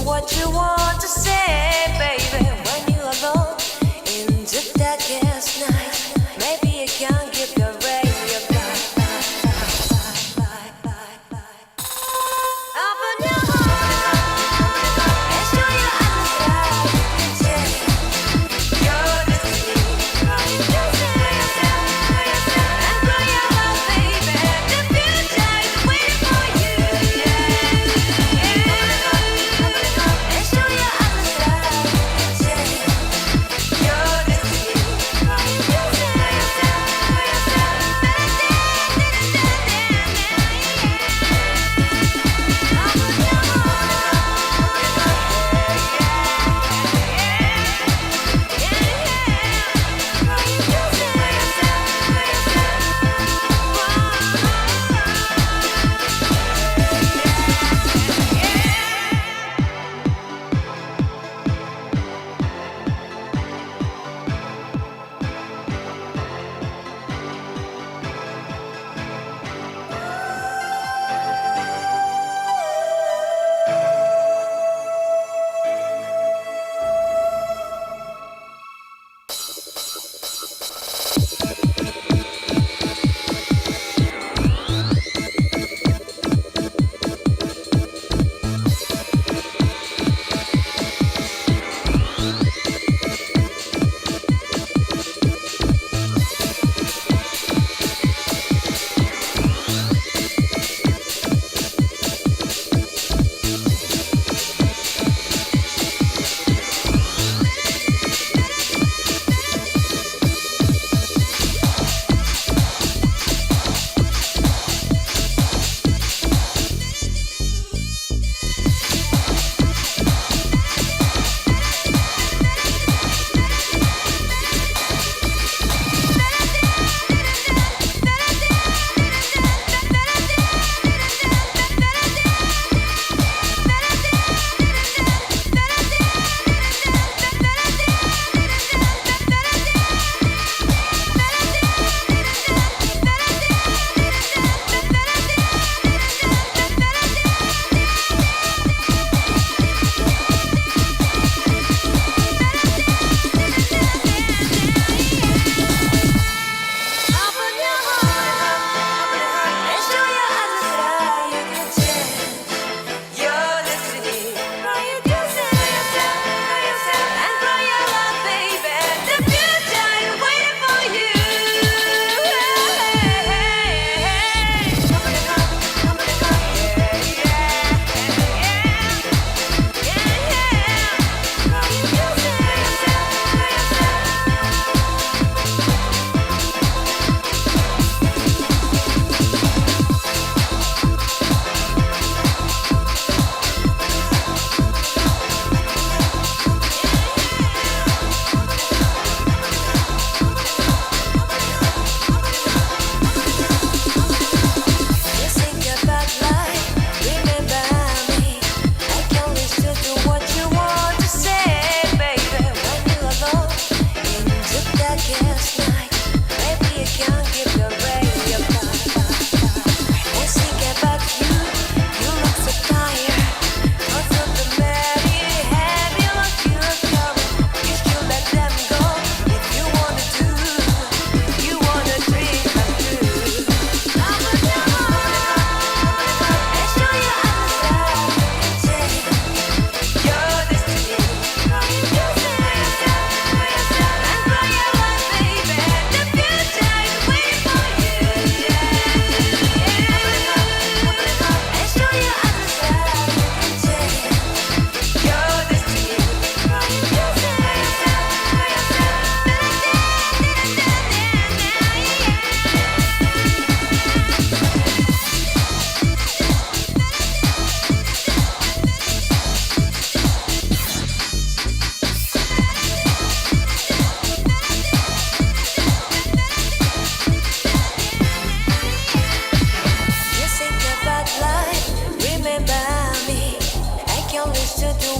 what you want to say, baby. When you're alone in the darkest night, maybe you can give your ray your light. Open your heart and show your eyes that your destiny. And grow your love, baby. The future is waiting for you. And show your eyes that your destiny.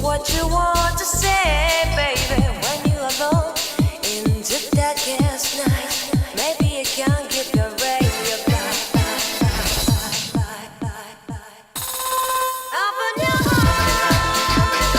What you want to say, baby, when you're alone in the darkest night, maybe you can give your ray your light. Open your heart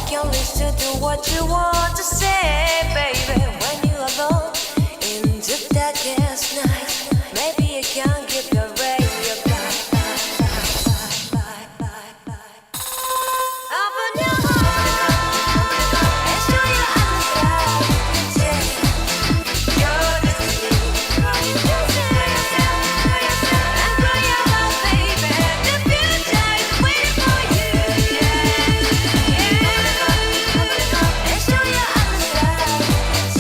make your list to do what you want to say, baby. When you're alone into that gas night, maybe you can give your radio open your heart and show your eyes that you're destiny. And grow your love, baby. The future is waiting for you. And show your eyes that you're destiny.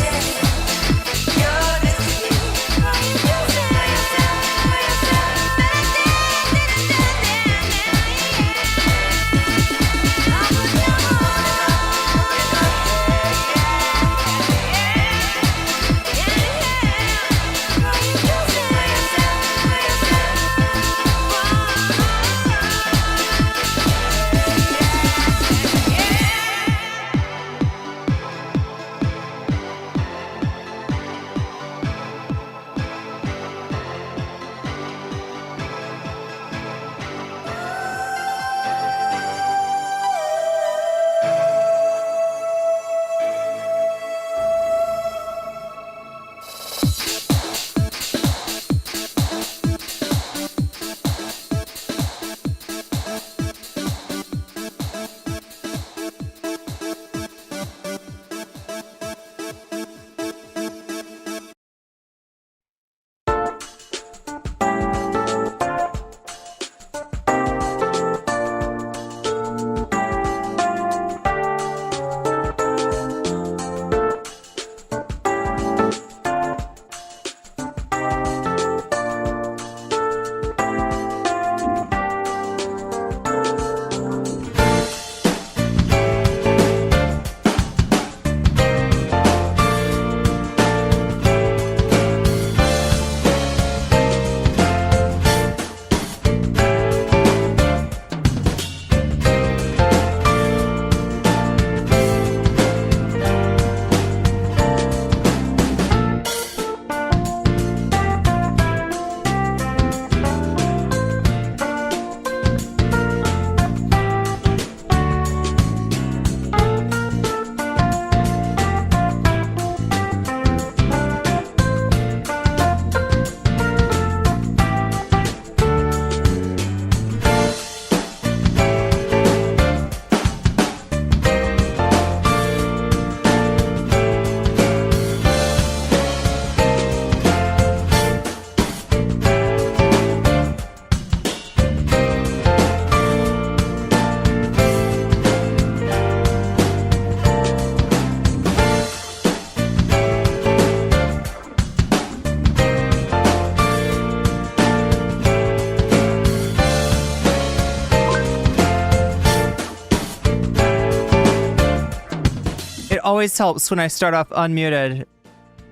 Always helps when I start off unmuted.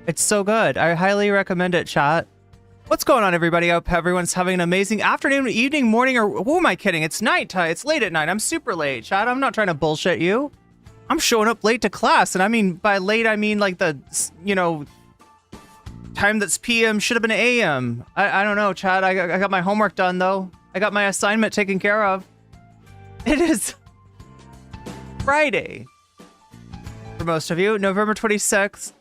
It's so good. I highly recommend it, chat. What's going on, everybody? I hope everyone's having an amazing afternoon, evening, morning, or who am I kidding? It's night time. It's late at night. I'm super late, chat. I'm not trying to bullshit you. I'm showing up late to class, and I mean by late, I mean like the, time that's PM should have been AM. I don't know, chat. I got my homework done, though. I got my assignment taken care of. It is Friday. For most of you, November 26th,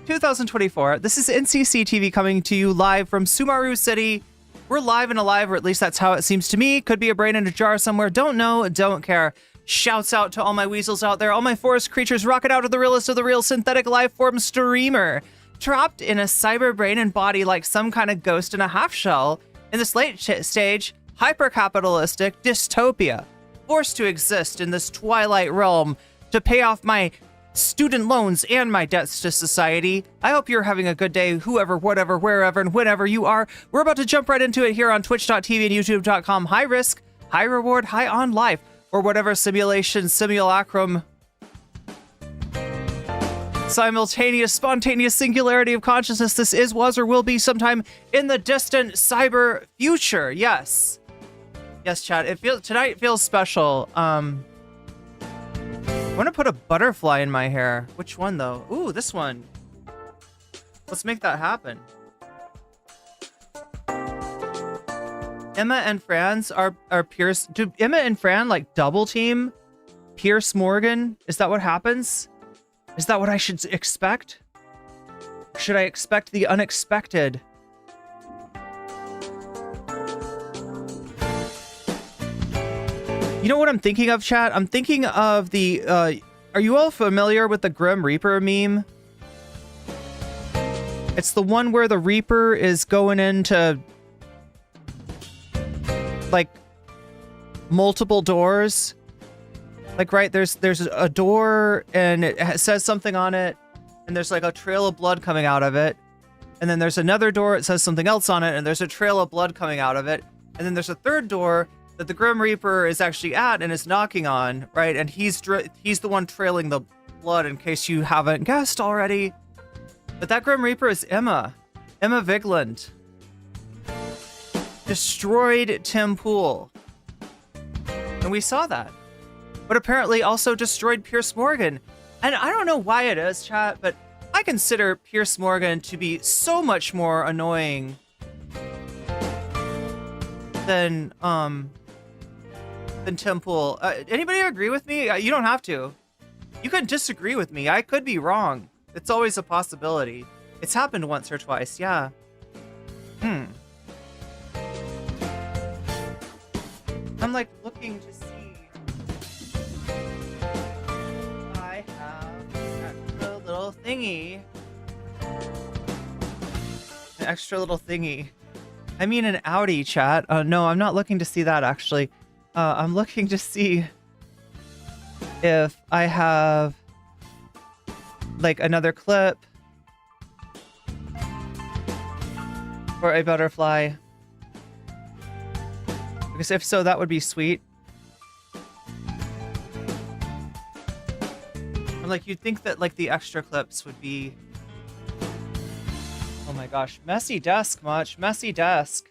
2024. This is NCC TV coming to you live from Sumaru City. We're live and alive, or at least that's how it seems to me. Could be a brain in a jar somewhere. Don't know, don't care. Shouts out to all my weasels out there, all my forest creatures rocking out of the realest of the real synthetic life form streamer. Trapped in a cyber brain and body like some kind of ghost in a half shell. In this late stage, hyper-capitalistic dystopia. Forced to exist in this twilight realm to pay off my student loans and my debts to society. I hope you're having a good day, whoever, whatever, wherever, and whenever you are. We're about to jump right into it here on twitch.tv and youtube.com. High risk, high reward, high on life, or whatever simulation, simulacrum, simultaneous, spontaneous singularity of consciousness this is, was, or will be sometime in the distant cyber future. Yes. Yes, chat. Tonight feels special. I want to put a butterfly in my hair. Which one, though? Ooh, this one. Let's make that happen. Emma and Fran's are Piers. Do Emma and Fran, like, double team Piers Morgan? Is that what happens? Is that what I should expect? Should I expect the unexpected? You know what I'm thinking of, chat? I'm thinking of the, are you all familiar with the Grim Reaper meme? It's the one where the Reaper is going into, like, multiple doors. Like, right, there's a door, and it says something on it, and there's, like, a trail of blood coming out of it. And then there's another door, it says something else on it, and there's a trail of blood coming out of it. And then there's a third door that the Grim Reaper is actually at and is knocking on, right? And he's the one trailing the blood, in case you haven't guessed already. But that Grim Reaper is Emma Vigeland. Destroyed Tim Pool. And we saw that. But apparently also destroyed Piers Morgan. And I don't know why it is, chat, but I consider Piers Morgan to be so much more annoying than Tim Pool. Anybody agree with me? You don't have to. You can disagree with me. I could be wrong. It's always a possibility. It's happened once or twice, yeah. I'm like looking to see. I have an extra little thingy. An extra little thingy. I mean an Audi, chat. No, I'm not looking to see that, actually. I'm looking to see if I have, like, another clip or a butterfly. Because if so, that would be sweet. I'm like, you'd think that, like, the extra clips would be... Oh my gosh. Messy desk, much. Messy desk.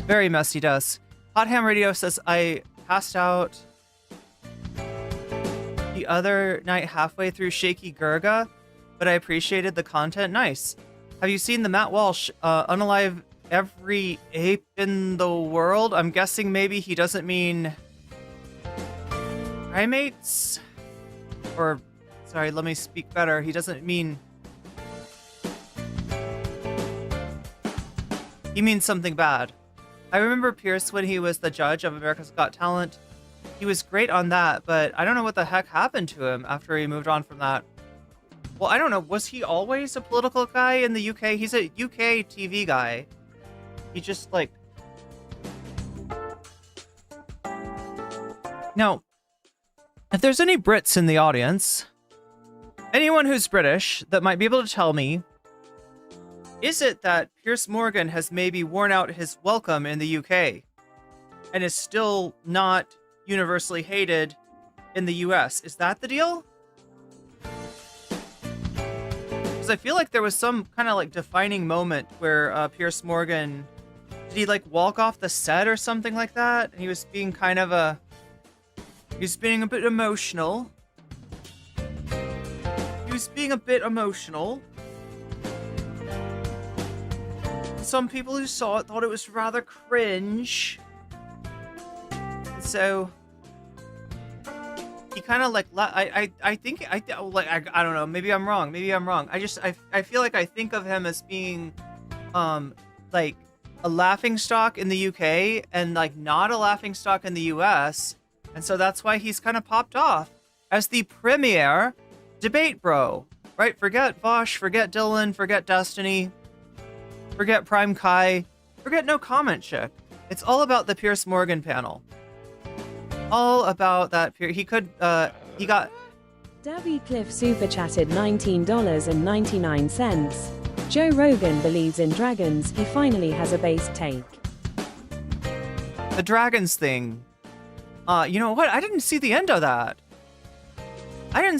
Very messy desk. Hot Ham Radio says, I passed out the other night halfway through Shaky GGA, but I appreciated the content. Nice. Have you seen the Matt Walsh unalive every ape in the world? I'm guessing maybe he doesn't mean primates? Or, sorry, let me speak better. He doesn't mean... He means something bad. I remember Pierce when he was the judge of America's Got Talent. He was great on that, but I don't know what the heck happened to him after he moved on from that. Well, I don't know. Was he always a political guy in the UK? He's a UK TV guy. He just, like... Now, if there's any Brits in the audience, anyone who's British that might be able to tell me, is it that Piers Morgan has maybe worn out his welcome in the UK and is still not universally hated in the US? Is that the deal? Because I feel like there was some kind of like defining moment where Piers Morgan, did he like walk off the set or something like that? And he was being kind of he was being a bit emotional. He was being a bit emotional. Some people who saw it thought it was rather cringe. So he kind of like, I don't know, maybe I'm wrong. I feel like I think of him as being like a laughingstock in the UK and like not a laughingstock in the US. And so that's why he's kind of popped off as the premier debate bro, right? Forget Vosh, forget Dylan, forget Destiny. Forget Prime Kai. Forget No Comment Chick. It's all about the Piers Morgan panel. All about that. He got... Davy Cliff super chatted $19.99. Joe Rogan believes in dragons. He finally has a base take. The dragons thing. You know what? I didn't see the end of that. I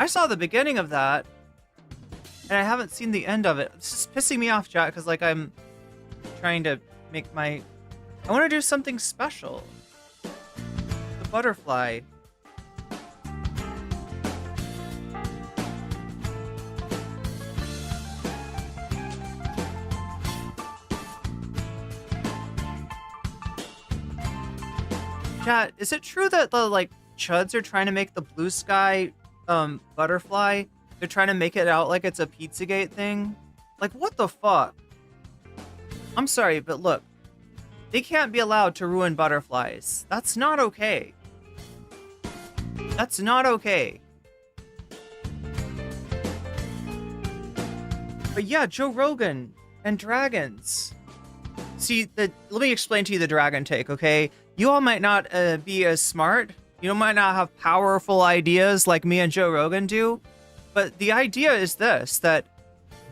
saw the beginning of that. And I haven't seen the end of it. It's just pissing me off, chat, because like I'm trying to make I want to do something special. The butterfly. Chat, is it true that the, like, chuds are trying to make the blue sky, butterfly? They're trying to make it out like it's a Pizzagate thing? Like, what the fuck? I'm sorry, but look. They can't be allowed to ruin butterflies. That's not okay. That's not okay. But yeah, Joe Rogan and dragons. See, let me explain to you the dragon take, okay? You all might not be as smart. You might not have powerful ideas like me and Joe Rogan do. But the idea is this, that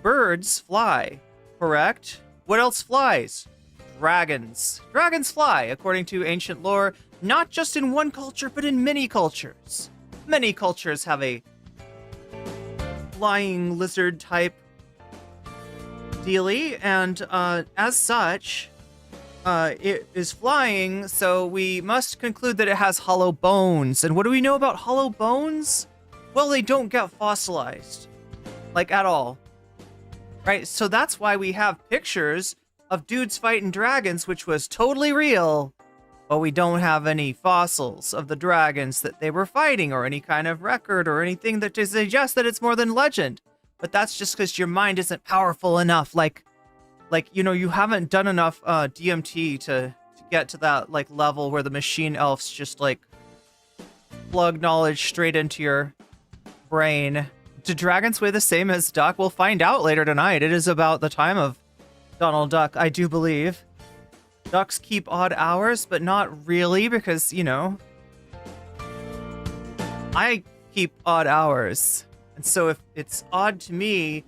birds fly, correct? What else flies? Dragons. Dragons fly, according to ancient lore, not just in one culture, but in many cultures. Many cultures have a flying lizard type dealy, and as such, it is flying, so we must conclude that it has hollow bones. And what do we know about hollow bones? Well, they don't get fossilized, like at all. Right? So that's why we have pictures of dudes fighting dragons, which was totally real, but we don't have any fossils of the dragons that they were fighting, or any kind of record or anything that to suggest that it's more than legend. But that's just because your mind isn't powerful enough, like, you know, you haven't done enough DMT to get to that, like, level where the machine elves just, like, plug knowledge straight into your brain. Do dragons weigh the same as duck? We'll find out later tonight. It is about the time of Donald Duck, I do believe. Ducks keep odd hours, but not really, because, you know, I keep odd hours. And so if it's odd to me,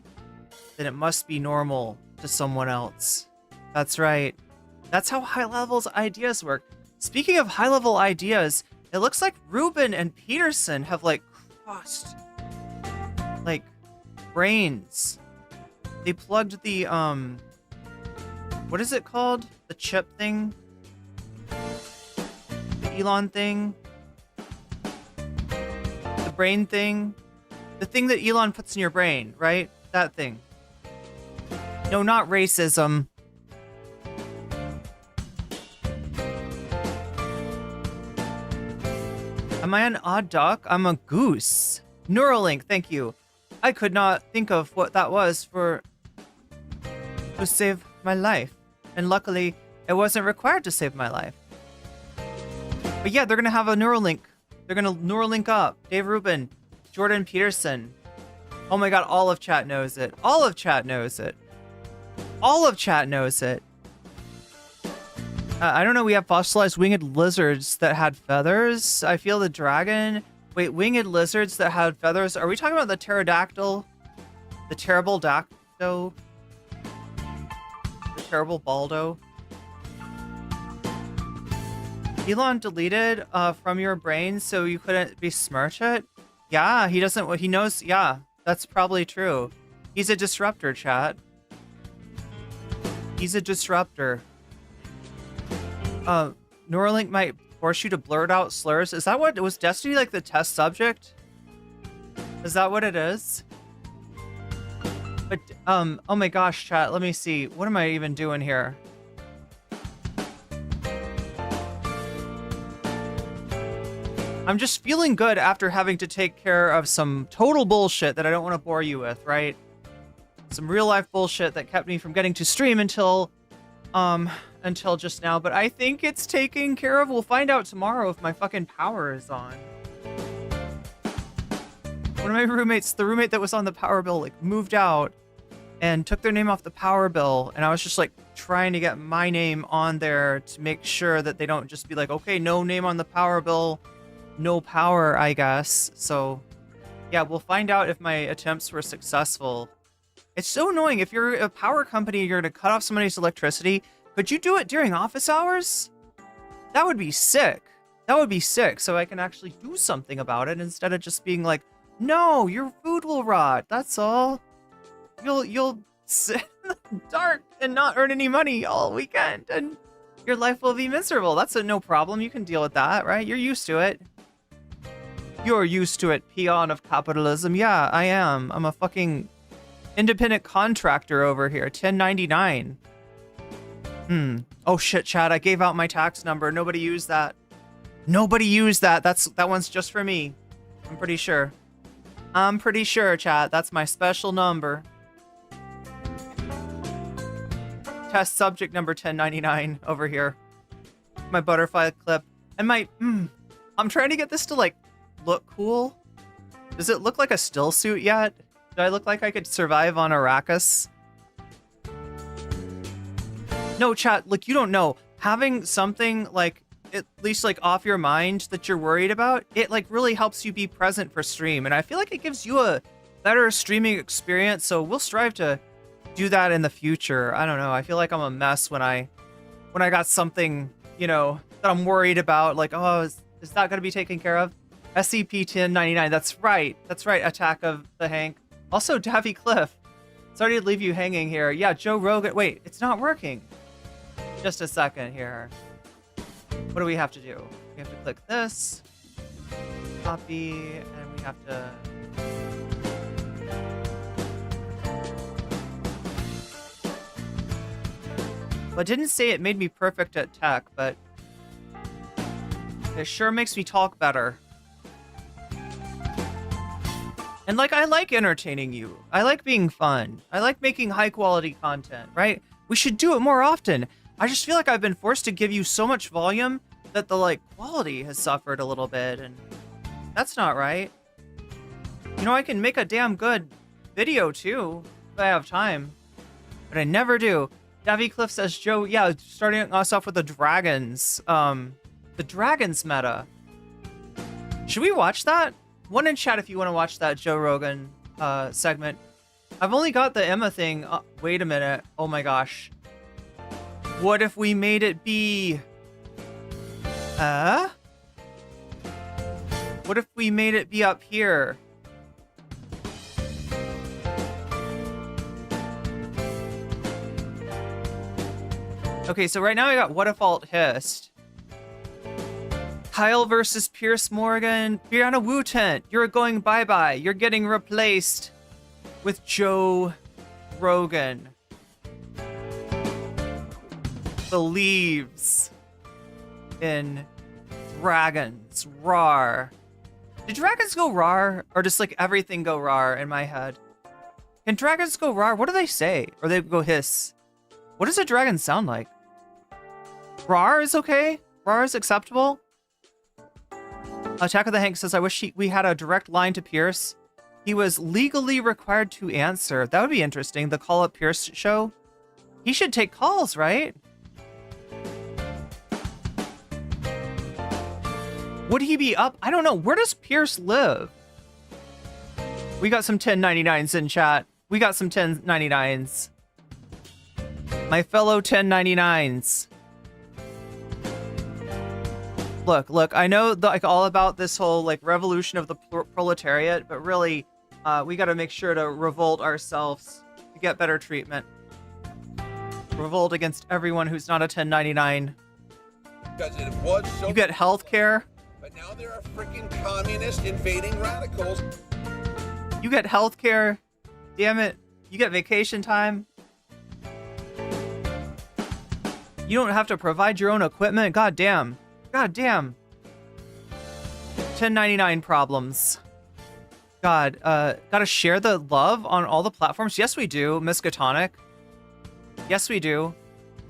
then it must be normal to someone else. That's right. That's how high-level ideas work. Speaking of high-level ideas, it looks like Rubin and Peterson have, like, crossed, like, brains. They plugged the, what is it called? The chip thing? The Elon thing? The brain thing? The thing that Elon puts in your brain, right? That thing. No, not racism. Am I an odd duck? I'm a goose. Neuralink, thank you. I could not think of what that was to save my life. And luckily, it wasn't required to save my life. But yeah, they're going to have a Neuralink. They're going to Neuralink up. Dave Rubin, Jordan Peterson. Oh my god, all of chat knows it. All of chat knows it. All of chat knows it. I don't know, we have fossilized winged lizards that had feathers. I feel the dragon... Wait, winged lizards that had feathers? Are we talking about the pterodactyl? The terrible dactyl? The terrible baldo? Elon deleted from your brain so you couldn't besmirch it? Yeah, he doesn't... He knows... Yeah, that's probably true. He's a disruptor, chat. He's a disruptor. Neuralink might force you to blurt out slurs. Is that what... Was Destiny, like, the test subject? Is that what it is? But, oh my gosh, chat, let me see. What am I even doing here? I'm just feeling good after having to take care of some total bullshit that I don't want to bore you with, right? Some real life bullshit that kept me from getting to stream until just now, but I think it's taken care of. We'll find out tomorrow if my fucking power is on. One of my roommates, the roommate that was on the power bill, like, moved out and took their name off the power bill, and I was just, like, trying to get my name on there to make sure that they don't just be like, okay, no name on the power bill, no power, I guess. So, yeah, we'll find out if my attempts were successful. It's so annoying. If you're a power company, you're going to cut off somebody's electricity. Could you do it during office hours? That would be sick. That would be sick. So I can actually do something about it instead of just being like, no, your food will rot. That's all. You'll sit in the dark and not earn any money all weekend, and your life will be miserable. That's no problem. You can deal with that, right? You're used to it. You're used to it, peon of capitalism. Yeah, I am. I'm a fucking independent contractor over here. 1099. Oh shit, chat. I gave out my tax number. Nobody used that. Nobody used that. That one's just for me. I'm pretty sure. I'm pretty sure, chat. That's my special number. Test subject number 1099 over here. My butterfly clip. And my... I'm trying to get this to, like, look cool. Does it look like a still suit yet? Do I look like I could survive on Arrakis? No, chat, like, you don't know. Having something, like, at least, like, off your mind that you're worried about, it, like, really helps you be present for stream. And I feel like it gives you a better streaming experience, so we'll strive to do that in the future. I don't know. I feel like I'm a mess when I got something, you know, that I'm worried about. Like, oh, is that going to be taken care of? SCP-1099. That's right. That's right. Attack of the Hank. Also, Davy Cliff. Sorry to leave you hanging here. Yeah, Joe Rogan. Wait, it's not working. Just a second here. What do we have to do? We have to click this. Copy. And we have to... Well, it didn't say it made me perfect at tech, but it sure makes me talk better. And, like, I like entertaining you. I like being fun. I like making high-quality content, right? We should do it more often. I just feel like I've been forced to give you so much volume that the, like, quality has suffered a little bit, and that's not right. You know, I can make a damn good video, too, if I have time. But I never do. Davy Cliff says, Joe, yeah, starting us off with the dragons. The dragons meta. Should we watch that? One in chat if you want to watch that Joe Rogan segment. I've only got the Emma thing. Wait a minute. Oh my gosh. What if we made it be... What if we made it be up here? Okay, so right now I got what if alt hist. Kyle versus Piers Morgan. You're on a Woo tent. You're going bye-bye. You're getting replaced with Joe Rogan. Believes in dragons. Rawr. Did dragons go rawr? Or just like everything go rawr in my head? Can dragons go rawr? What do they say? Or they go hiss? What does a dragon sound like? Rawr is okay? Rawr is acceptable? Attack of the Hank says, I wish we had a direct line to Pierce. He was legally required to answer. That would be interesting. The Call Up Pierce show. He should take calls, right? Would he be up? I don't know. Where does Pierce live? We got some 1099s in chat. We got some 1099s. My fellow 1099s. Look, I know like all about this whole like revolution of the proletariat, but really we got to make sure to revolt ourselves to get better treatment. Revolt against everyone who's not a 1099. Because it was so you get health care. But now there are freaking communists invading radicals. You get health care. Damn it. You get vacation time. You don't have to provide your own equipment. God damn. God damn. 1099 problems. God, gotta share the love on all the platforms. Yes, we do, Miskatonic. Yes, we do.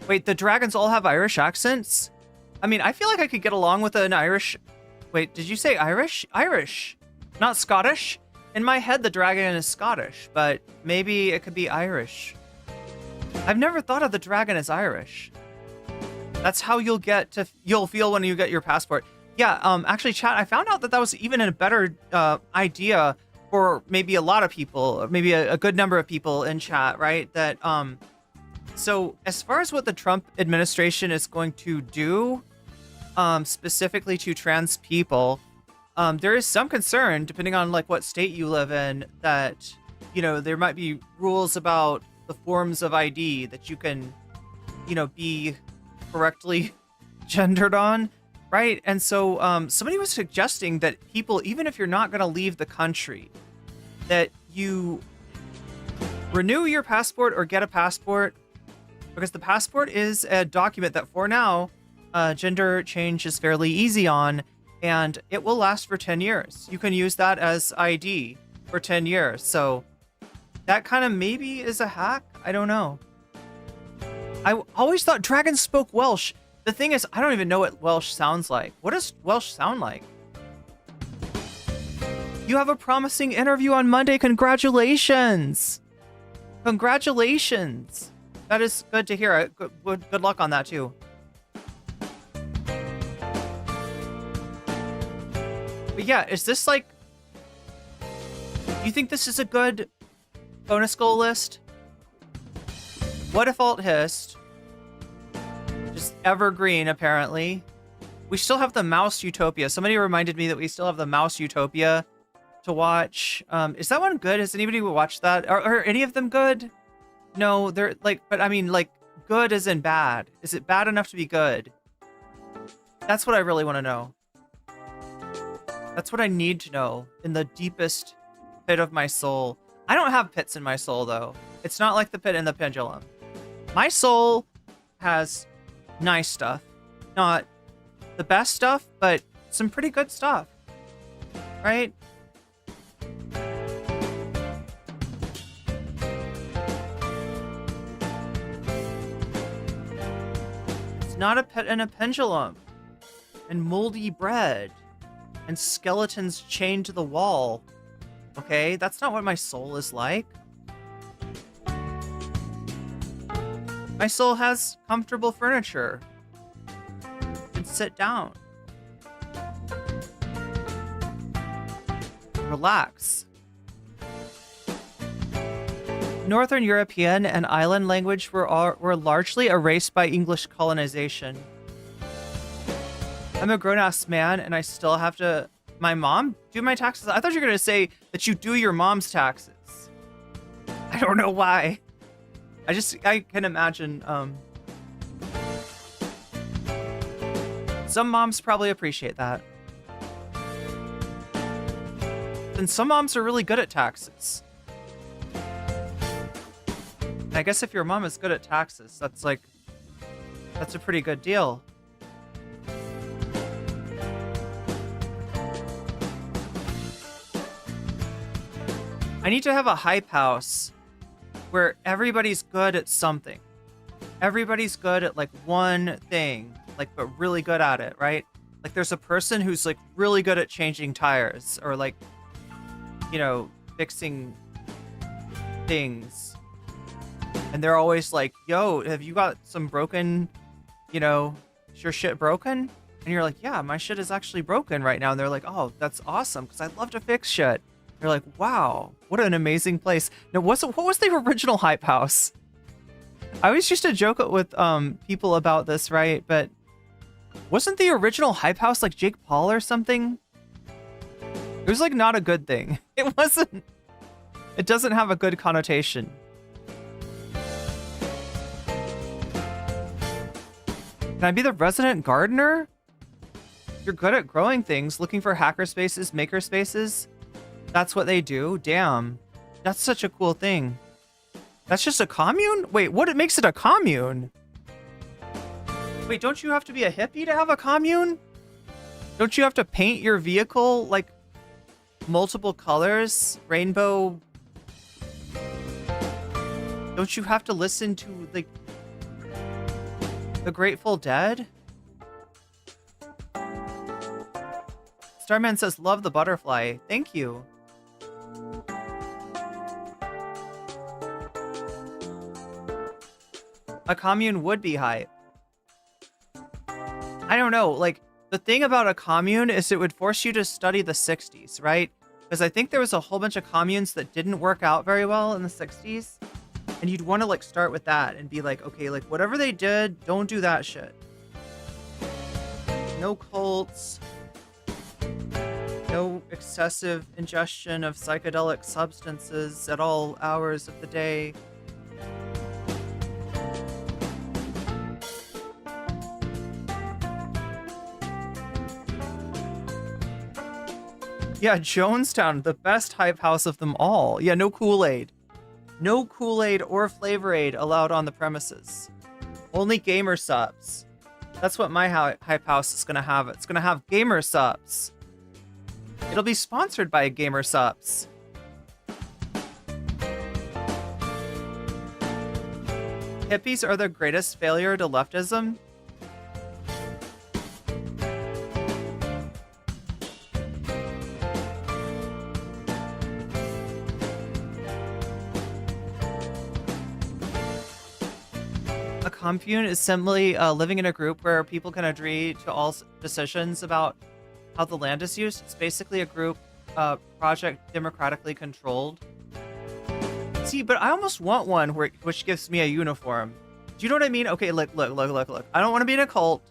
Wait, the dragons all have Irish accents? I mean, I feel like I could get along with an Irish... Wait, did you say Irish? Irish. Not Scottish? In my head, the dragon is Scottish, but maybe it could be Irish. I've never thought of the dragon as Irish. That's how you'll feel when you get your passport. Yeah, actually, chat, I found out that was even a better idea for maybe a lot of people, maybe a good number of people in chat, right? That, so as far as what the Trump administration is going to do, specifically to trans people, there is some concern, depending on like what state you live in, that, you know, there might be rules about the forms of ID that you can, you know, be correctly gendered on, right? And so somebody was suggesting that people, even if you're not going to leave the country, that you renew your passport or get a passport, because the passport is a document that for now gender change is fairly easy on, and it will last for 10 years. You can use that as ID for 10 years. So that kind of maybe is a hack. I don't know. I always thought dragons spoke Welsh. The thing is, I don't even know what Welsh sounds like. What does Welsh sound like? You have a promising interview on Monday. Congratulations. Congratulations. That is good to hear. Good luck on that, too. But yeah, is this like... Do you think this is a good bonus goal list? What if alt hist? Just evergreen, apparently. We still have the Mouse Utopia. Somebody reminded me that we still have the Mouse Utopia to watch. Is that one good? Has anybody watched that? Are any of them good? No, they're like, but I mean, like, good as in bad. Is it bad enough to be good? That's what I really want to know. That's what I need to know in the deepest pit of my soul. I don't have pits in my soul, though. It's not like the pit in the pendulum. My soul has nice stuff. Not the best stuff, but some pretty good stuff. Right? It's not a pit in a pendulum. And moldy bread. And skeletons chained to the wall. Okay? That's not what my soul is like. My soul has comfortable furniture. And sit down. Relax. Northern European and island language were largely erased by English colonization. I'm a grown-ass man and I still have to... My mom do my taxes? I thought you were going to say that you do your mom's taxes. I don't know why. I can imagine, some moms probably appreciate that. And some moms are really good at taxes. And I guess if your mom is good at taxes, that's a pretty good deal. I need to have a hype house where everybody's good at something. Everybody's good at like one thing, like, but really good at it, right? Like there's a person who's like really good at changing tires or like, you know, fixing things. And they're always like, yo, have you got some broken, you know, is your shit broken? And you're like, yeah, my shit is actually broken right now. And they're like, oh, that's awesome, because I love to fix shit. You're like, wow, what an amazing place. Now, what was the original hype house? I always used to joke with people about this, right? But wasn't the original hype house like Jake Paul or something? It was like not a good thing. It wasn't. It doesn't have a good connotation. Can I be the resident gardener? You're good at growing things, looking for hacker spaces, maker spaces. That's what they do? Damn. That's such a cool thing. That's just a commune? Wait, what makes it a commune? Wait, don't you have to be a hippie to have a commune? Don't you have to paint your vehicle like multiple colors? Rainbow? Don't you have to listen to like the Grateful Dead? Starman says, love the butterfly. Thank you. A commune would be hype. I don't know, like, the thing about a commune is it would force you to study the 60s, right? Because I think there was a whole bunch of communes that didn't work out very well in the 60s. And you'd want to, like, start with that and be like, okay, like, whatever they did, don't do that shit. No cults. No excessive ingestion of psychedelic substances at all hours of the day. Yeah, Jonestown, the best hype house of them all. Yeah, no Kool-Aid. No Kool-Aid or Flavor Aid allowed on the premises. Only gamer subs. That's what my hype house is gonna have. It's gonna have gamer subs. It'll be sponsored by gamer subs. Hippies are the greatest failure to leftism. A commune is simply living in a group where people can agree to all decisions about how the land is used. It's basically a group project democratically controlled. See, but I almost want one which gives me a uniform. Do you know what I mean? Okay, look. I don't want to be in a cult.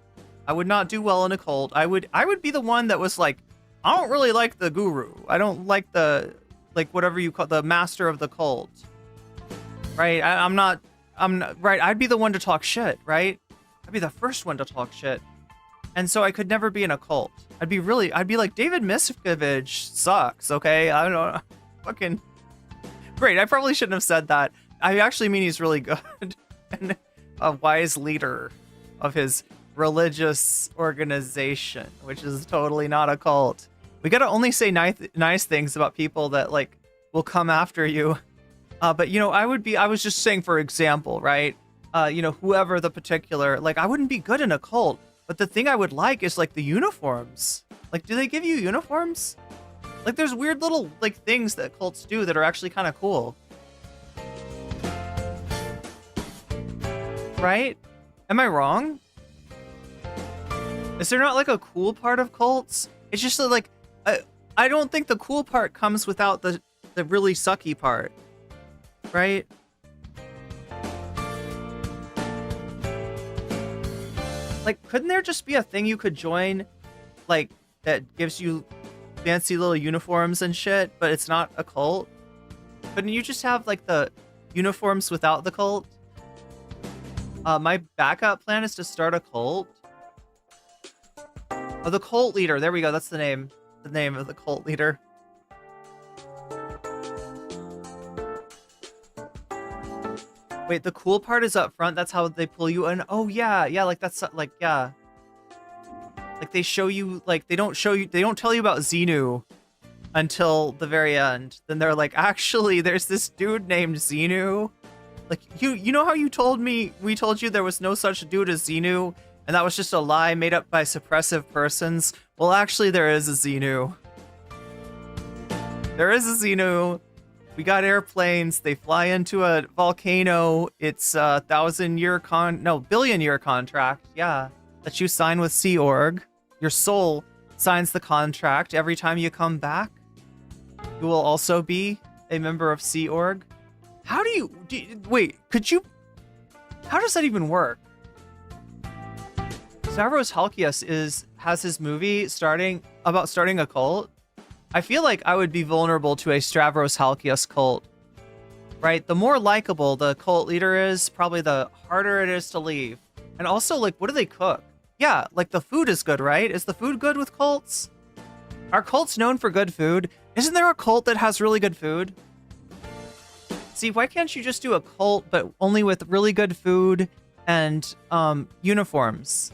I would not do well in a cult. I would be the one that was like, I don't really like the guru. I don't like the, like, whatever you call the master of the cult. Right? I'm not right. I'd be the one to talk shit, right? I'd be the first one to talk shit. And so I could never be in a cult. I'd be like, David Miscavige sucks, okay? I don't know. Fucking great. I probably shouldn't have said that. I actually mean he's really good and a wise leader of his religious organization, which is totally not a cult. We gotta only say nice things about people that like will come after you. But you know, I was just saying, for example, right? You know, whoever the particular, like, I wouldn't be good in a cult, but the thing I would like is like the uniforms. Like, do they give you uniforms? Like, there's weird little like things that cults do that are actually kind of cool. Right? Am I wrong? Is there not like a cool part of cults? It's just that, like, I don't think the cool part comes without the really sucky part. Right? Like, couldn't there just be a thing you could join, like, that gives you fancy little uniforms and shit, but it's not a cult? Couldn't you just have, like, the uniforms without the cult? My backup plan is to start a cult. Oh, the cult leader. There we go. That's the name. The name of the cult leader. Wait, the cool part is up front. That's how they pull you in. Oh yeah, yeah. Like that's like yeah. Like they show you, like they don't tell you about Xenu until the very end. Then they're like, actually, there's this dude named Xenu. Like you know how we told you there was no such dude as Xenu, and that was just a lie made up by suppressive persons. Well, actually, there is a Xenu. There is a Xenu. We got airplanes. They fly into a volcano. It's a billion-year contract. Yeah, that you sign with Sea Org. Your soul signs the contract. Every time you come back, you will also be a member of Sea Org. How wait, how does that even work? Stavros Halkias has his movie about starting a cult. I feel like I would be vulnerable to a Stavros Halkias cult, right? The more likable the cult leader is, probably the harder it is to leave. And also, like, what do they cook? Yeah, like the food is good, right? Is the food good with cults? Are cults known for good food? Isn't there a cult that has really good food? See, why can't you just do a cult, but only with really good food and uniforms?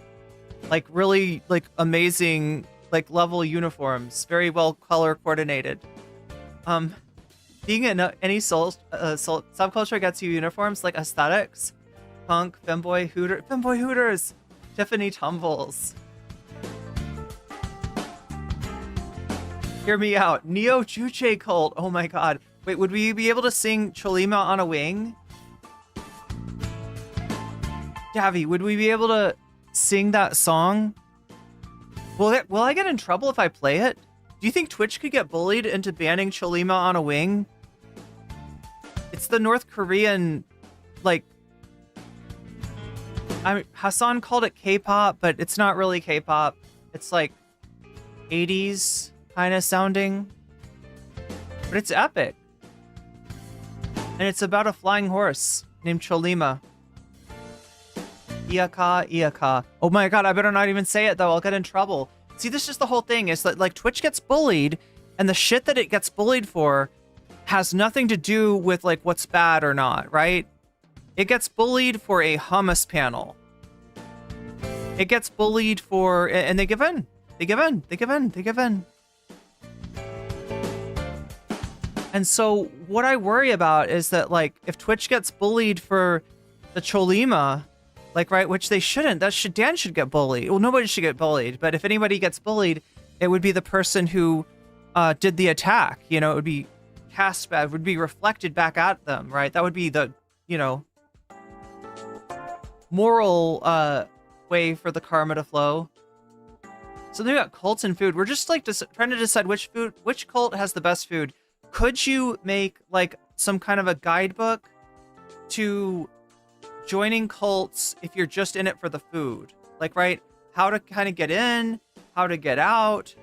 Like really, like amazing, like level uniforms, very well color coordinated. Being in any subculture gets you uniforms like aesthetics, punk, femboy hooters, Tiffany tumbles. Hear me out. Neo Juche cult. Oh my god. Wait, would we be able to sing Cholima on a Wing? Davi, would we be able to sing that song? Will I get in trouble if I play it? Do you think Twitch could get bullied into banning Cholima on a Wing? It's the North Korean, like... Hassan called it K-pop, but it's not really K-pop. It's like 80s kind of sounding. But it's epic. And it's about a flying horse named Cholima. Iaka. Oh my god, I better not even say it though. I'll get in trouble. See, this is the whole thing. Is that like Twitch gets bullied, and the shit that it gets bullied for has nothing to do with like what's bad or not, right? It gets bullied for a hummus panel. It gets bullied for, and they give in. They give in. They give in. They give in. And so what I worry about is that, like, if Twitch gets bullied for the Cholima, like, right, which they shouldn't. Dan should get bullied. Well, nobody should get bullied. But if anybody gets bullied, it would be the person who did the attack. You know, it would be cast back, would be reflected back at them, right? That would be the, you know, moral way for the karma to flow. So they got cults and food. We're just like trying to decide which cult has the best food. Could you make like some kind of a guidebook to joining cults if you're just in it for the food? Like, right, how to kind of get in, how to get out,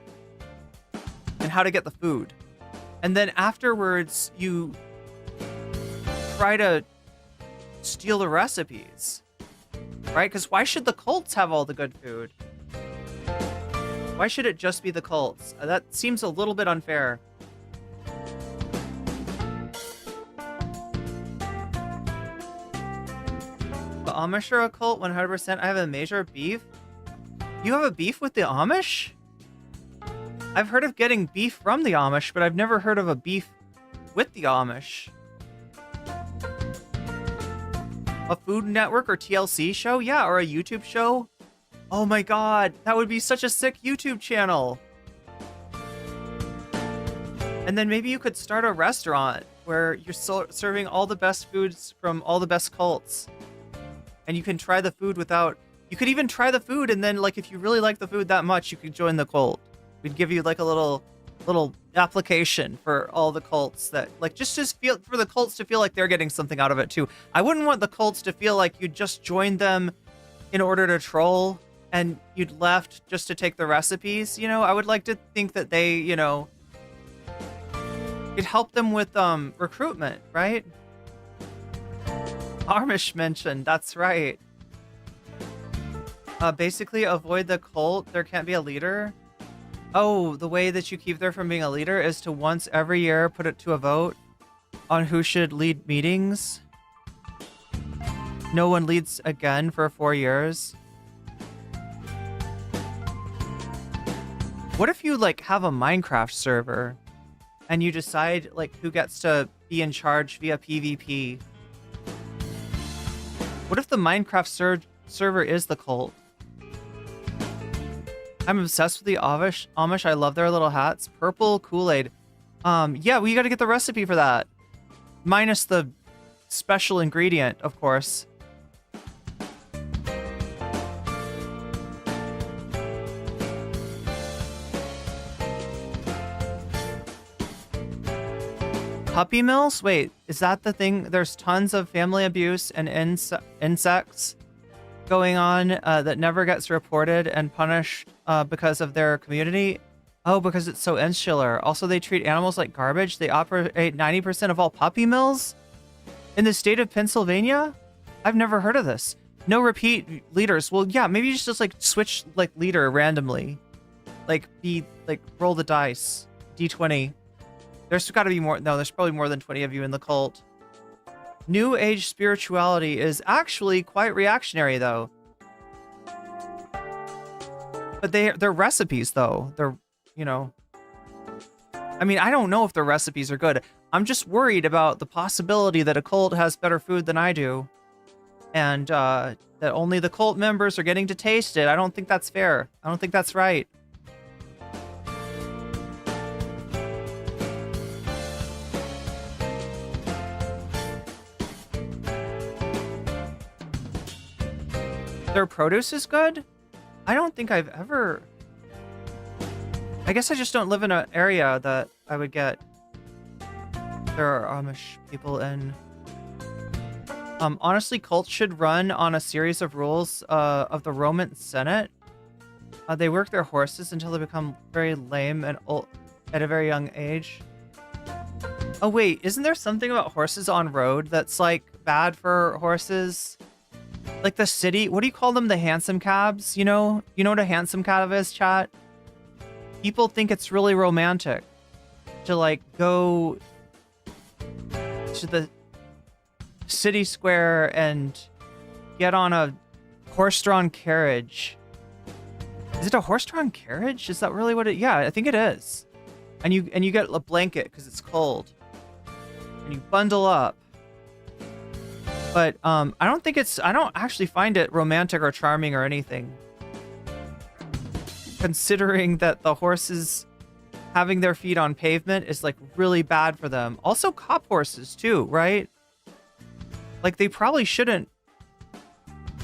and how to get the food. And then afterwards, you try to steal the recipes, right? Because why should the cults have all the good food? Why should it just be the cults? That seems a little bit unfair. The Amish are a cult, 100%. I have a major beef. You have a beef with the Amish? I've heard of getting beef from the Amish, but I've never heard of a beef with the Amish. A Food Network or TLC show? Yeah, or a YouTube show? Oh my god, that would be such a sick YouTube channel. And then maybe you could start a restaurant where you're serving all the best foods from all the best cults. And you can try the food without... You could even try the food, and then, like, if you really like the food that much, you could join the cult. We'd give you, like, a little application for all the cults that... Like, just feel... For the cults to feel like they're getting something out of it, too. I wouldn't want the cults to feel like you just joined them in order to troll, and you'd left just to take the recipes, you know? I would like to think that they, you know... Could help them with, recruitment, right? Amish mentioned, that's right. Basically, avoid the cult. There can't be a leader. Oh, the way that you keep there from being a leader is to once every year put it to a vote on who should lead meetings. No one leads again for 4 years. What if you, like, have a Minecraft server and you decide, like, who gets to be in charge via PvP? What if the Minecraft server is the cult? I'm obsessed with the Amish. I love their little hats. Purple Kool-Aid. Yeah, we got to get the recipe for that. Minus the special ingredient, of course. Puppy mills? Wait, is that the thing? There's tons of family abuse and insects going on that never gets reported and punished because of their community. Oh, because it's so insular. Also, they treat animals like garbage. They operate 90% of all puppy mills in the state of Pennsylvania. I've never heard of this. No repeat leaders. Well, yeah, maybe you just like switch like leader randomly. Like roll the dice. D20. There's got to be more. No, there's probably more than 20 of you in the cult. New Age spirituality is actually quite reactionary, though. But they're recipes, though. They're, you know... I mean, I don't know if the recipes are good. I'm just worried about the possibility that a cult has better food than I do. And that only the cult members are getting to taste it. I don't think that's fair. I don't think that's right. Their produce is good? I don't think I've ever... I guess I just don't live in an area that I would get... There are Amish people in... Honestly, cults should run on a series of rules of the Roman Senate. They work their horses until they become very lame and old at a very young age. Oh wait, isn't there something about horses on road that's like bad for horses? Like the city, what do you call them? The hansom cabs, you know? You know what a hansom cab is, chat? People think it's really romantic to like go to the city square and get on a horse-drawn carriage Is it a horse-drawn carriage? Is that really what it? Yeah, I think it is. And you get a blanket because it's cold. And you bundle up. But I don't actually find it romantic or charming or anything. Considering that the horses having their feet on pavement is like really bad for them. Also cop horses too, right? Like they probably shouldn't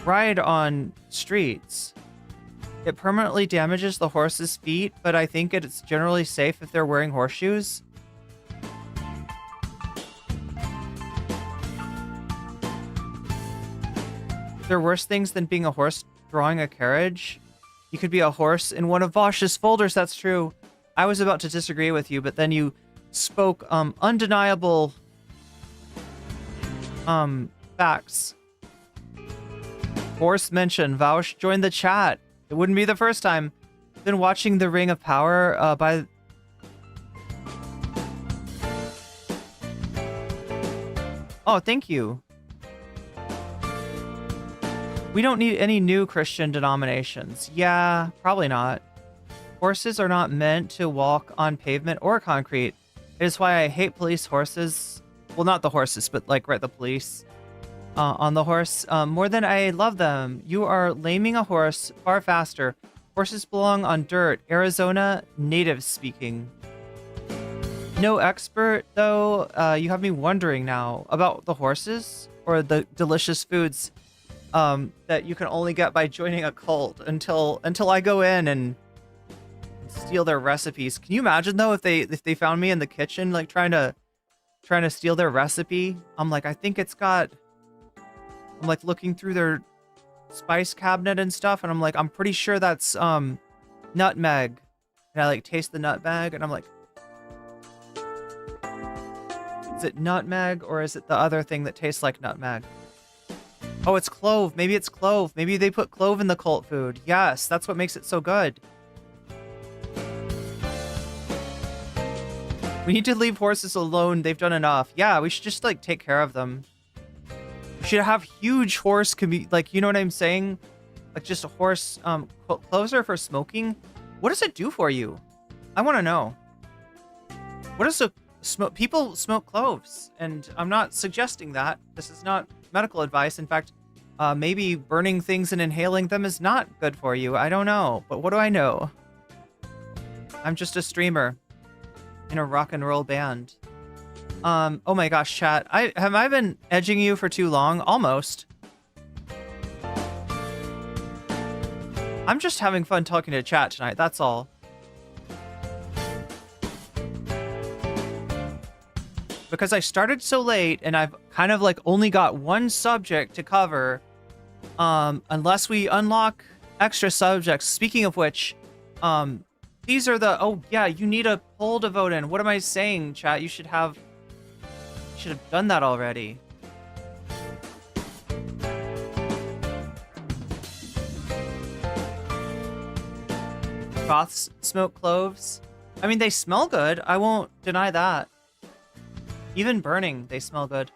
ride on streets. It permanently damages the horse's feet, but I think it's generally safe if they're wearing horseshoes. There are worse things than being a horse drawing a carriage. You could be a horse in one of Vosh's folders, that's true. I was about to disagree with you, but then you spoke undeniable facts. Horse mention, Vaush joined the chat. It wouldn't be the first time. Been watching The Ring of Power by... Oh, thank you. We don't need any new Christian denominations. Yeah, probably not. Horses are not meant to walk on pavement or concrete. It is why I hate police horses. Well, not the horses, but like, right, the police on the horse. More than I love them. You are laming a horse far faster. Horses belong on dirt. Arizona native speaking. No expert, though. You have me wondering now about the horses or the delicious foods that you can only get by joining a cult until I go in and steal their recipes. Can you imagine though if they found me in the kitchen like trying to steal their recipe? I'm like, I think it's got. I'm like looking through their spice cabinet and stuff, and I'm like, I'm pretty sure that's nutmeg. And I like taste the nutmeg, and I'm like, is it nutmeg or is it the other thing that tastes like nutmeg? Oh, it's clove. Maybe it's clove. Maybe they put clove in the cult food. Yes, that's what makes it so good. We need to leave horses alone. They've done enough. Yeah, we should just, like, take care of them. We should have huge horse like, you know what I'm saying? Like, just a horse, cloves are for smoking. What does it do for you? I want to know. What does people smoke cloves, and I'm not suggesting that. This is not medical advice. In fact, maybe burning things and inhaling them is not good for you. I don't know, but what do I know? I'm just a streamer in a rock and roll band. Oh my gosh, chat. Have I been edging you for too long? Almost. I'm just having fun talking to chat tonight, that's all. Because I started so late and I've kind of like only got one subject to cover, unless we unlock extra subjects. Speaking of which, these are the, oh yeah, you need a poll to vote in. What am I saying, chat? You should have done that already. Goths smoke cloves. I mean, they smell good. I won't deny that. Even burning, they smell good.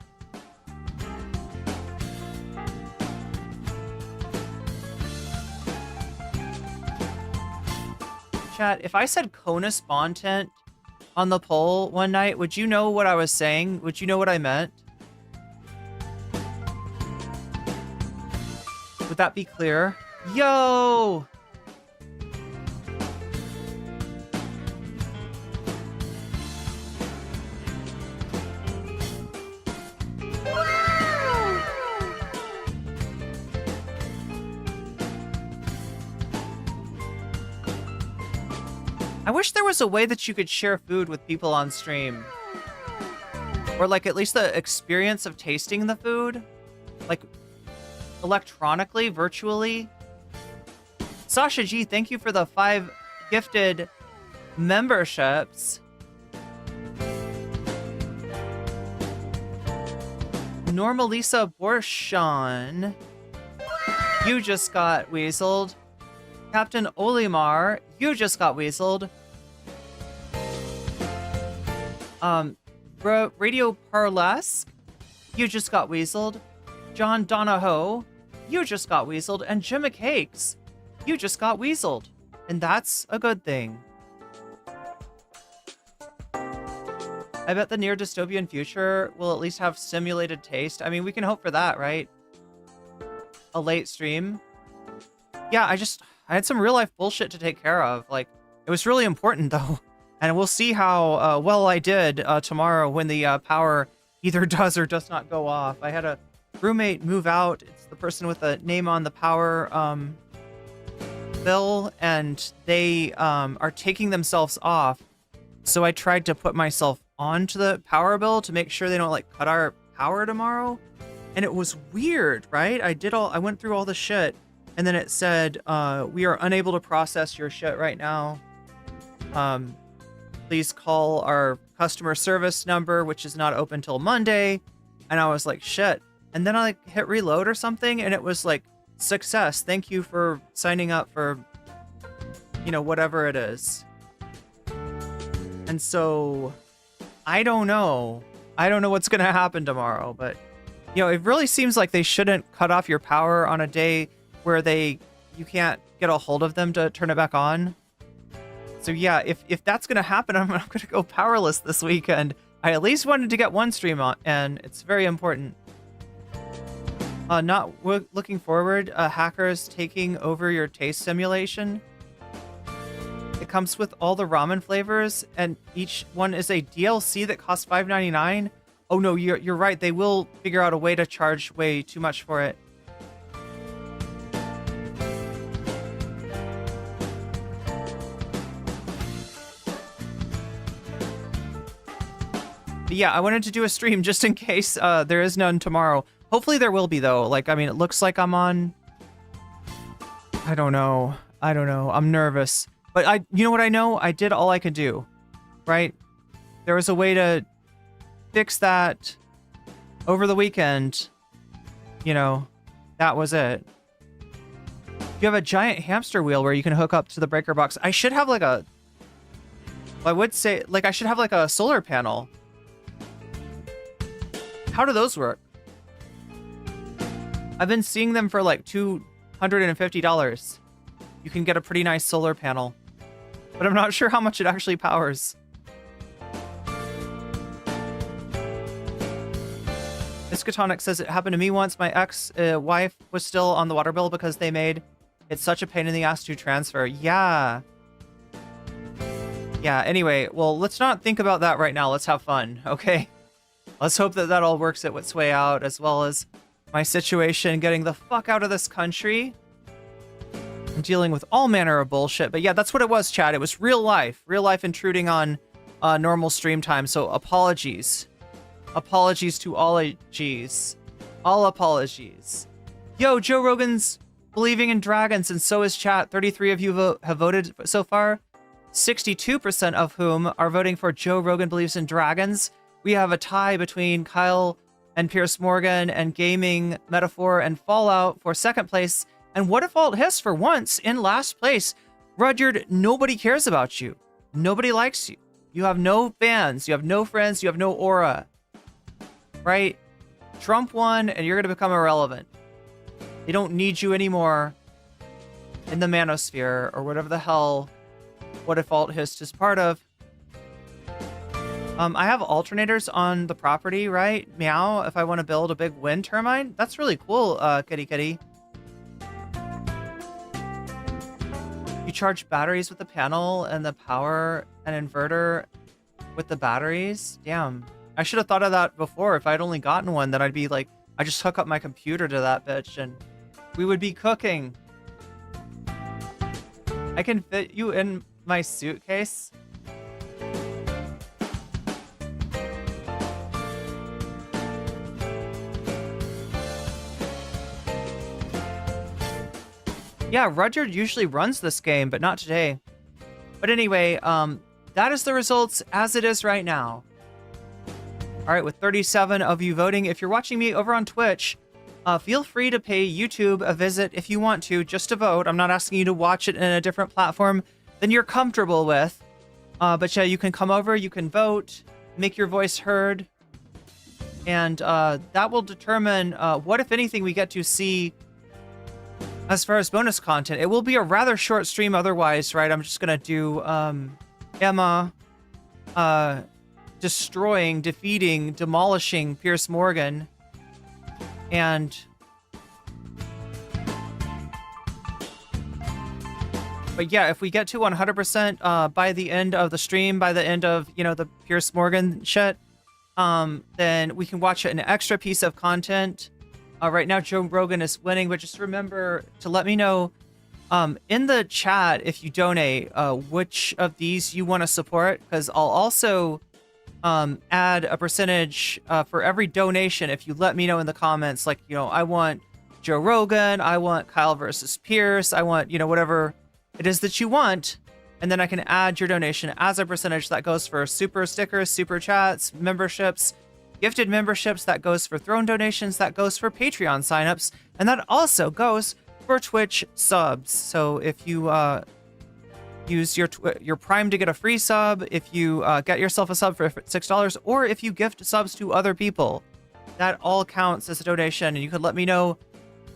Chat, if I said Conus Bontent on the poll one night, would you know what I was saying? Would you know what I meant? Would that be clear? Yo! I wish there was a way that you could share food with people on stream. Or like at least the experience of tasting the food. Like electronically, virtually. Sasha G, thank you for the 5 gifted memberships. Normalisa Borshan, you just got weaseled. Captain Olimar, you just got weaseled. Radio Parlesque, you just got weaseled. John Donahoe, you just got weaseled. And Jim McCakes, you just got weaseled. And that's a good thing. I bet the near dystopian future will at least have simulated taste. I mean, we can hope for that, right? A late stream. Yeah, I had some real life bullshit to take care of. Like, it was really important though. And we'll see how well I did tomorrow when the power either does or does not go off. I had a roommate move out. It's the person with the name on the power bill, and they are taking themselves off. So I tried to put myself onto the power bill to make sure they don't like cut our power tomorrow. And it was weird, right? I went through all the shit, and then it said, we are unable to process your shit right now. Please call our customer service number, which is not open till Monday. And I was like, shit. And then I like hit reload or something, and it was like, success. Thank you for signing up for, you know, whatever it is. And so I don't know. I don't know what's going to happen tomorrow, but you know, it really seems like they shouldn't cut off your power on a day where you can't get a hold of them to turn it back on. So yeah, if that's going to happen, I'm going to go powerless this weekend. I at least wanted to get one stream on, and it's very important. Looking forward, hackers taking over your taste simulation. It comes with all the ramen flavors, and each one is a DLC that costs $5.99. Oh no, you're right. They will figure out a way to charge way too much for it. But yeah, I wanted to do a stream just in case there is none tomorrow. Hopefully there will be though. Like, I mean, it looks like I'm on. I don't know. I'm nervous. But you know what I know? I did all I could do, right? There was a way to fix that over the weekend. You know, that was it. You have a giant hamster wheel where you can hook up to the breaker box. I should have like I would say, like, I should have like a solar panel. How do those work? I've been seeing them for like $250. You can get a pretty nice solar panel, but I'm not sure how much it actually powers. Iskatonic says it happened to me once. My ex-wife was still on the water bill because they made it such a pain in the ass to transfer. Yeah. Yeah, anyway, well, let's not think about that right now. Let's have fun, okay? Let's hope that all works its way out, as well as my situation getting the fuck out of this country. I'm dealing with all manner of bullshit. But yeah, that's what it was, chat. It was real life intruding on normal stream time. So apologies. Apologies to all G's. All apologies. Yo, Joe Rogan's believing in dragons, and so is chat. 33 of you have voted so far. 62% of whom are voting for Joe Rogan believes in dragons. We have a tie between Kyle and Piers Morgan and Gaming, Metaphor, and Fallout for second place. And What If Alt Hiss for once in last place. Rudyard, nobody cares about you. Nobody likes you. You have no fans. You have no friends. You have no aura. Right? Trump won, and you're going to become irrelevant. They don't need you anymore in the manosphere, or whatever the hell What If Alt Hiss is part of. I have alternators on the property, right? Meow, if I want to build a big wind turbine. That's really cool, kitty. You charge batteries with the panel and the power and inverter with the batteries. Damn. I should have thought of that before. If I'd only gotten one, then I'd be like, I just hook up my computer to that bitch and we would be cooking. I can fit you in my suitcase. Yeah, Rudyard usually runs this game, but not today. But anyway, that is the results as it is right now. All right, with 37 of you voting. If you're watching me over on Twitch, feel free to pay YouTube a visit if you want to, just to vote. I'm not asking you to watch it in a different platform than you're comfortable with. But yeah, you can come over, you can vote, make your voice heard. And that will determine what, if anything, we get to see As far as bonus content, it will be a rather short stream otherwise, right? I'm just gonna do Emma destroying, defeating, demolishing Piers Morgan, and but yeah, if we get to 100% by the end of the stream, by the end of, you know, the Piers Morgan shit, then we can watch an extra piece of content. Right now, Joe Rogan is winning, but just remember to let me know in the chat if you donate which of these you want to support, because I'll also add a percentage for every donation if you let me know in the comments, like, you know, I want Joe Rogan, I want Kyle versus Pierce, I want, you know, whatever it is that you want, and then I can add your donation as a percentage. That goes for super stickers, super chats, memberships, gifted memberships, that goes for throne donations, that goes for Patreon signups, and that also goes for Twitch subs. So if you use your Prime to get a free sub, if you get yourself a sub for $6, or if you gift subs to other people, that all counts as a donation. And you could let me know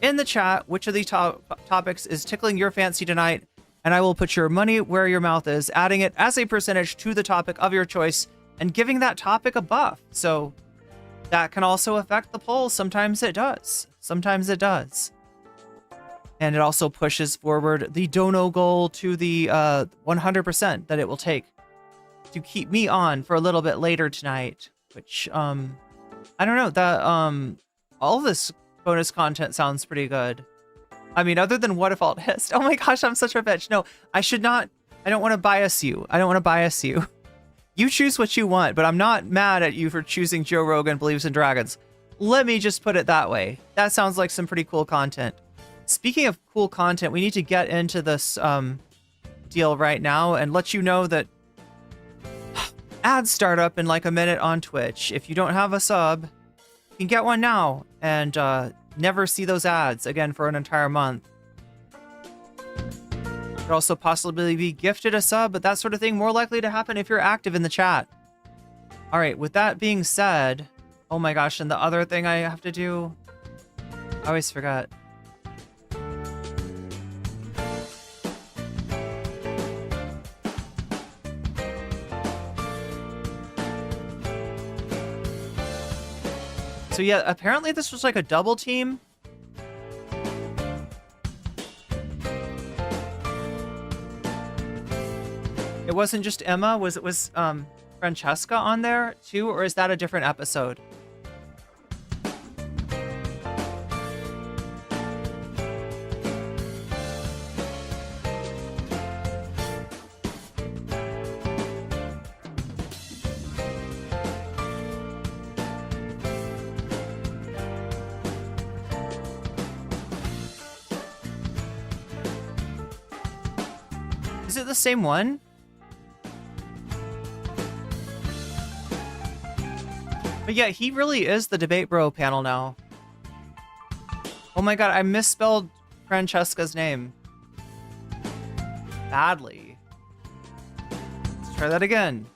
in the chat which of these topics is tickling your fancy tonight, and I will put your money where your mouth is, adding it as a percentage to the topic of your choice and giving that topic a buff. So that can also affect the poll. Sometimes it does. Sometimes it does. And it also pushes forward the dono goal to the 100% that it will take to keep me on for a little bit later tonight, which, I don't know, that, all this bonus content sounds pretty good. I mean, other than what if alt hissed? Oh my gosh, I'm such a bitch. No, I should not. I don't want to bias you. I don't want to bias you. You choose what you want, but I'm not mad at you for choosing Joe Rogan Believes in Dragons. Let me just put it that way. That sounds like some pretty cool content. Speaking of cool content, we need to get into this deal right now and let you know that ads start up in like a minute on Twitch. If you don't have a sub, you can get one now and never see those ads again for an entire month. Could also possibly be gifted a sub, but that sort of thing more likely to happen if you're active in the chat. All right, with that being said, oh my gosh, and the other thing I have to do, I always forget. So yeah, apparently this was like a double team. It wasn't just Emma. Was Francesca on there too, or is that a different episode? Is it the same one? But yeah, he really is the Debate Bro panel now. Oh my god, I misspelled Francesca's name. Badly. Let's try that again.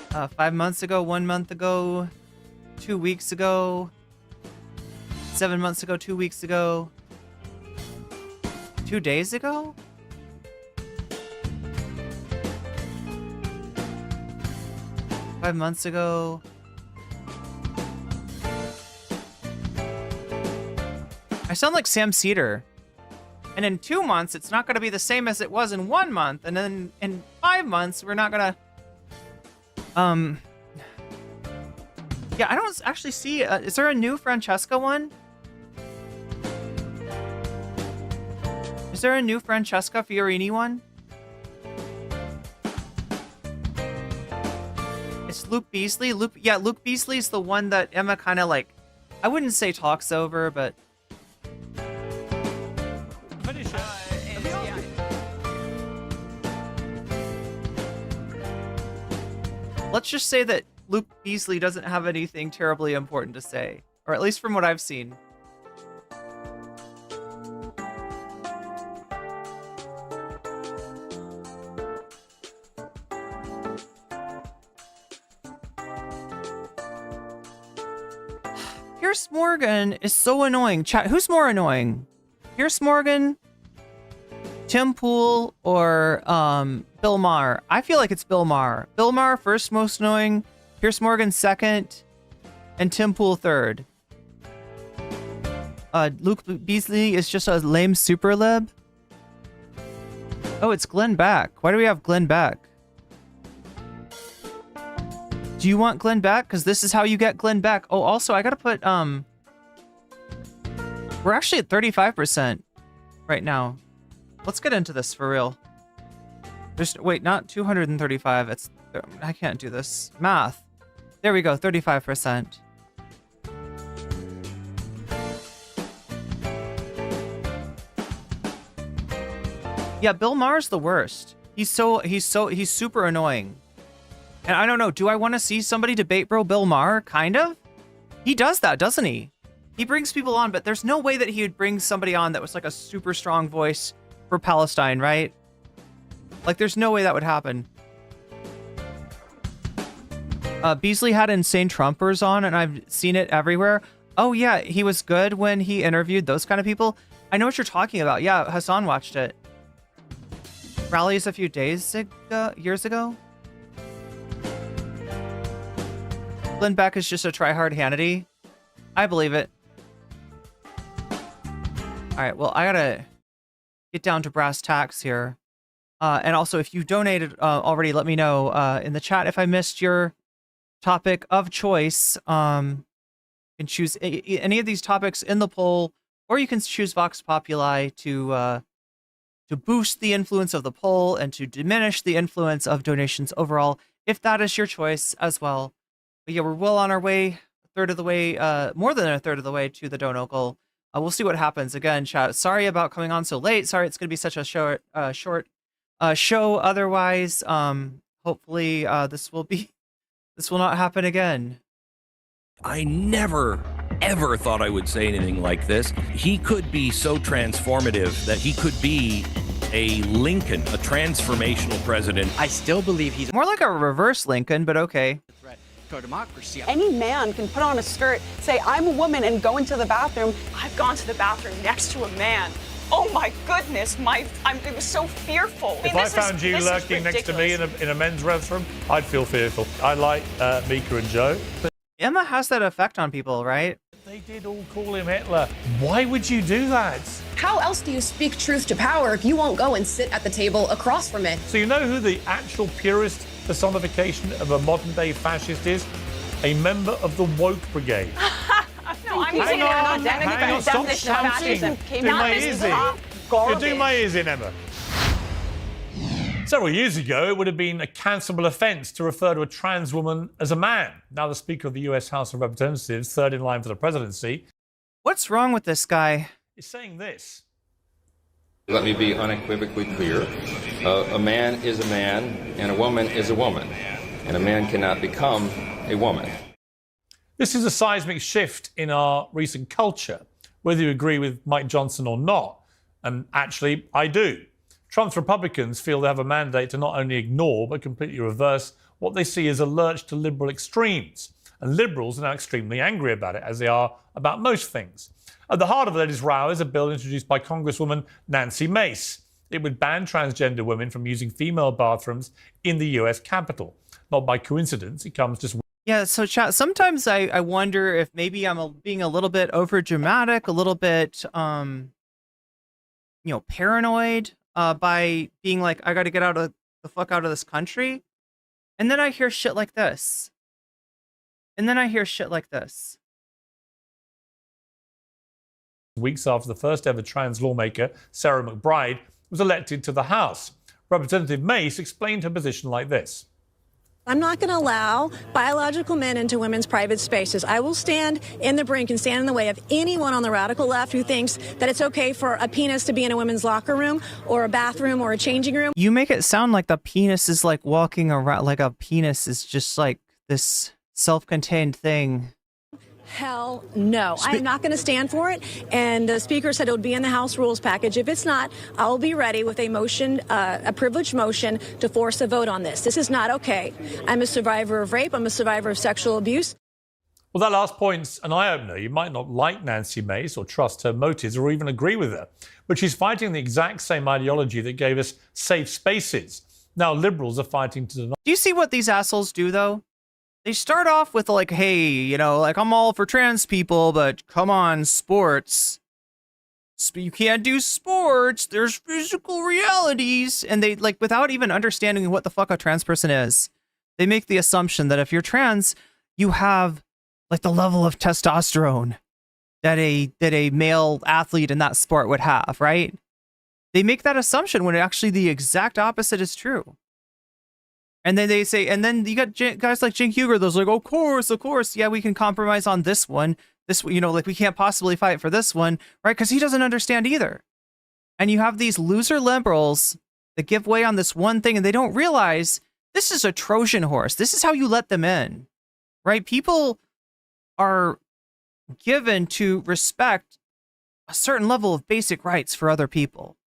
5 months ago, 1 month ago, 2 weeks ago, 7 months ago, 2 weeks ago, 2 days ago? Five months ago. I sound like Sam Cedar. And in 2 months, it's not going to be the same as it was in 1 month. And then in 5 months, we're not going to... Yeah, I don't actually see... is there a new Francesca one? Is there a new Francesca Fiorini one? It's Luke Beasley. Luke Beasley is the one that Emma kind of like, I wouldn't say talks over, but let's just say that Luke Beasley doesn't have anything terribly important to say, or at least from what I've seen. Piers Morgan is so annoying. Chat, who's more annoying? Piers Morgan, Tim Pool, or Bill Maher? I feel like it's Bill Maher. Bill Maher first most annoying, Piers Morgan second, and Tim Pool third. Luke Beasley is just a lame super lib. Oh, it's Glenn Beck. Why do we have Glenn Beck? Do you want Glenn Beck? Because this is how you get Glenn Beck. Oh, also, I gotta put, we're actually at 35% right now. Let's get into this for real. There's, wait, not 235. It's, I can't do this. Math. There we go, 35%. Yeah, Bill Maher's the worst. He's super annoying. And I don't know, do I want to see somebody debate bro Bill Maher? Kind of? He does that, doesn't he? He brings people on, but there's no way that he would bring somebody on that was like a super strong voice for Palestine, right? Like, there's no way that would happen. Beasley had Insane Trumpers on, and I've seen it everywhere. Oh, yeah, he was good when he interviewed those kind of people. I know what you're talking about. Yeah, Hassan watched it. Rallies a few years ago. Glenn Beck is just a try-hard Hannity. I believe it. All right, well, I gotta get down to brass tacks here. And also, if you donated already, let me know in the chat if I missed your topic of choice. You can choose any of these topics in the poll, or you can choose Vox Populi to boost the influence of the poll and to diminish the influence of donations overall, if that is your choice as well. But yeah, we're well on our way, a third of the way, more than a third of the way to the donut goal. We'll see what happens. Again, chat, sorry about coming on so late. Sorry it's going to be such a short show otherwise. Hopefully this will not happen again. I never, ever thought I would say anything like this. He could be so transformative that he could be a Lincoln, a transformational president. I still believe he's more like a reverse Lincoln, but okay. a threat to our democracy. Any man can put on a skirt, say, I'm a woman, and go into the bathroom. I've gone to the bathroom next to a man. Oh my goodness, it was so fearful. If I found you lurking next to me in a men's restroom, I'd feel fearful. I like Mika and Joe. Emma has that effect on people, right? They did all call him Hitler. Why would you do that? How else do you speak truth to power if you won't go and sit at the table across from it? So you know who the actual purest personification of a modern-day fascist is? A member of the Woke Brigade. No, I'm hang on, stop definition of fascism. shouting. Do my ears in. You're doing my ears in, Emma. Several years ago, it would have been a cancelable offence to refer to a trans woman as a man. Now the Speaker of the US House of Representatives, third in line for the presidency. What's wrong with this guy? Is saying this. Let me be unequivocally clear. A man is a man and a woman is a woman. And a man cannot become a woman. This is a seismic shift in our recent culture, whether you agree with Mike Johnson or not. And actually, I do. Trump's Republicans feel they have a mandate to not only ignore, but completely reverse what they see as a lurch to liberal extremes. And liberals are now extremely angry about it, as they are about most things. At the heart of the latest row is a bill introduced by Congresswoman Nancy Mace. It would ban transgender women from using female bathrooms in the US Capitol. Not by coincidence, it comes just... Yeah, so chat, sometimes I wonder if maybe I'm being a little bit over dramatic, a little bit, paranoid by being like, I got to get the fuck out of this country. And then I hear shit like this. Weeks after the first ever trans lawmaker, Sarah McBride, was elected to the House. Representative Mace explained her position like this. I'm not going to allow biological men into women's private spaces. I will stand in the brink and stand in the way of anyone on the radical left who thinks that it's okay for a penis to be in a women's locker room or a bathroom or a changing room. You make it sound like the penis is like walking around, like a penis is just like this self-contained thing. Hell no. I'm not going to stand for it. And the Speaker said it would be in the House rules package. If it's not, I'll be ready with a motion, a privileged motion to force a vote on this. This is not okay. I'm a survivor of rape. I'm a survivor of sexual abuse. Well, that last point's an eye-opener. You might not like Nancy Mace or trust her motives or even agree with her, but she's fighting the exact same ideology that gave us safe spaces. Now liberals are fighting to deny. Do you see what these assholes do, though? They start off with like, hey, you know, like, I'm all for trans people, but come on, sports. You can't do sports. There's physical realities. And they, like, without even understanding what the fuck a trans person is, they make the assumption that if you're trans, you have like the level of testosterone that a male athlete in that sport would have, right? They make that assumption when actually the exact opposite is true. And then they say, and then you got guys like Cenk Uygur, those like, of course, yeah, we can compromise on this one. This, you know, like, we can't possibly fight for this one, right? Because he doesn't understand either. And you have these loser liberals that give way on this one thing, and they don't realize this is a Trojan horse. This is how you let them in, right? People are given to respect a certain level of basic rights for other people.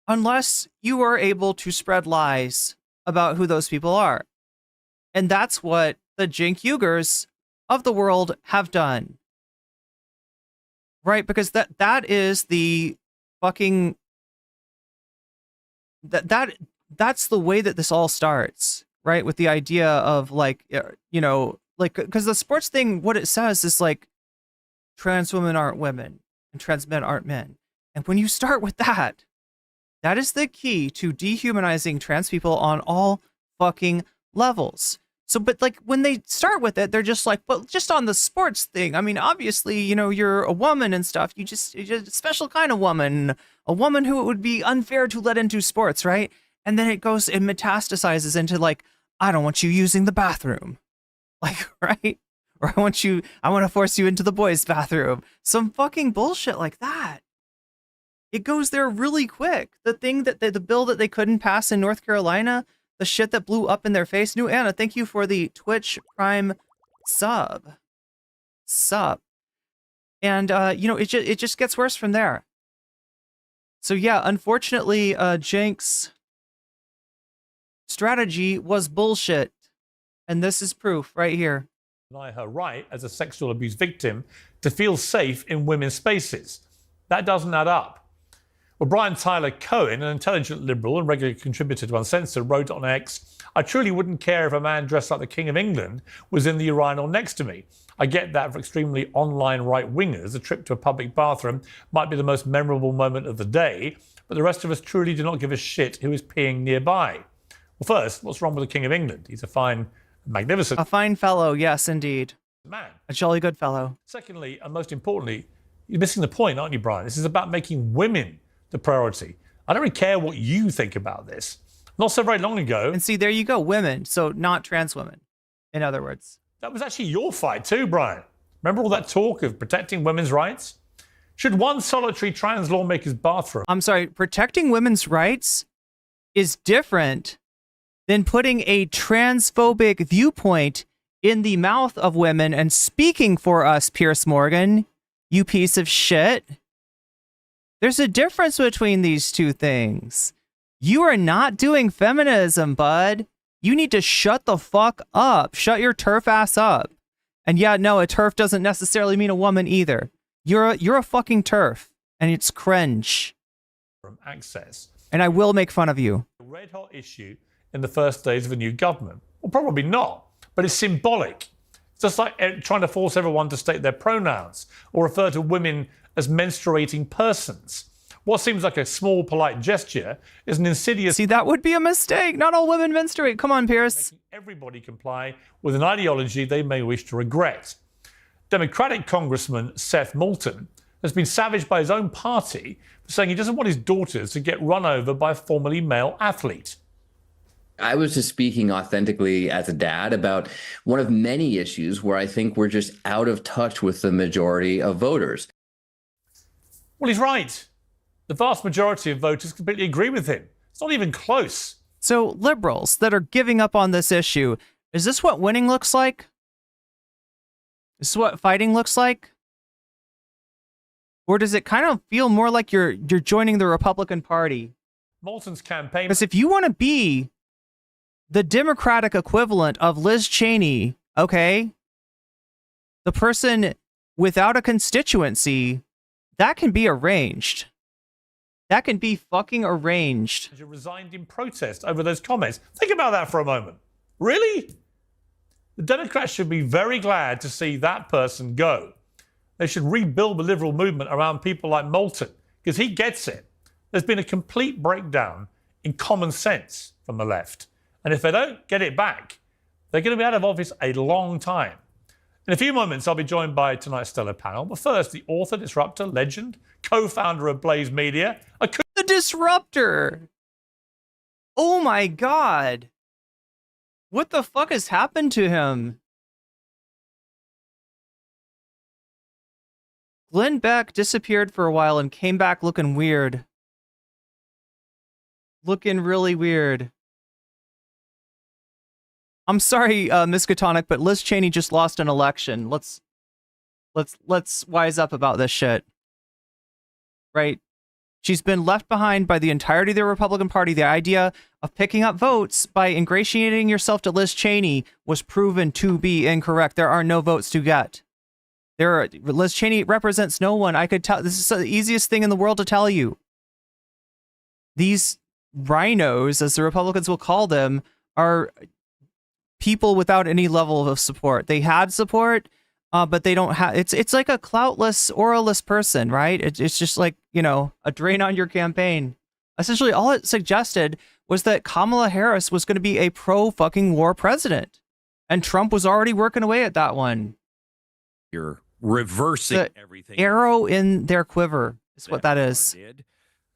Unless you are able to spread lies about who those people are. And that's what the Cenk Uygurs of the world have done. Right? Because that is the fucking... That's the way that this all starts. Right? With the idea of, like, you know, like, because the sports thing, what it says is like, trans women aren't women and trans men aren't men. And when you start with that, that is the key to dehumanizing trans people on all fucking levels. So, but like, when they start with it, they're just like, but just on the sports thing. I mean, obviously, you know, you're a woman and stuff. You're just a special kind of woman, a woman who it would be unfair to let into sports, right? And then it metastasizes into like, I don't want you using the bathroom. Like, right? Or I want to force you into the boys' bathroom. Some fucking bullshit like that. It goes there really quick. The thing that the bill that they couldn't pass in North Carolina, the shit that blew up in their face. New Anna, thank you for the Twitch Prime sub. And, you know, it just gets worse from there. So yeah, unfortunately, Cenk's strategy was bullshit. And this is proof right here. Deny her right as a sexual abuse victim to feel safe in women's spaces. That doesn't add up. Well, Brian Tyler Cohen, an intelligent liberal and regular contributor to Uncensored, wrote on X, I truly wouldn't care if a man dressed like the King of England was in the urinal next to me. I get that for extremely online right-wingers, a trip to a public bathroom might be the most memorable moment of the day, but the rest of us truly do not give a shit who is peeing nearby. Well, first, what's wrong with the King of England? He's a fine, magnificent... A fine fellow, yes, indeed. Man. A jolly good fellow. Secondly, and most importantly, you're missing the point, aren't you, Brian? This is about making women the priority. I don't really care what you think about this. Not so very long ago. And see, there you go, women. So not trans women, in other words. That was actually your fight too, Brian. Remember all that talk of protecting women's rights? Should one solitary trans lawmaker's bathroom... I'm sorry, protecting women's rights is different than putting a transphobic viewpoint in the mouth of women and speaking for us, Piers Morgan, you piece of shit. There's a difference between these two things. You are not doing feminism, bud. You need to shut the fuck up. Shut your turf ass up. And yeah, no, a turf doesn't necessarily mean a woman either. You're a fucking turf, and it's cringe. Access. And I will make fun of you. A red hot issue in the first days of a new government. Well, probably not, but it's symbolic. It's just like trying to force everyone to state their pronouns or refer to women as menstruating persons. What seems like a small, polite gesture is an insidious... See, that would be a mistake. Not all women menstruate. Come on, Piers. Making everybody comply with an ideology they may wish to regret. Democratic Congressman Seth Moulton has been savaged by his own party for saying he doesn't want his daughters to get run over by a formerly male athlete. I was just speaking authentically as a dad about one of many issues where I think we're just out of touch with the majority of voters. Well, he's right. The vast majority of voters completely agree with him. It's not even close. So liberals that are giving up on this issue, is this what winning looks like? Is this what fighting looks like? Or does it kind of feel more like you're joining the Republican Party? Moulton's campaign... Because if you want to be the Democratic equivalent of Liz Cheney, okay? The person without a constituency, that can be arranged. That can be fucking arranged. You resigned in protest over those comments. Think about that for a moment. Really? The Democrats should be very glad to see that person go. They should rebuild the liberal movement around people like Moulton, because he gets it. There's been a complete breakdown in common sense from the left. And if they don't get it back, they're going to be out of office a long time. In a few moments, I'll be joined by tonight's stellar panel. But first, the author, disruptor, legend, co-founder of Blaze Media. The disruptor! Oh my God! What the fuck has happened to him? Glenn Beck disappeared for a while and came back looking weird. Looking really weird. I'm sorry, Miskatonic, but Liz Cheney just lost an election. Let's wise up about this shit. Right? She's been left behind by the entirety of the Republican Party. The idea of picking up votes by ingratiating yourself to Liz Cheney was proven to be incorrect. There are no votes to get. Liz Cheney represents no one. I could tell. This is the easiest thing in the world to tell you. These rhinos, as the Republicans will call them, are people without any level of support. They had support, but they don't have. It's like a cloutless, auraless person, right? It's just like, you know, a drain on your campaign. Essentially, all it suggested was that Kamala Harris was going to be a pro-fucking war president, and Trump was already working away at that one. You're reversing everything. Arrow in their quiver is what that is.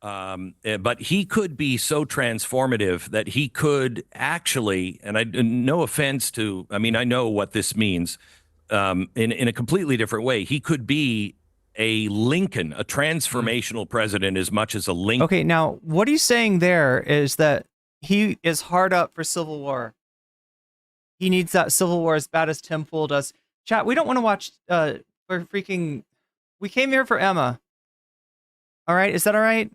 But he could be so transformative that he could actually, and no offense to, I mean, I know what this means, in a completely different way. He could be a Lincoln, a transformational president as much as a Lincoln. Okay, now what he's saying there is that he is hard up for civil war. He needs that civil war as bad as Tim Pool does. Chat, we don't want to watch, we came here for Emma. All right, is that all right?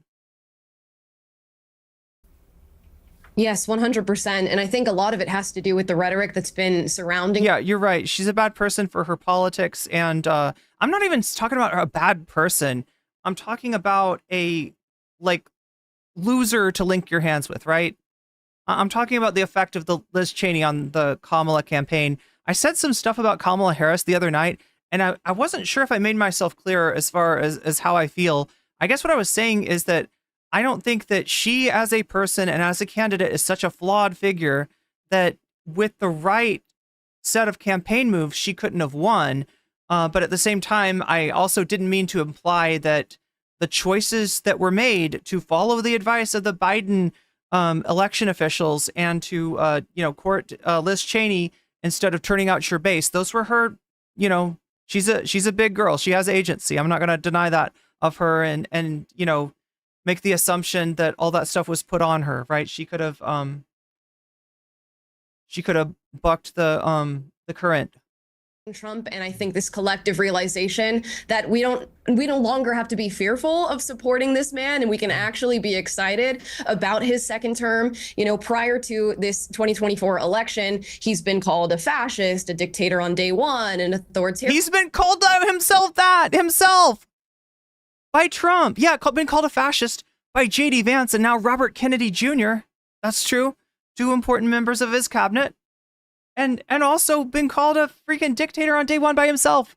Yes, 100%. And I think a lot of it has to do with the rhetoric that's been surrounding. Yeah, you're right. She's a bad person for her politics. And I'm not even talking about a bad person. I'm talking about a, like, loser to link your hands with, right? I'm talking about the effect of the Liz Cheney on the Kamala campaign. I said some stuff about Kamala Harris the other night, and I wasn't sure if I made myself clear as far as how I feel. I guess what I was saying is that I don't think that she as a person and as a candidate is such a flawed figure that with the right set of campaign moves, she couldn't have won. But at the same time, I also didn't mean to imply that the choices that were made to follow the advice of the Biden election officials and to, court Liz Cheney instead of turning out your base, those were her, she's a big girl. She has agency. I'm not going to deny that of her and make the assumption that all that stuff was put on her, right? She could have bucked the current. Trump, and I think this collective realization that we no longer have to be fearful of supporting this man, and we can actually be excited about his second term. Prior to this 2024 election, he's been called a fascist, a dictator on day one, an authoritarian. He's been called himself by Trump. Yeah, been called a fascist by J.D. Vance and now Robert Kennedy Jr. That's true. Two important members of his cabinet. And also been called a freaking dictator on day one by himself.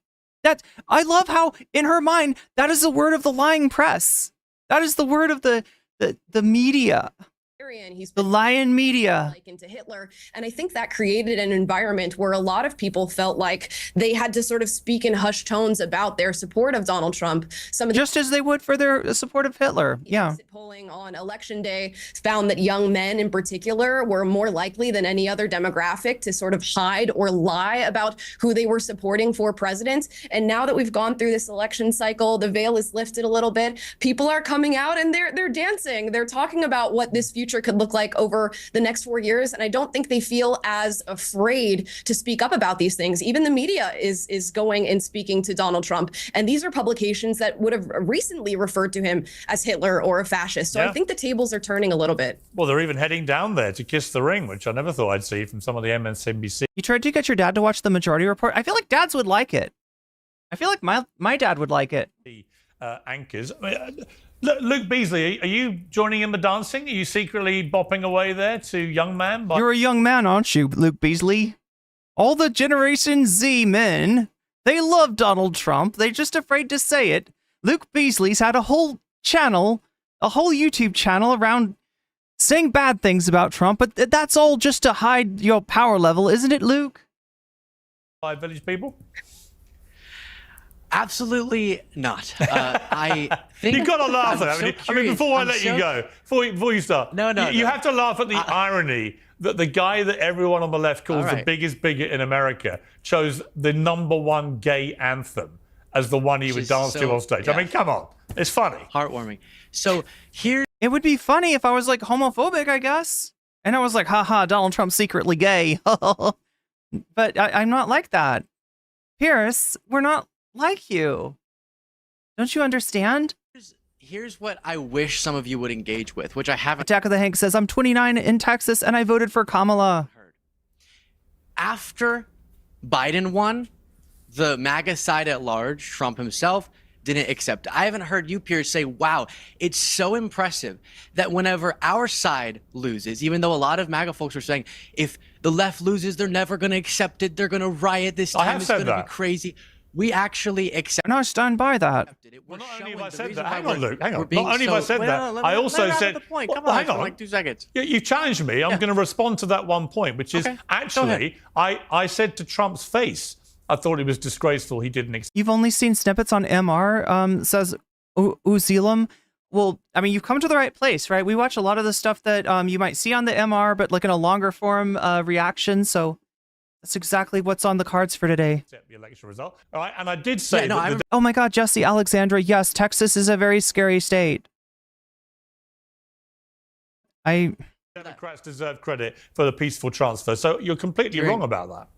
I love how, in her mind, that is the word of the lying press. That is the word of the media. He's the lion media. Like into Hitler. And I think that created an environment where a lot of people felt like they had to sort of speak in hushed tones about their support of Donald Trump. Just as they would for their support of Hitler. Yeah. Polling on election day found that young men in particular were more likely than any other demographic to sort of hide or lie about who they were supporting for president. And now that we've gone through this election cycle, the veil is lifted a little bit. People are coming out and they're dancing. They're talking about what this future future could look like over the next 4 years. And I don't think they feel as afraid to speak up about these things. Even the media is going and speaking to Donald Trump. And these are publications that would have recently referred to him as Hitler or a fascist. So I think the tables are turning a little bit. Well, they're even heading down there to kiss the ring, which I never thought I'd see from some of the MSNBC. You tried to get your dad to watch the Majority Report? I feel like dads would like it. I feel like my dad would like it. Anchors. Luke Beasley, are you joining in the dancing? Are you secretly bopping away there to Young Man? You're a young man, aren't you, Luke Beasley? All the Generation Z men, they love Donald Trump. They're just afraid to say it. Luke Beasley's had a whole channel, a whole YouTube channel around saying bad things about Trump, but that's all just to hide your power level, isn't it, Luke? Five Village people? Absolutely not. I think You've got to laugh at that. I mean, before I let you go, before you start, you have to laugh at the irony that the guy that everyone on the left calls the biggest bigot in America chose the #1 gay anthem as the one he would dance to on stage. I mean, come on. It's funny. Heartwarming. So here... It would be funny if I was, like, homophobic, I guess. And I was like, haha, Donald Trump's secretly gay. But I'm not like that. Pierce, we're not like you. Don't you understand? Here's what I wish some of you would engage with, which I haven't. Attack of the Hank says, I'm 29 in Texas and I voted for Kamala. After Biden won, the MAGA side at large, Trump himself, didn't accept it. I haven't heard you, Piers, say, wow, it's so impressive that whenever our side loses, even though a lot of MAGA folks are saying, if the left loses, they're never going to accept it, they're going to riot this time, it's going to be crazy. We actually accept. And I stand by that. Well, not only have I said that. Hang on, Luke. Hang on. Not only have I said that, I also said. Come on, hang on. like 2 seconds. You challenged me. I'm going to respond to that one point, which is actually, I said to Trump's face, I thought it was disgraceful he didn't accept. You've only seen snippets on MR, says Uzilam. Well, I mean, you've come to the right place, right? We watch a lot of the stuff that you might see on the MR, but like in a longer form reaction. So that's exactly what's on the cards for today. The election result. All right, and I did say oh my God, Jesse Alexandra, yes, Texas is a very scary state. Democrats deserve credit for the peaceful transfer, so you're completely wrong about that.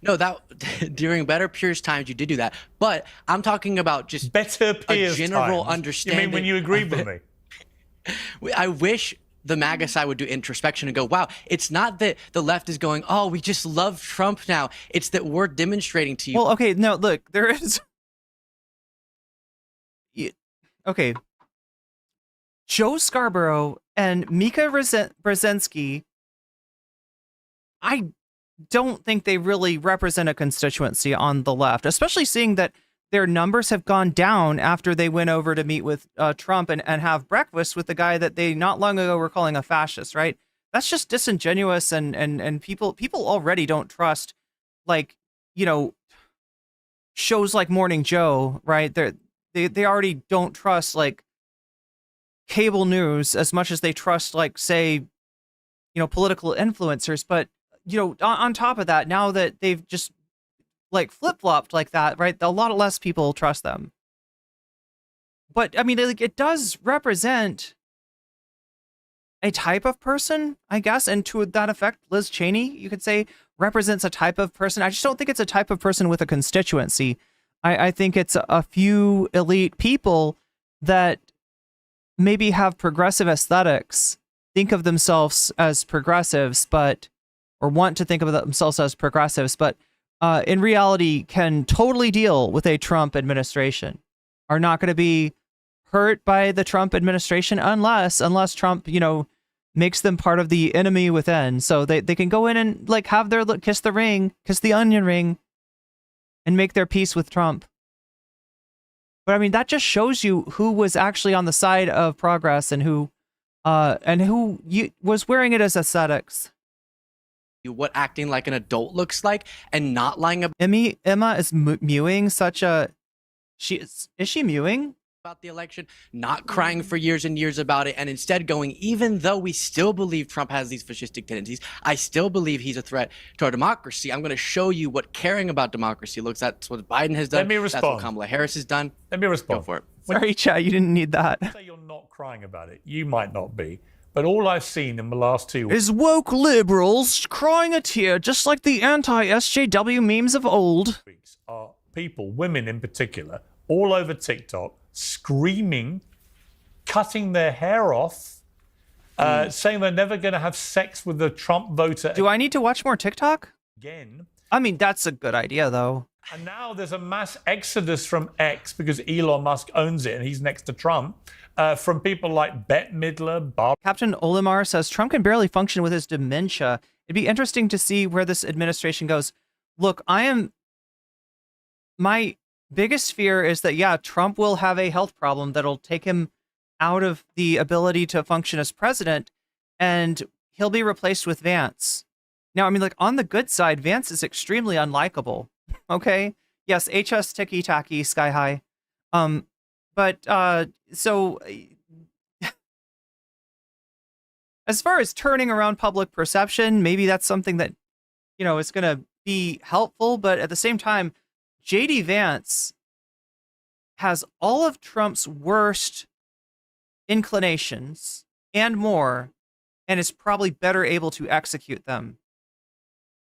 No, that during better Piers times you did do that, but I'm talking about just better Piers a general times. understanding. You mean when you agreed with me? I wish the MAGA side would do introspection and go, wow, it's not that the left is going, oh, we just love Trump now. It's that we're demonstrating to you. Well, okay, no, look, there is. Okay. Joe Scarborough and Mika Brzezinski, I don't think they really represent a constituency on the left, especially seeing that their numbers have gone down after they went over to meet with Trump and have breakfast with the guy that they not long ago were calling a fascist, right? That's just disingenuous, and people already don't trust, like, you know, shows like Morning Joe, right? They already don't trust, like, cable news as much as they trust, like, say, you know, political influencers. But, you know, on top of that, now that they've just like flip-flopped like that, right, a lot less people trust them. But I mean, like, it does represent a type of person, I guess, and to that effect, Liz Cheney, you could say, represents a type of person. I just don't think it's a type of person with a constituency. I think it's a few elite people that maybe have progressive aesthetics, think of themselves as progressives, or want to think of themselves as progressives, but in reality can totally deal with a Trump administration, are not going to be hurt by the Trump administration unless Trump, you know, makes them part of the enemy within. So they can go in and, like, have their kiss the onion ring, and make their peace with Trump. But I mean, that just shows you who was actually on the side of progress and who was wearing it as aesthetics. What acting like an adult looks like and not lying about. Emma is mewing such a. Is she mewing? About the election, not crying for years and years about it, and instead going, even though we still believe Trump has these fascistic tendencies, I still believe he's a threat to our democracy. I'm going to show you what caring about democracy looks like. That's what Biden has done. Let me respond. That's what Kamala Harris has done. Let me respond. Go for it. Sorry, chat, you didn't need that. Say you're not crying about it. You might not be. But all I've seen in the last 2 weeks is woke liberals crying a tear just like the anti-SJW memes of old. Are people, women in particular, all over TikTok, screaming, cutting their hair off, saying they're never going to have sex with the Trump voter. Do I need to watch more TikTok? Again. I mean, that's a good idea, though. And now there's a mass exodus from X because Elon Musk owns it and he's next to Trump. From people like Bette Midler, Captain Olimar says Trump can barely function with his dementia. It'd be interesting to see where this administration goes. Look, my biggest fear is that, yeah, Trump will have a health problem that'll take him out of the ability to function as president, and he'll be replaced with Vance. Now, I mean, like, on the good side, Vance is extremely unlikable. Okay? Yes, HS ticky tacky, sky high. So as far as turning around public perception, maybe that's something that, you know, is going to be helpful. But at the same time, JD Vance has all of Trump's worst inclinations and more, and is probably better able to execute them.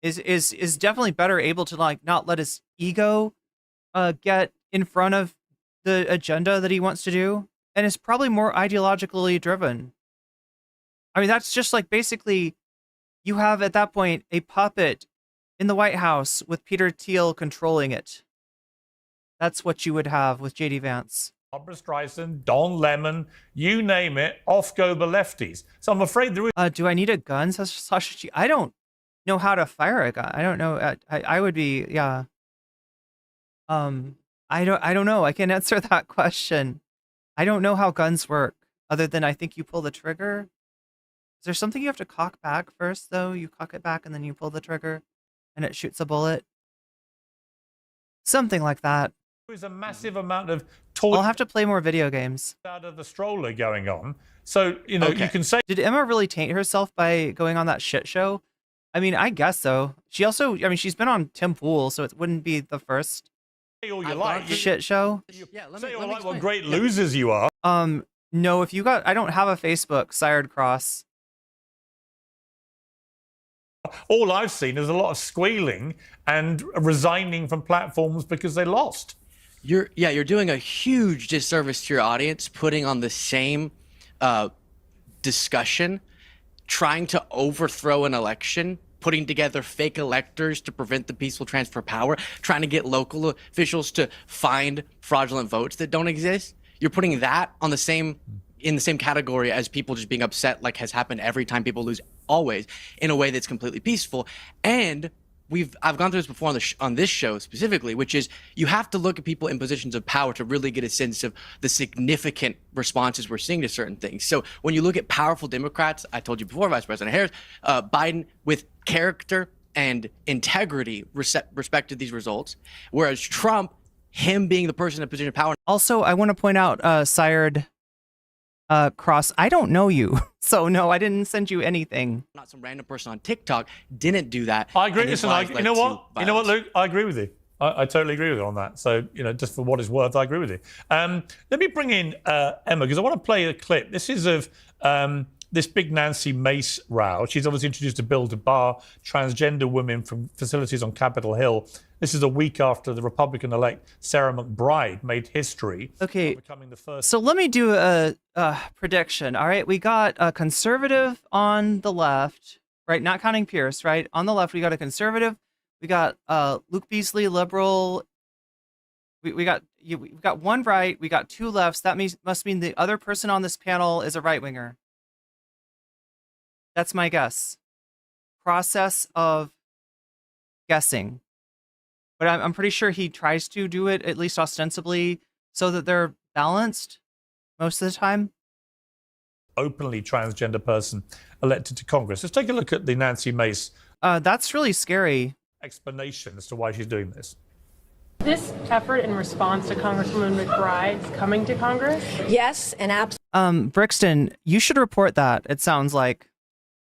Is definitely better able to, like, not let his ego get in front of the agenda that he wants to do, and is probably more ideologically driven. I mean, that's just like, basically, you have at that point a puppet in the White House with Peter Thiel controlling it. That's what you would have with JD Vance. Barbara Streisand, Don Lemon, you name it, off go the lefties. So I'm afraid there is... do I need a gun, says Sasha G? I don't know how to fire a gun. I don't know. I would be, yeah. I don't know. I can't answer that question. I don't know how guns work, other than I think you pull the trigger. Is there something you have to cock back first, though? You cock it back and then you pull the trigger and it shoots a bullet? Something like that. There's a massive amount of I'll have to play more video games. Out of the stroller going on. So, you know, you can say... Did Emma really taint herself by going on that shit show? I mean, I guess so. She also, I mean, she's been on Tim Pool, so it wouldn't be the first say all you like. Shit show. Say all like what great losers you are. No, if you got... I don't have a Facebook, Sired Cross. All I've seen is a lot of squealing and resigning from platforms because they lost. You're doing a huge disservice to your audience, putting on the same discussion, trying to overthrow an election, putting together fake electors to prevent the peaceful transfer of power, trying to get local officials to find fraudulent votes that don't exist. You're putting that on in the same category as people just being upset, like has happened every time people lose, always, in a way that's completely peaceful. And I've gone through this before on this show specifically, which is you have to look at people in positions of power to really get a sense of the significant responses we're seeing to certain things. So when you look at powerful Democrats, I told you before, Vice President Harris, Biden, with character and integrity respected these results, whereas Trump, him being the person in a position of power. Also, I want to point out, Sired Cross, I don't know you, so no, I didn't send you anything. Not some random person on TikTok didn't do that. I agree. Listen, you know what, Luke? I agree with you. I totally agree with you on that. So, you know, just for what it's worth, I agree with you. Let me bring in Emma, because I want to play a clip. This is of this big Nancy Mace row. She's obviously introduced a bill to bar transgender women from facilities on Capitol Hill. This is a week after the Republican-elect Sarah McBride made history. Okay, becoming the first. So let me do a prediction. All right, we got a conservative on the left, right? Not counting Pierce, right? On the left, we got a conservative. We got Luke Beasley, liberal. We got one right. We got two lefts. That must mean the other person on this panel is a right winger. That's my guess. Process of guessing. But I'm pretty sure he tries to do it, at least ostensibly, so that they're balanced most of the time. Openly transgender person elected to Congress. Let's take a look at the Nancy Mace. That's really scary. Explanation as to why she's doing this. This effort in response to Congresswoman McBride's coming to Congress? Yes, and absolutely. Brixton, you should report that, it sounds like.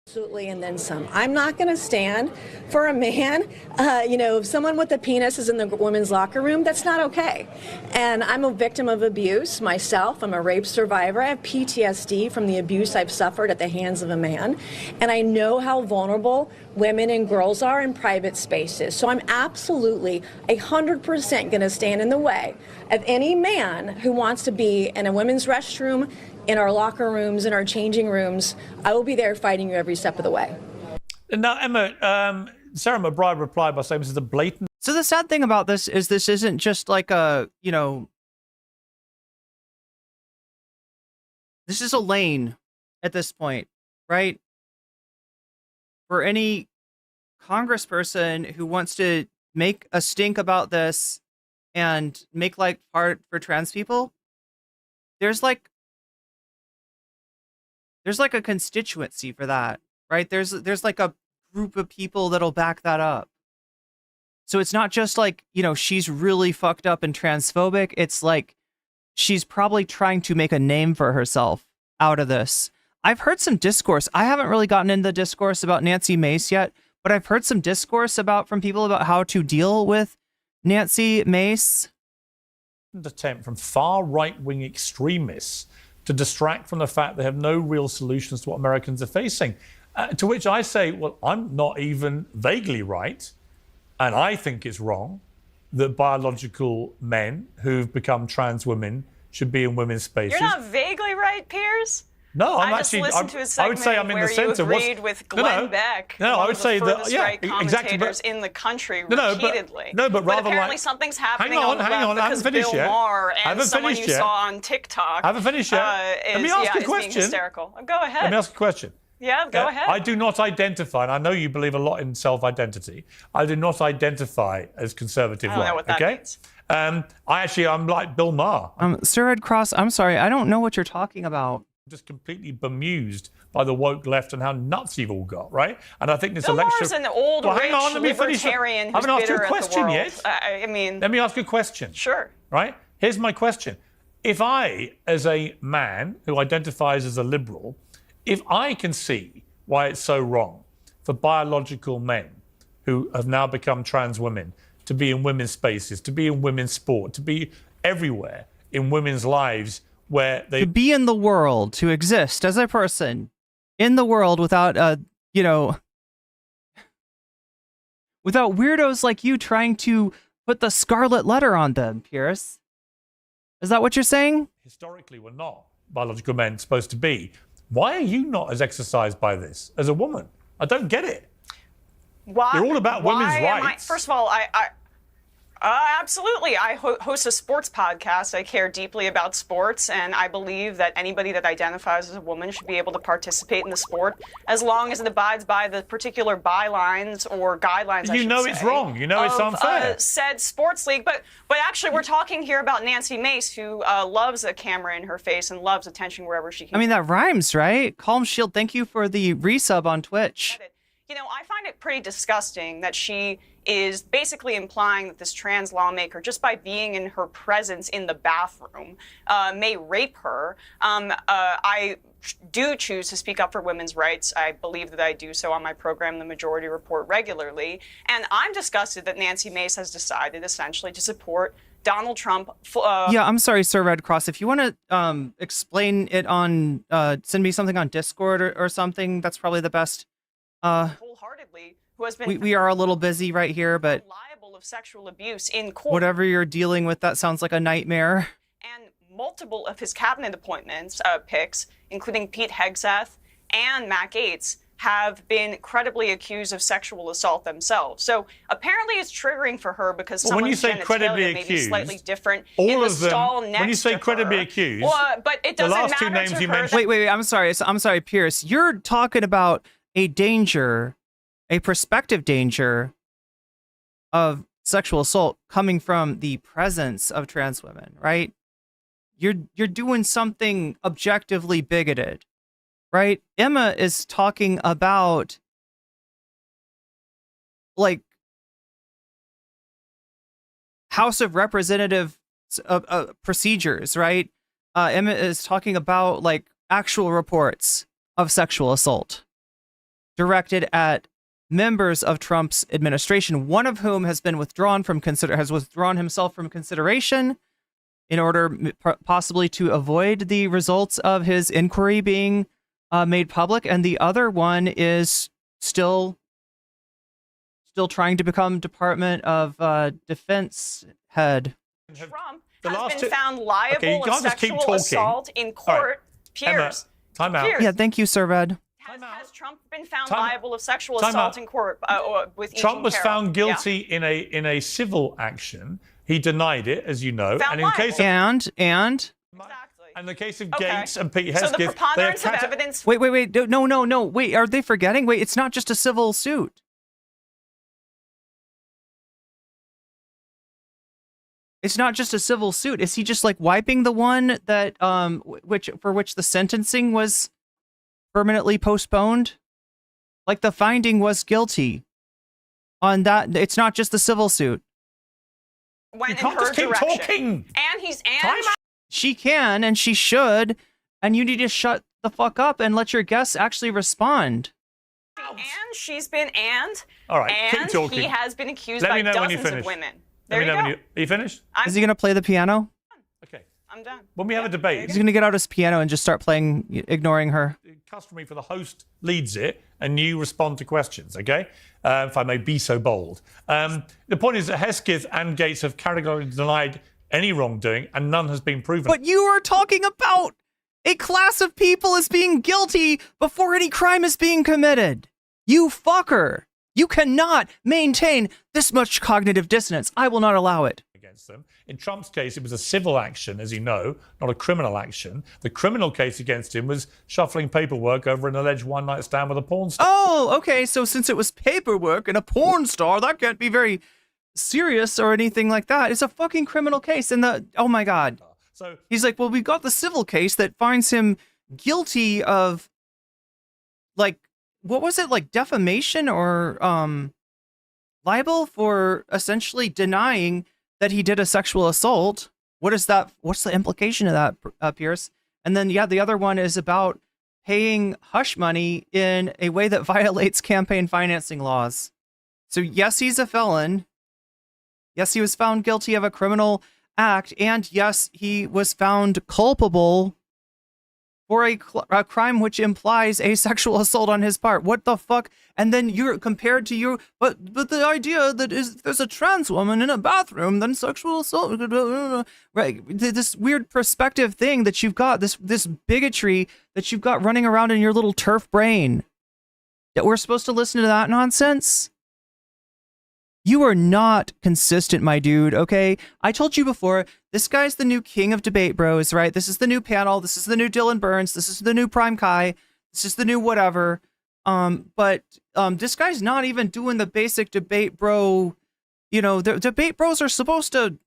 Absolutely, and then some. I'm not going to stand for a man, if someone with a penis is in the women's locker room, that's not okay. And I'm a victim of abuse myself. I'm a rape survivor. I have PTSD from the abuse I've suffered at the hands of a man. And I know how vulnerable women and girls are in private spaces. So I'm absolutely 100% going to stand in the way of any man who wants to be in a women's restroom, in our locker rooms, in our changing rooms. I will be there fighting you every step of the way. Now, Emma, Sarah McBride replied by saying this is a blatant... So the sad thing about this isn't just like a, this is a lane at this point, right? For any congressperson who wants to make a stink about this and make life hard for trans people, there's like a constituency for that, right? There's like a group of people that'll back that up. So it's not just like, she's really fucked up and transphobic. It's like she's probably trying to make a name for herself out of this. I've heard some discourse. I haven't really gotten into the discourse about Nancy Mace yet, but I've heard some discourse from people about how to deal with Nancy Mace. Attempt from far right-wing extremists to distract from the fact they have no real solutions to what Americans are facing. To which I say, well, I'm not even vaguely right, and I think it's wrong that biological men who've become trans women should be in women's spaces. You're not vaguely right, Piers? No, I would say I'm in the center. You agreed with Glenn Beck. No, I would say that right commentators in the country repeatedly. But rather apparently something's happening on the left because Bill Maher and someone you saw on TikTok. I haven't finished yet. Let me ask you a question. Being hysterical. Go ahead. Let me ask a question. Yeah, go ahead. I do not identify, and I know you believe a lot in self-identity. I do not identify as conservative. I don't know what that means. I'm like Bill Maher. Sir Red Cross, I'm sorry, I don't know what you're talking about. Just completely bemused by the woke left and how nuts you've all got, right? And I think this Bill election... Maher's an old, rich libertarian who's bitter at the world. Yet. I mean... Let me ask you a question. Sure. Right? Here's my question. If I, as a man who identifies as a liberal, if I can see why it's so wrong for biological men who have now become trans women to be in women's spaces, to be in women's sport, to be everywhere in women's lives... where they to be in the world, to exist as a person in the world without without weirdos like you trying to put the scarlet letter on them, Piers. Is that what you're saying? Historically, we're not biological men supposed to be. Why are you not as exercised by this as a woman? I don't get it. Why? You're all about women's rights. First of all, absolutely. I host a sports podcast. I care deeply about sports, and I believe that anybody that identifies as a woman should be able to participate in the sport as long as it abides by the particular bylines or guidelines. It's wrong. You know it's unfair. Said sports league, but actually, we're talking here about Nancy Mace, who loves a camera in her face and loves attention wherever she can. I mean, that rhymes, right? Calm Shield, thank you for the resub on Twitch. I find it pretty disgusting that she is basically implying that this trans lawmaker, just by being in her presence in the bathroom, may rape her. I do choose to speak up for women's rights. I believe that I do so on my program, The Majority Report, regularly. And I'm disgusted that Nancy Mace has decided essentially to support Donald Trump. Yeah, I'm sorry, Sir Red Cross. If you want to explain it on, send me something on Discord or something, that's probably the best. Wholeheartedly, who has been we are a little busy right here, but liable of sexual abuse in court. Whatever you're dealing with, that sounds like a nightmare. And multiple of his cabinet appointments, picks, including Pete Hegseth and Matt Gaetz, have been credibly accused of sexual assault themselves. So apparently it's triggering for her because someone's genitalia may be slightly different in the stall next to her. When you say credibly accused, but it doesn't the last matter two names to you her. mentioned. Wait, I'm sorry, Pierce. You're talking about a danger, a prospective danger of sexual assault coming from the presence of trans women, right? You're doing something objectively bigoted, right? Emma is talking about like House of Representative procedures, right? Emma is talking about like actual reports of sexual assault. directed at members of Trump's administration, one of whom has been withdrawn himself from consideration in order possibly to avoid the results of his inquiry being made public, and the other one is still trying to become Department of Defense head. Trump has been found liable of sexual assault in court. Piers. Time out. Yeah, thank you, Sir Red. Has Trump been found liable of sexual assault in court with Trump was found guilty in a civil action. He denied it, as you know. Found and in case of, and in the case of Gates and Pete Hesketh, so the preponderance of evidence. Wait. No. Wait, are they forgetting? Wait, it's not just a civil suit. It's not just a civil suit. Is he just like wiping the one that for which the sentencing was permanently postponed? Like the finding was guilty on that. It's not just the civil suit. Went in her direction. Talking. And she can and she should, and you need to shut the fuck up and let your guests actually respond. And she's been all right, and keep talking. He has been accused by dozens of women. There you go. Are you finished? Is he going to play the piano? Okay. I'm done. When we have a debate, he's going to get out his piano and just start playing, ignoring her. Customary for the host leads it, and you respond to questions, okay? If I may be so bold. The point is that Hesketh and Gates have categorically denied any wrongdoing, and none has been proven. But you are talking about a class of people as being guilty before any crime is being committed. You fucker. You cannot maintain this much cognitive dissonance. I will not allow it. Against them. In Trump's case, it was a civil action, as you know, not a criminal action. The criminal case against him was shuffling paperwork over an alleged one-night stand with a porn star. Oh, okay. So since it was paperwork and a porn star, that can't be very serious or anything like that. It's a fucking criminal case. And oh my God. So he's like, well, we've got the civil case that finds him guilty of, like, what was it, like defamation or libel for essentially denying that he did a sexual assault. What is that? What's the implication of that, Piers? And then, yeah, the other one is about paying hush money in a way that violates campaign financing laws. So yes, he's a felon. Yes, he was found guilty of a criminal act. And yes, he was found culpable for a crime which implies a sexual assault on his part. What the fuck? And then you're compared to your, but the idea that if there's a trans woman in a bathroom, then sexual assault, right? This weird perspective thing that you've got, this bigotry that you've got running around in your little turf brain, that we're supposed to listen to that nonsense? You are not consistent, my dude, okay? I told you before, this guy's the new king of debate bros, right? This is the new panel. This is the new Dylan Burns. This is the new Prime Kai. This is the new whatever. But this guy's not even doing the basic debate bro. You know, the debate bros are supposed to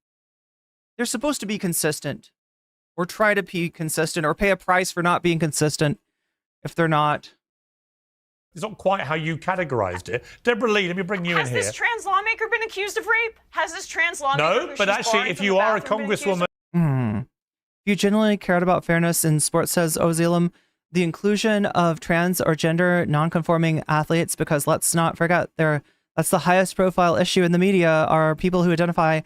be consistent. Or try to be consistent, or pay a price for not being consistent if they're not. It's not quite how you categorized it. Deborah Lee, let me bring you in here. Has this trans lawmaker been accused of rape? Has this trans lawmaker? No, but actually, if you are a congresswoman. If you genuinely cared about fairness in sports, says Ozelam, the inclusion of trans or gender non-conforming athletes, because let's not forget, that's the highest profile issue in the media, are people who identify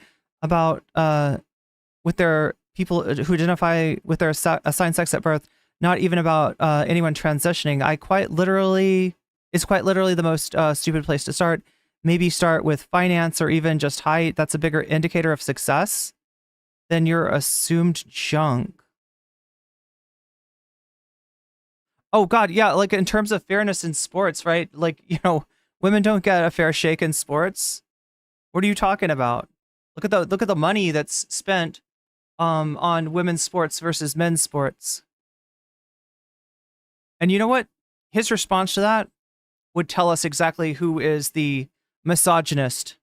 with their assigned sex at birth, not even about anyone transitioning. It's quite literally the most stupid place to start. Maybe start with finance or even just height. That's a bigger indicator of success than your assumed junk. Oh God, yeah, like in terms of fairness in sports, right? Like, you know, women don't get a fair shake in sports. What are you talking about? Look at the money that's spent on women's sports versus men's sports. And you know what? His response to that would tell us exactly who is the misogynist.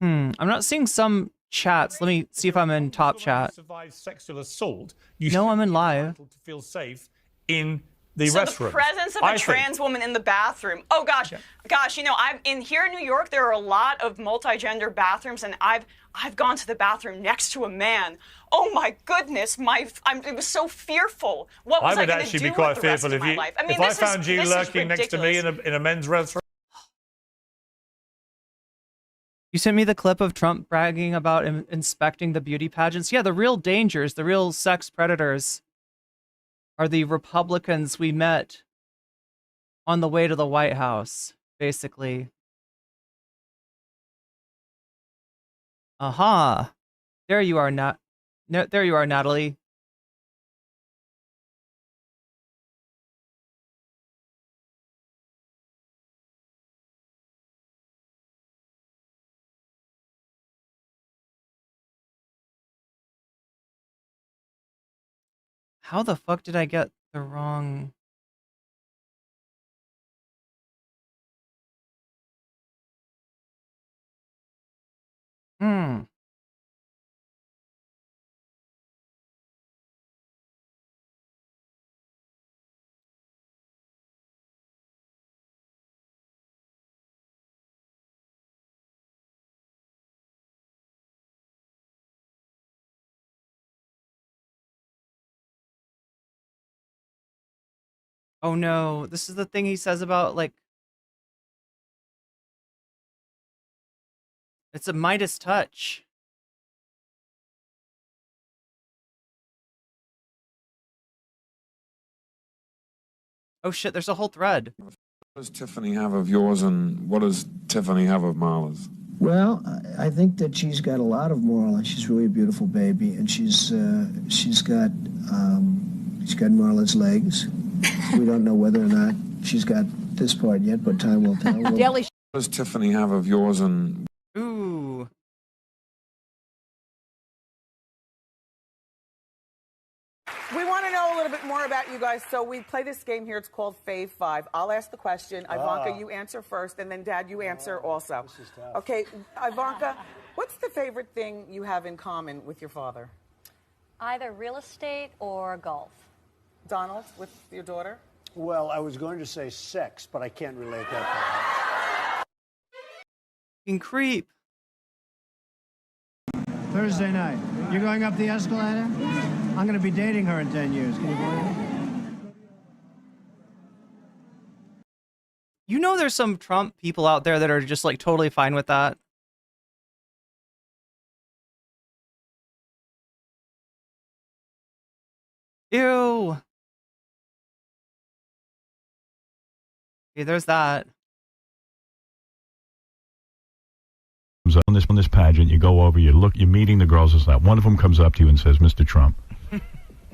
I'm not seeing some chats. Let me see if I'm in top chat. Survive sexual assault. No, I'm in live. To feel safe in the so restroom. The presence of a trans woman in the bathroom. Oh gosh, gosh. You know, here in New York, there are a lot of multi-gender bathrooms, and I've gone to the bathroom next to a man. Oh my goodness, it was so fearful. What was I going to do with the rest of my life? I mean, if I found you lurking next to me in a men's restroom. You sent me the clip of Trump bragging about inspecting the beauty pageants. Yeah, the real dangers, the real sex predators are the Republicans we met on the way to the White House, basically. Aha. There you are, there you are, Natalie. How the fuck did I get the wrong... Oh no, this is the thing he says about, like... It's a Midas touch. Oh shit, there's a whole thread. What does Tiffany have of yours, and what does Tiffany have of Marla's? Well, I think that she's got a lot of moral, and she's really a beautiful baby, and she's got Marla's legs. We don't know whether or not she's got this part yet, but time will tell. What does Tiffany have of yours, and... Ooh. We want to know a little bit more about you guys, so we play this game here. It's called Fave 5. I'll ask the question. Ivanka, you answer first, and then Dad, you answer also. This is tough. Okay, Ivanka, what's the favorite thing you have in common with your father? Either real estate or golf. Donald, with your daughter? Well, I was going to say sex, but I can't relate that. Fucking creep. Thursday night. You're going up the escalator? I'm going to be dating her in 10 years. Can you believe it? You know there's some Trump people out there that are just like totally fine with that. Ew. Okay, there's that. On this pageant, you go over, you're meeting the girls and stuff. One of them comes up to you and says, "Mr. Trump, you're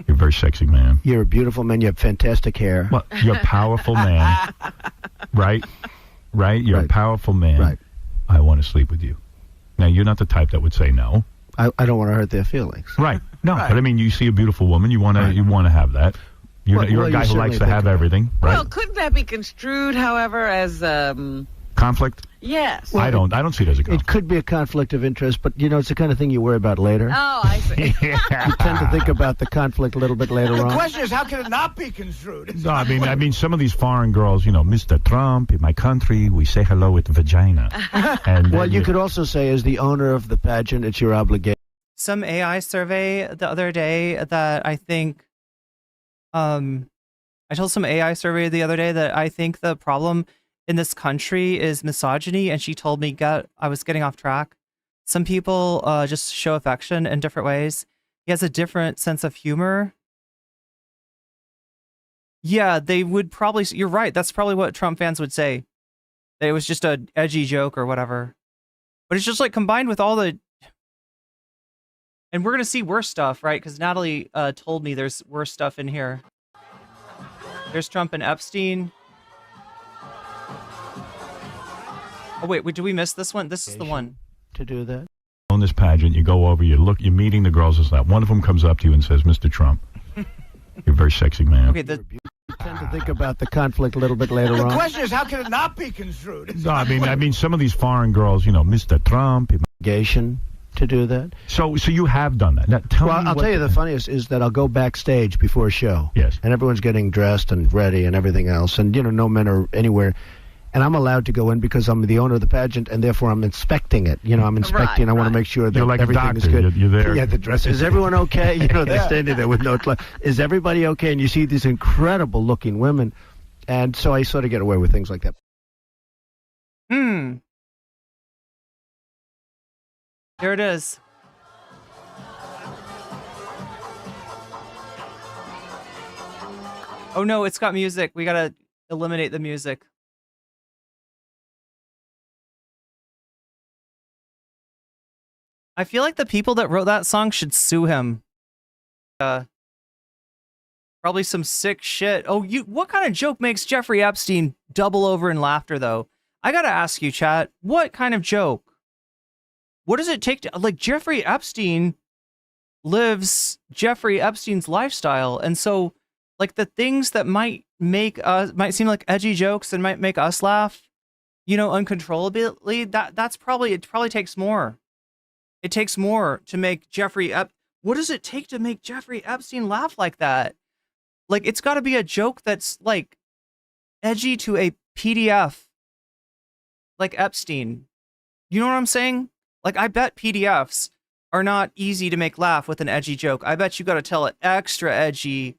a very sexy man. You're a beautiful man. You have fantastic hair. Well, you're a powerful man, right? Right? You're a powerful man. Right. I want to sleep with you." Now, you're not the type that would say no. I don't want to hurt their feelings. Right. No, Right. but I mean, you see a beautiful woman, you want to have that. You're a guy who likes to have everything, right? Well, couldn't that be construed, however, as conflict? Yes. I don't see it as a conflict. It could be a conflict of interest, but, it's the kind of thing you worry about later. Oh, I see. You tend to think about the conflict a little bit later on. The question is, how can it not be construed? No, I mean, some of these foreign girls, Mr. Trump, in my country, we say hello with vagina. And well, you could also say, as the owner of the pageant, it's your obligation. Some AI survey the other day that I think, I told some AI survey the other day that I think the problem in this country is misogyny, and she told me I was getting off track. Some people just show affection in different ways. He has a different sense of humor. Yeah, they would probably, you're right, that's probably what Trump fans would say. That it was just a edgy joke or whatever. But it's just like combined with all the... And we're going to see worse stuff, right? Because Natalie told me there's worse stuff in here. There's Trump and Epstein. Oh, wait, did we miss this one? This is the one. To do that. On this pageant, you go over, you're meeting the girls and stuff. One of them comes up to you and says, "Mr. Trump, you're a very sexy man." Okay, you tend to think about the conflict a little bit later on. The question is, how can it not be construed? No, I mean, some of these foreign girls, Mr. Trump. Gation. to do that. So you have done that. Now, I'll tell you the funniest is that I'll go backstage before a show. Yes. And everyone's getting dressed and ready and everything else. And, no men are anywhere. And I'm allowed to go in because I'm the owner of the pageant, and therefore I'm inspecting it. I'm inspecting. I want to make sure that You're like everything a is doctor. good. You're there. Yeah, the dress. Is everyone okay? They're standing there with no clothes. Is everybody okay? And you see these incredible-looking women. And so I sort of get away with things like that. There it is. Oh no, it's got music. We gotta eliminate the music. I feel like the people that wrote that song should sue him. Probably some sick shit. Oh, what kind of joke makes Jeffrey Epstein double over in laughter, though? I gotta ask you, chat, what kind of joke? What does it take to, like, Jeffrey Epstein lives Jeffrey Epstein's lifestyle, and so, like, the things that might seem like edgy jokes and might make us laugh, uncontrollably, it probably takes more. It takes more to make what does it take to make Jeffrey Epstein laugh like that? Like, it's got to be a joke that's, like, edgy to a PDF, like Epstein. You know what I'm saying? Like, I bet PDFs are not easy to make laugh with an edgy joke. I bet you got to tell an extra edgy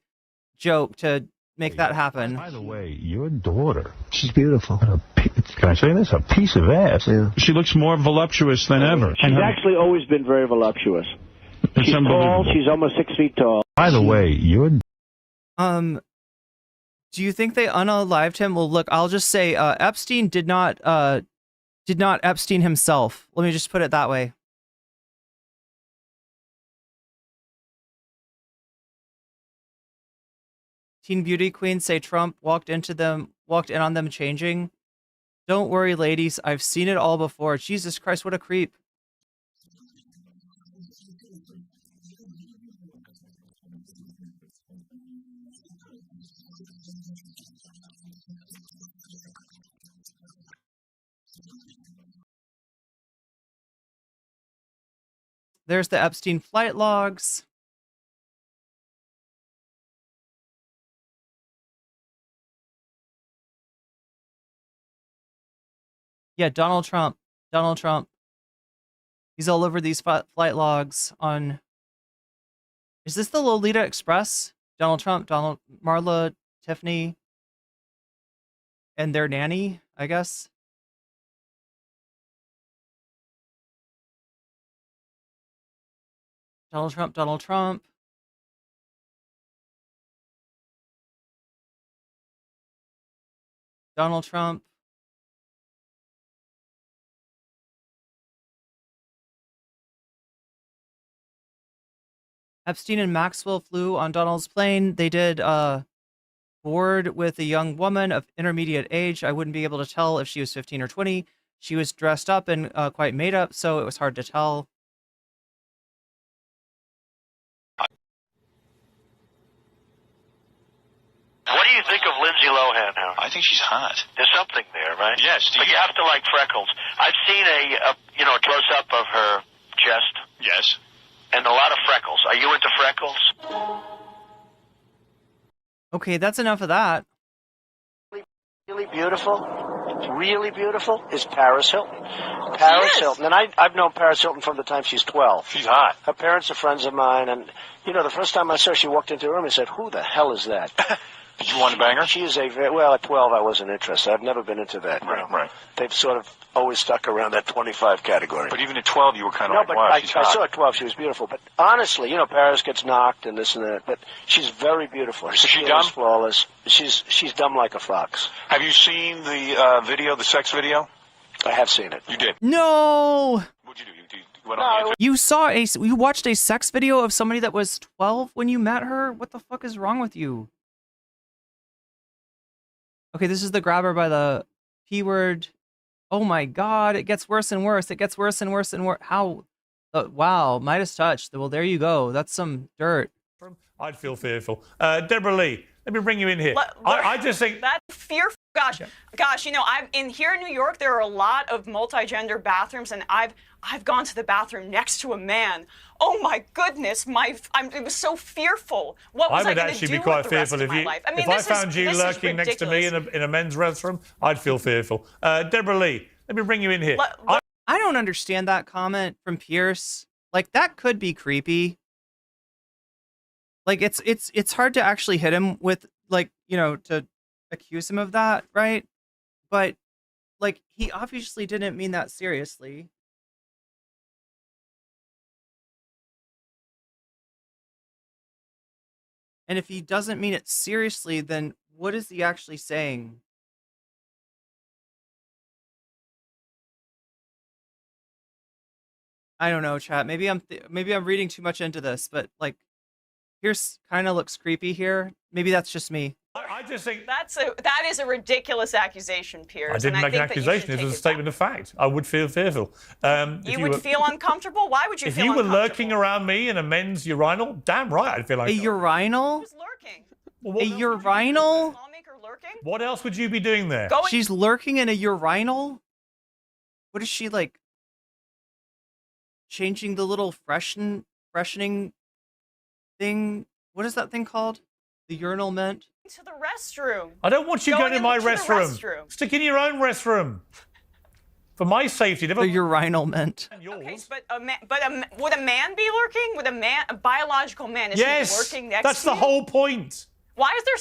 joke to make that happen. By the way, your daughter. She's beautiful. Can I say this? A piece of ass. Yeah. She looks more voluptuous than ever. She's actually always been very voluptuous. She's tall. She's almost 6 feet tall. By the way, your... Do you think they unalived him? Well, look, I'll just say Epstein did not Epstein himself. Let me just put it that way. Teen beauty queens say Trump walked in on them changing. Don't worry, ladies. I've seen it all before. Jesus Christ, what a creep. There's the Epstein flight logs. Yeah, Donald Trump. He's all over these flight logs on... Is this the Lolita Express? Donald Trump, Marla, Tiffany, and their nanny, I guess. Donald Trump. Donald Trump. Epstein and Maxwell flew on Donald's plane. They did board with a young woman of intermediate age. I wouldn't be able to tell if she was 15 or 20. She was dressed up and quite made up, so it was hard to tell. What do you think of Lindsay Lohan now? I think she's hot. There's something there, right? Yes. But you have to like freckles. I've seen a close-up of her chest. Yes. And a lot of freckles. Are you into freckles? Okay, that's enough of that. Really beautiful is Paris Hilton. Paris Hilton. And I've known Paris Hilton from the time she's 12. She's hot. Her parents are friends of mine, and, the first time I saw her, she walked into the room and said, who the hell is that? Did you want to bang her? She is at 12 I wasn't interested. I've never been into that. Right. They've sort of always stuck around that 25 category. But even at 12, you were kind of but wow, she's hot. I saw at 12 she was beautiful. But honestly, Paris gets knocked and this and that. But she's very beautiful. Her she skin dumb? is flawless. She's dumb like a fox. Have you seen the video, the sex video? I have seen it. You did? No! What'd you do? You went on the internet? You watched a sex video of somebody that was 12 when you met her? What the fuck is wrong with you? Okay, this is the grabber by the P word. Oh my god, it gets worse and worse. How? Wow, Midas touch. Well, there you go. That's some dirt. I'd feel fearful. Deborah Lee, let me bring you in here. I just think... That's fearful. Gosh, you know, here in New York, there are a lot of multi-gender bathrooms, and I've gone to the bathroom next to a man. Oh my goodness, it was so fearful. What was I going to do be quite with the rest fearful of my life? I mean, if I found you lurking next to me in a men's restroom. I'd feel fearful. Deborah Lee, let me bring you in here. I don't understand that comment from Piers. Like, that could be creepy. Like, it's hard to actually hit him with, like, you know, to accuse him of that, right? But, like, he obviously didn't mean that seriously. And if he doesn't mean it seriously, then what is he actually saying? I don't know, chat. Maybe I'm reading too much into this, but like, Pierce kind of looks creepy here. Maybe that's just me. I just think that is a ridiculous accusation, Piers. I didn't make an accusation. It was a statement of fact. I would feel fearful. You would feel uncomfortable? Why would you feel uncomfortable? If you were lurking around me in a men's urinal, damn right I'd feel like... A urinal? Who's lurking? A urinal? What else would you be doing there? She's lurking in a urinal? What is she, like, changing the little freshening thing? What is that thing called? The urinal meant? To the restroom. I don't want you going in my restroom. Stick in your own restroom. For my safety. The urinal meant. Okay, but would a man be lurking? Would a biological man, is he lurking next to you? That's the whole point. Why is there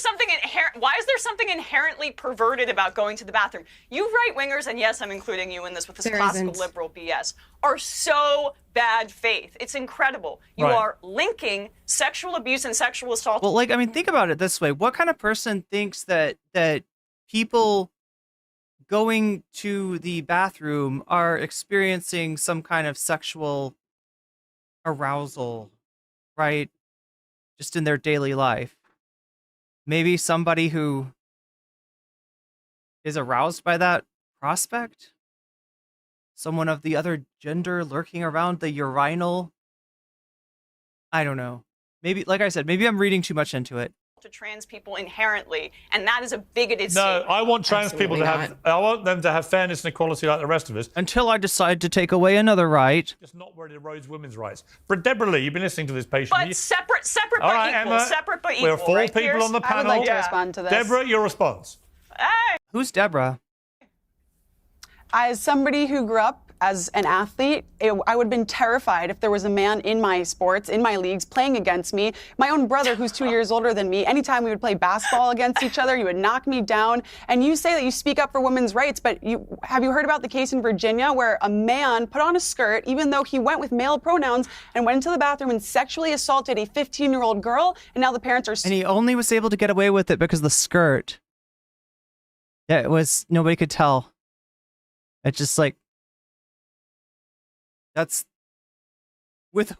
something inherently perverted about going to the bathroom? You right-wingers, and yes, I'm including you in this with this classical liberal BS, are so bad faith. It's incredible. You are linking sexual abuse and sexual assault. Well, like, I mean, think about it this way. What kind of person thinks that people going to the bathroom are experiencing some kind of sexual arousal, right? Just in their daily life. Maybe somebody who is aroused by that prospect? Someone of the other gender lurking around the urinal? I don't know. Maybe, like I said, maybe I'm reading too much into it. To trans people inherently, and that is a bigoted statement. No, I want trans people to have, I want them to have fairness and equality like the rest of us. Until I decide to take away another right. Just not where it erodes women's rights. But Deborah Lee, you've been listening to this patiently. But separate All but right, equal. Emma, Separate but equal. We're four people on the panel. I would like to respond to this. Deborah, your response. Hey. Who's Deborah? As somebody who grew up as an athlete, I would have been terrified if there was a man in my sports, in my leagues, playing against me. My own brother, who's 2 years older than me, anytime we would play basketball against each other, he would knock me down. And you say that you speak up for women's rights, but have you heard about the case in Virginia where a man put on a skirt, even though he went with male pronouns, and went into the bathroom and sexually assaulted a 15-year-old girl, and now the parents are... And he only was able to get away with it because of the skirt. Yeah, it was... Nobody could tell. It's just like... That's with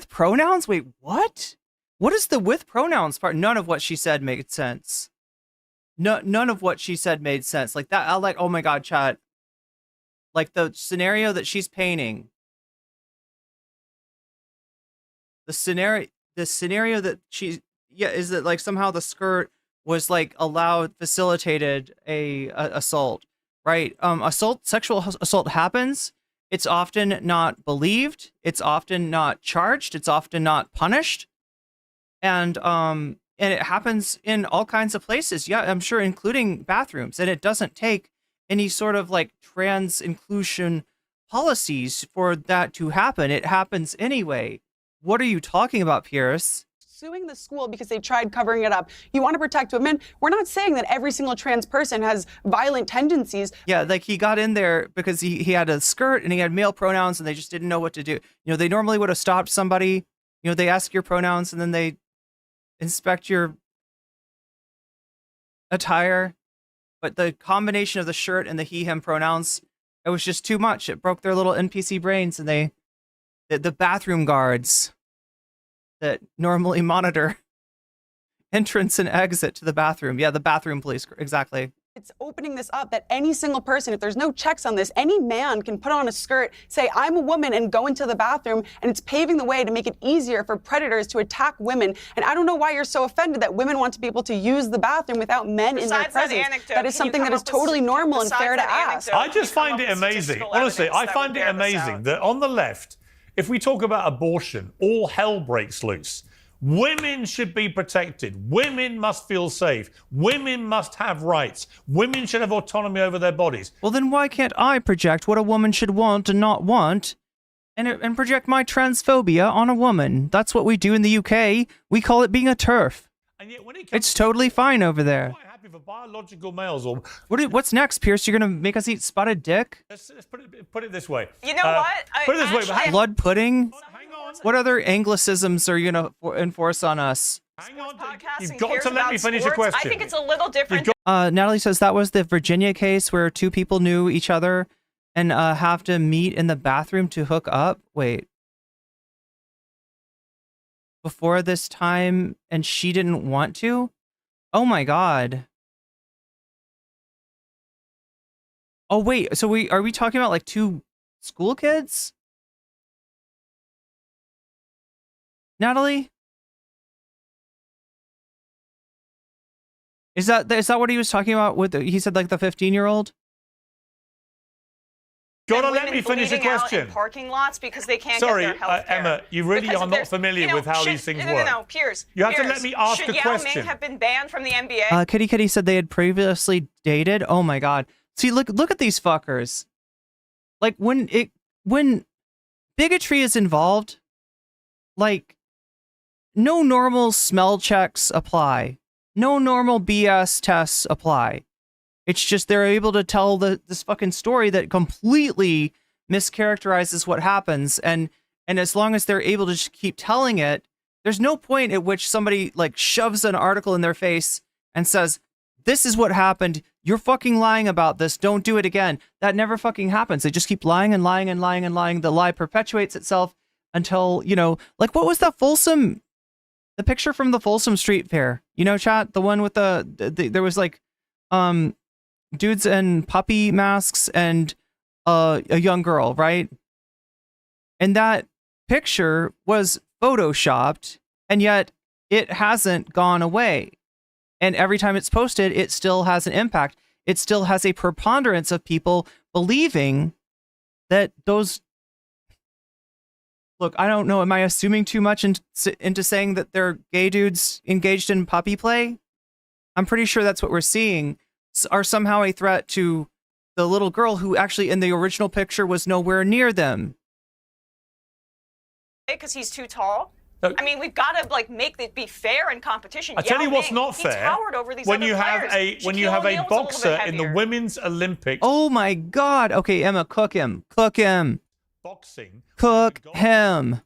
pronouns? Wait, what? What is the with pronouns part? None of what she said made sense. None of what she said made sense. Like that, I like, oh my God, chat. Like the scenario that she's painting. The scenario that she's, is that like somehow the skirt was like facilitated a assault, right? Sexual assault happens. It's often not believed. It's often not charged. It's often not punished. And it happens in all kinds of places. Yeah, I'm sure, including bathrooms. And it doesn't take any sort of like trans inclusion policies for that to happen. It happens anyway. What are you talking about, Piers? Suing the school because they tried covering it up. You want to protect women. We're not saying that every single trans person has violent tendencies. Yeah, like he got in there because he had a skirt and he had male pronouns and they just didn't know what to do. You know, they normally would have stopped somebody. You know, they ask your pronouns and then they inspect your attire. But the combination of the shirt and the he, him pronouns, it was just too much. It broke their little NPC brains, and the bathroom guards that normally monitor entrance and exit to the bathroom. Yeah, the bathroom police, exactly. It's opening this up that any single person, if there's no checks on this, any man can put on a skirt, say, I'm a woman, and go into the bathroom, and it's paving the way to make it easier for predators to attack women. And I don't know why you're so offended that women want to be able to use the bathroom without men in their presence. That is something that is totally normal and fair to ask. I just find it amazing. Honestly, I find it amazing that on the left, if we talk about abortion, all hell breaks loose. Women should be protected. Women must feel safe. Women must have rights. Women should have autonomy over their bodies. Well, then why can't I project what a woman should want and not want and project my transphobia on a woman? That's what we do in the UK. We call it being a TERF. And yet when It's totally fine over there. quite happy for biological males or What's next, Pierce? You're going to make us eat spotted dick? let's put it this way. You know what? Put it this way. Blood pudding? What other anglicisms are you going to enforce on us? You've got to let me finish a question. I think it's a little different. Natalie says that was the Virginia case where two people knew each other and have to meet in the bathroom to hook up. Wait. Before this time, and she didn't want to? Oh my God. Oh wait, so are we talking about like two school kids? Natalie? Is that what he was talking about with he said like the 15-year-old? Gotta let me finish the question. In parking lots because they can't Sorry, get their health care. Emma, you really are not familiar with how these things work. No, Piers. You have to let me ask should a question. Yao Ming have been banned from the NBA? Kitty Kitty said they had previously dated. Oh my God. See, look at these fuckers. Like when bigotry is involved, like no normal smell checks apply. No normal BS tests apply. It's just they're able to tell this fucking story that completely mischaracterizes what happens, and as long as they're able to just keep telling it, there's no point at which somebody like shoves an article in their face and says, "This is what happened. You're fucking lying about this. Don't do it again." That never fucking happens. They just keep lying and lying and lying and lying. The lie perpetuates itself until, like what was that Folsom? The picture from the Folsom Street Fair, chat, the one with there was like, dudes in puppy masks and a young girl, right? And that picture was photoshopped, and yet it hasn't gone away. And every time it's posted, it still has an impact. It still has a preponderance of people believing that those. Look, I don't know. Am I assuming too much into saying that they're gay dudes engaged in puppy play? I'm pretty sure that's what we're seeing. Are somehow a threat to the little girl who actually in the original picture was nowhere near them. Because he's too tall? I mean, we've got to make it be fair in competition. I tell you what's not fair. He towered over these when other you have players. when you have a boxer in the Women's Olympics. Oh my God! Okay, Emma, cook him. Boxing. Cook him.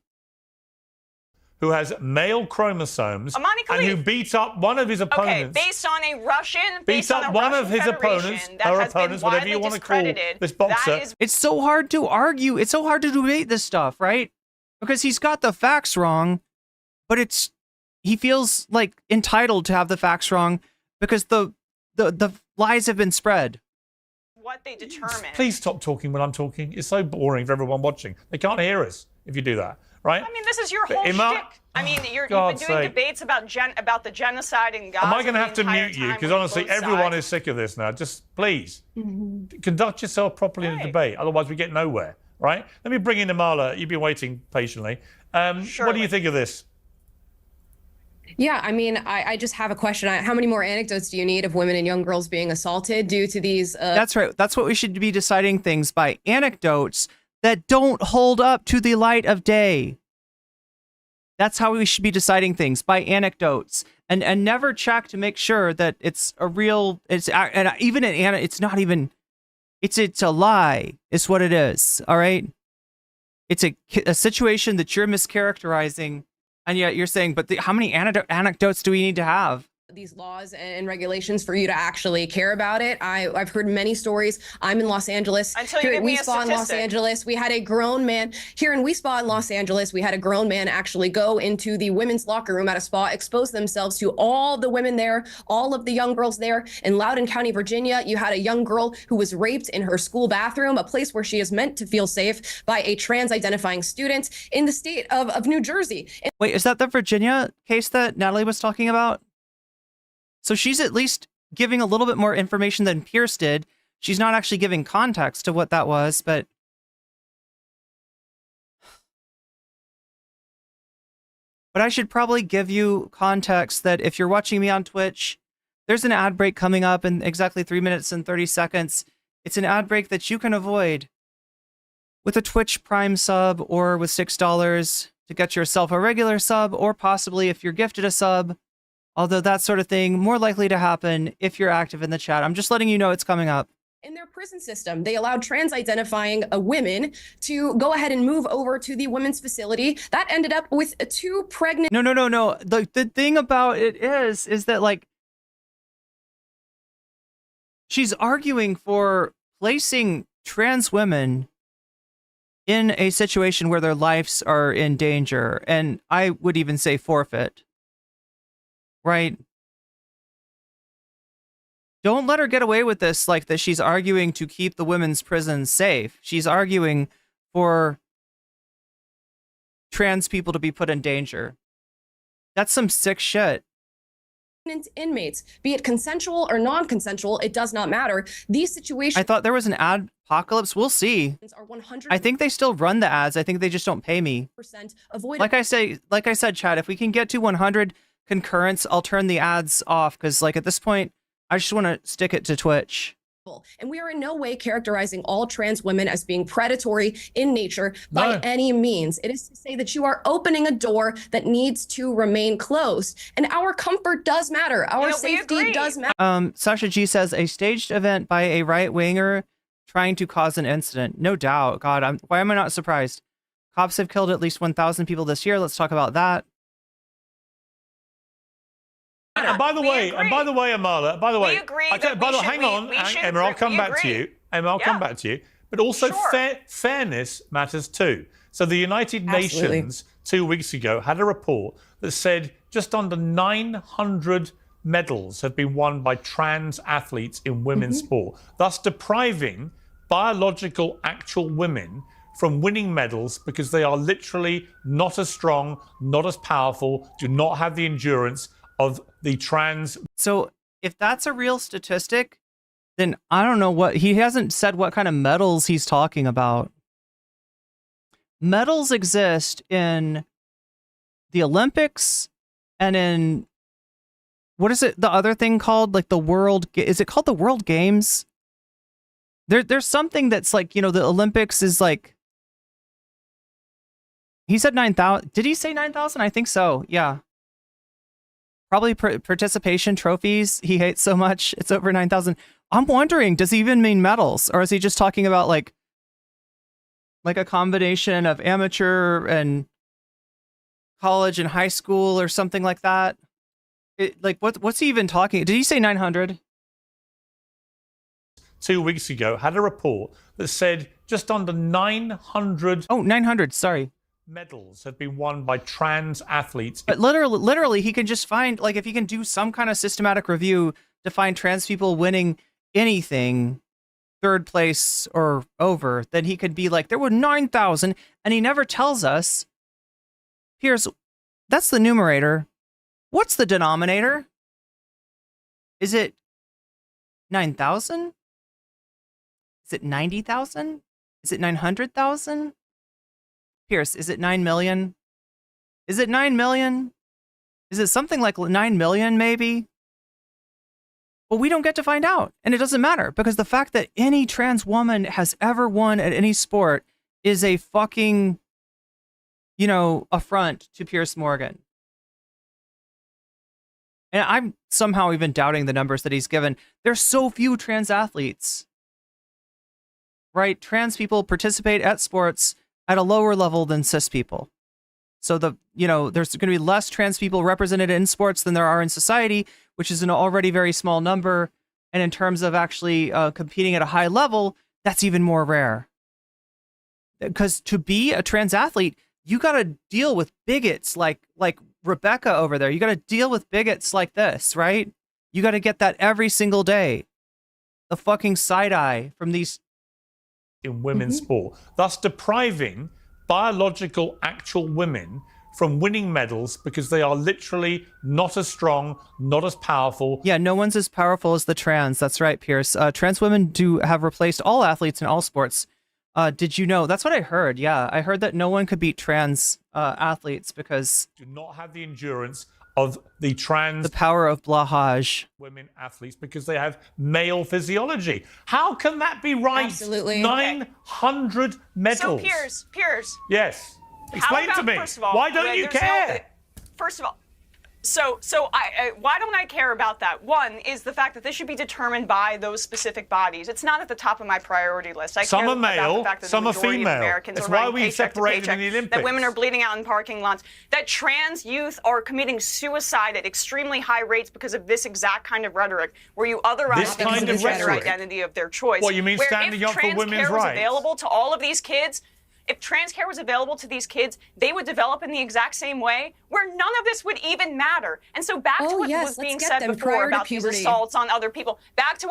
Who has male chromosomes and who beat up one of his opponents. Okay, based on a Russian, beat up one of his opponents, her opponents, whatever you want to call this boxer. It's so hard to argue. It's so hard to debate this stuff, right? Because he's got the facts wrong, but he feels like entitled to have the facts wrong because the lies have been spread. What they determine. Please stop talking when I'm talking. It's so boring for everyone watching. They can't hear us if you do that, right? I mean, this is your whole Emma, shtick. I mean, you've been doing debates about the genocide in Gaza. Am I going to have to mute you? Because honestly, everyone is sick of this now. Just please conduct yourself properly in a debate. Otherwise, we get nowhere, right? Let me bring in Amala. You've been waiting patiently. What do you think of this? Yeah, I mean, I just have a question. How many more anecdotes do you need of women and young girls being assaulted due to these? That's right. That's what we should be deciding things by. Anecdotes that don't hold up to the light of day. That's how we should be deciding things, by anecdotes, and never check to make sure that it's a real. It's not even. It's a lie. It's what it is. All right. It's a situation that you're mischaracterizing. And yet you're saying, but how many anecdotes do we need to have? these laws and regulations for you to actually care about it. I've heard many stories. I'm in Los Angeles. Until you here give at me a Wispa in Los statistic. Angeles, we had a grown man here in Wispa in Los Angeles. We had a grown man actually go into the women's locker room at a spa, expose themselves to all the women there, all of the young girls there. In Loudoun County, Virginia, you had a young girl who was raped in her school bathroom, a place where she is meant to feel safe, by a trans-identifying student in the state of New Jersey. Wait, is that the Virginia case that Natalie was talking about? So she's at least giving a little bit more information than Piers did. She's not actually giving context to what that was, but... But I should probably give you context that if you're watching me on Twitch, there's an ad break coming up in exactly 3 minutes and 30 seconds. It's an ad break that you can avoid with a Twitch Prime sub or with $6 to get yourself a regular sub, or possibly if you're gifted a sub, although that sort of thing more likely to happen if you're active in the chat. I'm just letting you know it's coming up. In their prison system, they allowed trans-identifying women to go ahead and move over to the women's facility. That ended up with 2 pregnant... No. The thing about it is that, like, she's arguing for placing trans women in a situation where their lives are in danger, and I would even say forfeit. Right? Don't let her get away with this like that. She's arguing to keep the women's prisons safe. She's arguing for trans people to be put in danger. That's some sick shit. Inmates, be it consensual or non-consensual, it does not matter. These situations... I thought there was an ad apocalypse. We'll see. Are 100%. I think they still run the ads. I think they just don't pay me. Like I said, Chad, if we can get to 100 concurrence, I'll turn the ads off, because like at this point, I just want to stick it to Twitch. And we are in no way characterizing all trans women as being predatory in nature by any means. It is to say that you are opening a door that needs to remain closed. And our comfort does matter. Our safety does matter. Sasha G says, a staged event by a right-winger trying to cause an incident. No doubt. God, why am I not surprised? Cops have killed at least 1,000 people this year. Let's talk about that. And by the way, Amala, by the way, we agree hang on, Emma, I'll come back to you. Emma, I'll come back to you. But also fairness matters too. So the United Nations 2 weeks ago had a report that said just under 900 medals have been won by trans athletes in women's sport, thus depriving biological actual women from winning medals because they are literally not as strong, not as powerful, do not have the endurance of the trans. So if that's a real statistic, then I don't know what, he hasn't said what kind of medals he's talking about. Medals exist in the Olympics and in, what is it, the other thing called? Like the world, is it called the World Games? There's something that's like, you know, the Olympics is like, he said 9,000. Did he say 9,000? I think so. Yeah. Probably participation trophies he hates so much. It's over 9,000. I'm wondering, does he even mean medals? Or is he just talking about like a combination of amateur and college and high school or something like that? What's he even talking? Did he say 900? 2 weeks ago had a report that said just under 900. Oh, 900. Sorry. Medals have been won by trans athletes. But literally, he can just find, like, if he can do some kind of systematic review to find trans people winning anything, third place or over, then he could be like, there were 9,000, and he never tells us. Piers, that's the numerator. What's the denominator? Is it 9,000? Is it 90,000? Is it 900,000? Piers, is it 9 million? Is it 9 million? Is it something like 9 million, maybe? Well, we don't get to find out. And it doesn't matter, because the fact that any trans woman has ever won at any sport is a fucking, you know, affront to Piers Morgan. And I'm somehow even doubting the numbers that he's given. There's so few trans athletes. Right? Trans people participate at sports at a lower level than cis people. So there's going to be less trans people represented in sports than there are in society, which is an already very small number. And in terms of actually competing at a high level, that's even more rare. Because to be a trans athlete, you got to deal with bigots like Rebecca over there. You got to deal with bigots like this, right? You got to get that every single day. The fucking side eye from these in women's sport, thus depriving biological actual women from winning medals because they are literally not as strong, not as powerful. Yeah, no one's as powerful as the trans. That's right, Pierce. Trans women do have replaced all athletes in all sports. Did you know? That's what I heard. Yeah, I heard that no one could beat trans athletes because do not have the endurance of the power of blahage women athletes because they have male physiology. How can that be right? Absolutely. 900 medals. So Piers. Yes. Explain to me. First of all, why don't you care? First of all, why don't I care about that? One is the fact that this should be determined by those specific bodies. It's not at the top of my priority list. Some are male, about the fact that some the are majority female. Of Americans That's are why running we paycheck to separated paycheck, in the Olympics. that women are bleeding out in parking lots, that trans youth are committing suicide at extremely high rates because of this exact kind of rhetoric, where you otherize them from the gender identity of their choice. What, you mean standing up for women's rights? If trans care was available to all of these kids, if trans care was available to these kids, they would develop in the exact same way where none of this would even matter. And so back to what was being said before about these assaults on other people. Back to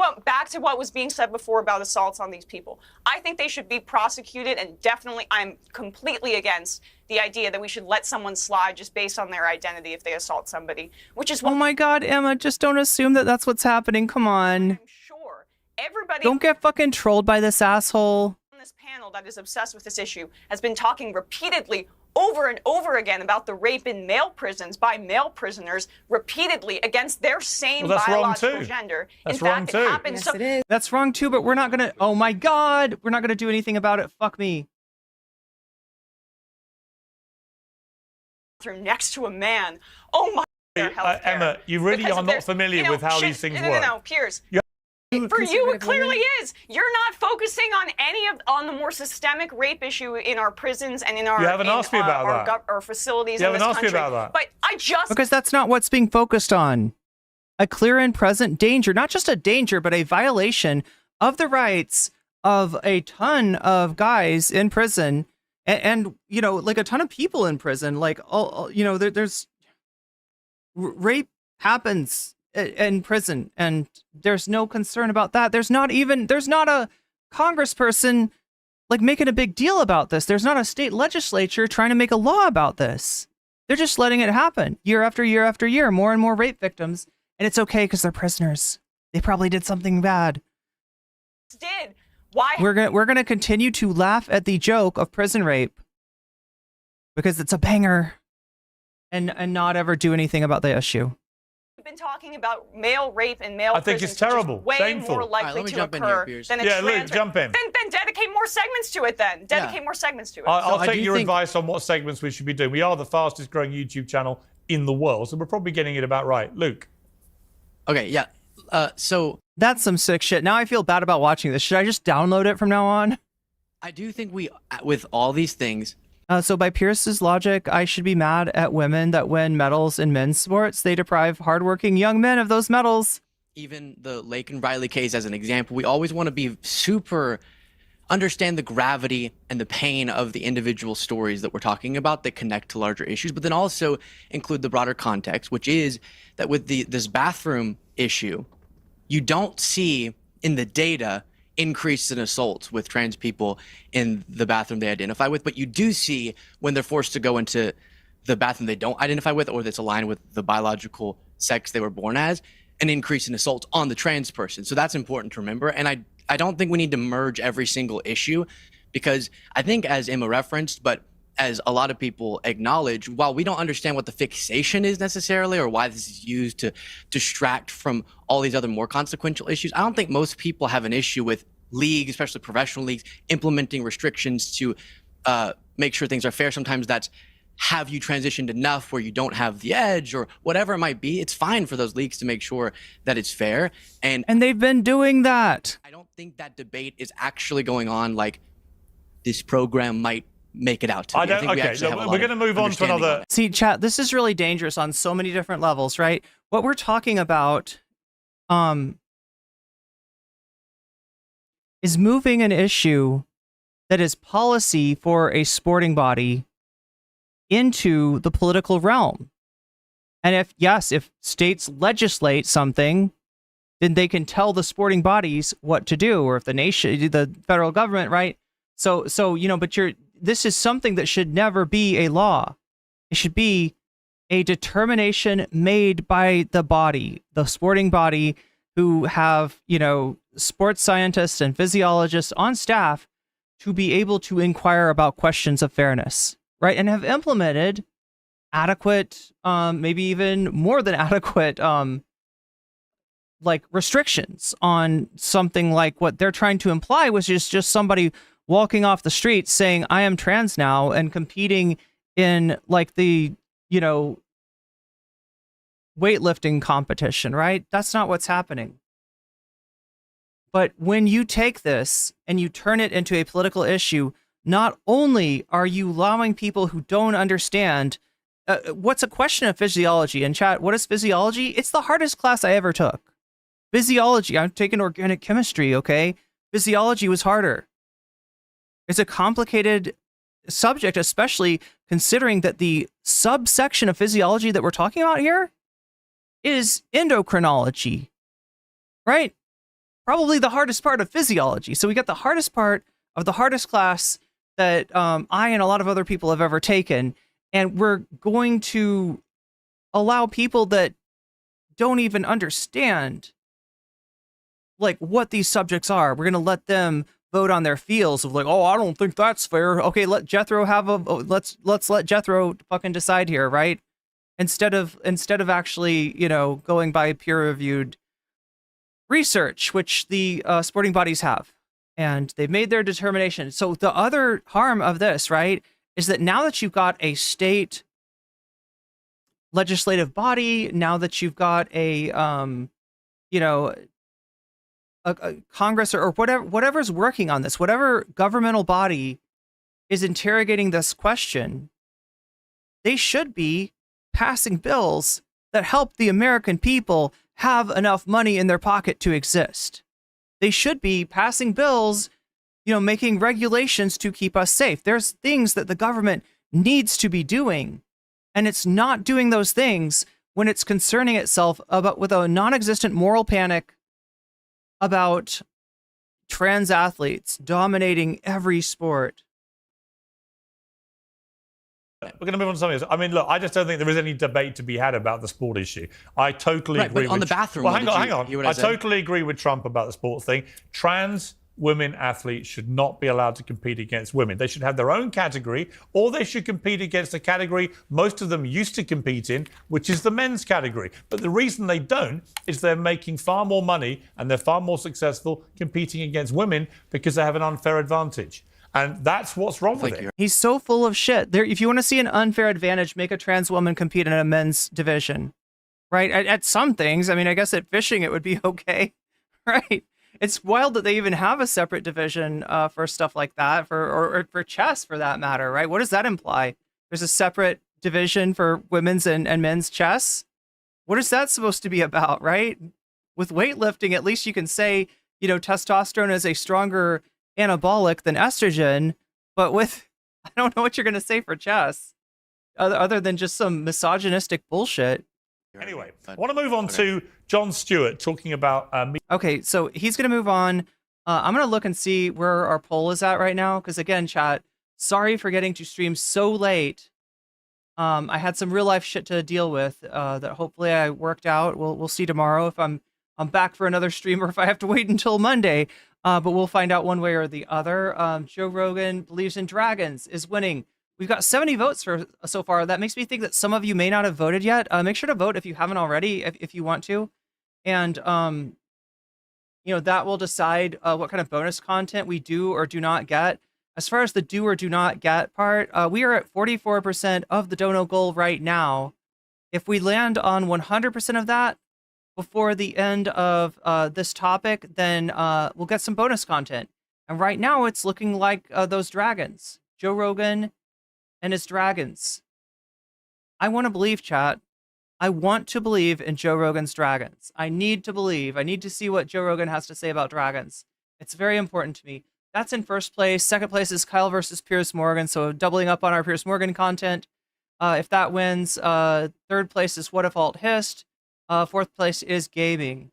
what was being said before about assaults on these people. I think they should be prosecuted, and definitely I'm completely against the idea that we should let someone slide just based on their identity if they assault somebody, which is what— Oh my God, Emma, just don't assume that that's what's happening. Come on. I'm sure everybody— Don't get fucking trolled by this asshole. This panel that is obsessed with this issue has been talking repeatedly over and over again about the rape in male prisons by male prisoners repeatedly against their same biological gender. That's in fact, wrong it too. happens. Yes, it is. That's wrong too, but we're not gonna— oh my God, we're not gonna do anything about it. Fuck me. Through next to a man. Oh my. Emma, you really are not familiar with how these things work. No, Piers. For you, it clearly is. You're not focusing on the more systemic rape issue in our prisons and in our— You haven't asked me about that. Our facilities You in this haven't asked me country. about that. But I just— Because that's not what's being focused on. A clear and present danger, not just a danger, but a violation of the rights of a ton of guys in prison and you know, like a ton of people in prison. Like, you know, there's rape happens in prison, and there's no concern about that. There's not a congressperson like making a big deal about this. There's not a state legislature trying to make a law about this. They're just letting it happen year after year after year, more and more rape victims, and it's okay because they're prisoners. They probably did something bad. Why? We're gonna continue to laugh at the joke of prison rape because it's a banger, and not ever do anything about the issue. We've been talking about male rape and male— I think it's terrible. Way Shameful. more likely to occur than a Luke, trans— jump in. Then dedicate more segments to it. Dedicate more segments to it. I'll take your advice on what segments we should be doing. We are the fastest growing YouTube channel in the world, so we're probably getting it about right. Luke. Okay, yeah. So that's some sick shit. Now I feel bad about watching this. Should I just download it from now on? I do think with all these things. So by Pierce's logic, I should be mad at women that win medals in men's sports. They deprive hardworking young men of those medals. Even the Lake and Riley case as an example, we always want to be understand the gravity and the pain of the individual stories that we're talking about that connect to larger issues, but then also include the broader context, which is that with this bathroom issue, you don't see in the data increase in assaults with trans people in the bathroom they identify with, but you do see when they're forced to go into the bathroom they don't identify with or that's aligned with the biological sex they were born as, an increase in assaults on the trans person. So that's important to remember. And I don't think we need to merge every single issue, because I think, as Emma referenced, but as a lot of people acknowledge, while we don't understand what the fixation is necessarily or why this is used to distract from all these other more consequential issues, I don't think most people have an issue with leagues, especially professional leagues, implementing restrictions to make sure things are fair. Sometimes that's, have you transitioned enough where you don't have the edge or whatever it might be. It's fine for those leagues to make sure that it's fair. And they've been doing that. I don't think that debate is actually going on like this program might make it out to be. Okay, we're going to move on to another. See, chat, this is really dangerous on so many different levels, right? What we're talking about is moving an issue that is policy for a sporting body into the political realm. And if states legislate something, then they can tell the sporting bodies what to do, or if the federal government, right? So but this is something that should never be a law. It should be a determination made by the body, the sporting body, who have, sports scientists and physiologists on staff to be able to inquire about questions of fairness, right? And have implemented adequate, maybe even more than adequate, like restrictions on something like what they're trying to imply, which is just somebody walking off the street saying, I am trans now, and competing in like the, weightlifting competition, right? That's not what's happening. But when you take this and you turn it into a political issue, not only are you allowing people who don't understand what's a question of physiology. In chat, what is physiology? It's the hardest class I ever took. Physiology. I'm taking organic chemistry, okay? Physiology was harder. It's a complicated subject, especially considering that the subsection of physiology that we're talking about here is endocrinology, right? Probably the hardest part of physiology. So we got the hardest part of the hardest class that I and a lot of other people have ever taken, and we're going to allow people that don't even understand like what these subjects are. We're going to let them vote on their feels of like, oh, I don't think that's fair. Okay, let Jethro have let's let Jethro fucking decide here, right? Instead of actually, going by peer-reviewed research, which the sporting bodies have, and they've made their determination. So the other harm of this, right, is that now that you've got a state legislative body, now that you've got a Congress or whatever's working on this, whatever governmental body is interrogating this question, they should be passing bills that help the American people have enough money in their pocket to exist. They should be passing bills, making regulations to keep us safe. There's things that the government needs to be doing, and it's not doing those things when it's concerning itself with a non-existent moral panic about trans athletes dominating every sport. We're going to move on to something else. I mean, look, I just don't think there is any debate to be had about the sport issue. I totally agree. But on the bathroom, well, hang on. I totally agree with Trump about the sport thing. Trans women athletes should not be allowed to compete against women. They should have their own category, or they should compete against a category most of them used to compete in, which is the men's category. But the reason they don't is they're making far more money and they're far more successful competing against women because they have an unfair advantage. And that's what's wrong with it. He's so full of shit. If you want to see an unfair advantage, make a trans woman compete in a men's division, right? At some things, I mean, I guess at fishing it would be okay, right? It's wild that they even have a separate division for stuff like that, or for chess, for that matter, right? What does that imply? There's a separate division for women's and men's chess? What is that supposed to be about, right? With weightlifting, at least you can say, testosterone is a stronger anabolic than estrogen, but I don't know what you're going to say for chess, other than just some misogynistic bullshit. Anyway, I want to move on to Jon Stewart talking about... Okay, so he's going to move on. I'm going to look and see where our poll is at right now, because again, chat, sorry for getting to stream so late. I had some real life shit to deal with that hopefully I worked out. We'll see tomorrow if I'm back for another stream or if I have to wait until Monday. But we'll find out one way or the other. Joe Rogan believes in dragons is winning. We've got 70 votes so far. That makes me think that some of you may not have voted yet. Make sure to vote if you haven't already, if you want to. And, that will decide what kind of bonus content we do or do not get. As far as the do or do not get part, we are at 44% of the dono goal right now. If we land on 100% of that before the end of this topic, then we'll get some bonus content. And right now it's looking like those dragons. Joe Rogan and his dragons. I want to believe, chat. I want to believe in Joe Rogan's dragons. I need to believe. I need to see what Joe Rogan has to say about dragons. It's very important to me. That's in first place. Second place is Kyle versus Piers Morgan. So doubling up on our Piers Morgan content. If that wins, third place is What If Alt Hist. Fourth place is gaming.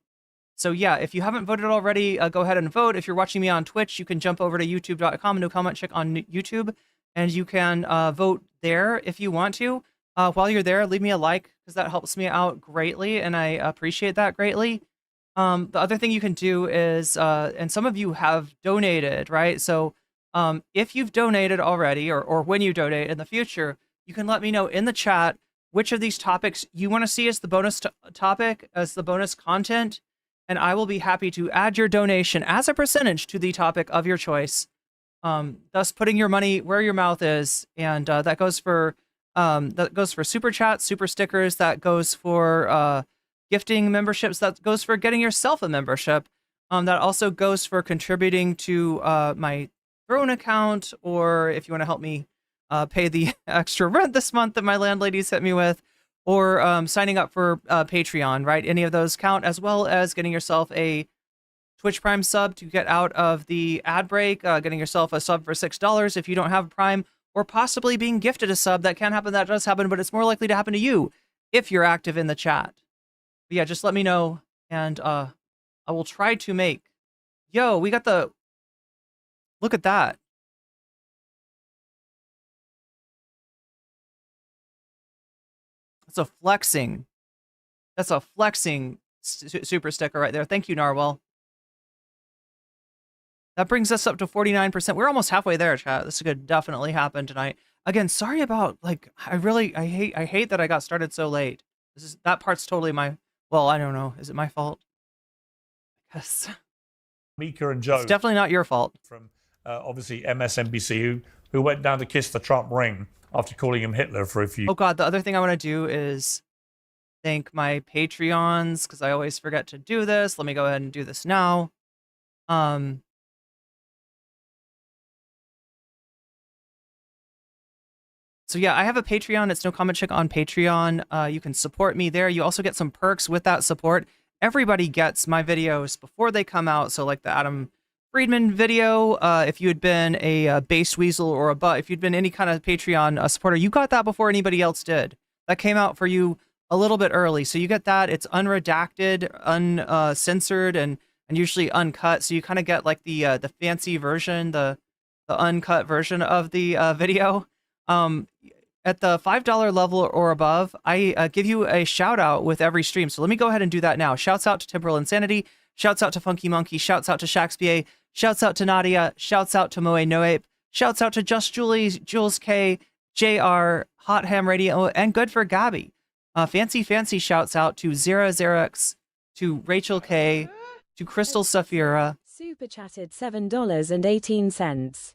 So yeah, if you haven't voted already, go ahead and vote. If you're watching me on Twitch, you can jump over to youtube.com, nocommentchick on YouTube, and you can vote there if you want to. While you're there, leave me a like, because that helps me out greatly, and I appreciate that greatly. The other thing you can do is, and some of you have donated, right? So if you've donated already, or when you donate in the future, you can let me know in the chat which of these topics you want to see as the bonus topic, as the bonus content, and I will be happy to add your donation as a percentage to the topic of your choice, thus putting your money where your mouth is. And that goes for super chats, super stickers, that goes for gifting memberships, that goes for getting yourself a membership, that also goes for contributing to my Throne account, or if you want to help me pay the extra rent this month that my landlady's hit me with, or signing up for Patreon, right? Any of those count, as well as getting yourself a Twitch Prime sub to get out of the ad break, getting yourself a sub for $6 if you don't have Prime, or possibly being gifted a sub. That can happen, that does happen, but it's more likely to happen to you if you're active in the chat. But yeah, just let me know, and I will try to make... Yo, we got the... Look at that. That's a flexing. That's a flexing super sticker right there. Thank you, Narwhal. That brings us up to 49%. We're almost halfway there, chat. This could definitely happen tonight. Again, sorry about, like, I hate that I got started so late. That part's totally my... Well, I don't know. Is it my fault? Yes. Mika and Joe. It's definitely not your fault. From obviously MSNBC, who went down to kiss the Trump ring after calling him Hitler for a few... Oh God, the other thing I want to do is thank my Patreons, because I always forget to do this. Let me go ahead and do this now. So yeah, I have a Patreon. It's nocommentchick on Patreon. You can support me there. You also get some perks with that support. Everybody gets my videos before they come out. So like the Adam Friedman video, if you had been a Base Weasel or if you'd been any kind of Patreon supporter, you got that before anybody else did. That came out for you a little bit early. So you get that. It's unredacted, uncensored, and usually uncut. So you kind of get like the fancy version, the uncut version of the video. At the $5 level or above, I give you a shout out with every stream. So let me go ahead and do that now. Shouts out to Temporal Insanity. Shouts out to Funky Monkey. Shouts out to Shaxba. Shouts out to Nadia. Shouts out to Moe Noape. Shouts out to Just Julie, Jules K, JR, Hot Ham Radio, and Good for Gabby. Fancy shouts out to Zero0x, to Rachel K, to Crystal Safira. Super chatted $7.18.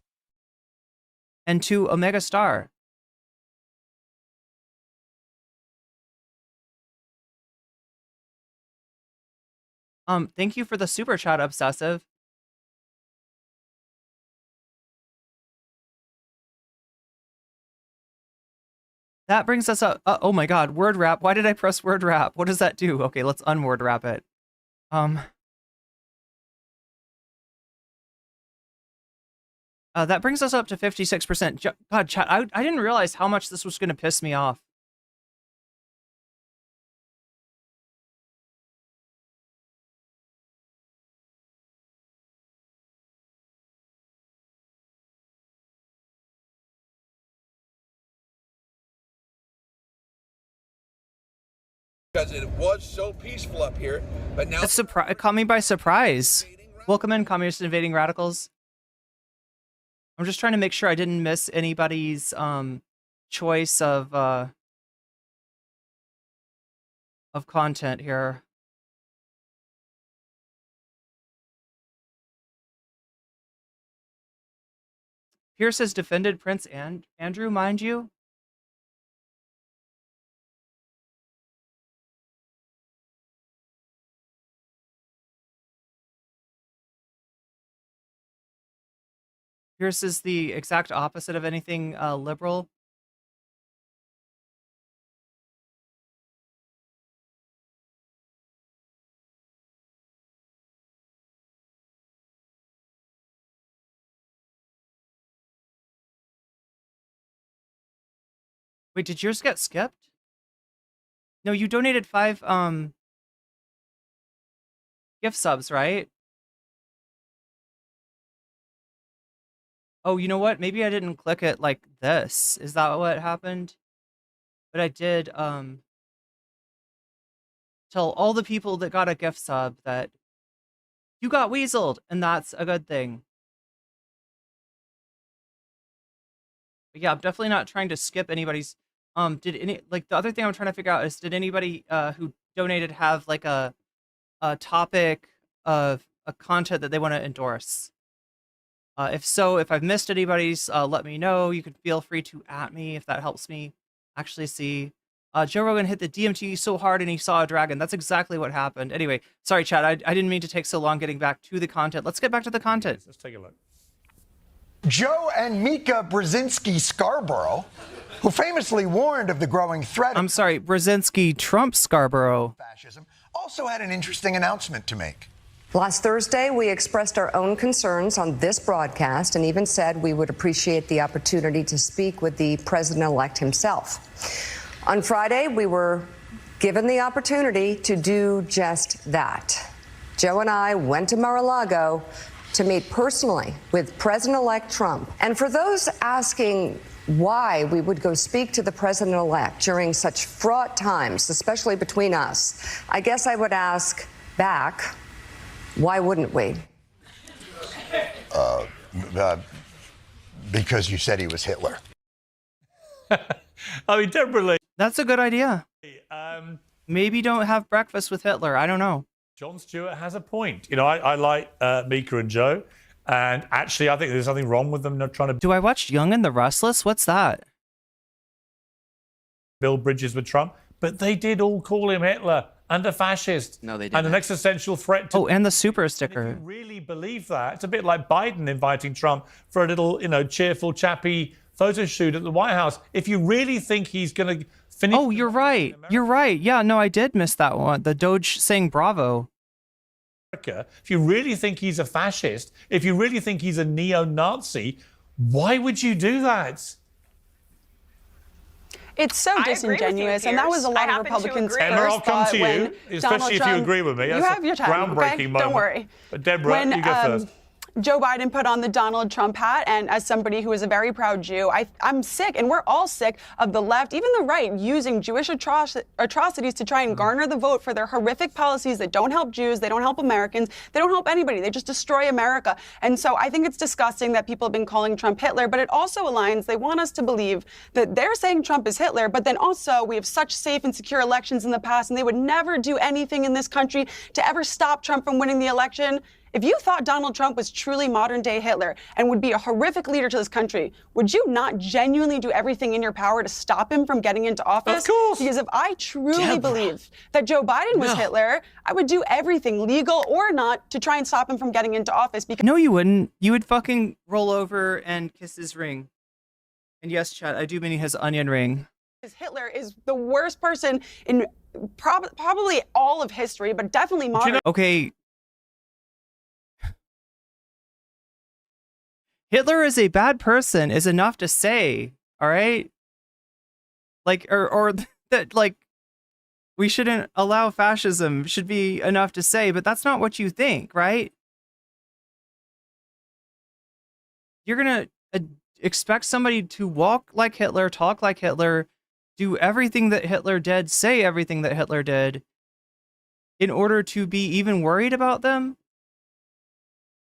And to Omega Star. Thank you for the super chat, Obsessive. That brings us up. Oh my God, word wrap. Why did I press word wrap? What does that do? Okay, let's unword wrap it. That brings us up to 56%. God, chat, I didn't realize how much this was going to piss me off. Because it was so peaceful up here, but now It's it caught me by surprise. Welcome in, communist invading radicals. I'm just trying to make sure I didn't miss anybody's choice of content here. Pierce has defended Prince Andrew, mind you. Pierce is the exact opposite of anything liberal. Wait, did yours get skipped? No, you donated 5 gift subs, right? Oh, you know what? Maybe I didn't click it like this. Is that what happened? But I did tell all the people that got a gift sub that you got weaseled, and that's a good thing. But yeah, I'm definitely not trying to skip anybody's. Did any, like, the other thing I'm trying to figure out is, did anybody who donated have like a topic of a content that they want to endorse? If so, if I've missed anybody's, let me know. You can feel free to @ me if that helps me actually see. Joe Rogan hit the DMT so hard and he saw a dragon. That's exactly what happened. Anyway, sorry, Chad. I didn't mean to take so long getting back to the content. Let's get back to the content. Let's take a look. Joe and Mika Brzezinski Scarborough, who famously warned of the growing threat. I'm sorry, Brzezinski Trump Scarborough. Fascism, also had an interesting announcement to make. Last Thursday, we expressed our own concerns on this broadcast and even said we would appreciate the opportunity to speak with the president-elect himself. On Friday, we were given the opportunity to do just that. Joe and I went to Mar-a-Lago to meet personally with President-elect Trump. And for those asking why we would go speak to the president-elect during such fraught times, especially between us, I guess I would ask back, why wouldn't we? Because you said he was Hitler. I mean, Deborah, that's a good idea. Maybe don't have breakfast with Hitler. I don't know. Jon Stewart has a point. You know, I like Mika and Joe, and actually, I think there's nothing wrong with them not trying to. Do I watch Young and the Restless? What's that? Build bridges with Trump, but they did all call him Hitler and a fascist. No, they didn't. And an existential threat to. Oh, and the super sticker. If you really believe that, it's a bit like Biden inviting Trump for a little, cheerful, chappy photo shoot at the White House. If you really think he's going to finish. Oh, you're right. You're right. Yeah, no, I did miss that one. The Doge saying bravo. If you really think he's a fascist, if you really think he's a neo-Nazi, why would you do that? It's so disingenuous, and that was a lot of Republicans' Emma, I'll come to you, especially if you agree with me. You have your time, groundbreaking okay? moment. Don't worry. But Deborah, you go first. Joe Biden put on the Donald Trump hat, and as somebody who is a very proud Jew, I'm sick, and we're all sick of the left, even the right, using Jewish atrocities to try and garner the vote for their horrific policies that don't help Jews, they don't help Americans, they don't help anybody, they just destroy America. And so I think it's disgusting that people have been calling Trump Hitler, but it also aligns, they want us to believe that they're saying Trump is Hitler, but then also we have such safe and secure elections in the past, and they would never do anything in this country to ever stop Trump from winning the election. If you thought Donald Trump was truly modern-day Hitler and would be a horrific leader to this country, would you not genuinely do everything in your power to stop him from getting into office? Of course. Because if I truly believed that Joe Biden was Hitler, I would do everything, legal or not, to try and stop him from getting into office. Because no, you wouldn't. You would fucking roll over and kiss his ring. And yes, Chad, I do mean his onion ring. Hitler is the worst person in probably all of history, but definitely modern. Okay. Hitler is a bad person is enough to say, all right? Like, or that, like, we shouldn't allow fascism should be enough to say, but that's not what you think, right? You're going to expect somebody to walk like Hitler, talk like Hitler, do everything that Hitler did, say everything that Hitler did, in order to be even worried about them?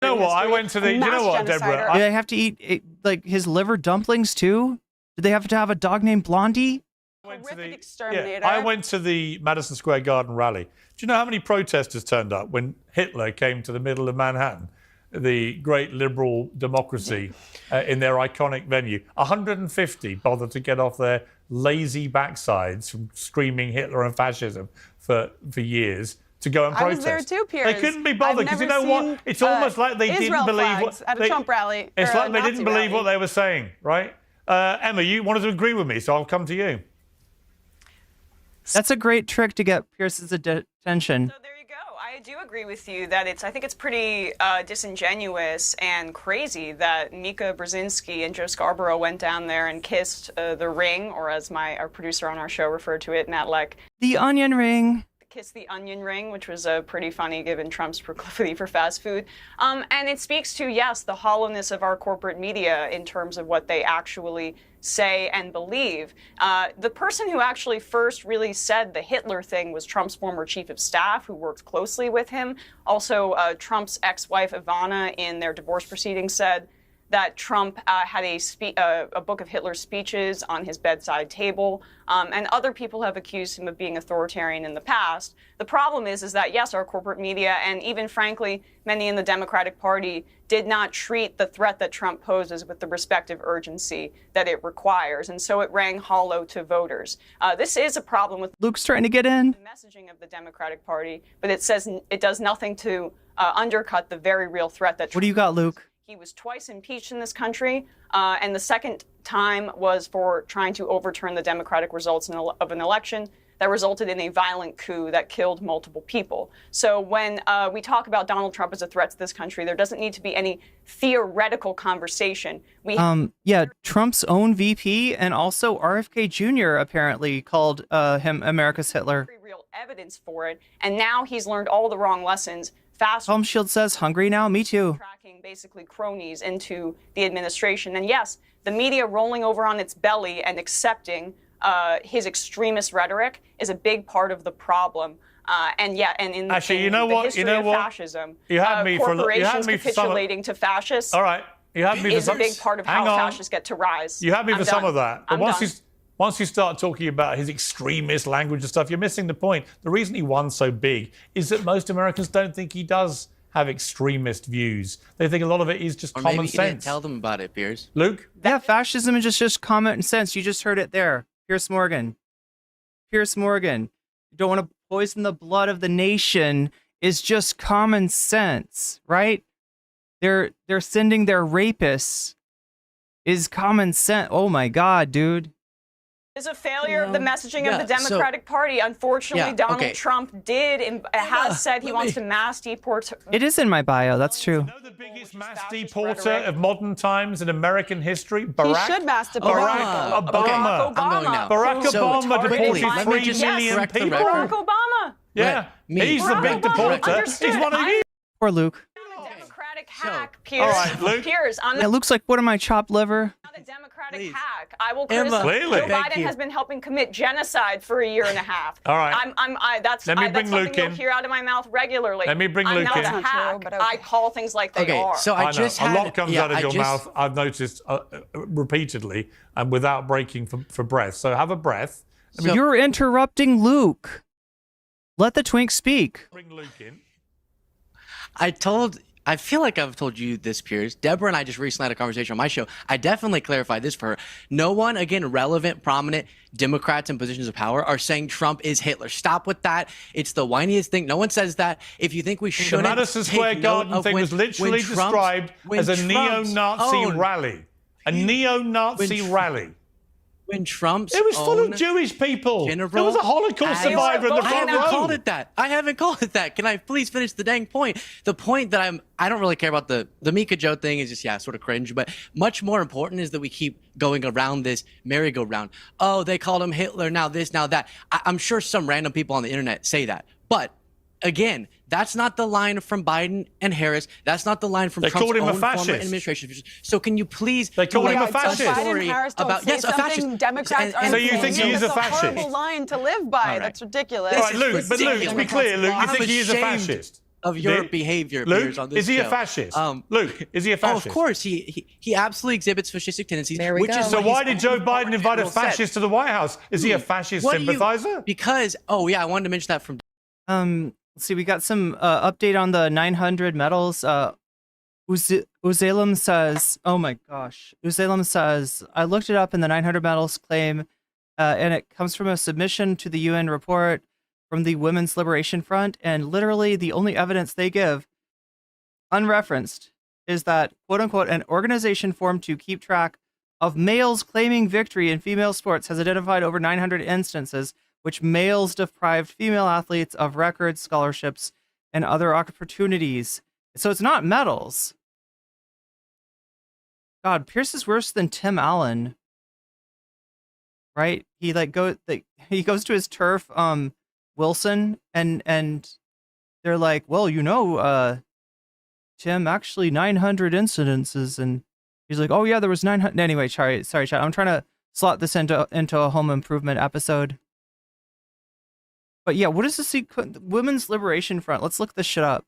You know what? I went to the. You know what, Deborah? Did they have to eat like his liver dumplings too? Did they have to have a dog named Blondie? I went to the Madison Square Garden rally. Do you know how many protesters turned up when Hitler came to the middle of Manhattan, the great liberal democracy, in their iconic venue? 150 bothered to get off their lazy backsides from screaming Hitler and fascism for years. To go and protest. I was there too, Piers. They couldn't be bothered because you know what? It's almost like they didn't believe what at a Trump rally. It's like they didn't believe what they were saying, right? Emma, you wanted to agree with me, so I'll come to you. That's a great trick to get Pierce's attention. So there you go. I do agree with you that I think it's pretty disingenuous and crazy that Mika Brzezinski and Joe Scarborough went down there and kissed the ring, or as our producer on our show referred to it, Matt Leck, the onion ring. Kiss the onion ring, which was pretty funny given Trump's proclivity for fast food. And it speaks to, yes, the hollowness of our corporate media in terms of what they actually say and believe. The person who actually first really said the Hitler thing was Trump's former chief of staff, who worked closely with him. Also, Trump's ex-wife, Ivana, in their divorce proceedings said that Trump had a book of Hitler's speeches on his bedside table, and other people have accused him of being authoritarian in the past. The problem is that, yes, our corporate media and even, frankly, many in the Democratic Party did not treat the threat that Trump poses with the respective urgency that it requires, and so it rang hollow to voters. This is a problem with Luke's trying to get in. The messaging of the Democratic Party, but it says it does nothing to undercut the very real threat that Trump. What do you got, Luke? He was twice impeached in this country, and the second time was for trying to overturn the democratic results of an election that resulted in a violent coup that killed multiple people. So when we talk about Donald Trump as a threat to this country, there doesn't need to be any theoretical conversation. Yeah, Trump's own VP and also RFK Jr. apparently called him America's Hitler. Real evidence for it, and now he's learned all the wrong lessons. Home Shield says, hungry now? Me too. Tracking basically cronies into the administration. And yes, the media rolling over on its belly and accepting his extremist rhetoric is a big part of the problem. And in actually, the history of fascism, you had me corporations capitulating to fascists. All right, you had me is a big part of how fascists get to rise. You had me for some of that, but I'm done. Once you start talking about his extremist language and stuff, you're missing the point. The reason he won so big is that most Americans don't think he does have extremist views. They think a lot of it is just common sense. Maybe he didn't tell them about it, Piers. Luke? Yeah, fascism is just common sense. You just heard it there. Piers Morgan. Piers Morgan. You don't want to poison the blood of the nation is just common sense, right? They're sending their rapists is common sense. Oh my God, dude. Is a failure of the messaging of the Democratic Party. Unfortunately, Donald Trump has said he wants to mass deport. It is in my bio. That's true. You know the biggest mass deporter of modern times in American history? Barack, he should mass deport. Barack Obama. I'm going now. Barack Obama deported 3 million people. Barack Obama. Yeah, he's the big deporter. He's one of you. Poor Luke. Democratic hack, Piers. All right, Luke. Piers, It looks like one of my chopped liver. Not a Democratic hack. I will criticize. Clearly. Joe Biden has been helping commit genocide for a year and a half. All right. That's something you'll hear out of my mouth regularly. Let me bring I'm Luke not in. a hack. I call things like they are. So I know. A lot comes out of your mouth, I've noticed repeatedly, and without breaking for breath. So have a breath. You're interrupting Luke. Let the twink speak. Bring Luke in. I feel like I've told you this, Piers. Deborah and I just recently had a conversation on my show. I definitely clarified this for her. No one, again, relevant, prominent Democrats in positions of power are saying Trump is Hitler. Stop with that. It's the whiniest thing. No one says that. If you think we shouldn't, the Madison Square Garden thing was literally described as a neo-Nazi rally. A neo-Nazi rally. When Trump's it was full of Jewish people. There was a Holocaust survivor in the front row. I haven't called it that. I haven't called it that. Can I please finish the dang point? The point that I don't really care about the Mika Joe thing is just, sort of cringe. But much more important is that we keep going around this merry-go-round. Oh, they called him Hitler, now this, now that. I'm sure some random people on the internet say that. But again, that's not the line from Biden and Harris. That's not the line from Trump's own former administration. So can you please? They call him a fascist. Biden and Harris don't say something Democrats aren't so you think he is a fascist? That's a horrible line to live by. Right. That's ridiculous. All right, Luke, but Luke, to be clear, Luke, you think he is a fascist? Of your behavior, Luke, Piers, on this is he show. a fascist? Luke, is he a fascist? Oh, of course, he absolutely exhibits fascistic tendencies. There we go. So why did Joe Biden invite a fascist to the White House? Is he a fascist sympathizer? Because I wanted to mention that from. Let's see, we got some update on the 900 medals. Uzelum says, oh my gosh. Uzelum says, I looked it up in the 900 medals claim, and it comes from a submission to the UN report from the Women's Liberation Front, and literally the only evidence they give, unreferenced, is that, quote unquote, an organization formed to keep track of males claiming victory in female sports has identified over 900 instances which males deprived female athletes of records, scholarships, and other opportunities. So it's not medals. God, Pierce is worse than Tim Allen. Right? He he goes to his turf, Wilson, and they're like, well, Tim, actually 900 incidences, and he's like, oh yeah, there was 900. Anyway, sorry, chat. I'm trying to slot this into a home improvement episode. But yeah, what is the Women's Liberation Front? Let's look this shit up.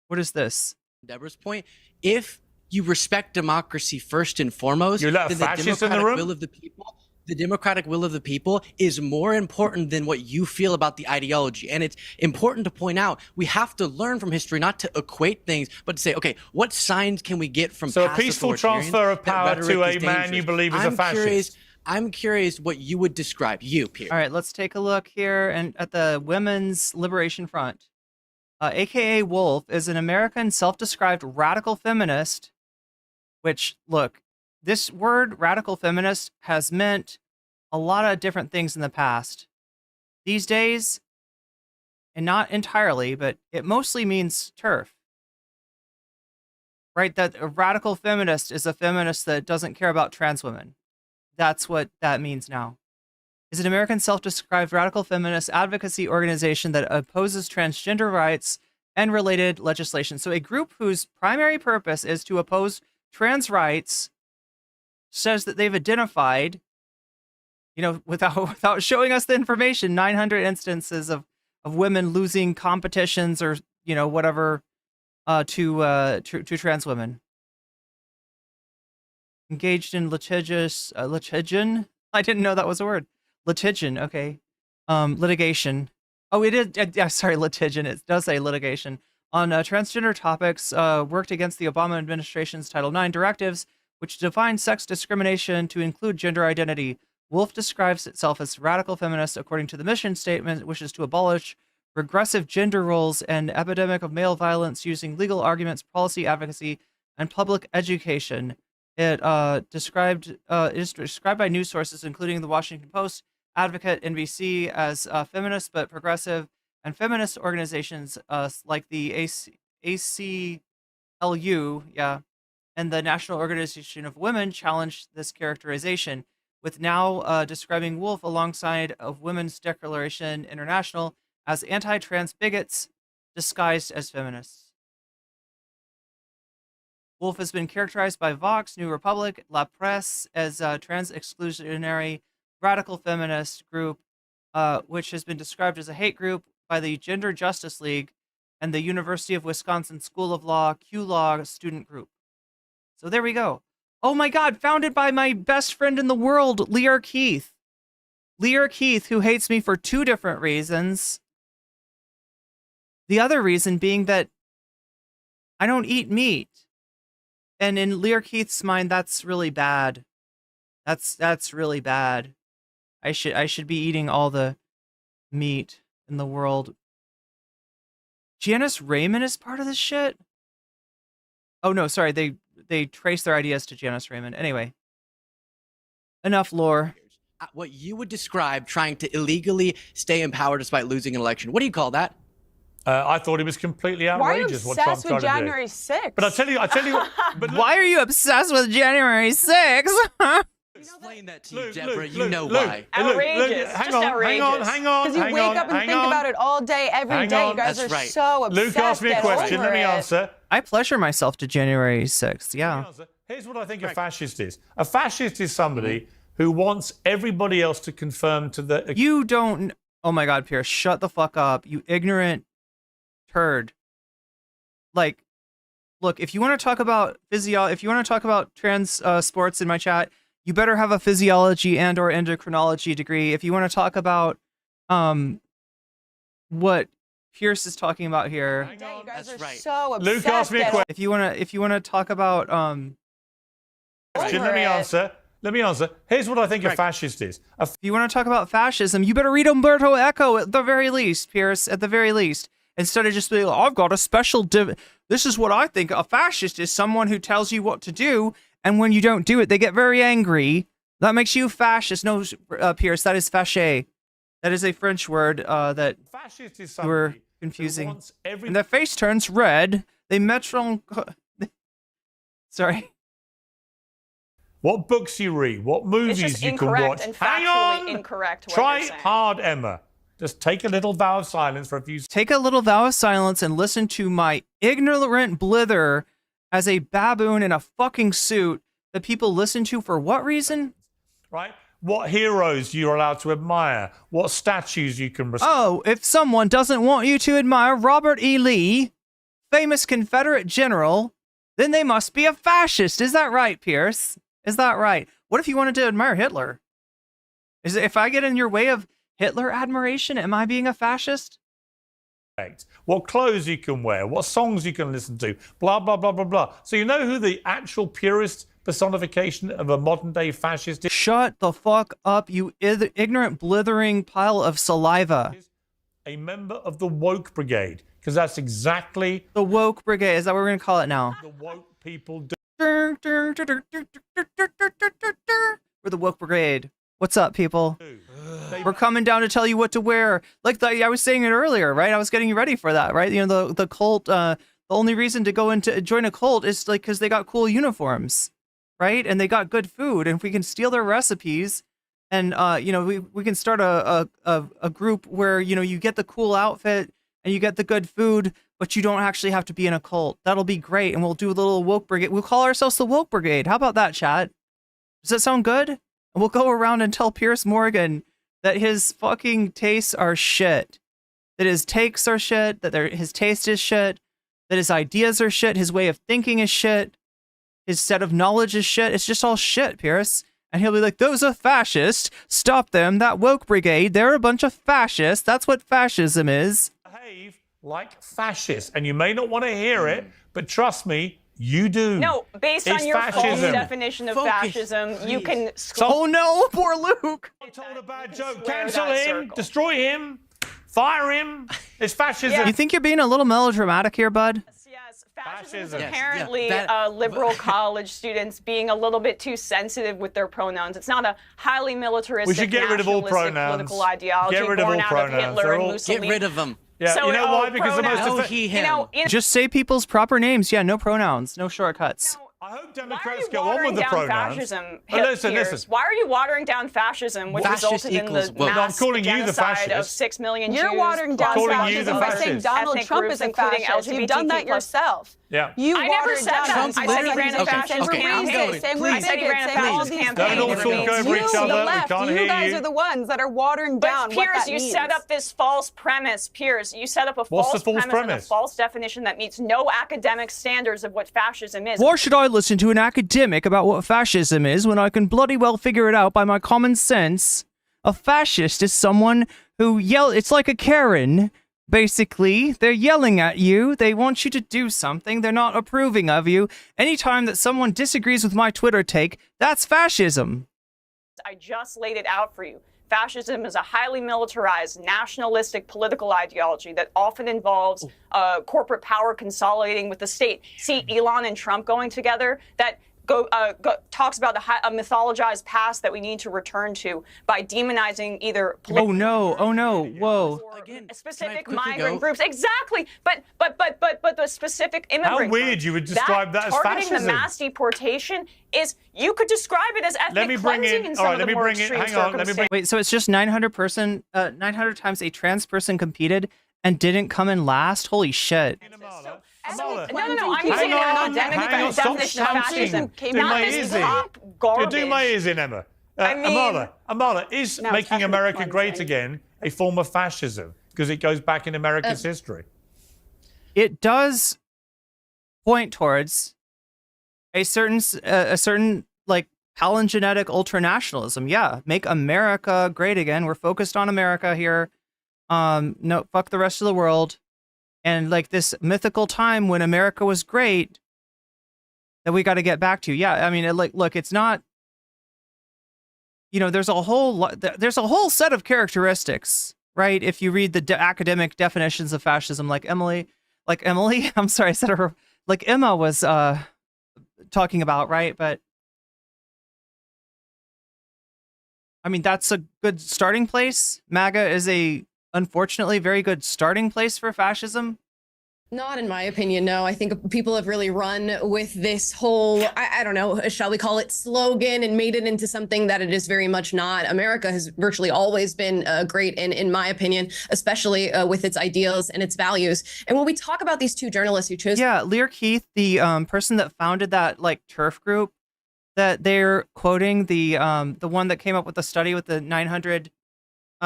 What is this? Deborah's point, if you respect democracy first and foremost, you let a then fascist in the room? The democratic will of the people is more important than what you feel about the ideology. And it's important to point out, we have to learn from history, not to equate things, but to say, okay, what signs can we get from so a past peaceful authoritarians transfer of power that to rhetoric a is man dangerous? you believe is a fascist? I'm curious what you would describe, Pierce. All right, let's take a look here and at the Women's Liberation Front. AKA Wolf is an American self-described radical feminist, which, look, this word radical feminist has meant a lot of different things in the past. These days, and not entirely, but it mostly means TERF. Right? That a radical feminist is a feminist that doesn't care about trans women. That's what that means now. Is an American self-described radical feminist advocacy organization that opposes transgender rights and related legislation. So a group whose primary purpose is to oppose trans rights says that they've identified, without showing us the information, 900 instances of women losing competitions or, whatever, to trans women. Engaged in litigion? I didn't know that was a word. Litigion, okay. Litigation. Oh, it is, sorry, litigion. It does say litigation. On transgender topics, worked against the Obama administration's Title IX directives, which define sex discrimination to include gender identity. Wolf describes itself as radical feminist according to the mission statement, wishes to abolish regressive gender roles and epidemic of male violence using legal arguments, policy advocacy, and public education. It is described by news sources, including the Washington Post, Advocate, NBC, as feminist but progressive, and feminist organizations like the ACLU, and the National Organization of Women challenge this characterization, with now describing Wolf alongside of Women's Declaration International as anti-trans bigots disguised as feminists. Wolf has been characterized by Vox, New Republic, La Presse as a trans-exclusionary radical feminist group, which has been described as a hate group by the Gender Justice League and the University of Wisconsin School of Law Q-Law student group. So there we go. Oh my God, founded by my best friend in the world, Lear Keith. Lear Keith, who hates me for two different reasons. The other reason being that I don't eat meat. And in Lear Keith's mind, that's really bad. That's really bad. I should be eating all the meat in the world. Janice Raymond is part of this shit? Oh no, sorry, they trace their ideas to Janice Raymond. Anyway. Enough lore. What you would describe trying to illegally stay in power despite losing an election. What do you call that? I thought it was completely outrageous what Trump tried to do. Why are you obsessed with January 6th? But I tell you, but why are you obsessed with January 6th? Explain that to you, Deborah. You know why. Outrageous. Hang on. Because you wake up and think about it all day, every day. You guys are so obsessed. Luke asked me a question. Let me answer. I pleasure myself to January 6th, yeah. Here's what I think a fascist is. A fascist is somebody who wants everybody else to conform to the... You don't... Oh my God, Pierce, shut the fuck up. You ignorant turd. Like, look, if you want to talk about if you want to talk about trans sports in my chat, you better have a physiology and or endocrinology degree. If you want to talk about what Pierce is talking about here, You guys are so obsessed. Luke asked me a question. if you want to talk about Let me answer. Here's what I think a fascist is. If you want to talk about fascism, you better read Umberto Eco at the very least, Pierce, at the very least. Instead of just being like, I've got a special this is what I think. A fascist is someone who tells you what to do, and when you don't do it, they get very angry. That makes you fascist. No, Pierce, that is fâché. That is a French word that fascist is somebody confusing. And their face turns red. They metron. Sorry. What books you read, what movies It's just you can incorrect watch. and Hang factually on. incorrect what Try you're saying. hard, Emma. Just take a little vow of silence for a few seconds. Take a little vow of silence and listen to my ignorant blither as a baboon in a fucking suit that people listen to for what reason? Right? What heroes you're allowed to admire, what statues you can respect. Oh, if someone doesn't want you to admire Robert E. Lee, famous Confederate general, then they must be a fascist. Is that right, Pierce? Is that right? What if you wanted to admire Hitler? Is it, if I get in your way of Hitler admiration, am I being a fascist? What clothes you can wear, what songs you can listen to, blah, blah, blah, blah, blah. So you know who the actual purest personification of a modern-day fascist is? Shut the fuck up, you ignorant, blithering pile of saliva. A member of the Woke Brigade, because that's exactly... The Woke Brigade, is that what we're going to call it now? The woke people do. We're the Woke Brigade. What's up, people? We're coming down to tell you what to wear. Like I was saying it earlier, right? I was getting you ready for that, right? You know, the cult, the only reason to go into join a cult is like because they got cool uniforms, right? And they got good food. And if we can steal their recipes and, you know, we can start a group where, you know, you get the cool outfit and you get the good food, but you don't actually have to be in a cult. That'll be great. And we'll do a little Woke Brigade. We'll call ourselves the Woke Brigade. How about that, chat? Does that sound good? And we'll go around and tell Piers Morgan that his fucking tastes are shit. That his takes are shit. That his taste is shit. That his ideas are shit. His way of thinking is shit. His set of knowledge is shit. It's just all shit, Piers. And he'll be like, those are fascists. Stop them. That Woke Brigade, they're a bunch of fascists. That's what fascism is. Behave like fascists. And you may not want to hear it, but trust me, you do. No, based It's on your false fascism. definition of fascism, you can... Oh no, poor Luke. I told a bad joke. Cancel him, destroy him, fire him. It's fascism. You think you're being a little melodramatic here, bud? Fascism. Apparently, liberal college students being a little bit too sensitive with their pronouns. It's not a highly militaristic, We should get rid of all nationalistic pronouns. political ideology Get rid of born all out pronouns. of Hitler They're and all- Mussolini. Get rid of them. Yeah, So you know why? Because the most pronouns. effe- You know, Just say people's proper names. Yeah, no pronouns, no shortcuts. I hope Why are Democrats you go on watering with the down pronouns. fascism? But listen, Piers? listen. Why are you watering down fascism, which Fascist resulted in equals the woke. No, I'm mass calling you the genocide of fascist. 6 million You're Jews? watering down Calling you fascism the by saying fascist. Donald ethnic Trump groups, is a including fascist. You've done that LGBTQ+. yourself. Yeah. You I never watered said down that. his I said he ran a organization. fascist Same campaign. Reese, same I said he ran a same all fascist these campaign. Don't all talk over You, each other. the We left, can't you hear guys you. are the ones that are watering down But what Piers, that you means. set up this false premise. Piers, you set up a What's the false false premise and a premise? false definition that meets no academic standards of what fascism is. Why should I listen to an academic about what fascism is when I can bloody well figure it out by my common sense? A fascist is someone who it's like a Karen. Basically, they're yelling at you. They want you to do something. They're not approving of you. Anytime that someone disagrees with my Twitter take, that's fascism. I just laid it out for you. Fascism is a highly militarized, nationalistic political ideology that often involves corporate power consolidating with the state. See Elon and Trump going together? That talks about a mythologized past that we need to return to by demonizing either Oh no, whoa. again, specific migrant groups. Exactly, but the specific immigrant How weird groups, you would describe that as targeting fascism. the mass deportation is, you could describe it as ethnic cleansing in some of the more extreme circumstances. Wait, so it's just 900 times a trans person competed and didn't come in last? Holy shit. No, I'm using an academic definition of fascism, not this pop garbage. You're doing my ears in, Emma. I mean- Amala, is No, making ethnic America great cleansing. again a form of fascism? Because it goes back in America's history. It does point towards a certain like palingenetic ultranationalism. Yeah, make America great again. We're focused on America here. No, fuck the rest of the world. And like this mythical time when America was great that we got to get back to. Yeah, I mean, look, it's not. You know, there's a whole set of characteristics, right? If you read the academic definitions of fascism, like Emily, I'm sorry, I said her, like Emma was talking about, right? But I mean, that's a good starting place. MAGA is unfortunately, very good starting place for fascism? Not in my opinion, no. I think people have really run with this whole, I don't know, shall we call it slogan, and made it into something that it is very much not. America has virtually always been great, in my opinion, especially with its ideals and its values. And when we talk about these two journalists who chose... Yeah, Lear Keith, the person that founded that like turf group, that they're quoting, the one that came up with the study with the 900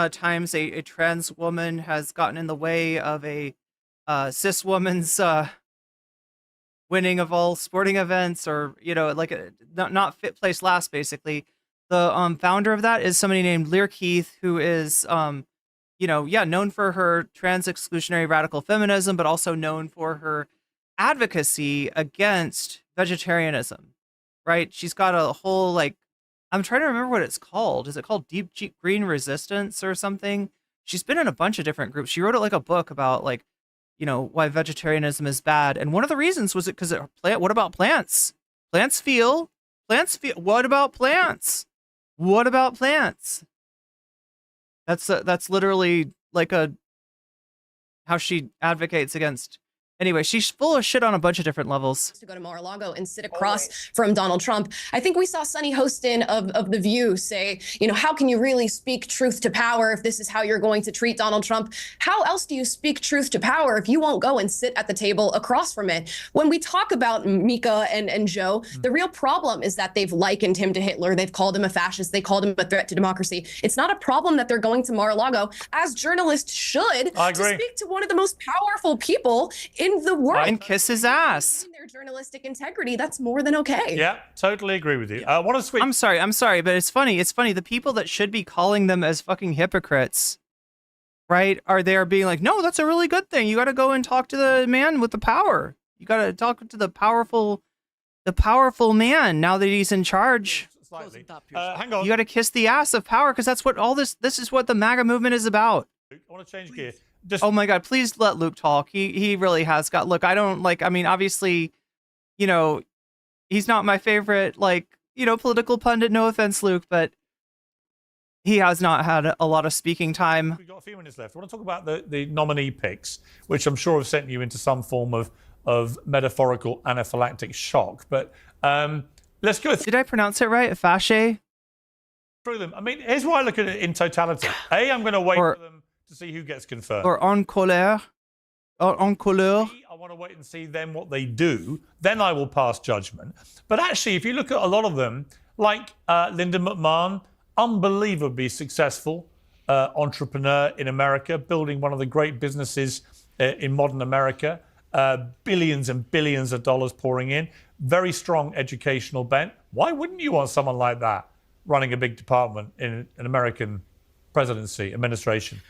times a trans woman has gotten in the way of a cis woman's winning of all sporting events, or like not fit place last. Basically, the founder of that is somebody named Lear Keith, who is known for her trans exclusionary radical feminism, but also known for her advocacy against vegetarianism. Right? She's got a whole I'm trying to remember what it's called. Is it called Deep Green Resistance or something? She's been in a bunch of different groups. She wrote a book about why vegetarianism is bad. And one of the reasons was because what about plants? Plants feel. What about plants? What about plants? That's literally how she advocates against. Anyway, she's full of shit on a bunch of different levels. To go to Mar-a-Lago and sit across from Donald Trump. I think we saw Sunny Hostin of The View say, how can you really speak truth to power if this is how you're going to treat Donald Trump? How else do you speak truth to power if you won't go and sit at the table across from it? When we talk about Mika and Joe, the real problem is that they've likened him to Hitler. They've called him a fascist. They called him a threat to democracy. It's not a problem that they're going to Mar-a-Lago, as journalists should, to speak to one of the most powerful people in the world. And kiss his ass. Their journalistic integrity, that's more than okay. Yeah, totally agree with you. What a sweet... I'm sorry, but it's funny. The people that should be calling them as fucking hypocrites, right, are there being like, no, that's a really good thing. You got to go and talk to the man with the power. You got to talk to the powerful man now that he's in charge. Slightly. Hang on. You got to kiss the ass of power, because that's what this is what the MAGA movement is about. I want to change gear. Oh my God, please let Luke talk. He really has got, look, I don't obviously, he's not my favorite, political pundit, no offense, Luke, but he has not had a lot of speaking time. We've got a few minutes left. I want to talk about the nominee picks, which I'm sure have sent you into some form of metaphorical anaphylactic shock. But let's go. Did I pronounce it right? Fasce? Through them. I mean, here's why I look at it in totality. I'm going to wait for them to see who gets confirmed. Or en colère. Or en couleur. I want to wait and see them what they do. Then I will pass judgment. But actually, if you look at a lot of them, like Linda McMahon, unbelievably successful entrepreneur in America, building one of the great businesses in modern America, billions and billions of dollars pouring in, very strong educational bent. Why wouldn't you want someone like that running a big department in an American presidency, administration?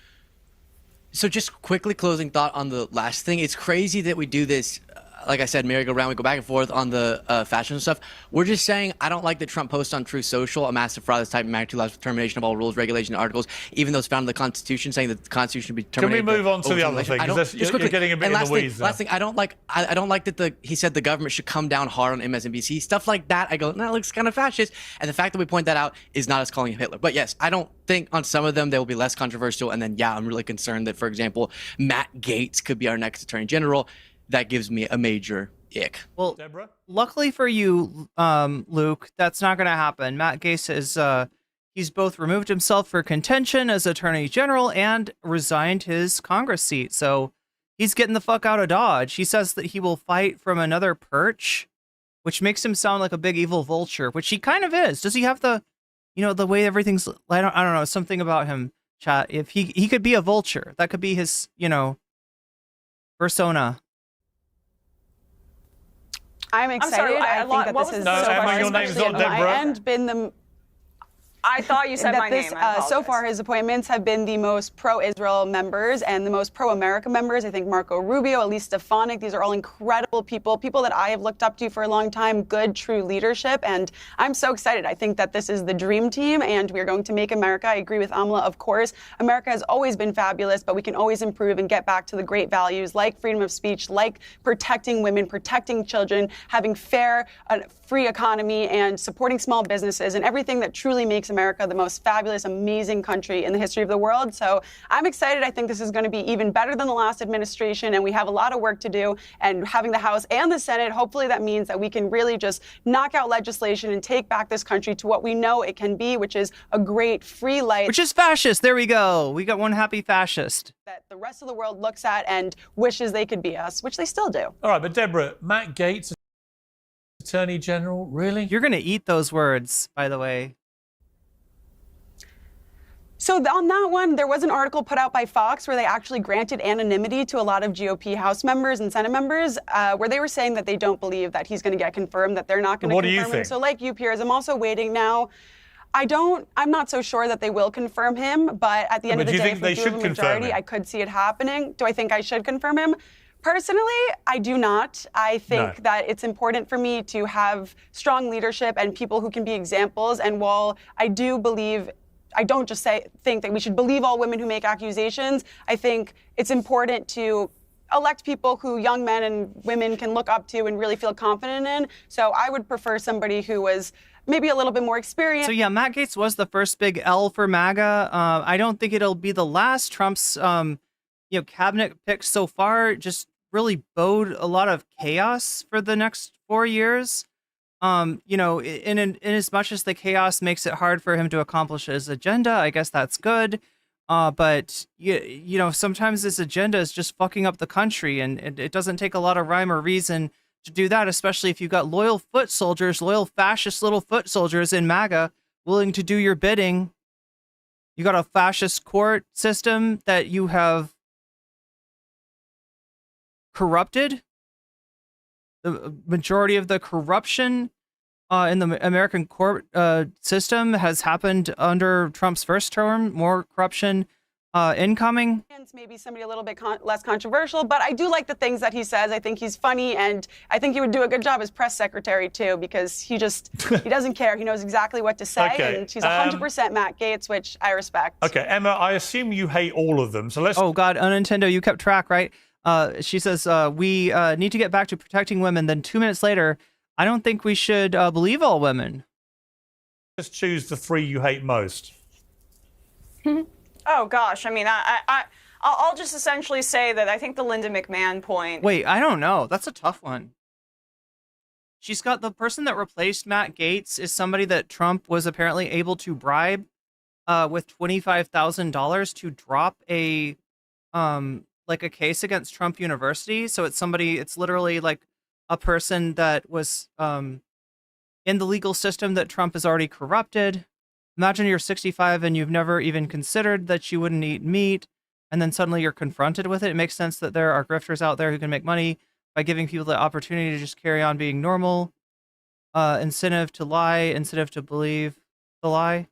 So just quickly closing thought on the last thing. It's crazy that we do this, like I said, merry-go-round, we go back and forth on the fashion stuff. We're just saying, I don't like the Trump post on Truth Social, a massive fraud, this type of magnitude, allows termination of all rules, regulations, and articles, even those found in the Constitution, saying that the Constitution should be terminated. Can we move on to the other thing? Because you're getting a bit in the weeds there. Last thing, I don't like that he said the government should come down hard on MSNBC. Stuff like that, I go, that looks kind of fascist. And the fact that we point that out is not us calling him Hitler. But yes, I don't think on some of them they will be less controversial. And then, I'm really concerned that, for example, Matt Gaetz could be our next Attorney General. That gives me a major ick. Well, Deborah? Luckily for you, Luke, that's not going to happen. Matt Gaetz is he's both removed himself for contention as Attorney General and resigned his Congress seat. So he's getting the fuck out of Dodge. He says that he will fight from another perch, which makes him sound like a big evil vulture, which he kind of is. Does he have the way everything's, I don't know, something about him, chat. If he could be a vulture, that could be his, persona. I'm excited. sorry, I think that this is no, so Emma, far, your name's especially not at my Deborah. end, been the. I thought you said that my this, name. I so apologize. far, his appointments have been the most pro-Israel members and the most pro-America members. I think Marco Rubio, Elise Stefanik, these are all incredible people that I have looked up to for a long time, good, true leadership. And I'm so excited. I think that this is the dream team and we're going to make America. I agree with Amla, of course. America has always been fabulous, but we can always improve and get back to the great values like freedom of speech, like protecting women, protecting children, having fair, free economy, and supporting small businesses and everything that truly makes makes America the most fabulous, amazing country in the history of the world. So I'm excited. I think this is going to be even better than the last administration, and we have a lot of work to do. And having the House and the Senate, hopefully that means that we can really just knock out legislation and take back this country to what we know it can be, which is a great free light. Which is fascist. There we go. We got one happy fascist. That the rest of the world looks at and wishes they could be us, which they still do. All right, but Deborah, Matt Gaetz, Attorney General, really? You're going to eat those words, by the way. So on that one, there was an article put out by Fox where they actually granted anonymity to a lot of GOP House members and Senate members, where they were saying that they don't believe that he's going to get confirmed, that they're not going to confirm him. What do you think? So like you, Piers, I'm also waiting now. I'm not so sure that they will confirm him, but at the end of the day, if we do have a majority, I could see it happening. Do I think I should confirm him? Personally, I do not. I think that it's important for me to have strong leadership and people who can be examples. And while I do believe, I don't just think that we should believe all women who make accusations, I think it's important to elect people who young men and women can look up to and really feel confident in. So I would prefer somebody who was maybe a little bit more experienced. So yeah, Matt Gaetz was the first big L for MAGA. I don't think it'll be the last. Trump's cabinet picks so far just really bode a lot of chaos for the next 4 years. In as much as the chaos makes it hard for him to accomplish his agenda, I guess that's good. But sometimes this agenda is just fucking up the country, and it doesn't take a lot of rhyme or reason to do that, especially if you've got loyal fascist little foot soldiers in MAGA willing to do your bidding. You got a fascist court system that you have corrupted. The majority of the corruption in the American court system has happened under Trump's first term. More corruption incoming. Maybe somebody a little bit less controversial, but I do like the things that he says. I think he's funny, and I think he would do a good job as press secretary too, because he doesn't care. He knows exactly what to say, and he's 100% Matt Gaetz, which I respect. Okay, Emma, I assume you hate all of them, so let's... Oh God, Nintendo, you kept track, right? She says, we need to get back to protecting women. Then 2 minutes later, I don't think we should believe all women. Just choose the 3 you hate most. Oh gosh, I mean, I'll just essentially say that I think the Linda McMahon point. Wait, I don't know. That's a tough one. She's got the person that replaced Matt Gaetz is somebody that Trump was apparently able to bribe with $25,000 to drop a case against Trump University. So it's literally like a person that was in the legal system that Trump has already corrupted. Imagine you're 65 and you've never even considered that you wouldn't eat meat, and then suddenly you're confronted with it. It makes sense that there are grifters out there who can make money by giving people the opportunity to just carry on being normal. Incentive to lie, incentive to believe the lie.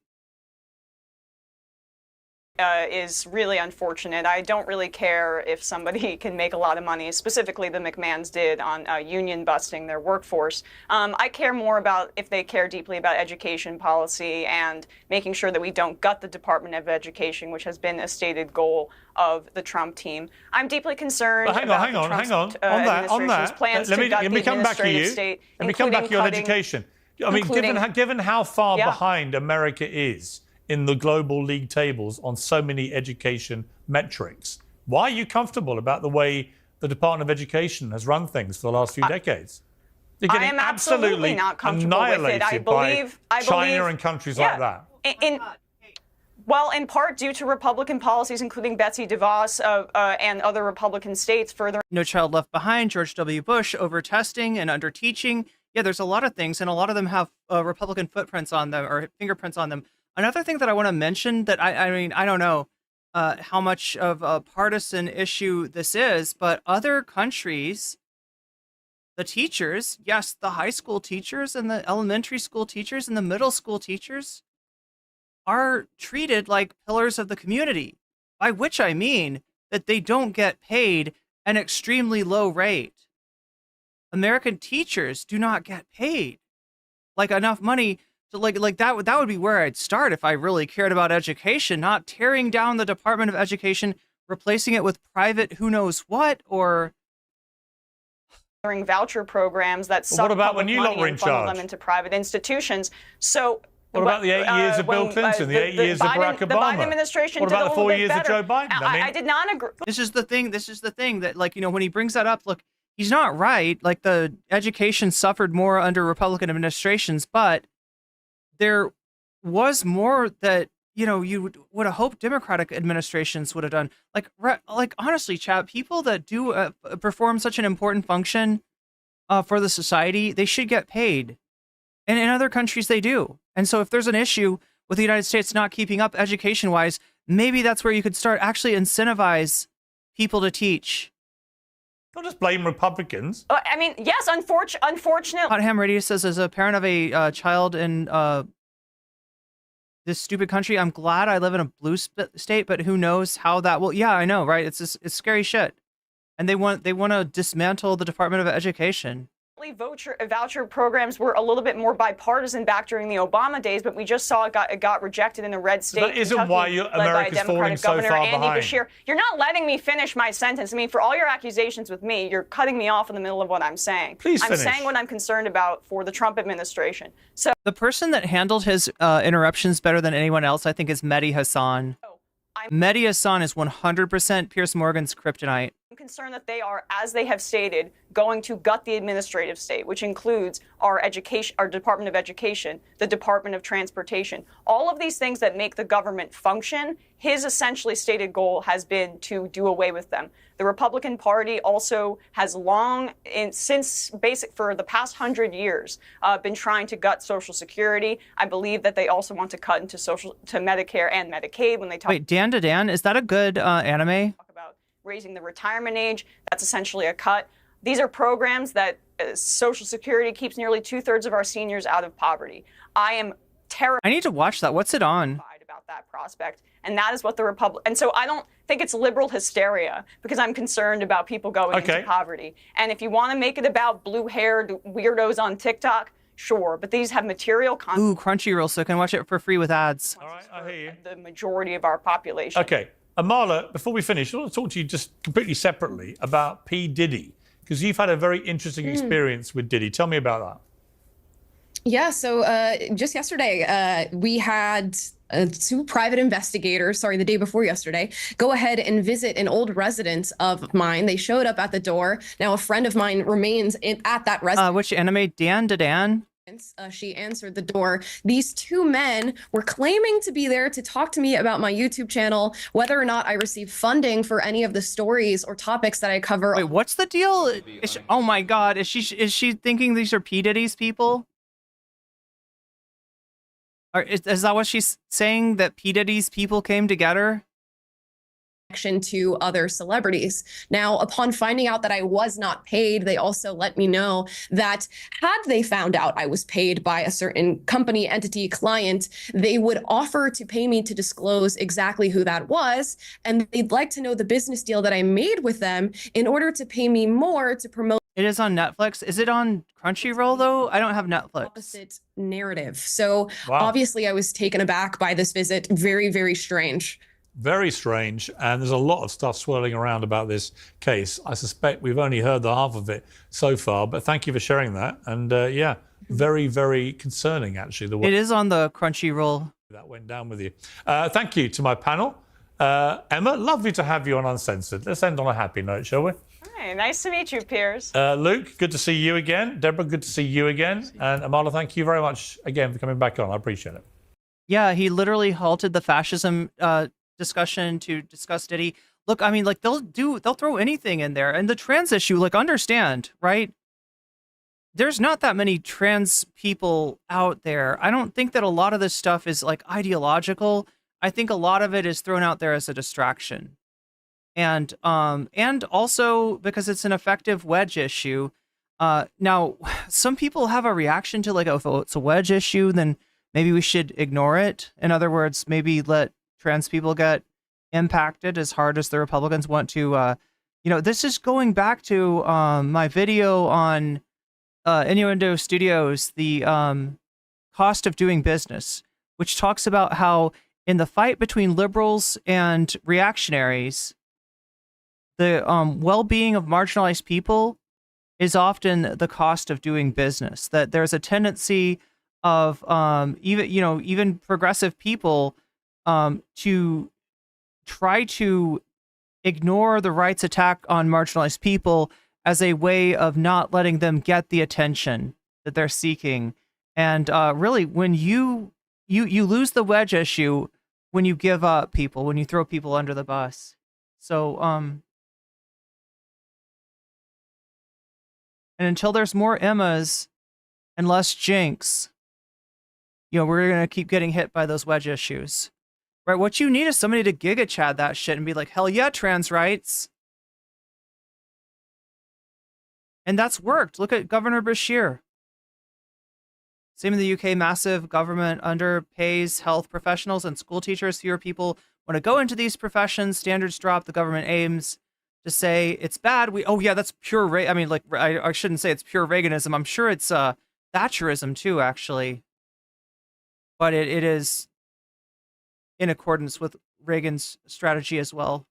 Is really unfortunate. I don't really care if somebody can make a lot of money, specifically the McMahons did on union busting their workforce. I care more about if they care deeply about education policy and making sure that we don't gut the Department of Education, which has been a stated goal of the Trump team. I'm deeply concerned hang on. On that. Let me come back to you. Let me come back to you on education. I mean, given how far behind America is in the global league tables on so many education metrics, why are you comfortable about the way the Department of Education has run things for the last few decades? You're getting I am absolutely not comfortable with it. I believe China and countries like that. In part due to Republican policies, including Betsy DeVos and other Republican states further. No Child Left Behind, George W. Bush, over testing and under teaching. Yeah, there's a lot of things, and a lot of them have Republican footprints on them or fingerprints on them. Another thing that I want to mention that I don't know how much of a partisan issue this is, but other countries, the teachers, yes, the high school teachers and the elementary school teachers and the middle school teachers are treated like pillars of the community, by which I mean that they don't get paid an extremely low rate. American teachers do not get paid like enough money. So like that would be where I'd start if I really cared about education, not tearing down the Department of Education, replacing it with private who knows what, or voucher programs that suck public money and funnel them into private institutions. So What about the 8 years of Bill Clinton, the 8 years of Barack Obama? The Biden administration what did about a the 4 little bit years better. of Joe Biden? I did not agree. This is the thing that, like, you know, when he brings that up, look, he's not right. Like, the education suffered more under Republican administrations, but there was more that, you know, you would have hoped Democratic administrations would have done. Like honestly, chat, people that do perform such an important function for the society, they should get paid. And in other countries, they do. And so if there's an issue with the United States not keeping up education-wise, maybe that's where you could start actually incentivize people to teach. Don't just blame Republicans. I mean, yes, unfortunately. Hot Ham Radio says, as a parent of a child in this stupid country, I'm glad I live in a blue state, but who knows how that will... Yeah, I know, right? It's scary shit. And they want to dismantle the Department of Education. Voucher programs were a little bit more bipartisan back during the Obama days, but we just saw it got rejected in a red state. That isn't Kentucky, why led by America's a falling Democratic so governor, far Andy behind. Beshear. You're not letting me finish my sentence. I mean, for all your accusations with me, you're cutting me off in the middle of what I'm saying. Please I'm finish. saying what I'm concerned about for the Trump administration. So the person that handled his interruptions better than anyone else, I think, is Mehdi Hassan. Mehdi Hassan is 100% Piers Morgan's kryptonite. I'm concerned that they are, as they have stated, going to gut the administrative state, which includes our Department of Education, the Department of Transportation, all of these things that make the government function. His essentially stated goal has been to do away with them. The Republican Party also has for the past 100 years, been trying to gut Social Security. I believe that they also want to cut into Medicare and Medicaid when they talk. Wait, Dan to Dan, is that a good anime? About raising the retirement age. That's essentially a cut. These are programs that Social Security keeps nearly 2/3 of our seniors out of poverty. I am terrified. I need to watch that. What's it on? About that prospect. And that is what the and so I don't think it's liberal hysteria because I'm concerned about people going into poverty. And if you want to make it about blue-haired weirdos on TikTok, sure, but these have material content. Ooh, Crunchyroll, so I can watch it for free with ads. All right, I hear you. The majority of our population. Okay. Amala, before we finish, I want to talk to you just completely separately about P. Diddy, because you've had a very interesting experience with Diddy. Tell me about that. Yeah, so just yesterday, we had two private investigators, the day before yesterday, go ahead and visit an old residence of mine. They showed up at the door. Now, a friend of mine remains at that residence. Which anime? Dan to Dan? She answered the door. These two men were claiming to be there to talk to me about my YouTube channel, whether or not I received funding for any of the stories or topics that I cover. Wait, what's the deal? Oh my God, is she thinking these are P. Diddy's people? Or is that what she's saying, that P. Diddy's people came together? To other celebrities. Now, upon finding out that I was not paid, they also let me know that had they found out I was paid by a certain company, entity, client, they would offer to pay me to disclose exactly who that was. And they'd like to know the business deal that I made with them in order to pay me more to promote. It is on Netflix. Is it on Crunchyroll, though? I don't have Netflix. Opposite narrative. So obviously I was taken aback by this visit. Very, very strange. Very strange, and there's a lot of stuff swirling around about this case. I suspect we've only heard the half of it so far, but thank you for sharing that. And yeah, very, very concerning, actually. The way it is on the Crunchyroll. That went down with you. Thank you to my panel. Emma, lovely to have you on Uncensored. Let's end on a happy note, shall we? Hi, nice to meet you, Piers. Luke, good to see you again. Deborah, good to see you again. And Amala, thank you very much again for coming back on. I appreciate it. Yeah, he literally halted the fascism discussion to discuss Diddy. Look, I mean, like they'll throw anything in there. And the trans issue, like, understand, right? There's not that many trans people out there. I don't think that a lot of this stuff is like ideological. I think a lot of it is thrown out there as a distraction. And also because it's an effective wedge issue. Now, some people have a reaction to, like, oh, if it's a wedge issue, then maybe we should ignore it. In other words, maybe let trans people get impacted as hard as the Republicans want to. This is going back to my video on Innuendo Studios, the cost of doing business, which talks about how in the fight between liberals and reactionaries, the well-being of marginalized people is often the cost of doing business. That there's a tendency of even progressive people to try to ignore the right's attack on marginalized people as a way of not letting them get the attention that they're seeking. And really, when you lose the wedge issue when you give up people, when you throw people under the bus. So and until there's more Emmas and less Jinx, we're gonna keep getting hit by those wedge issues. Right, what you need is somebody to Giga Chad that shit and be like, hell yeah, trans rights. And that's worked. Look at Governor Bashir. Same in the UK, massive government underpays health professionals and school teachers. Fewer people want to go into these professions. Standards drop. The government aims to say it's bad. That's pure. I shouldn't say it's pure Reaganism. I'm sure it's Thatcherism too, actually. But it is in accordance with Reagan's strategy as well.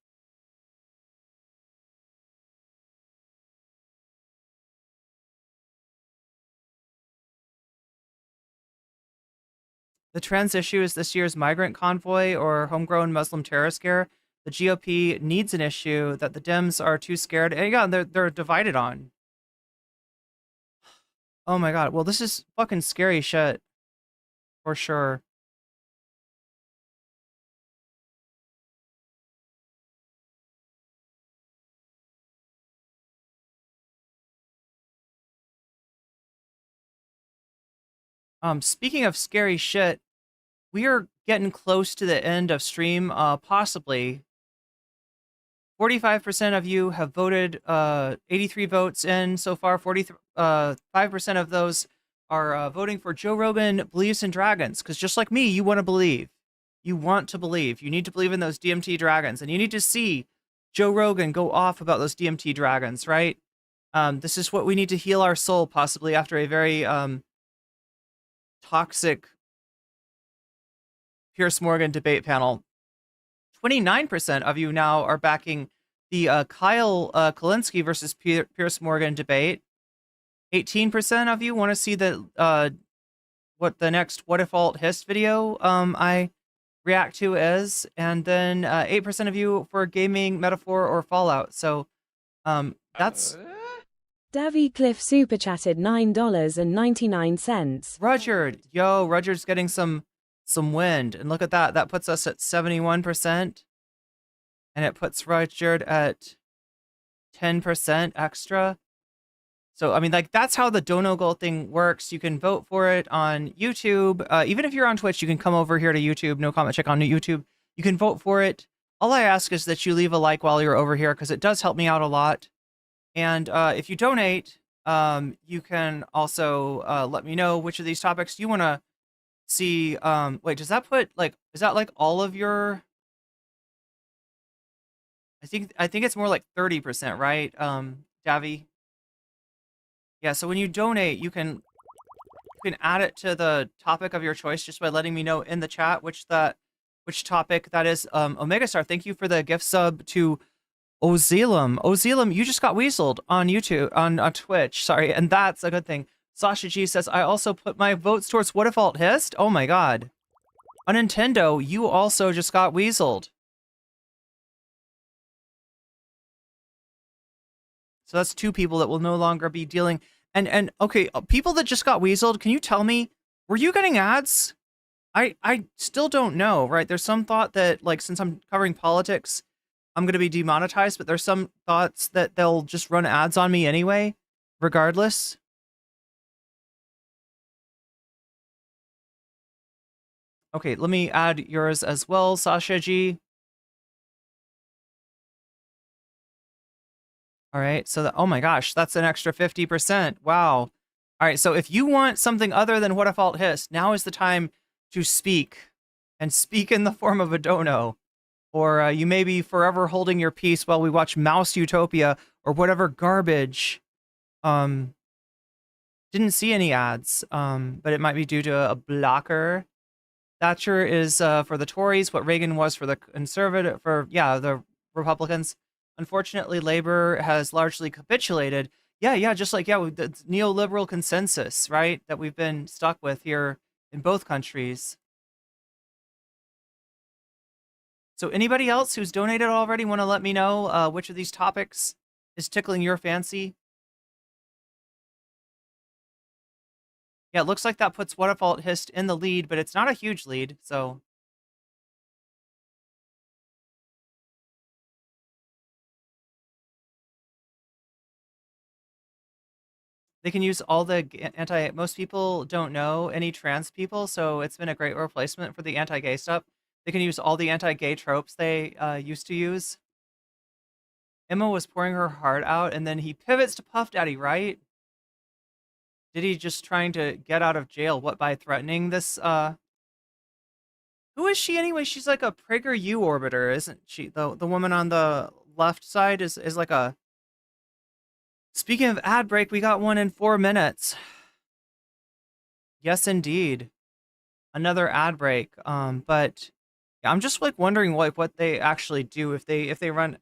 The trans issue is this year's migrant convoy or homegrown Muslim terror scare. The GOP needs an issue that the Dems are too scared. And yeah, they're divided on. Oh my God. Well, this is fucking scary shit. For sure. Speaking of scary shit, we are getting close to the end of stream, possibly. 45% of you have voted, 83 votes in so far. 5% of those are voting for Joe Rogan believes in dragons. Because just like me, you want to believe. You want to believe. You need to believe in those DMT dragons. And you need to see Joe Rogan go off about those DMT dragons, right? This is what we need to heal our soul, possibly, after a very toxic Piers Morgan debate panel. 29% of you now are backing the Kyle Kulinski versus Piers Morgan debate. 18% of you want to see the what the next What If Alt Hist video I react to is, and then 8% of you for gaming, metaphor, or Fallout. So that's. Davy Cliff super chatted $9.99. Rudyard's getting some wind, and look at that. That puts us at 71%, and it puts Rudyard at 10% extra. So I mean, like, that's how the Dono Gold thing works. You can vote for it on YouTube. Even if you're on Twitch, you can come over here to YouTube. No comment check on YouTube. You can vote for it. All I ask is that you leave a like while you're over here, because it does help me out a lot. And if you donate, you can also let me know which of these topics you want to see. Wait, does that put, like, is that like all of your? I think it's more like 30%, right, Davy? Yeah. So when you donate, you can add it to the topic of your choice just by letting me know in the chat which topic that is. Omega Star, thank you for the gift sub to Ozilum, you just got weaseled on YouTube, on Twitch, sorry, and that's a good thing. Sasha G says, I also put my votes towards What If Alt Hist? Oh my God. On Nintendo, you also just got weaseled. So that's two people that will no longer be dealing. And okay, people that just got weaseled, can you tell me, were you getting ads? I still don't know, right? There's some thought that, like, since I'm covering politics, I'm going to be demonetized, but there's some thoughts that they'll just run ads on me anyway, regardless. Okay, let me add yours as well, Sasha G. All right, so oh my gosh, that's an extra 50%. Wow. All right, so if you want something other than What If Alt Hist, now is the time to speak, and speak in the form of a dono. Or you may be forever holding your peace while we watch Mouse Utopia or whatever garbage. Didn't see any ads, but it might be due to a blocker. Thatcher is for the Tories what Reagan was for the the Republicans. Unfortunately, Labor has largely capitulated, Yeah, just like, with the neoliberal consensus, right? That we've been stuck with here in both countries. So anybody else who's donated already want to let me know which of these topics is tickling your fancy? Yeah, it looks like that puts What If Alt Hist in the lead, but it's not a huge lead, so... They can use all the most people don't know any trans people, so it's been a great replacement for the anti-gay stuff. They can use all the anti-gay tropes they used to use. Emma was pouring her heart out, and then he pivots to Puff Daddy, right? Diddy just trying to get out of jail, what, by threatening this, Who is she anyway? She's like a PragerU orbiter, isn't she? The woman on the left side is like a... Speaking of ad break, we got one in 4 minutes. Yes, indeed. Another ad break. But yeah, I'm just like wondering like what they actually do, if they run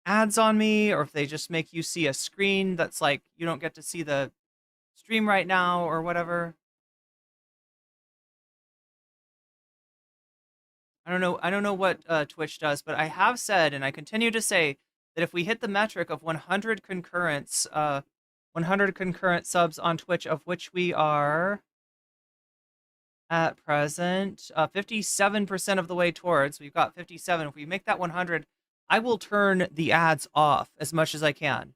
ads on me, or if they just make you see a screen that's like you don't get to see the stream right now or whatever. I don't know what Twitch does, but I have said, and I continue to say, that if we hit the metric of 100 concurrents, 100 concurrent subs on Twitch, of which we are at present 57% of the way towards, we've got 57. If we make that 100, I will turn the ads off as much as I can.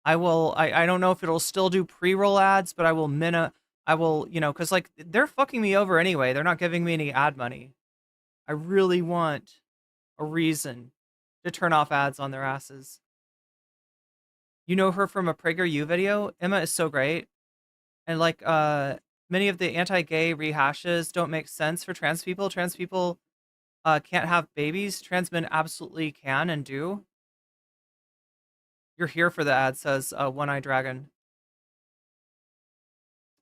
I don't know if it'll still do pre-roll ads, but I will because like they're fucking me over anyway. They're not giving me any ad money. I really want a reason to turn off ads on their asses. You know her from a PragerU video? Emma is so great. And like many of the anti-gay rehashes don't make sense for trans people. Trans people can't have babies. Trans men absolutely can and do. You're here for the ad, says One-Eyed Dragon.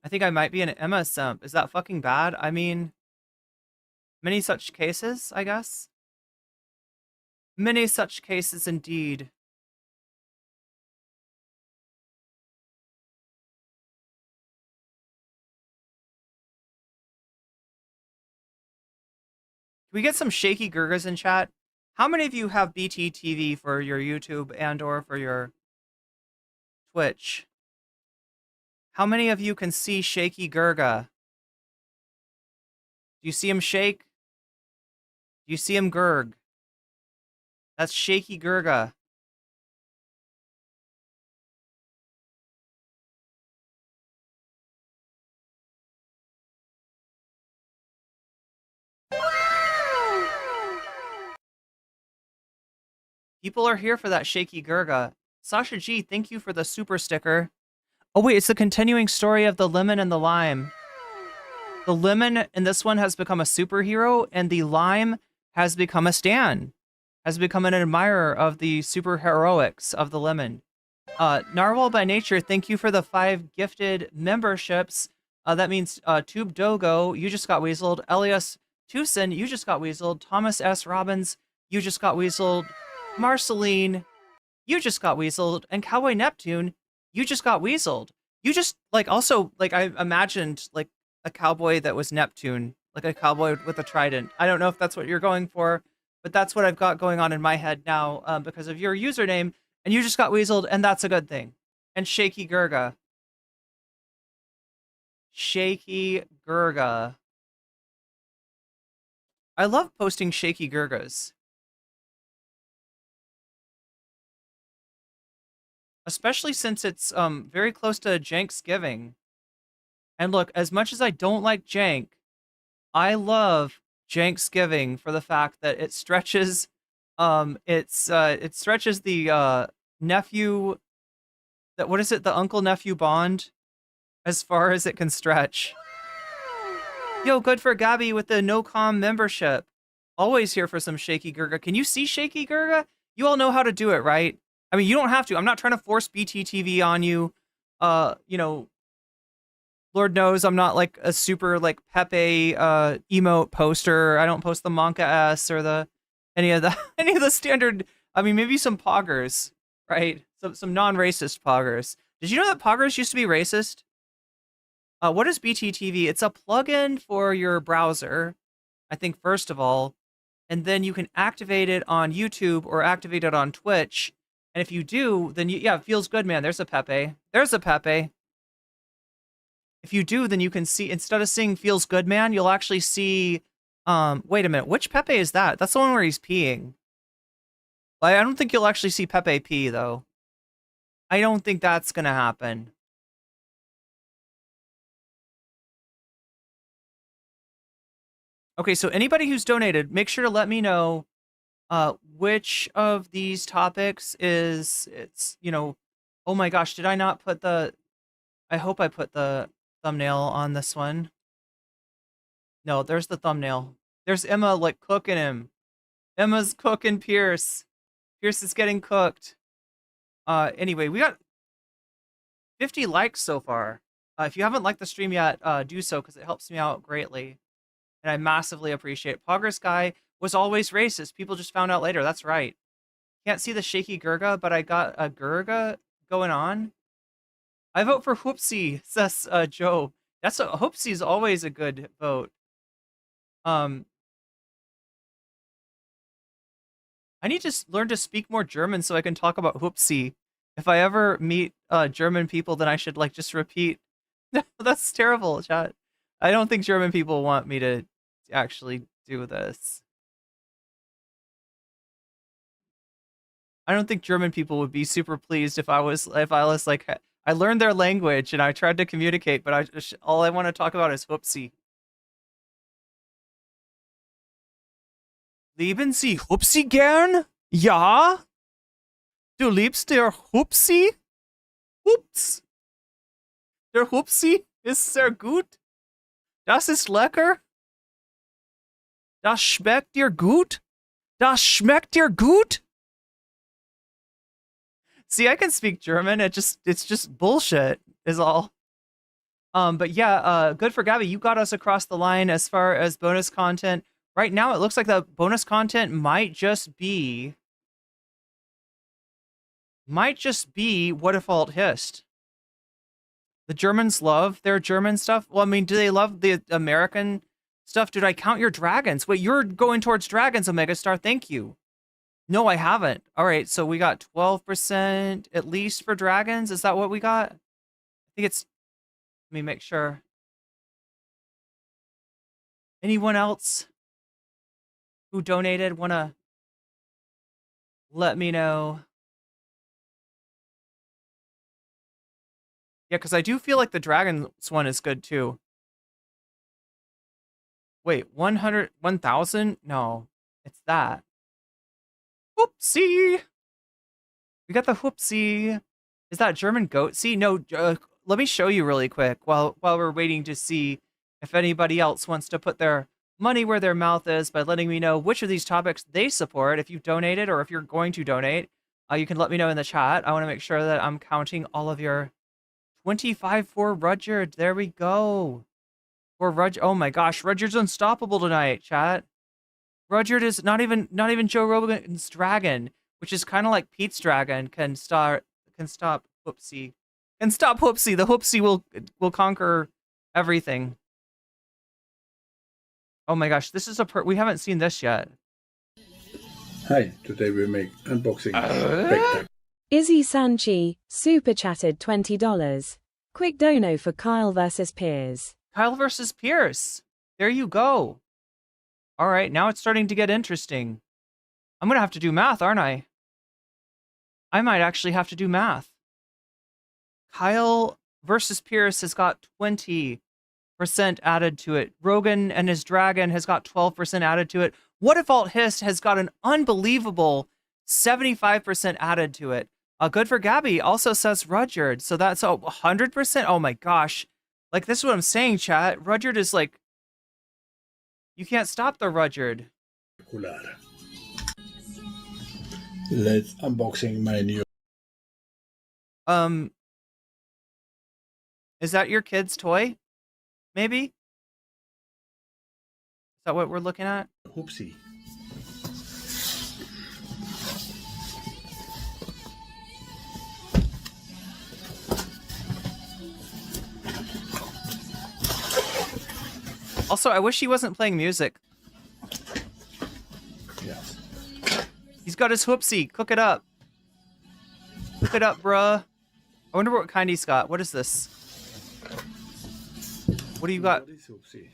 I think I might be an Emma simp. Is that fucking bad? I mean, many such cases, I guess. Many such cases indeed. Can we get some shaky gurgas in chat? How many of you have BTTV for your YouTube and or for your Twitch? How many of you can see Shaky Gurga? Do you see him shake? Do you see him gurg? That's Shaky Gurga. People are here for that Shaky Gurga. Sasha G, thank you for the super sticker. Oh wait, it's the continuing story of the lemon and the lime. The lemon in this one has become a superhero, and the lime has become a stan. Has become an admirer of the superheroics of the lemon. Narwhal by Nature, thank you for the 5 gifted memberships. That means Tube Dogo, you just got weaseled. Elias Tucson, you just got weaseled. Thomas S. Robbins, you just got weaseled. Marceline, you just got weaseled. And Cowboy Neptune, you just got weaseled. You just, like, also, like, I imagined, like, a cowboy that was Neptune. Like a cowboy with a trident. I don't know if that's what you're going for, but that's what I've got going on in my head now because of your username. And you just got weaseled, and that's a good thing. And Shaky Gurga. Shaky Gurga. I love posting Shaky Gurgas. Especially since it's very close to Janksgiving. And look, as much as I don't like Jank, I love Janksgiving for the fact that it stretches it stretches the nephew, that what is it, the uncle nephew bond as far as it can stretch. Yo, good for Gabby with the no-com membership. Always here for some Shaky Gurga. Can you see Shaky Gurga? You all know how to do it, right? I mean, you don't have to. I'm not trying to force BTTV on you. You know, Lord knows I'm not like a super like Pepe emote poster. I don't post the Monka S or any of the standard. I mean, maybe some poggers, right? Some non-racist poggers. Did you know that poggers used to be racist? What is BTTV? It's a plugin for your browser, I think, first of all, and then you can activate it on YouTube or activate it on Twitch. And if you do, then yeah, it feels good, man. There's a Pepe. There's a Pepe. If you do, then you can see, instead of seeing feels good, man, you'll actually see, wait a minute, which Pepe is that? That's the one where he's peeing. I don't think you'll actually see Pepe pee, though. I don't think that's gonna happen. Okay, so anybody who's donated, make sure to let me know which of these topics it's, you know, oh my gosh, did I not put the, I hope I put the thumbnail on this one. No, there's the thumbnail. There's Emma, like, cooking him. Emma's cooking Pierce. Pierce is getting cooked. Anyway, we got 50 likes so far. If you haven't liked the stream yet, do so, because it helps me out greatly. And I massively appreciate it. Poggers guy was always racist. People just found out later. That's right. Can't see the shaky Gurga, but I got a Gurga going on. I vote for Whoopsie, says Joe. That's a Whoopsie is always a good vote. I need to learn to speak more German so I can talk about Whoopsie. If I ever meet German people, then I should like just repeat. That's terrible, chat. I don't think German people want me to actually do this. I don't think German people would be super pleased if I was like, I learned their language and I tried to communicate, but all I want to talk about is Whoopsie. Lieben Sie Whoopsie gern? Ja? Du liebst der Whoopsie? Ups. Der Whoopsie ist sehr gut. Das ist lecker. Das schmeckt dir gut. Das schmeckt dir gut. See, I can speak German. It's just bullshit is all. But yeah, good for Gabby. You got us across the line as far as bonus content. Right now, it looks like the bonus content might just be What If Alt Hist. The Germans love their German stuff. Well, I mean, do they love the American stuff? Did I count your dragons? Wait, you're going towards dragons, Omega Star. Thank you. No, I haven't. All right, so we got 12% at least for dragons. Is that what we got? I think it's... Let me make sure. Anyone else who donated want to let me know? Yeah, because I do feel like the dragons one is good too. Wait, 1,000? No, it's that. Whoopsie! We got the whoopsie. Is that German goatsy? No, let me show you really quick while we're waiting to see if anybody else wants to put their money where their mouth is by letting me know which of these topics they support. If you donated or if you're going to donate, you can let me know in the chat. I want to make sure that I'm counting all of your 25 for Rudyard. There we go. For Rudyard. Oh my gosh, Rudyard's unstoppable tonight, chat. Rudyard is not even Joe Rogan's dragon, which is kind of like Pete's dragon, can stop Whoopsie. And stop Whoopsie. The Whoopsie will conquer everything. Oh my gosh, this is we haven't seen this yet. Hi, today we make unboxing spectacle. Izzy Sanchi, super chatted $20. Quick dono for Kyle versus Piers. Kyle versus Piers. There you go. All right, now it's starting to get interesting. I'm going to have to do math, aren't I? I might actually have to do math. Kyle versus Piers has got 20% added to it. Rogan and his dragon has got 12% added to it. What If Alt Hist has got an unbelievable 75% added to it. Good for Gabby also says Rudyard. So that's 100%. Oh my gosh. Like, this is what I'm saying, chat. Rudyard is like, you can't stop the Rudyard. Let's unboxing my new. Is that your kid's toy? Maybe? Is that what we're looking at? Whoopsie. Also, I wish he wasn't playing music. Yes. He's got his whoopsie. Cook it up. Cook it up, bruh. I wonder what kind he's got. What is this? What do you got? What is Hoopsie?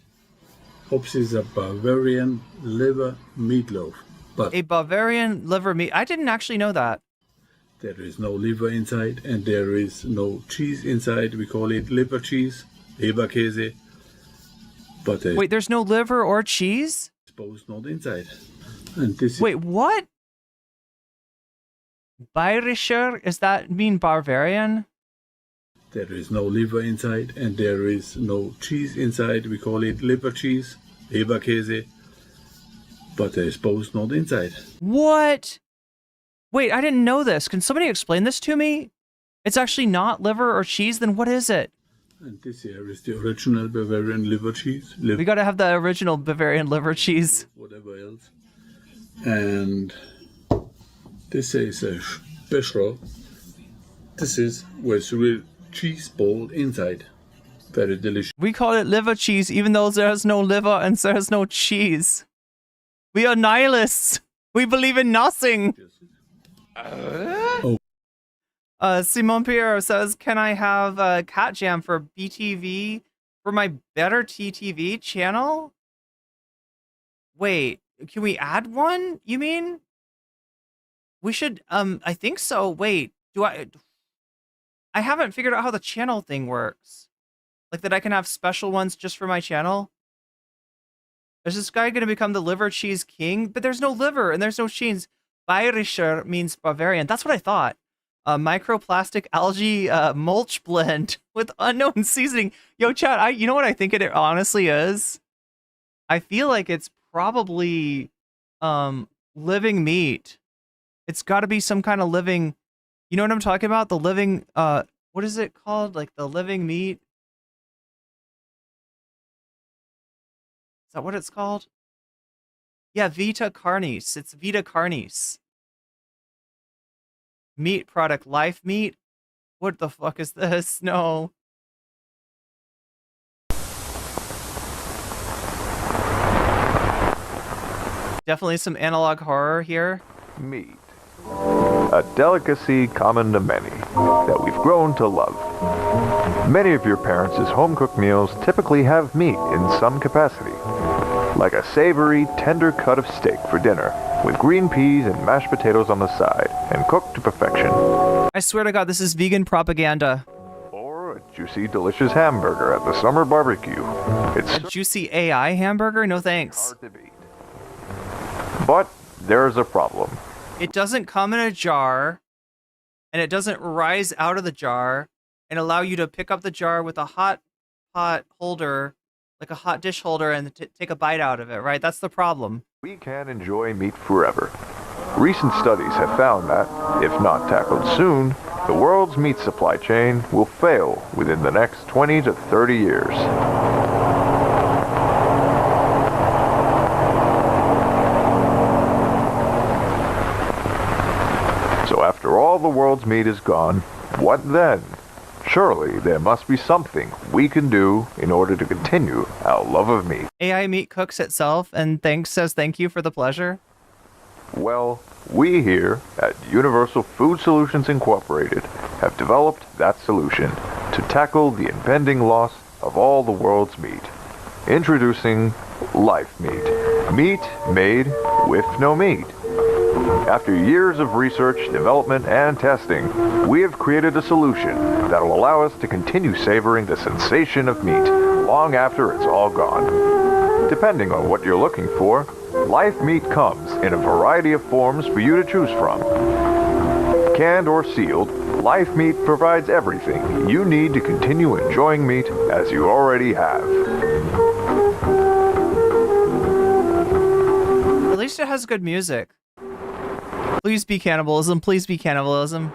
Hoopsie is a Bavarian liver meatloaf. But A Bavarian liver meat. I didn't actually know that. there is no liver inside and there is no cheese inside. We call it liver cheese, Leberkäse. But Wait, there's no liver or cheese? Supposed not inside. And this Wait, what? Bayerischer? Does that mean Bavarian? There is no liver inside and there is no cheese inside. We call it liver cheese, Leberkäse. But there is both not inside. What? Wait, I didn't know this. Can somebody explain this to me? It's actually not liver or cheese, then what is it? And this here is the original Bavarian liver cheese. We gotta have the original Bavarian liver cheese. Whatever else. And this is a special. This is with real cheese ball inside. Very delicious. We call it liver cheese even though there's no liver and there's no cheese. We are nihilists. We believe in nothing. Simon Pierre says, can I have a cat jam for BTV for my Better TTV channel? Wait, can we add one? You mean? We should, I think so. Wait, I haven't figured out how the channel thing works. Like that I can have special ones just for my channel? Is this guy going to become the liver cheese king? But there's no liver and there's no cheese. Bayerischer means Bavarian. That's what I thought. Microplastic algae mulch blend with unknown seasoning. Yo, chat, you know what I think it honestly is? I feel like it's probably living meat. It's got to be some kind of living... You know what I'm talking about? The living... what is it called? Like the living meat? Is that what it's called? Yeah, Vita Carnis. It's Vita Carnis. Meat product, life meat? What the fuck is this? No. Definitely some analog horror here. Meat. A delicacy common to many that we've grown to love. Many of your parents' home-cooked meals typically have meat in some capacity, like a savory, tender cut of steak for dinner, with green peas and mashed potatoes on the side, and cooked to perfection. I swear to God, this is vegan propaganda. Or a juicy, delicious hamburger at the summer barbecue. It's a juicy AI hamburger? No thanks. hard to beat. But there's a problem. It doesn't come in a jar, and it doesn't rise out of the jar and allow you to pick up the jar with a hot pot holder, like a hot dish holder, and take a bite out of it, right? That's the problem. We can enjoy meat forever. Recent studies have found that, if not tackled soon, the world's meat supply chain will fail within the next 20 to 30 years. So after all the world's meat is gone, what then? Surely there must be something we can do in order to continue our love of meat. AI meat cooks itself and says thank you for the pleasure. Well, we here at Universal Food Solutions Incorporated have developed that solution to tackle the impending loss of all the world's meat. Introducing Life Meat. Meat made with no meat. After years of research, development, and testing, we have created a solution that will allow us to continue savoring the sensation of meat long after it's all gone. Depending on what you're looking for, Life Meat comes in a variety of forms for you to choose from. Canned or sealed, Life Meat provides everything you need to continue enjoying meat as you already have. At least it has good music. Please be cannibalism, please be cannibalism.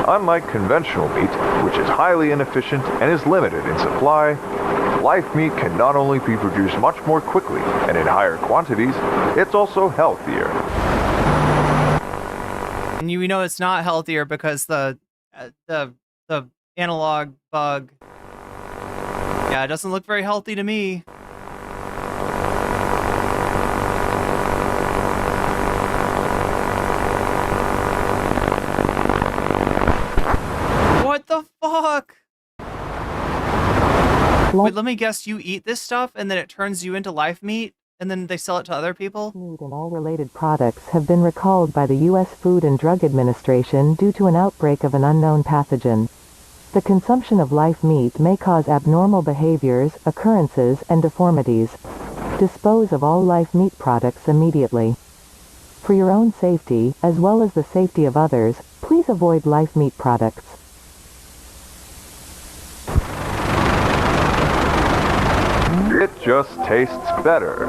Unlike conventional meat, which is highly inefficient and is limited in supply, Life Meat can not only be produced much more quickly and in higher quantities, it's also healthier. And we know it's not healthier because the analog bug. Yeah, it doesn't look very healthy to me. What the fuck? Wait, let me guess, you eat this stuff and then it turns you into live meat and then they sell it to other people? Meat and all related products have been recalled by the U.S. Food and Drug Administration due to an outbreak of an unknown pathogen. The consumption of live meat may cause abnormal behaviors, occurrences, and deformities. Dispose of all live meat products immediately. For your own safety, as well as the safety of others, please avoid live meat products. It just tastes better.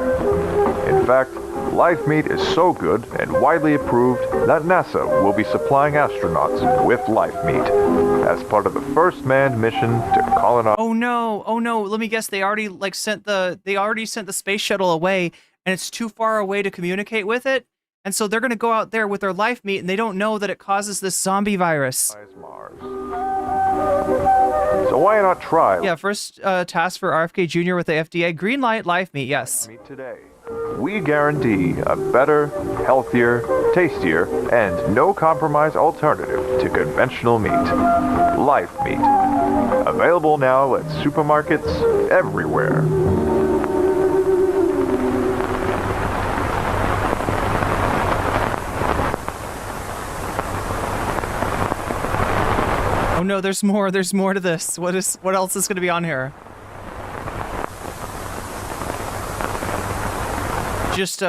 In fact, live meat is so good and widely approved that NASA will be supplying astronauts with live meat as part of the first manned mission to colonize. Oh no, let me guess, they already sent the space shuttle away and it's too far away to communicate with it. And so they're going to go out there with their live meat and they don't know that it causes this zombie virus. So why not try? Yeah, first task for RFK Jr. with the FDA. Green light, live meat, yes. Meat today. We guarantee a better, healthier, tastier, and no-compromise alternative to conventional meat. Live meat. Available now at supermarkets everywhere. Oh no, there's more to this. What else is going to be on here? Just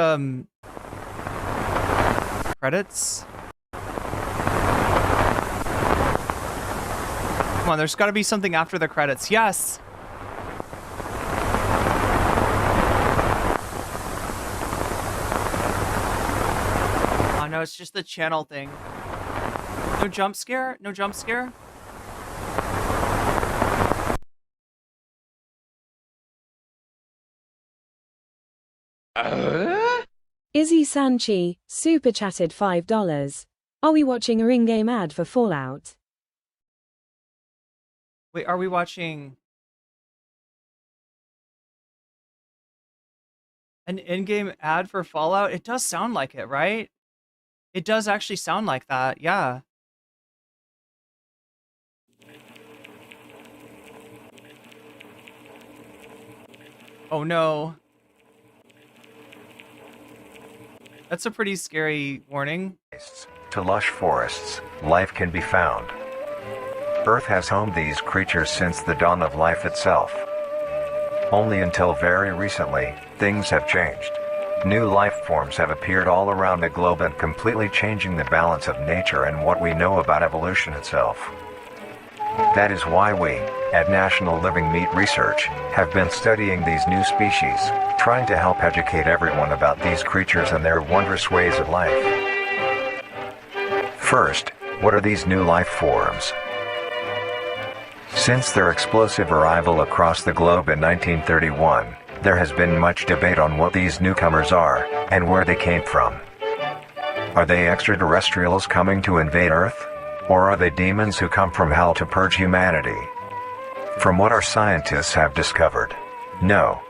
credits. Come on, there's got to be something after the credits. Yes. Oh no, it's just the channel thing. No jump scare? No jump scare? Izzy Sanchi, super chatted $5. Are we watching a in-game ad for Fallout? Wait, are we watching an in-game ad for Fallout? It does sound like it, right? It does actually sound like that, yeah. Oh no. That's a pretty scary warning. To lush forests, life can be found. Earth has homed these creatures since the dawn of life itself. Only until very recently, things have changed. New life forms have appeared all around the globe and completely changing the balance of nature and what we know about evolution itself. That is why we, at National Living Meat Research, have been studying these new species, trying to help educate everyone about these creatures and their wondrous ways of life. First, what are these new life forms? Since their explosive arrival across the globe in 1931, there has been much debate on what these newcomers are, and where they came from. Are they extraterrestrials coming to invade Earth? Or are they demons who come from hell to purge humanity? From what our scientists have discovered, no.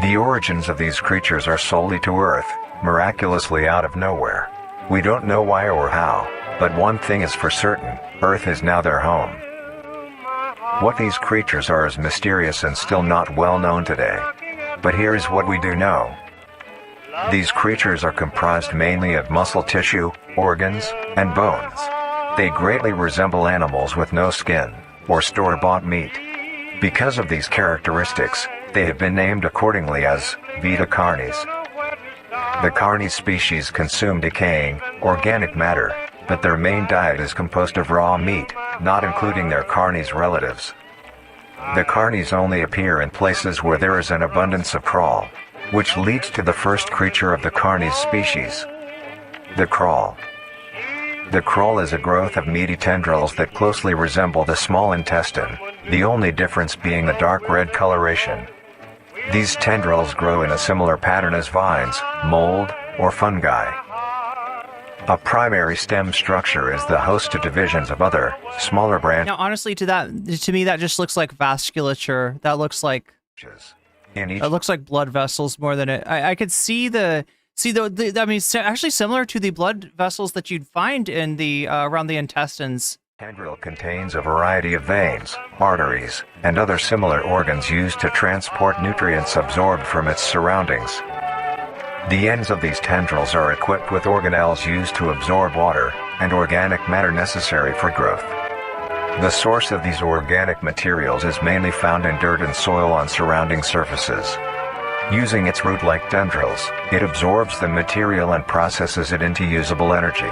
The origins of these creatures are solely to Earth, miraculously out of nowhere. We don't know why or how, but one thing is for certain, Earth is now their home. What these creatures are is mysterious and still not well known today. But here is what we do know. These creatures are comprised mainly of muscle tissue, organs, and bones. They greatly resemble animals with no skin, or store-bought meat. Because of these characteristics, they have been named accordingly as Vita carnis. The carni species consume decaying, organic matter, but their main diet is composed of raw meat, not including their carnis relatives. The carnis only appear in places where there is an abundance of crawl, which leads to the first creature of the carnis species, the crawl. The crawl is a growth of meaty tendrils that closely resemble the small intestine, the only difference being the dark red coloration. These tendrils grow in a similar pattern as vines, mold, or fungi. A primary stem structure is the host of divisions of other, smaller branches. Now, honestly, to me, that just looks like vasculature. That looks like it looks like blood vessels more than it. I could see I mean, actually similar to the blood vessels that you'd find in the around the intestines. Tendril contains a variety of veins, arteries, and other similar organs used to transport nutrients absorbed from its surroundings. The ends of these tendrils are equipped with organelles used to absorb water and organic matter necessary for growth. The source of these organic materials is mainly found in dirt and soil on surrounding surfaces. Using its root-like tendrils, it absorbs the material and processes it into usable energy.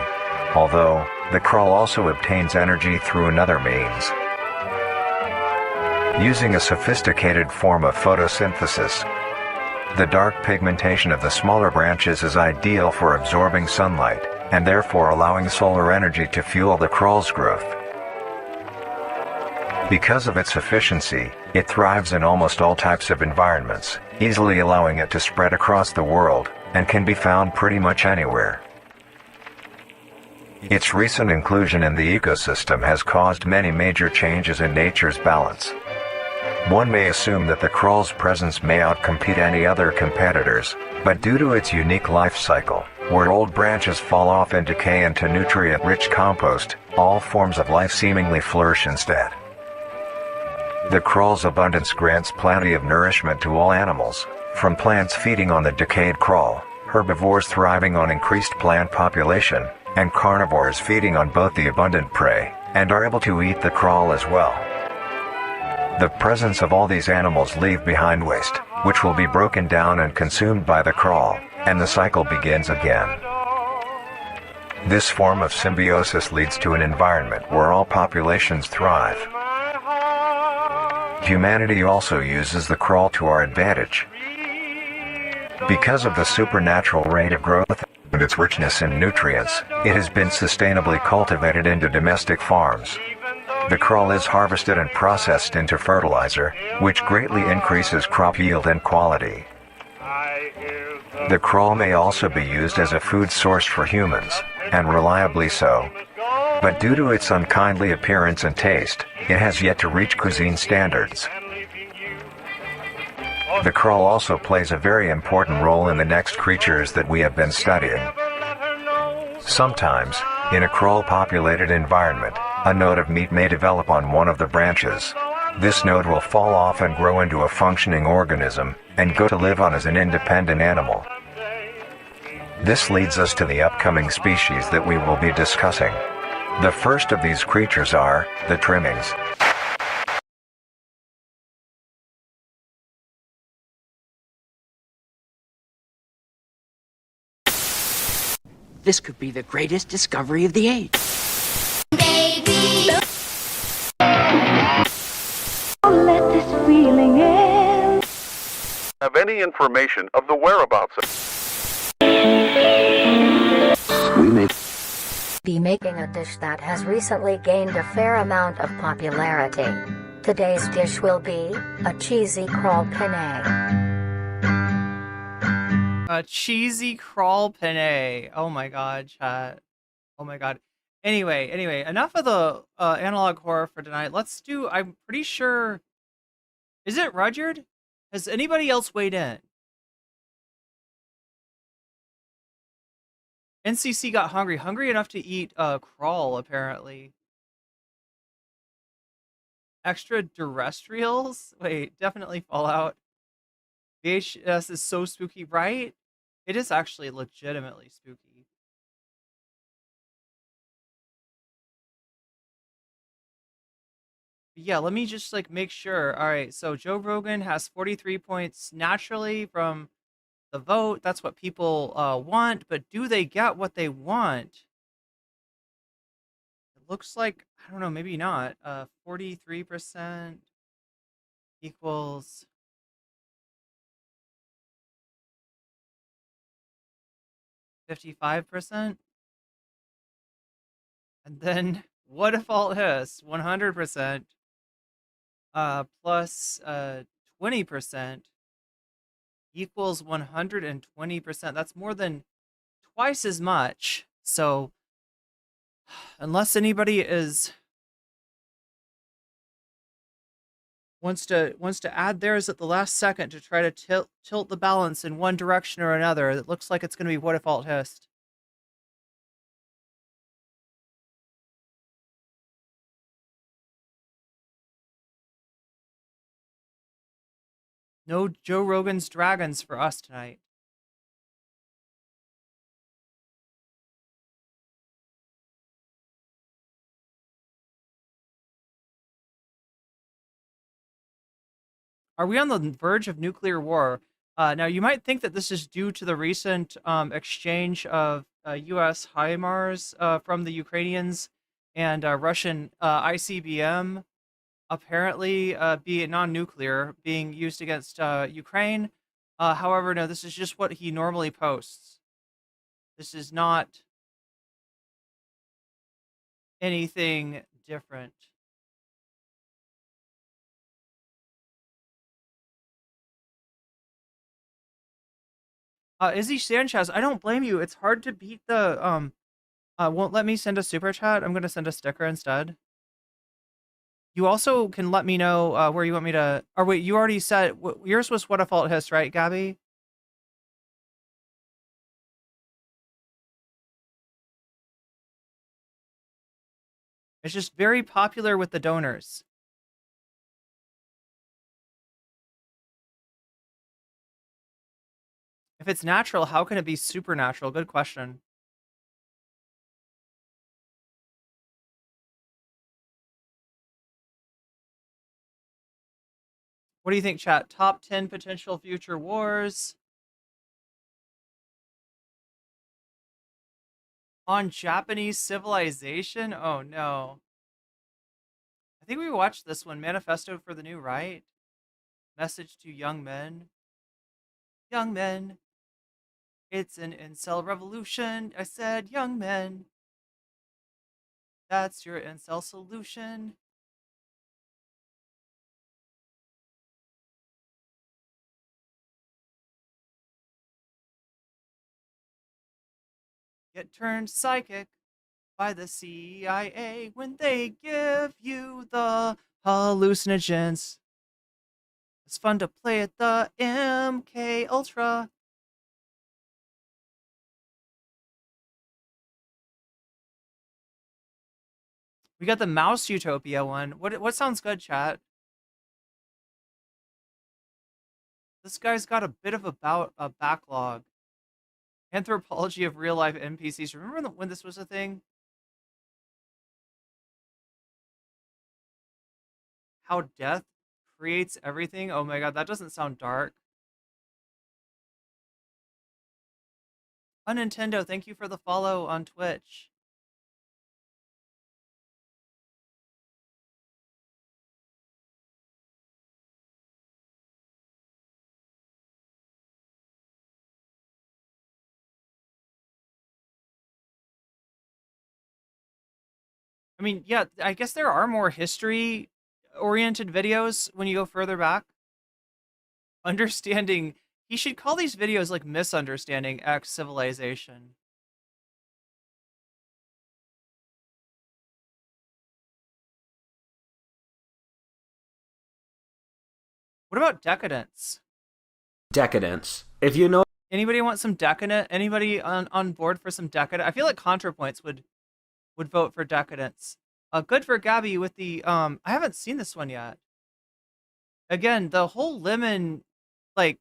Although, the crawl also obtains energy through another means. Using a sophisticated form of photosynthesis, the dark pigmentation of the smaller branches is ideal for absorbing sunlight, and therefore allowing solar energy to fuel the crawl's growth. Because of its efficiency, it thrives in almost all types of environments, easily allowing it to spread across the world, and can be found pretty much anywhere. Its recent inclusion in the ecosystem has caused many major changes in nature's balance. One may assume that the crawl's presence may outcompete any other competitors, but due to its unique life cycle, where old branches fall off and decay into nutrient-rich compost, all forms of life seemingly flourish instead. The crawl's abundance grants plenty of nourishment to all animals, from plants feeding on the decayed crawl, herbivores thriving on increased plant population, and carnivores feeding on both the abundant prey, and are able to eat the crawl as well. The presence of all these animals leave behind waste, which will be broken down and consumed by the crawl, and the cycle begins again. This form of symbiosis leads to an environment where all populations thrive. Humanity also uses the crawl to our advantage. Because of the supernatural rate of growth and its richness in nutrients, it has been sustainably cultivated into domestic farms. The crawl is harvested and processed into fertilizer, which greatly increases crop yield and quality. The crawl may also be used as a food source for humans, and reliably so. But due to its unkindly appearance and taste, it has yet to reach cuisine standards. The crawl also plays a very important role in the next creatures that we have been studying. Sometimes, in a crawl-populated environment, a node of meat may develop on one of the branches. This node will fall off and grow into a functioning organism, and go to live on as an independent animal. This leads us to the upcoming species that we will be discussing. The first of these creatures are the trimmings. This could be the greatest discovery of the age. Let this feeling in. Have any information of the whereabouts of... We may be making a dish that has recently gained a fair amount of popularity. Today's dish will be a cheesy crawl penne. A cheesy crawl penne. Oh my god, chat. Oh my god. Anyway, enough of the analog horror for tonight. Let's do, I'm pretty sure, is it Rudyard? Has anybody else weighed in? NCC got hungry enough to eat crawl, apparently. Extraterrestrials? Wait, definitely Fallout. VHS is so spooky, right? It is actually legitimately spooky. Yeah, let me just like make sure. All right, so Joe Rogan has 43 points naturally from the vote. That's what people want, but do they get what they want? It looks like, I don't know, maybe not. 43% equals 55%. And then what if all this 100% plus 20% equals 120%. That's more than twice as much. So unless anybody wants to add theirs at the last second to try to tilt the balance in one direction or another, it looks like it's going to be what if alt hist. No Joe Rogan's Dragons for us tonight. Are we on the verge of nuclear war? Now, you might think that this is due to the recent exchange of U.S. HIMARS from the Ukrainians and Russian ICBM, apparently be non-nuclear, being used against Ukraine. However, no, this is just what he normally posts. This is not anything different. Izzy Sanchez, I don't blame you. It's hard to beat the won't let me send a super chat. I'm gonna send a sticker instead. You also can let me know where you want me to. Or wait, you already said yours was what a fault hist, right, Gabby? It's just very popular with the donors. If it's natural, how can it be supernatural? Good question. What do you think, chat? Top 10 potential future wars on Japanese civilization? Oh no. I think we watched this one, Manifesto for the New Right. Message to young men. Young men. It's an incel revolution. I said young men. That's your incel solution. Get turned psychic by the CIA when they give you the hallucinogens. It's fun to play at the MK Ultra. We got the Mouse Utopia one. What sounds good, chat? This guy's got a bit of a backlog. Anthropology of real life NPCs. Remember when this was a thing? How death creates everything. Oh my god, that doesn't sound dark. Nintendo, thank you for the follow on Twitch. I mean, yeah, I guess there are more history-oriented videos when you go further back. Understanding, he should call these videos like Misunderstanding X Civilization. What about Decadence? Decadence. If you know... Anybody want some Decadent? Anybody on board for some Decadent? I feel like ContraPoints would vote for Decadence. Good for Gabby with the, I haven't seen this one yet. Again, the whole lemon, like,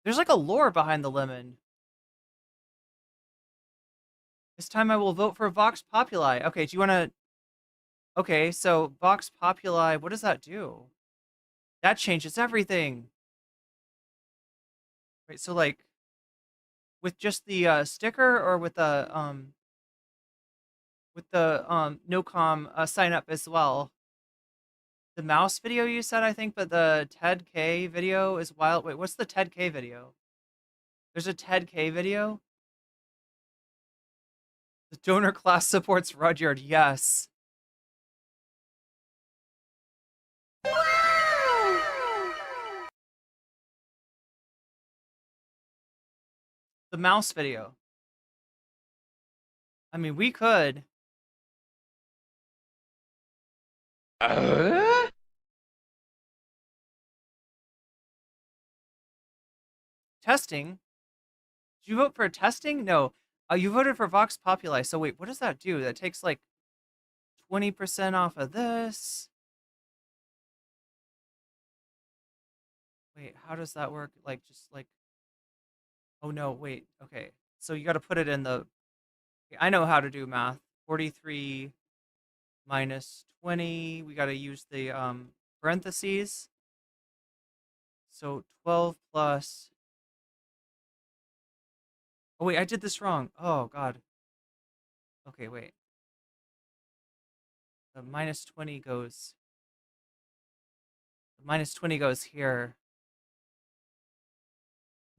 there's like a lore behind the lemon. This time I will vote for Vox Populi. Okay, do you want to... Okay, so Vox Populi, what does that do? That changes everything. Right, so like, with just the sticker or with the NoCom sign up as well. The mouse video you said, I think, but the Ted K video is wild. Wait, what's the Ted K video? There's a Ted K video? The donor class supports Rudyard, yes. The mouse video. I mean, we could. Testing? Did you vote for testing? No. You voted for Vox Populi. So wait, what does that do? That takes like 20% off of this. Wait, how does that work? Like, just like, oh no, wait, okay. So you got to put it in the, I know how to do math. 43 minus 20. We got to use the parentheses. So 12 plus, oh wait, I did this wrong. Oh God. Okay, wait. The minus 20 goes, the minus 20 goes here.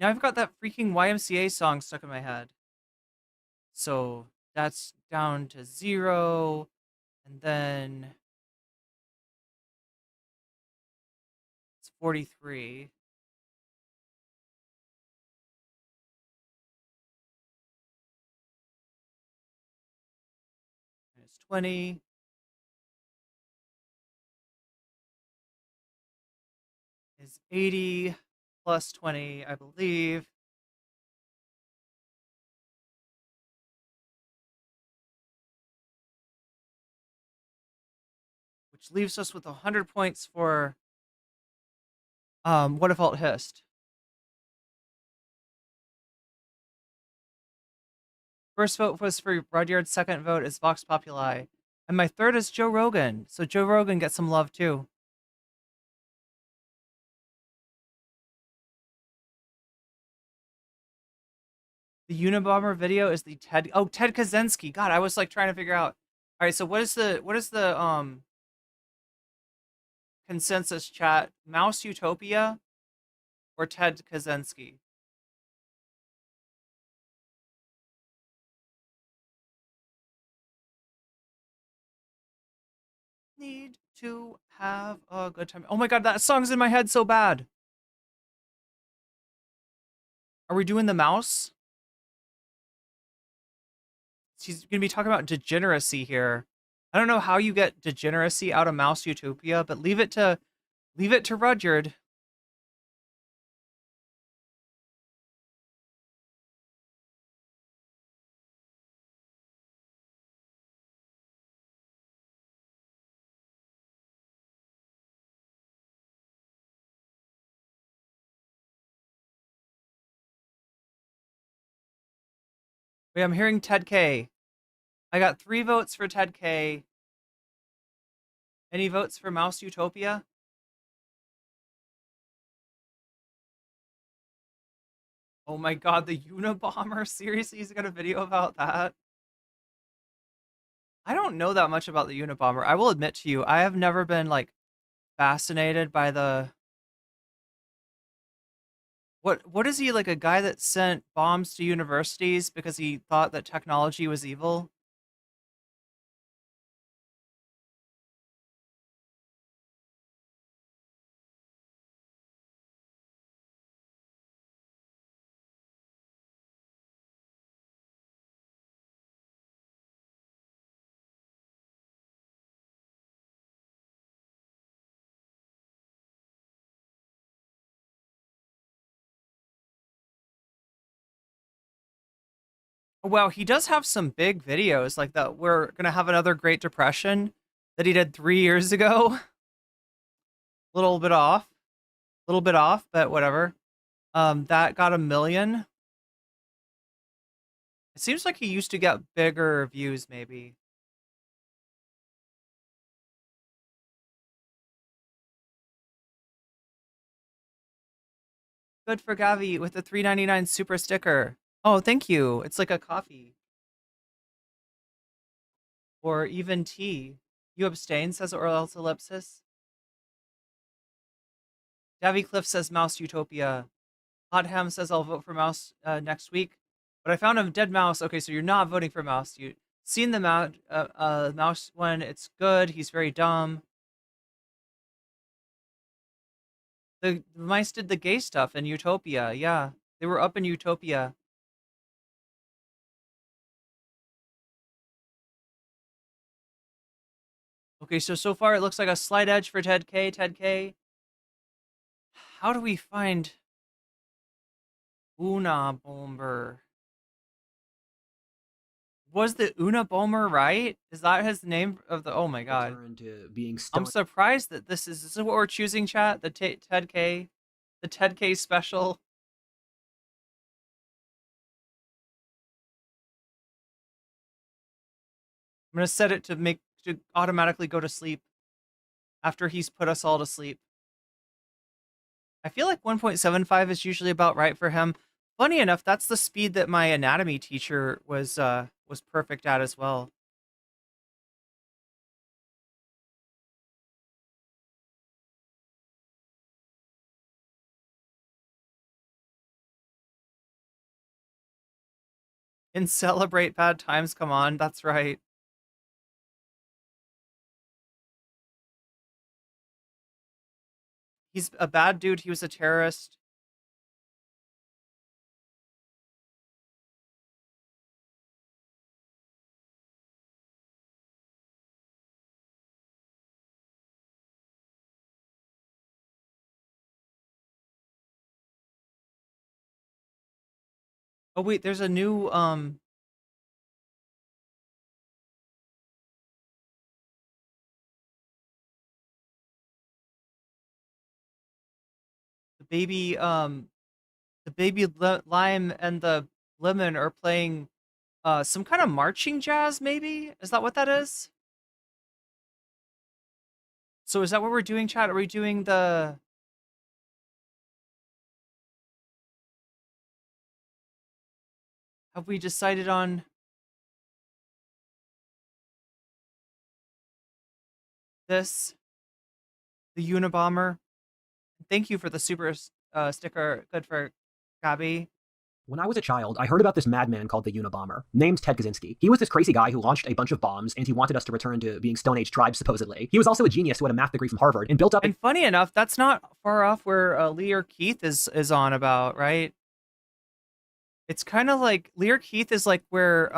Now I've got that freaking YMCA song stuck in my head. So that's down to 0. And then it's 43. Minus 20. Is 80 plus 20, I believe. Which leaves us with 100 points for what default hist. First vote was for Rudyard, second vote is Vox Populi. And my third is Joe Rogan. So Joe Rogan gets some love too. The Unabomber video is the Ted. Oh, Ted Kaczynski. God, I was like trying to figure out. All right, so what is the consensus chat? Mouse Utopia or Ted Kaczynski? Need to have a good time. Oh my God, that song's in my head so bad. Are we doing the mouse? She's gonna be talking about degeneracy here. I don't know how you get degeneracy out of Mouse Utopia, but leave it to Rudyard. Wait, I'm hearing Ted K. I got 3 votes for Ted K. Any votes for Mouse Utopia? Oh my God, the Unabomber? Seriously, he's got a video about that? I don't know that much about the Unabomber. I will admit to you, I have never been like fascinated by the. What is he, like a guy that sent bombs to universities because he thought that technology was evil? Well, he does have some big videos like that. We're gonna have another Great Depression that he did 3 years ago. Little bit off, but whatever. That got 1 million. It seems like he used to get bigger views, maybe. Good for Gavi with the $3.99 super sticker. Oh, thank you. It's like a coffee. Or even tea. You abstain, says or else ellipsis. Davy Cliff says Mouse Utopia. Hot Ham says I'll vote for Mouse next week. But I found a dead mouse. Okay, so you're not voting for Mouse. You've seen the mouse one. It's good. He's very dumb. The mice did the gay stuff in Utopia. Yeah, they were up in Utopia. Okay, so far it looks like a slight edge for Ted K. Ted K. How do we find Unabomber? Was the Unabomber right? Is that his name of the? Oh my god! To being I'm surprised that this is what we're choosing. Chat the Ted K, the Ted K special. I'm gonna set it to automatically go to sleep after he's put us all to sleep. I feel like 1.75 is usually about right for him. Funny enough, that's the speed that my anatomy teacher was perfect at as well. And celebrate bad times, come on, that's right. He's a bad dude, he was a terrorist. Oh wait, there's a new the baby lime and the lemon are playing some kind of marching jazz, maybe? Is that what that is? So is that what we're doing, chat? Are we doing the have we decided on this? The Unabomber? Thank you for the super sticker. Good for Gabby. When I was a child, I heard about this madman called the Unabomber, named Ted Kaczynski. He was this crazy guy who launched a bunch of bombs, and he wanted us to return to being Stone Age tribes, supposedly. He was also a genius who had a math degree from Harvard and built up... And funny enough, that's not far off where Lear Keith is on about, right? It's kind of like Lear Keith is like where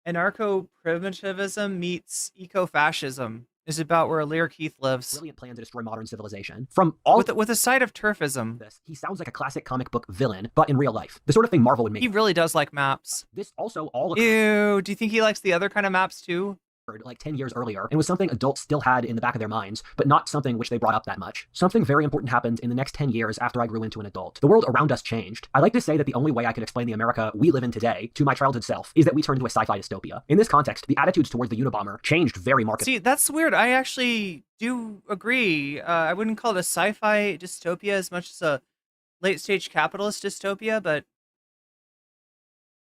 anarcho-primitivism meets eco-fascism. Is about where Lear Keith lives. Brilliant plan to destroy modern civilization. From all with a side of turfism. He sounds like a classic comic book villain, but in real life. The sort of thing Marvel would make. He really does like maps. This also all... Ew, do you think he likes the other kind of maps too? Like 10 years earlier, and was something adults still had in the back of their minds, but not something which they brought up that much. Something very important happened in the next 10 years after I grew into an adult. The world around us changed. I like to say that the only way I could explain the America we live in today to my childhood self is that we turned into a sci-fi dystopia. In this context, the attitudes towards the Unabomber changed very markedly. See, that's weird. I actually do agree. I wouldn't call it a sci-fi dystopia as much as a late-stage capitalist dystopia, but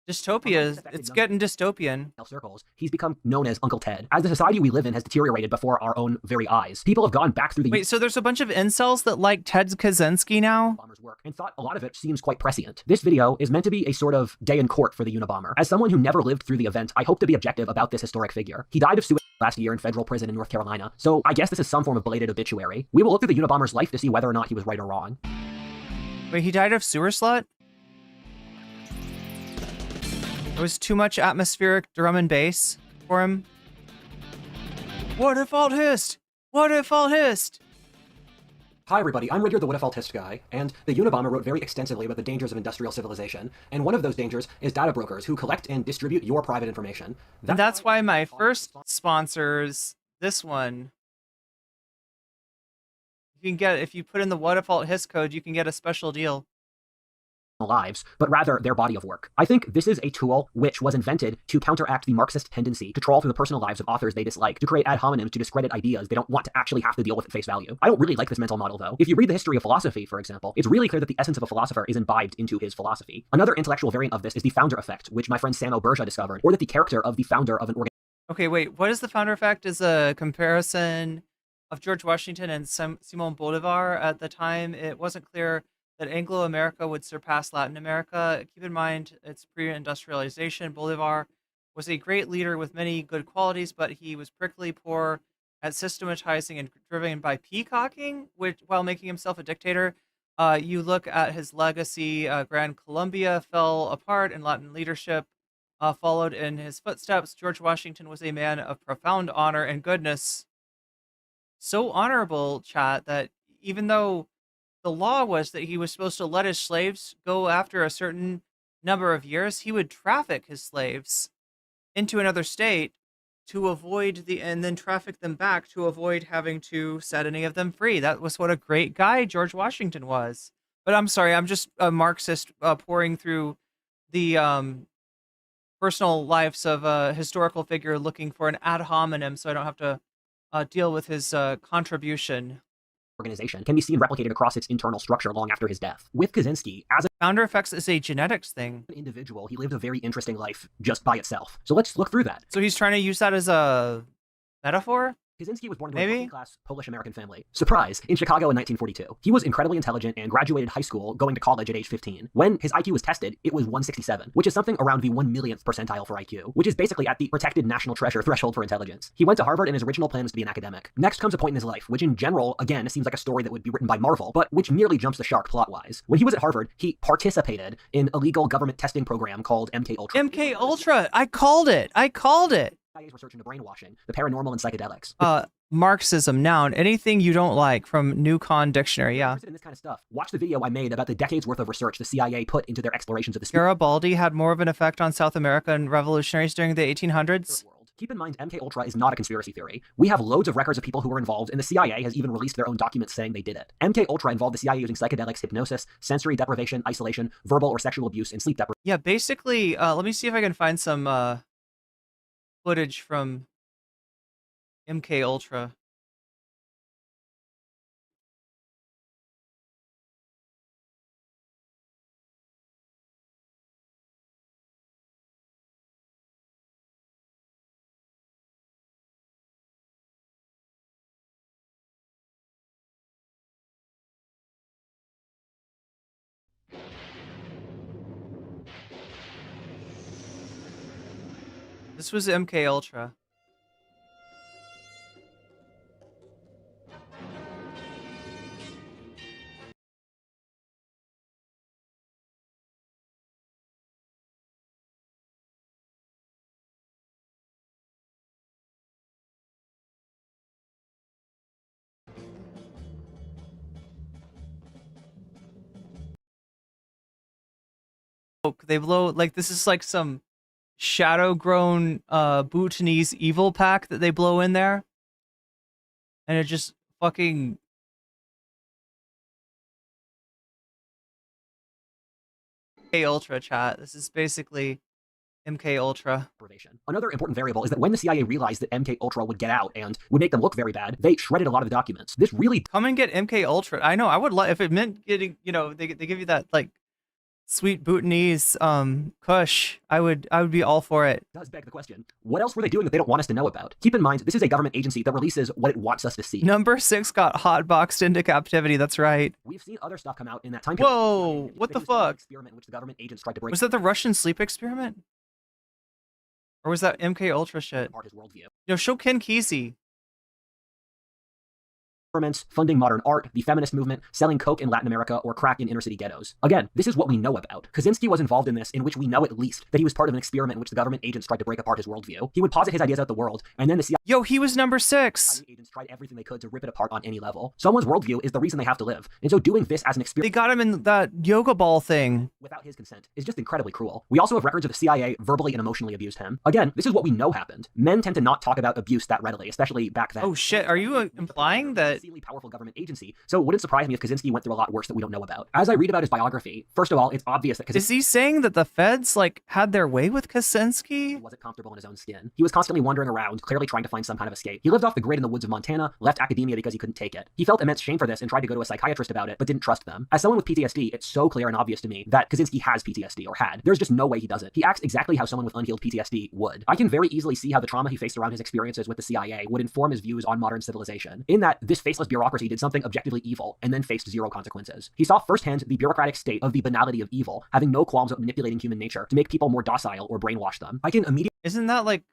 dystopia, it's getting dystopian. Circles, he's become known as Uncle Ted. As the society we live in has deteriorated before our own very eyes, people have gone back through the... Wait, so there's a bunch of incels that like Ted Kaczynski now? Work and thought a lot of it seems quite prescient. This video is meant to be a sort of day in court for the Unabomber. As someone who never lived through the event, I hope to be objective about this historic figure. He died of suicide last year in federal prison in North Carolina, so I guess this is some form of belated obituary. We will look through the Unabomber's life to see whether or not he was right or wrong. Wait, he died of sewer slut? It was too much atmospheric drum and bass for him. What if alt hist? What if alt hist? Hi everybody, I'm Rudyard the What If Altist guy, and the Unabomber wrote very extensively about the dangers of industrial civilization, and one of those dangers is data brokers who collect and distribute your private information. And that's why my first sponsors this one. You can get, if you put in the What If Alt hist code, you can get a special deal. Lives, but rather their body of work. I think this is a tool which was invented to counteract the Marxist tendency to trawl through the personal lives of authors they dislike, to create ad hominems to discredit ideas they don't want to actually have to deal with at face value. I don't really like this mental model though. If you read the history of philosophy, for example, it's really clear that the essence of a philosopher is imbibed into his philosophy. Another intellectual variant of this is the founder effect, which my friend Samo Berja discovered, or that the character of the founder of an organization... Okay, wait, what is the founder effect? Is a comparison of George Washington and Simon Bolivar. At the time, it wasn't clear that Anglo-America would surpass Latin America. Keep in mind, it's pre-industrialization. Bolivar was a great leader with many good qualities, but he was prickly, poor at systematizing and driven by peacocking, which, while making himself a dictator. You look at his legacy, Gran Colombia fell apart and Latin leadership followed in his footsteps. George Washington was a man of profound honor and goodness. so honorable, chat, that even though the law was that he was supposed to let his slaves go after a certain number of years, he would traffic his slaves into another state to avoid and then traffic them back to avoid having to set any of them free. That was what a great guy George Washington was. But I'm sorry, I'm just a Marxist pouring through the personal lives of a historical figure looking for an ad hominem so I don't have to deal with his contribution. Organization can be seen replicated across its internal structure long after his death. With Kaczynski, as a founder effects is a genetics thing. An individual, he lived a very interesting life just by itself. So let's look through that. So he's trying to use that as a metaphor? Kaczynski was born into a working-class Polish-American family. Surprise! In Chicago in 1942. He was incredibly intelligent and graduated high school, going to college at age 15. When his IQ was tested, it was 167, which is something around the 1 millionth percentile for IQ, which is basically at the protected national treasure threshold for intelligence. He went to Harvard and his original plan was to be an academic. Next comes a point in his life, which in general, again, seems like a story that would be written by Marvel, but which nearly jumps the shark plot-wise. When he was at Harvard, he participated in a legal government testing program called MK Ultra. MK Ultra! I called it! CIA's research into brainwashing, the paranormal and psychedelics. Marxism, noun, anything you don't like from New Con Dictionary, yeah. In this kind of stuff. Watch the video I made about the decades worth of research the CIA put into their explorations of the Garibaldi had more of an effect on South America and revolutionaries during the 1800s. Keep in mind, MK Ultra is not a conspiracy theory. We have loads of records of people who were involved, and the CIA has even released their own documents saying they did it. MK Ultra involved the CIA using psychedelics, hypnosis, sensory deprivation, isolation, verbal or sexual abuse, and sleep deprivation. Yeah, basically, let me see if I can find some footage from MK Ultra. This was MK Ultra. They blow, like, this is like some shadow-grown Bhutanese evil pack that they blow in there. And it just fucking... MK Ultra, chat. This is basically MK Ultra. Another important variable is that when the CIA realized that MK Ultra would get out and would make them look very bad, they shredded a lot of the documents. This really... Come and get MK Ultra. I know, I would love... If it meant getting, you know, they give you that, like, sweet Bhutanese kush, I would be all for it. Does beg the question, what else were they doing that they don't want us to know about? Keep in mind, this is a government agency that releases what it wants us to see. Number 6 got hotboxed into captivity, that's right. We've seen other stuff come out in that time period. Whoa, what the fuck? Experiment in which the government agents tried to break. Was that the Russian sleep experiment? Or was that MK Ultra shit? His worldview. Yo, show Ken Kesey. Funding modern art, the feminist movement, selling coke in Latin America, or crack in inner-city ghettos. Again, this is what we know about. Kaczynski was involved in this, in which we know at least that he was part of an experiment in which the government agents tried to break apart his worldview. He would posit his ideas out the world, and then the CIA... Yo, he was number 6! Agents tried everything they could to rip it apart on any level. Someone's worldview is the reason they have to live, and so doing this as an experiment... They got him in that yoga ball thing. Without his consent is just incredibly cruel. We also have records of the CIA verbally and emotionally abused him. Again, this is what we know happened. Men tend to not talk about abuse that readily, especially back then. Oh shit, are you implying that... powerful government agency, so it wouldn't surprise me if Kaczynski went through a lot worse that we don't know about. As I read about his biography, first of all, it's obvious that Kaczynski... Is he saying that the feds, like, had their way with Kaczynski? Wasn't comfortable in his own skin. He was constantly wandering around, clearly trying to find some kind of escape. He lived off the grid in the woods of Montana, left academia because he couldn't take it. He felt immense shame for this and tried to go to a psychiatrist about it, but didn't trust them. As someone with PTSD, it's so clear and obvious to me that Kaczynski has PTSD, or had. There's just no way he doesn't. He acts exactly how someone with unhealed PTSD would. I can very easily see how the trauma he faced around his experiences with the CIA would inform his views on modern civilization, in that this faceless bureaucracy did something objectively evil and then faced zero consequences. He saw firsthand the bureaucratic state of the banality of evil, having no qualms about manipulating human nature to make people more docile or brainwash them. I can immediately... Isn't that like...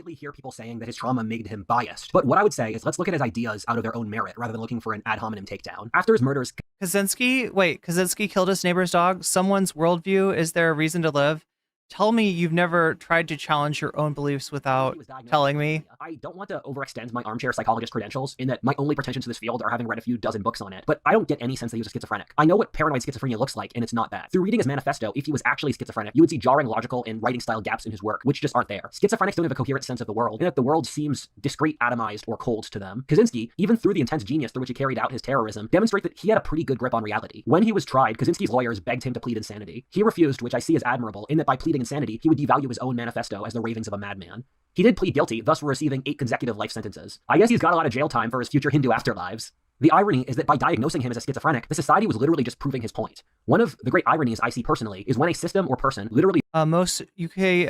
hear people saying that his trauma made him biased. But what I would say is let's look at his ideas out of their own merit rather than looking for an ad hominem takedown. After his murders... Kaczynski killed his neighbor's dog. Someone's worldview is there a reason to live. tell me you've never tried to challenge your own beliefs without telling me. I don't want to overextend my armchair psychologist credentials in that my only pretensions to this field are having read a few dozen books on it, but I don't get any sense that he was a schizophrenic. I know what paranoid schizophrenia looks like, and it's not that. Through reading his manifesto, if he was actually schizophrenic, you would see jarring logical and writing style gaps in his work, which just aren't there. Schizophrenics don't have a coherent sense of the world, and that the world seems discrete, atomized, or cold to them. Kaczynski, even through the intense genius through which he carried out his terrorism, demonstrate that he had a pretty good grip on reality. When he was tried, Kaczynski's lawyers begged him to plead insanity. He refused, which I see as admirable, in that by pleading insanity, he would devalue his own manifesto as the ravings of a madman. He did plead guilty, thus receiving 8 consecutive life sentences. I guess he's got a lot of jail time for his future Hindu afterlives. The irony is that by diagnosing him as a schizophrenic, the society was literally just proving his point. One of the great ironies I see personally is when a system or person literally... Most UK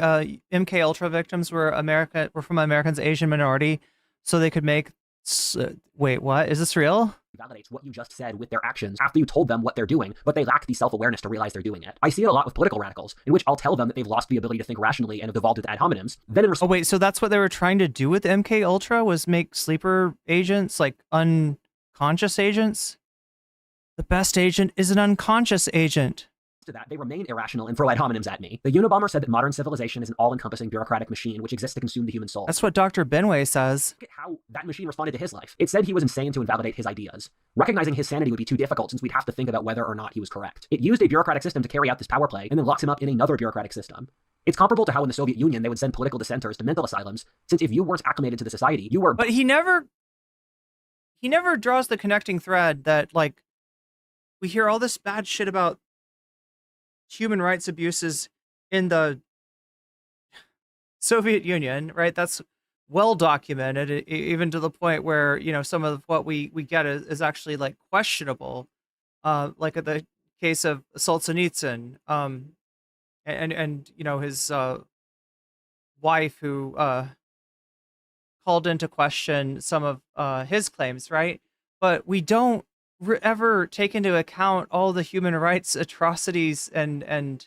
MK Ultra victims were from Americans Asian minority, so they could make... wait, what? Is this real? Validates what you just said with their actions after you told them what they're doing, but they lack the self-awareness to realize they're doing it. I see it a lot with political radicals, in which I'll tell them that they've lost the ability to think rationally and have devolved into ad hominems. Then in oh wait, so that's what they were trying to do with MK Ultra, was make sleeper agents, like unconscious agents? The best agent is an unconscious agent. To that, they remain irrational and throw ad hominems at me. The Unabomber said that modern civilization is an all-encompassing bureaucratic machine which exists to consume the human soul. That's what Dr. Benway says. Look at how that machine responded to his life. It said he was insane to invalidate his ideas. Recognizing his sanity would be too difficult since we'd have to think about whether or not he was correct. It used a bureaucratic system to carry out this power play and then locks him up in another bureaucratic system. It's comparable to how in the Soviet Union they would send political dissenters to mental asylums, since if you weren't acclimated to the society, you were... But he never draws the connecting thread that, like, we hear all this bad shit about human rights abuses in the Soviet Union, right? That's well documented, even to the point where, you know, some of what we get is actually like questionable, like at the case of Solzhenitsyn, and you know, his wife who called into question some of his claims, right? But we don't ever take into account all the human rights atrocities and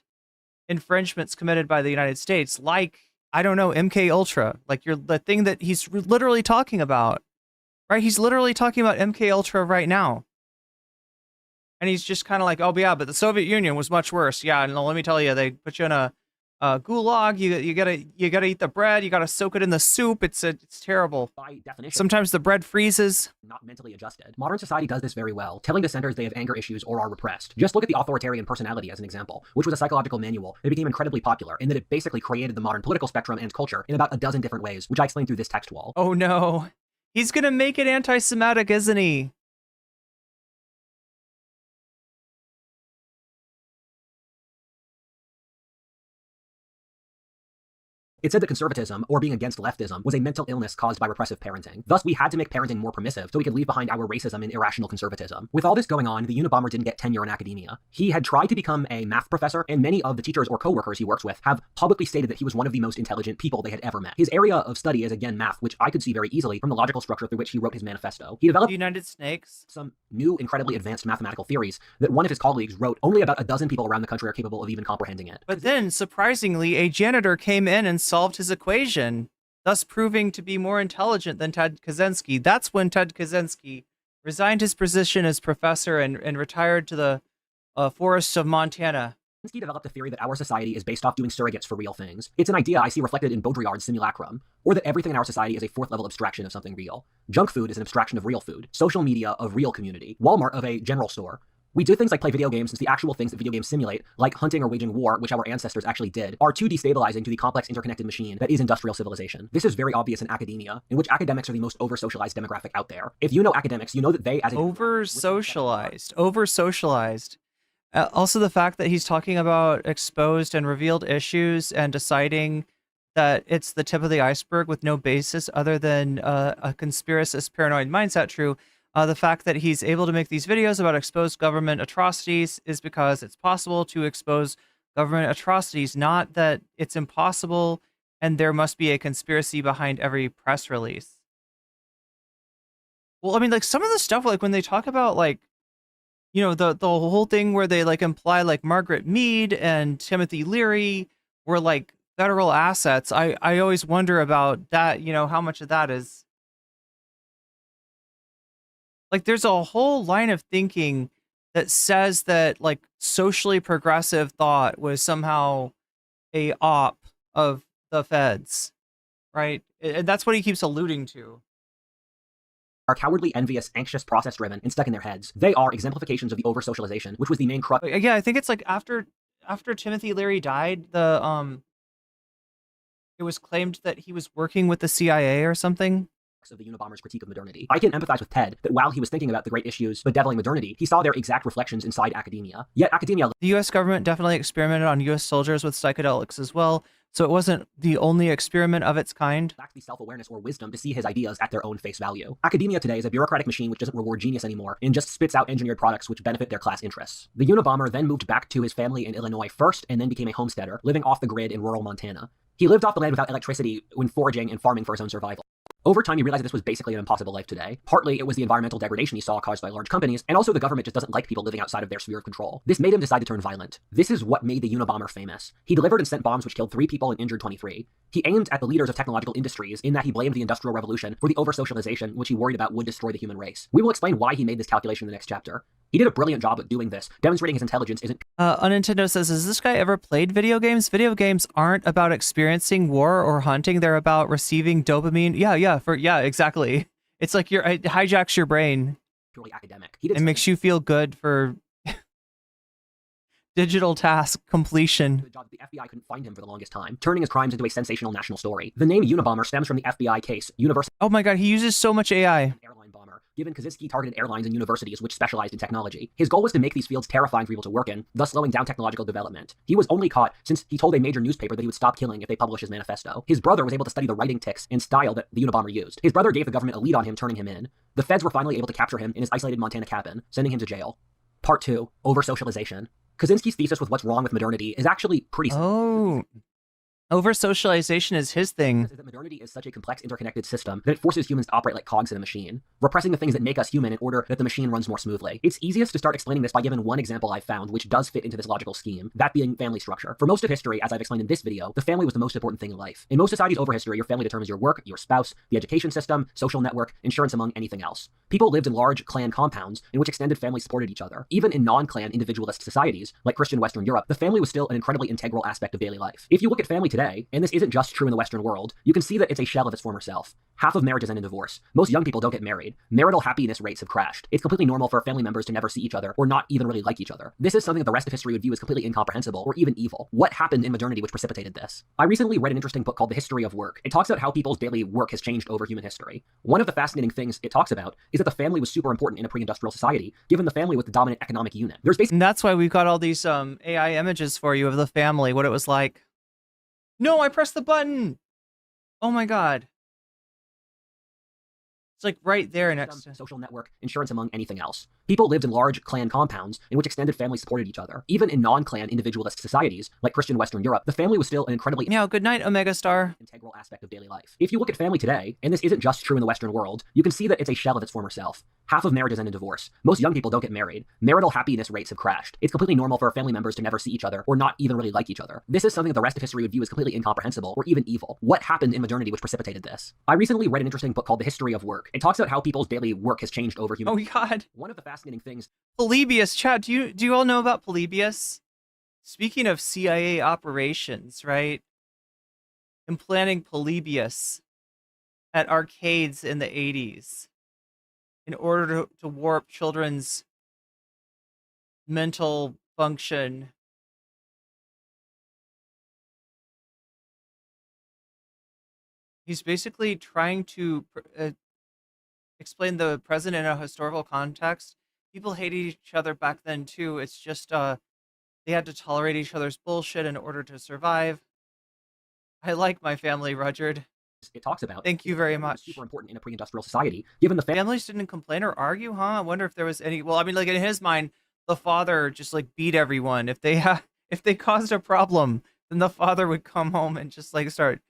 infringements committed by the United States, like, I don't know, MK Ultra, like the thing that he's literally talking about, right? He's literally talking about MK Ultra right now. And he's just kind of like, oh yeah, but the Soviet Union was much worse. Yeah, and let me tell you, they put you in a gulag. You gotta eat the bread. You gotta soak it in the soup. It's terrible. By definition, sometimes the bread freezes. Not mentally adjusted. Modern society does this very well, telling dissenters they have anger issues or are repressed. Just look at the authoritarian personality as an example, which was a psychological manual that became incredibly popular in that it basically created the modern political spectrum and culture in about a dozen different ways, which I explained through this text wall. Oh no, he's gonna make it anti-Semitic, isn't he? It said that conservatism, or being against leftism, was a mental illness caused by repressive parenting. Thus, we had to make parenting more permissive so we could leave behind our racism and irrational conservatism. With all this going on, the Unabomber didn't get tenure in academia. He had tried to become a math professor, and many of the teachers or co-workers he works with have publicly stated that he was one of the most intelligent people they had ever met. His area of study is again math, which I could see very easily from the logical structure through which he wrote his manifesto. He developed United Snakes, some new, incredibly advanced mathematical theories that one of his colleagues wrote only about a dozen people around the country are capable of even comprehending it. But then, surprisingly, a janitor came in and solved his equation, thus proving to be more intelligent than Ted Kaczynski. That's when Ted Kaczynski resigned his position as professor and retired to the forests of Montana. Kaczynski developed a theory that our society is based off doing surrogates for real things. It's an idea I see reflected in Baudrillard's simulacrum, or that everything in our society is a fourth level abstraction of something real. Junk food is an abstraction of real food, social media of real community, Walmart of a general store. We do things like play video games since the actual things that video games simulate, like hunting or waging war, which our ancestors actually did, are too destabilizing to the complex interconnected machine that is industrial civilization. This is very obvious in academia, in which academics are the most over-socialized demographic out there. If you know academics, you know that they as a... Over-socialized. Also the fact that he's talking about exposed and revealed issues and deciding that it's the tip of the iceberg with no basis other than a conspiracist paranoid mindset true. The fact that he's able to make these videos about exposed government atrocities is because it's possible to expose government atrocities, not that it's impossible and there must be a conspiracy behind every press release. Well, I mean, like some of the stuff, like when they talk about like, you know, the whole thing where they like imply like Margaret Mead and Timothy Leary were like federal assets. I always wonder about that, you know, how much of that is like, there's a whole line of thinking that says that like socially progressive thought was somehow a op of the feds, right? And that's what he keeps alluding to. Are cowardly, envious, anxious, process-driven, and stuck in their heads. They are exemplifications of the over-socialization, which was the main crux. Yeah, I think it's like after Timothy Leary died, it was claimed that he was working with the CIA or something. Of the Unabomber's critique of modernity. I can empathize with Ted that while he was thinking about the great issues bedeviling modernity, he saw their exact reflections inside academia. Yet academia... The U.S. government definitely experimented on U.S. soldiers with psychedelics as well, so it wasn't the only experiment of its kind. Lacked the self-awareness or wisdom to see his ideas at their own face value. Academia today is a bureaucratic machine which doesn't reward genius anymore and just spits out engineered products which benefit their class interests. The Unabomber then moved back to his family in Illinois first and then became a homesteader, living off the grid in rural Montana. He lived off the land without electricity when foraging and farming for his own survival. Over time, he realized that this was basically an impossible life today. Partly, it was the environmental degradation he saw caused by large companies, and also the government just doesn't like people living outside of their sphere of control. This made him decide to turn violent. This is what made the Unabomber famous. He delivered and sent bombs which killed 3 people and injured 23. He aimed at the leaders of technological industries in that he blamed the Industrial Revolution for the over-socialization which he worried about would destroy the human race. We will explain why he made this calculation in the next chapter. He did a brilliant job at doing this, demonstrating his intelligence isn't... Nintendo says, has this guy ever played video games? Video games aren't about experiencing war or hunting. They're about receiving dopamine. Yeah, exactly. It's like it hijacks your brain. Purely academic. It makes you feel good for digital task completion. The job that the FBI couldn't find him for the longest time, turning his crimes into a sensational national story. The name Unabomber stems from the FBI case, University... Oh my god, he uses so much AI. Airline bomber, given Kaczynski targeted airlines and universities which specialized in technology. His goal was to make these fields terrifying for people to work in, thus slowing down technological development. He was only caught since he told a major newspaper that he would stop killing if they published his manifesto. His brother was able to study the writing tics and style that the Unabomber used. His brother gave the government a lead on him, turning him in. The feds were finally able to capture him in his isolated Montana cabin, sending him to jail. Part 2, over-socialization. Kaczynski's thesis with what's wrong with modernity is actually pretty simple. Oh, over-socialization is his thing. That modernity is such a complex, interconnected system that it forces humans to operate like cogs in a machine, repressing the things that make us human in order that the machine runs more smoothly. It's easiest to start explaining this by giving one example I've found which does fit into this logical scheme, that being family structure. For most of history, as I've explained in this video, the family was the most important thing in life. In most societies over history, your family determines your work, your spouse, the education system, social network, insurance, among anything else. People lived in large clan compounds in which extended families supported each other. Even in non-clan individualist societies, like Christian Western Europe, the family was still an incredibly integral aspect of daily life. If you look at family today, and this isn't just true in the Western world, you can see that it's a shell of its former self. Half of marriages end in divorce. Most young people don't get married. Marital happiness rates have crashed. It's completely normal for family members to never see each other or not even really like each other. This is something that the rest of history would view as completely incomprehensible or even evil. What happened in modernity which precipitated this? I recently read an interesting book called The History of Work. It talks about how people's daily work has changed over human history. One of the fascinating things it talks about is that the family was super important in a pre-industrial society, given the family was the dominant economic unit. And that's why we've got all these AI images for you of the family, what it was like. No, I pressed the button! Oh my god. It's like right there next to social network, insurance, among anything else. People lived in large clan compounds in which extended families supported each other. Even in non-clan individualist societies, like Christian Western Europe, the family was still an incredibly good night, Omega Star. Integral aspect of daily life. If you look at family today, and this isn't just true in the Western world, you can see that it's a shell of its former self. Half of marriages end in divorce. Most young people don't get married. Marital happiness rates have crashed. It's completely normal for family members to never see each other or not even really like each other. This is something that the rest of history would view as completely incomprehensible or even evil. What happened in modernity which precipitated this? I recently read an interesting book called The History of Work. It talks about how people's daily work has changed over human... Oh god. One of the fascinating things... Polybius, chat, do you all know about Polybius? Speaking of CIA operations, right? Implanting Polybius at arcades in the 80s in order to warp children's mental function. He's basically trying to explain the present in a historical context. People hated each other back then too. It's just they had to tolerate each other's bullshit in order to survive. I like my family, Rudyard. It talks about. Thank you very much. Super important in a pre-industrial society, given the families didn't complain or argue, huh? I wonder if there was any. Well, I mean, like in his mind, the father just like beat everyone. If they caused a problem, then the father would come home and just like start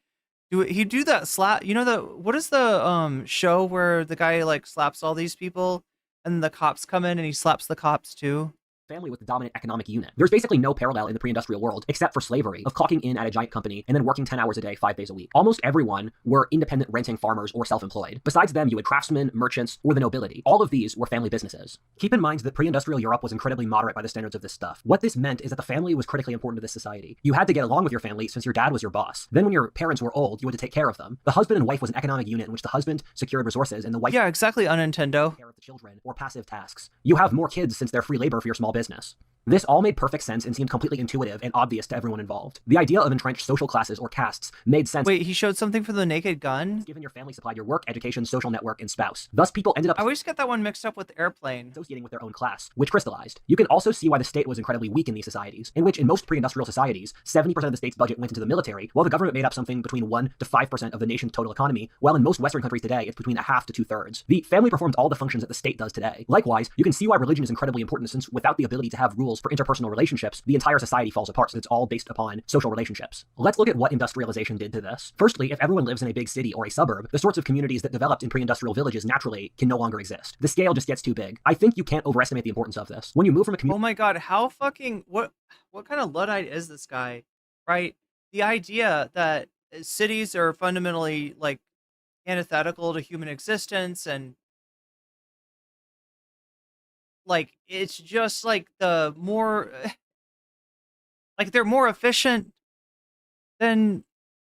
do it. He'd do that slap. You know what is the show where the guy like slaps all these people and the cops come in and he slaps the cops too? family was the dominant economic unit. There's basically no parallel in the pre-industrial world, except for slavery, of clocking in at a giant company and then working 10 hours a day, 5 days a week. Almost everyone were independent renting farmers or self-employed. Besides them, you had craftsmen, merchants, or the nobility. All of these were family businesses. Keep in mind that pre-industrial Europe was incredibly moderate by the standards of this stuff. What this meant is that the family was critically important to this society. You had to get along with your family since your dad was your boss. Then when your parents were old, you had to take care of them. The husband and wife was an economic unit in which the husband secured resources and the wife— Yeah, exactly, Unintendo. —care of the children or passive tasks. You have more kids since they're free labor for your small business. This all made perfect sense and seemed completely intuitive and obvious to everyone involved. The idea of entrenched social classes or castes made sense. Wait, he showed something for the Naked Gun? Given your family supplied your work, education, social network, and spouse. Thus, people ended up— I always get that one mixed up with Airplane. —associating with their own class, which crystallized. You can also see why the state was incredibly weak in these societies, in which in most pre-industrial societies, 70% of the state's budget went into the military, while the government made up something between 1 to 5% of the nation's total economy, while in most Western countries today, it's between a half to 2/3. The family performs all the functions that the state does today. Likewise, you can see why religion is incredibly important, since without the ability to have rules for interpersonal relationships, the entire society falls apart, since it's all based upon social relationships. Let's look at what industrialization did to this. Firstly, if everyone lives in a big city or a suburb, the sorts of communities that developed in pre-industrial villages naturally can no longer exist. The scale just gets too big. I think you can't overestimate the importance of this. When you move from a community— Oh my god, how fucking— what kind of Luddite is this guy, right? The idea that cities are fundamentally, like, antithetical to human existence, and like, it's just like the more like, they're more efficient than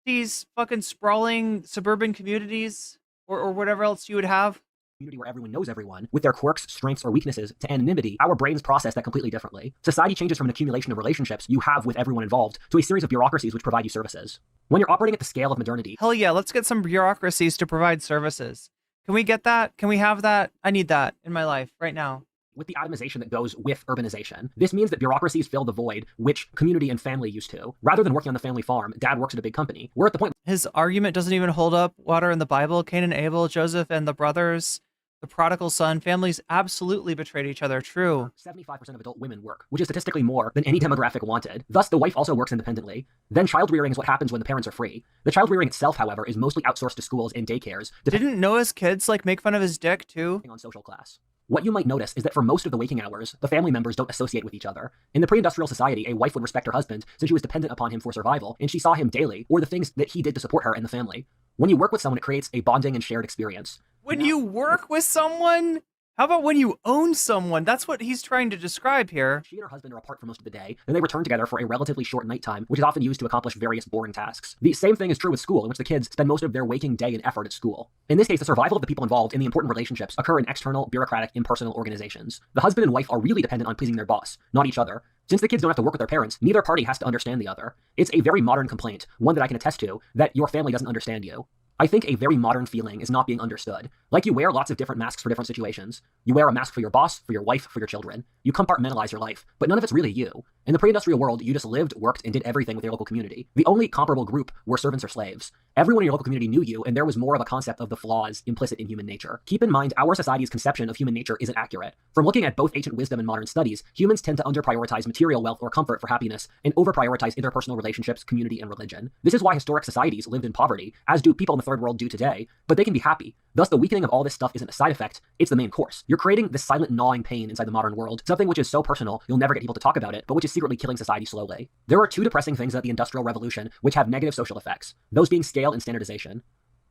these fucking sprawling suburban communities or whatever else you would have. Community where everyone knows everyone, with their quirks, strengths, or weaknesses, to anonymity, our brains process that completely differently. Society changes from an accumulation of relationships you have with everyone involved to a series of bureaucracies which provide you services. When you're operating at the scale of modernity— Hell yeah, let's get some bureaucracies to provide services. Can we get that? Can we have that? I need that in my life right now. With the atomization that goes with urbanization. This means that bureaucracies fill the void which community and family used to. Rather than working on the family farm, dad works at a big company. We're at the point— His argument doesn't even hold up water in the Bible. Cain and Abel, Joseph and the brothers, the prodigal son, families absolutely betrayed each other. True. 75% of adult women work, which is statistically more than any demographic wanted. Thus, the wife also works independently. Then child rearing is what happens when the parents are free. The child rearing itself, however, is mostly outsourced to schools and daycares. Didn't Noah's kids, like, make fun of his dick, too? On social class. What you might notice is that for most of the waking hours, the family members don't associate with each other. In the pre-industrial society, a wife would respect her husband since she was dependent upon him for survival, and she saw him daily, or the things that he did to support her and the family. When you work with someone, it creates a bonding and shared experience. When you work with someone? How about when you own someone? That's what he's trying to describe here. She and her husband are apart for most of the day, then they return together for a relatively short nighttime, which is often used to accomplish various boring tasks. The same thing is true with school, in which the kids spend most of their waking day and effort at school. In this case, the survival of the people involved in the important relationships occur in external, bureaucratic, impersonal organizations. The husband and wife are really dependent on pleasing their boss, not each other. Since the kids don't have to work with their parents, neither party has to understand the other. It's a very modern complaint, one that I can attest to, that your family doesn't understand you. I think a very modern feeling is not being understood. Like, you wear lots of different masks for different situations. You wear a mask for your boss, for your wife, for your children. You compartmentalize your life, but none of it's really you. In the pre-industrial world, you just lived, worked, and did everything with your local community. The only comparable group were servants or slaves. Everyone in your local community knew you, and there was more of a concept of the flaws implicit in human nature. Keep in mind, our society's conception of human nature isn't accurate. From looking at both ancient wisdom and modern studies, humans tend to under-prioritize material wealth or comfort for happiness, and over-prioritize interpersonal relationships, community, and religion. This is why historic societies lived in poverty, as do people in the third world do today, but they can be happy. Thus, the weakening of all this stuff isn't a side effect, it's the main course. You're creating this silent gnawing pain inside the modern world, something which is so personal, you'll never get people to talk about it, but which is secretly killing society slowly. There are two depressing things about the Industrial Revolution which have negative social effects, those being scale and standardization.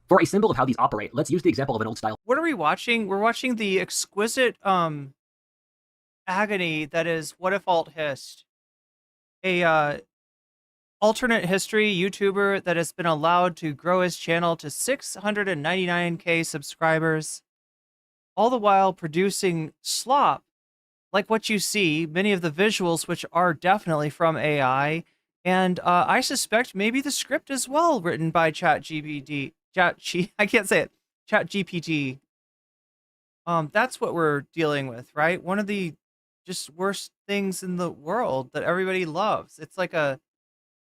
For a symbol of how these operate, let's use the example of an old style. What are we watching? We're watching the exquisite agony that is What If Alt Hist, a alternate history YouTuber that has been allowed to grow his channel to 699k subscribers, all the while producing slop like what you see, many of the visuals which are definitely from AI, and I suspect maybe the script as well written by ChatGPT. I can't say it. ChatGPT. That's what we're dealing with, right? One of the just worst things in the world that everybody loves. It's like a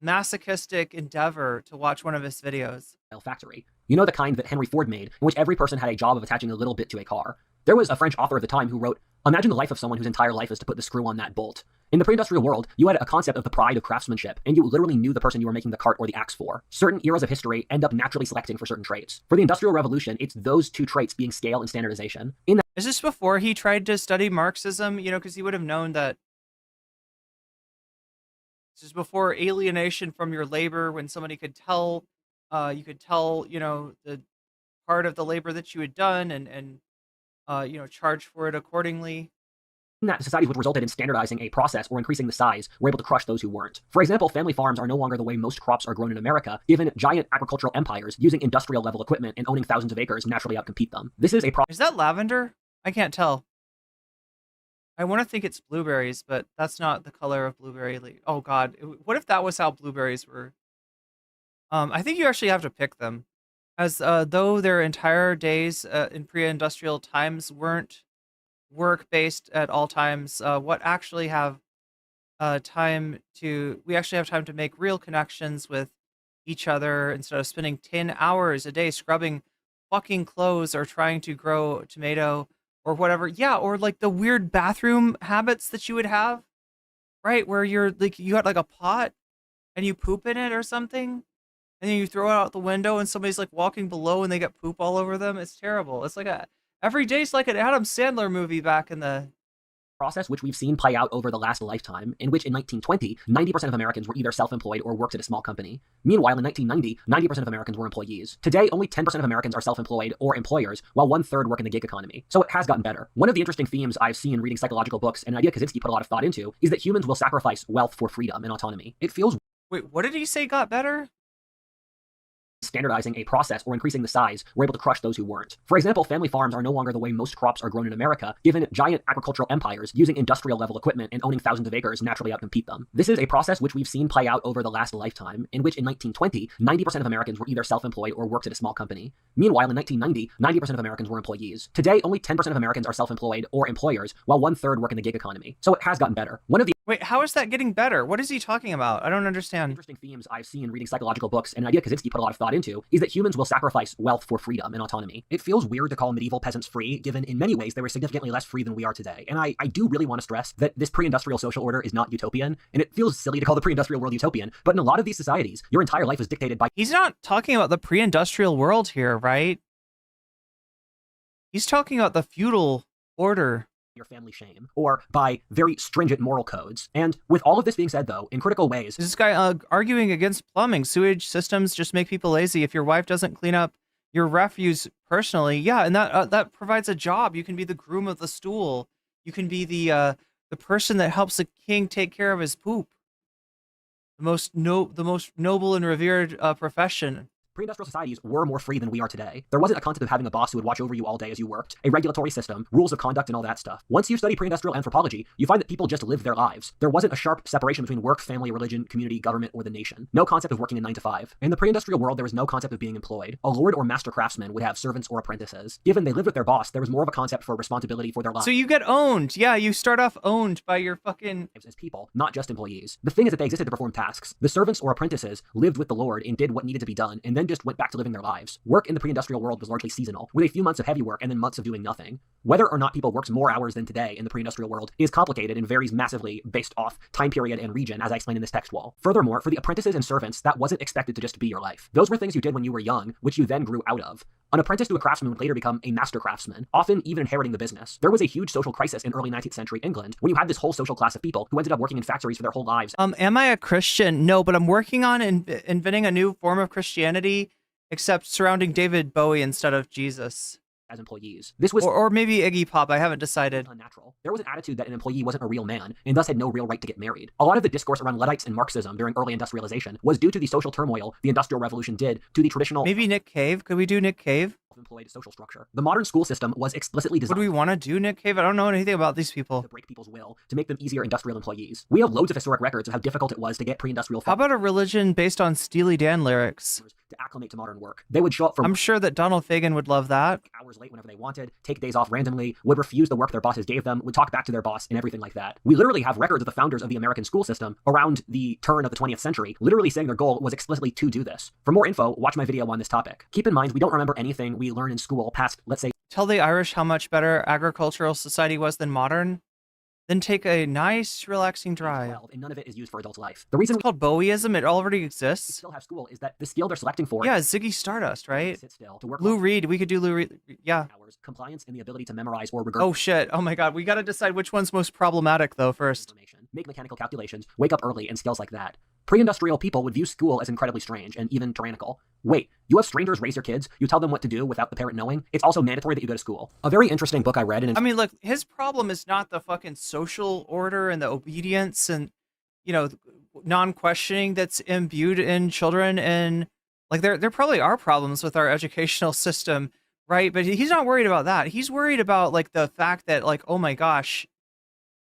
masochistic endeavor to watch one of his videos. Factory. You know, the kind that Henry Ford made, in which every person had a job of attaching a little bit to a car. There was a French author of the time who wrote, "Imagine the life of someone whose entire life is to put the screw on that bolt." In the pre-industrial world, you had a concept of the pride of craftsmanship, and you literally knew the person you were making the cart or the axe for. Certain eras of history end up naturally selecting for certain traits. For the Industrial Revolution, it's those two traits being scale and standardization. Is this before he tried to study Marxism? You know, because he would have known that This is before alienation from your labor, when somebody could tell, the part of the labor that you had done and charge for it accordingly. That societies which resulted in standardizing a process or increasing the size were able to crush those who weren't. For example, family farms are no longer the way most crops are grown in America, given giant agricultural empires using industrial level equipment and owning thousands of acres naturally outcompete them. This is a Is that lavender? I can't tell. I want to think it's blueberries, but that's not the color of blueberry leaf. Oh God, what if that was how blueberries were? I think you actually have to pick them, as though their entire days in pre-industrial times weren't work-based at all times. We actually have time to make real connections with each other instead of spending 10 hours a day scrubbing fucking clothes or trying to grow a tomato or whatever. Yeah, or like the weird bathroom habits that you would have, right? Where you got like a pot and you poop in it or something, and then you throw it out the window and somebody's like walking below and they get poop all over them. It's terrible. It's like every day's like an Adam Sandler movie back in the process which we've seen play out over the last lifetime, in which in 1920, 90% of Americans were either self-employed or worked at a small company. Meanwhile, in 1990, 90% of Americans were employees. Today, only 10% of Americans are self-employed or employers, while 1/3 work in the gig economy. So it has gotten better. One of the interesting themes I've seen reading psychological books, and an idea Kaczynski put a lot of thought into, is that humans will sacrifice wealth for freedom and autonomy. It feels... Wait, what did he say got better? Standardizing a process or increasing the size were able to crush those who weren't. For example, family farms are no longer the way most crops are grown in America, given giant agricultural empires using industrial level equipment and owning thousands of acres naturally outcompete them. This is a process which we've seen play out over the last lifetime, in which in 1920, 90% of Americans were either self-employed or worked at a small company. Meanwhile, in 1990, 90% of Americans were employees. Today, only 10% of Americans are self-employed or employers, while 1/3 work in the gig economy. So it has gotten better. Wait, how is that getting better? What is he talking about? I don't understand. Interesting themes I've seen reading psychological books, and an idea Kaczynski put a lot of thought into, is that humans will sacrifice wealth for freedom and autonomy. It feels weird to call medieval peasants free, given in many ways they were significantly less free than we are today. And I do really want to stress that this pre-industrial social order is not utopian, and it feels silly to call the pre-industrial world utopian, but in a lot of these societies, your entire life is dictated by... He's not talking about the pre-industrial world here, right? He's talking about the feudal order. Your family shame, or by very stringent moral codes. And with all of this being said, though, in critical ways... This guy arguing against plumbing. Sewage systems just make people lazy. If your wife doesn't clean up your refuse personally, yeah, and that provides a job. You can be the groom of the stool. You can be the person that helps the king take care of his poop. The most noble and revered profession. Pre-industrial societies were more free than we are today. There wasn't a concept of having a boss who would watch over you all day as you worked, a regulatory system, rules of conduct, and all that stuff. Once you study pre-industrial anthropology, you find that people just lived their lives. There wasn't a sharp separation between work, family, religion, community, government, or the nation. No concept of working a 9 to 5. In the pre-industrial world, there was no concept of being employed. A lord or master craftsman would have servants or apprentices. Given they lived with their boss, there was more of a concept for responsibility for their lives. So you get owned. Yeah, you start off owned by your fucking... as people, not just employees. The thing is that they existed to perform tasks. The servants or apprentices lived with the lord and did what needed to be done, and then just went back to living their lives. Work in the pre-industrial world was largely seasonal, with a few months of heavy work and then months of doing nothing. Whether or not people worked more hours than today in the pre-industrial world is complicated and varies massively based off time period and region, as I explained in this text wall. Furthermore, for the apprentices and servants, that wasn't expected to just be your life. Those were things you did when you were young, which you then grew out of. An apprentice to a craftsman would later become a master craftsman, often even inheriting the business. There was a huge social crisis in early 19th century England when you had this whole social class of people who ended up working in factories for their whole lives. Am I a Christian? No, but I'm working on inventing a new form of Christianity, except surrounding David Bowie instead of Jesus. As employees. This was... Or maybe Iggy Pop, I haven't decided. Unnatural. There was an attitude that an employee wasn't a real man, and thus had no real right to get married. A lot of the discourse around Luddites and Marxism during early industrialization was due to the social turmoil the Industrial Revolution did to the traditional... Maybe Nick Cave? Could we do Nick Cave? Employed social structure. The modern school system was explicitly designed... What do we want to do, Nick Cave? I don't know anything about these people. ...to break people's will, to make them easier industrial employees. We have loads of historic records of how difficult it was to get pre-industrial... How about a religion based on Steely Dan lyrics? ...to acclimate to modern work. They would show up from... I'm sure that Donald Fagen would love that. ...hours late whenever they wanted, take days off randomly, would refuse the work their bosses gave them, would talk back to their boss, and everything like that. We literally have records of the founders of the American school system around the turn of the 20th century, literally saying their goal was explicitly to do this. For more info, watch my video on this topic. Keep in mind, we don't remember anything we learn in school past, let's say... Tell the Irish how much better agricultural society was than modern. then take a nice, relaxing drive. And none of it is used for adult life. The reason it's called Bowieism. It already exists. Still have school is that the skill they're selecting for. Yeah, Ziggy Stardust, right? Sit still, to work Lou Reed. We could do Lou Reed. Yeah. Hours, compliance, and the ability to memorize or regurgitate. Oh shit. Oh my god. We got to decide which one's most problematic though first. Make mechanical calculations, wake up early, and skills like that. Pre-industrial people would view school as incredibly strange and even tyrannical. Wait, you have strangers raise your kids? You tell them what to do without the parent knowing? It's also mandatory that you go to school. A very interesting book I read. And I mean, look, his problem is not the fucking social order and the obedience and, you know, non-questioning that's imbued in children. And like, there probably are problems with our educational system, right? But he's not worried about that. He's worried about like the fact that like, oh my gosh,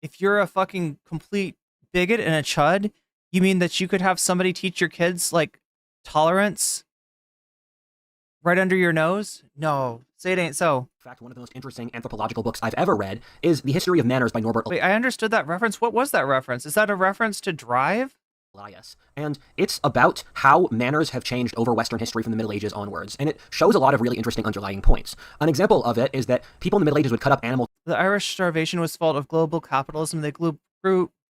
if you're a fucking complete bigot and a chud, you mean that you could have somebody teach your kids like tolerance right under your nose? No, say it ain't so. In fact, one of the most interesting anthropological books I've ever read is The History of Manners by Norbert. Wait, I understood that reference. What was that reference? Is that a reference to Drive? Elias. And it's about how manners have changed over Western history from the Middle Ages onwards. And it shows a lot of really interesting underlying points. An example of it is that people in the Middle Ages would cut up animals. The Irish starvation was fault of global capitalism. They grew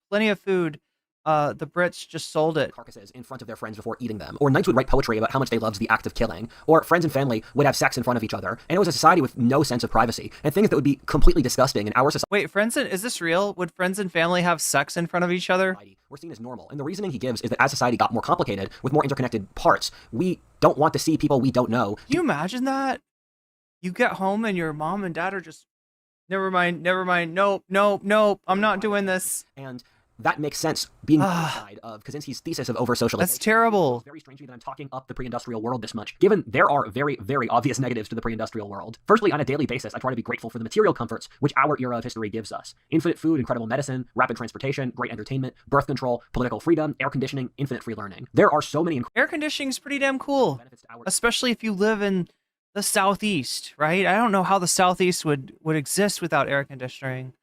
plenty of food. The Brits just sold it. Carcasses in front of their friends before eating them. Or knights would write poetry about how much they loved the act of killing. Or friends and family would have sex in front of each other. And it was a society with no sense of privacy. And things that would be completely disgusting in our society. Wait, is this real? Would friends and family have sex in front of each other? We're seen as normal. And the reasoning he gives is that as society got more complicated, with more interconnected parts, we don't want to see people we don't know. Can you imagine that? You get home and your mom and dad are just, never mind, nope, I'm not doing this. And that makes sense being side of Kaczynski's thesis of over-socialization. That's terrible. It's very strangely that I'm talking up the pre-industrial world this much, given there are very, very obvious negatives to the pre-industrial world. Firstly, on a daily basis, I try to be grateful for the material comforts which our era of history gives us. Infinite food, incredible medicine, rapid transportation, great entertainment, birth control, political freedom, air conditioning, infinite free learning. There are so many air conditioning is pretty damn cool, especially if you live in the Southeast, right? I don't know how the Southeast would exist without air conditioning.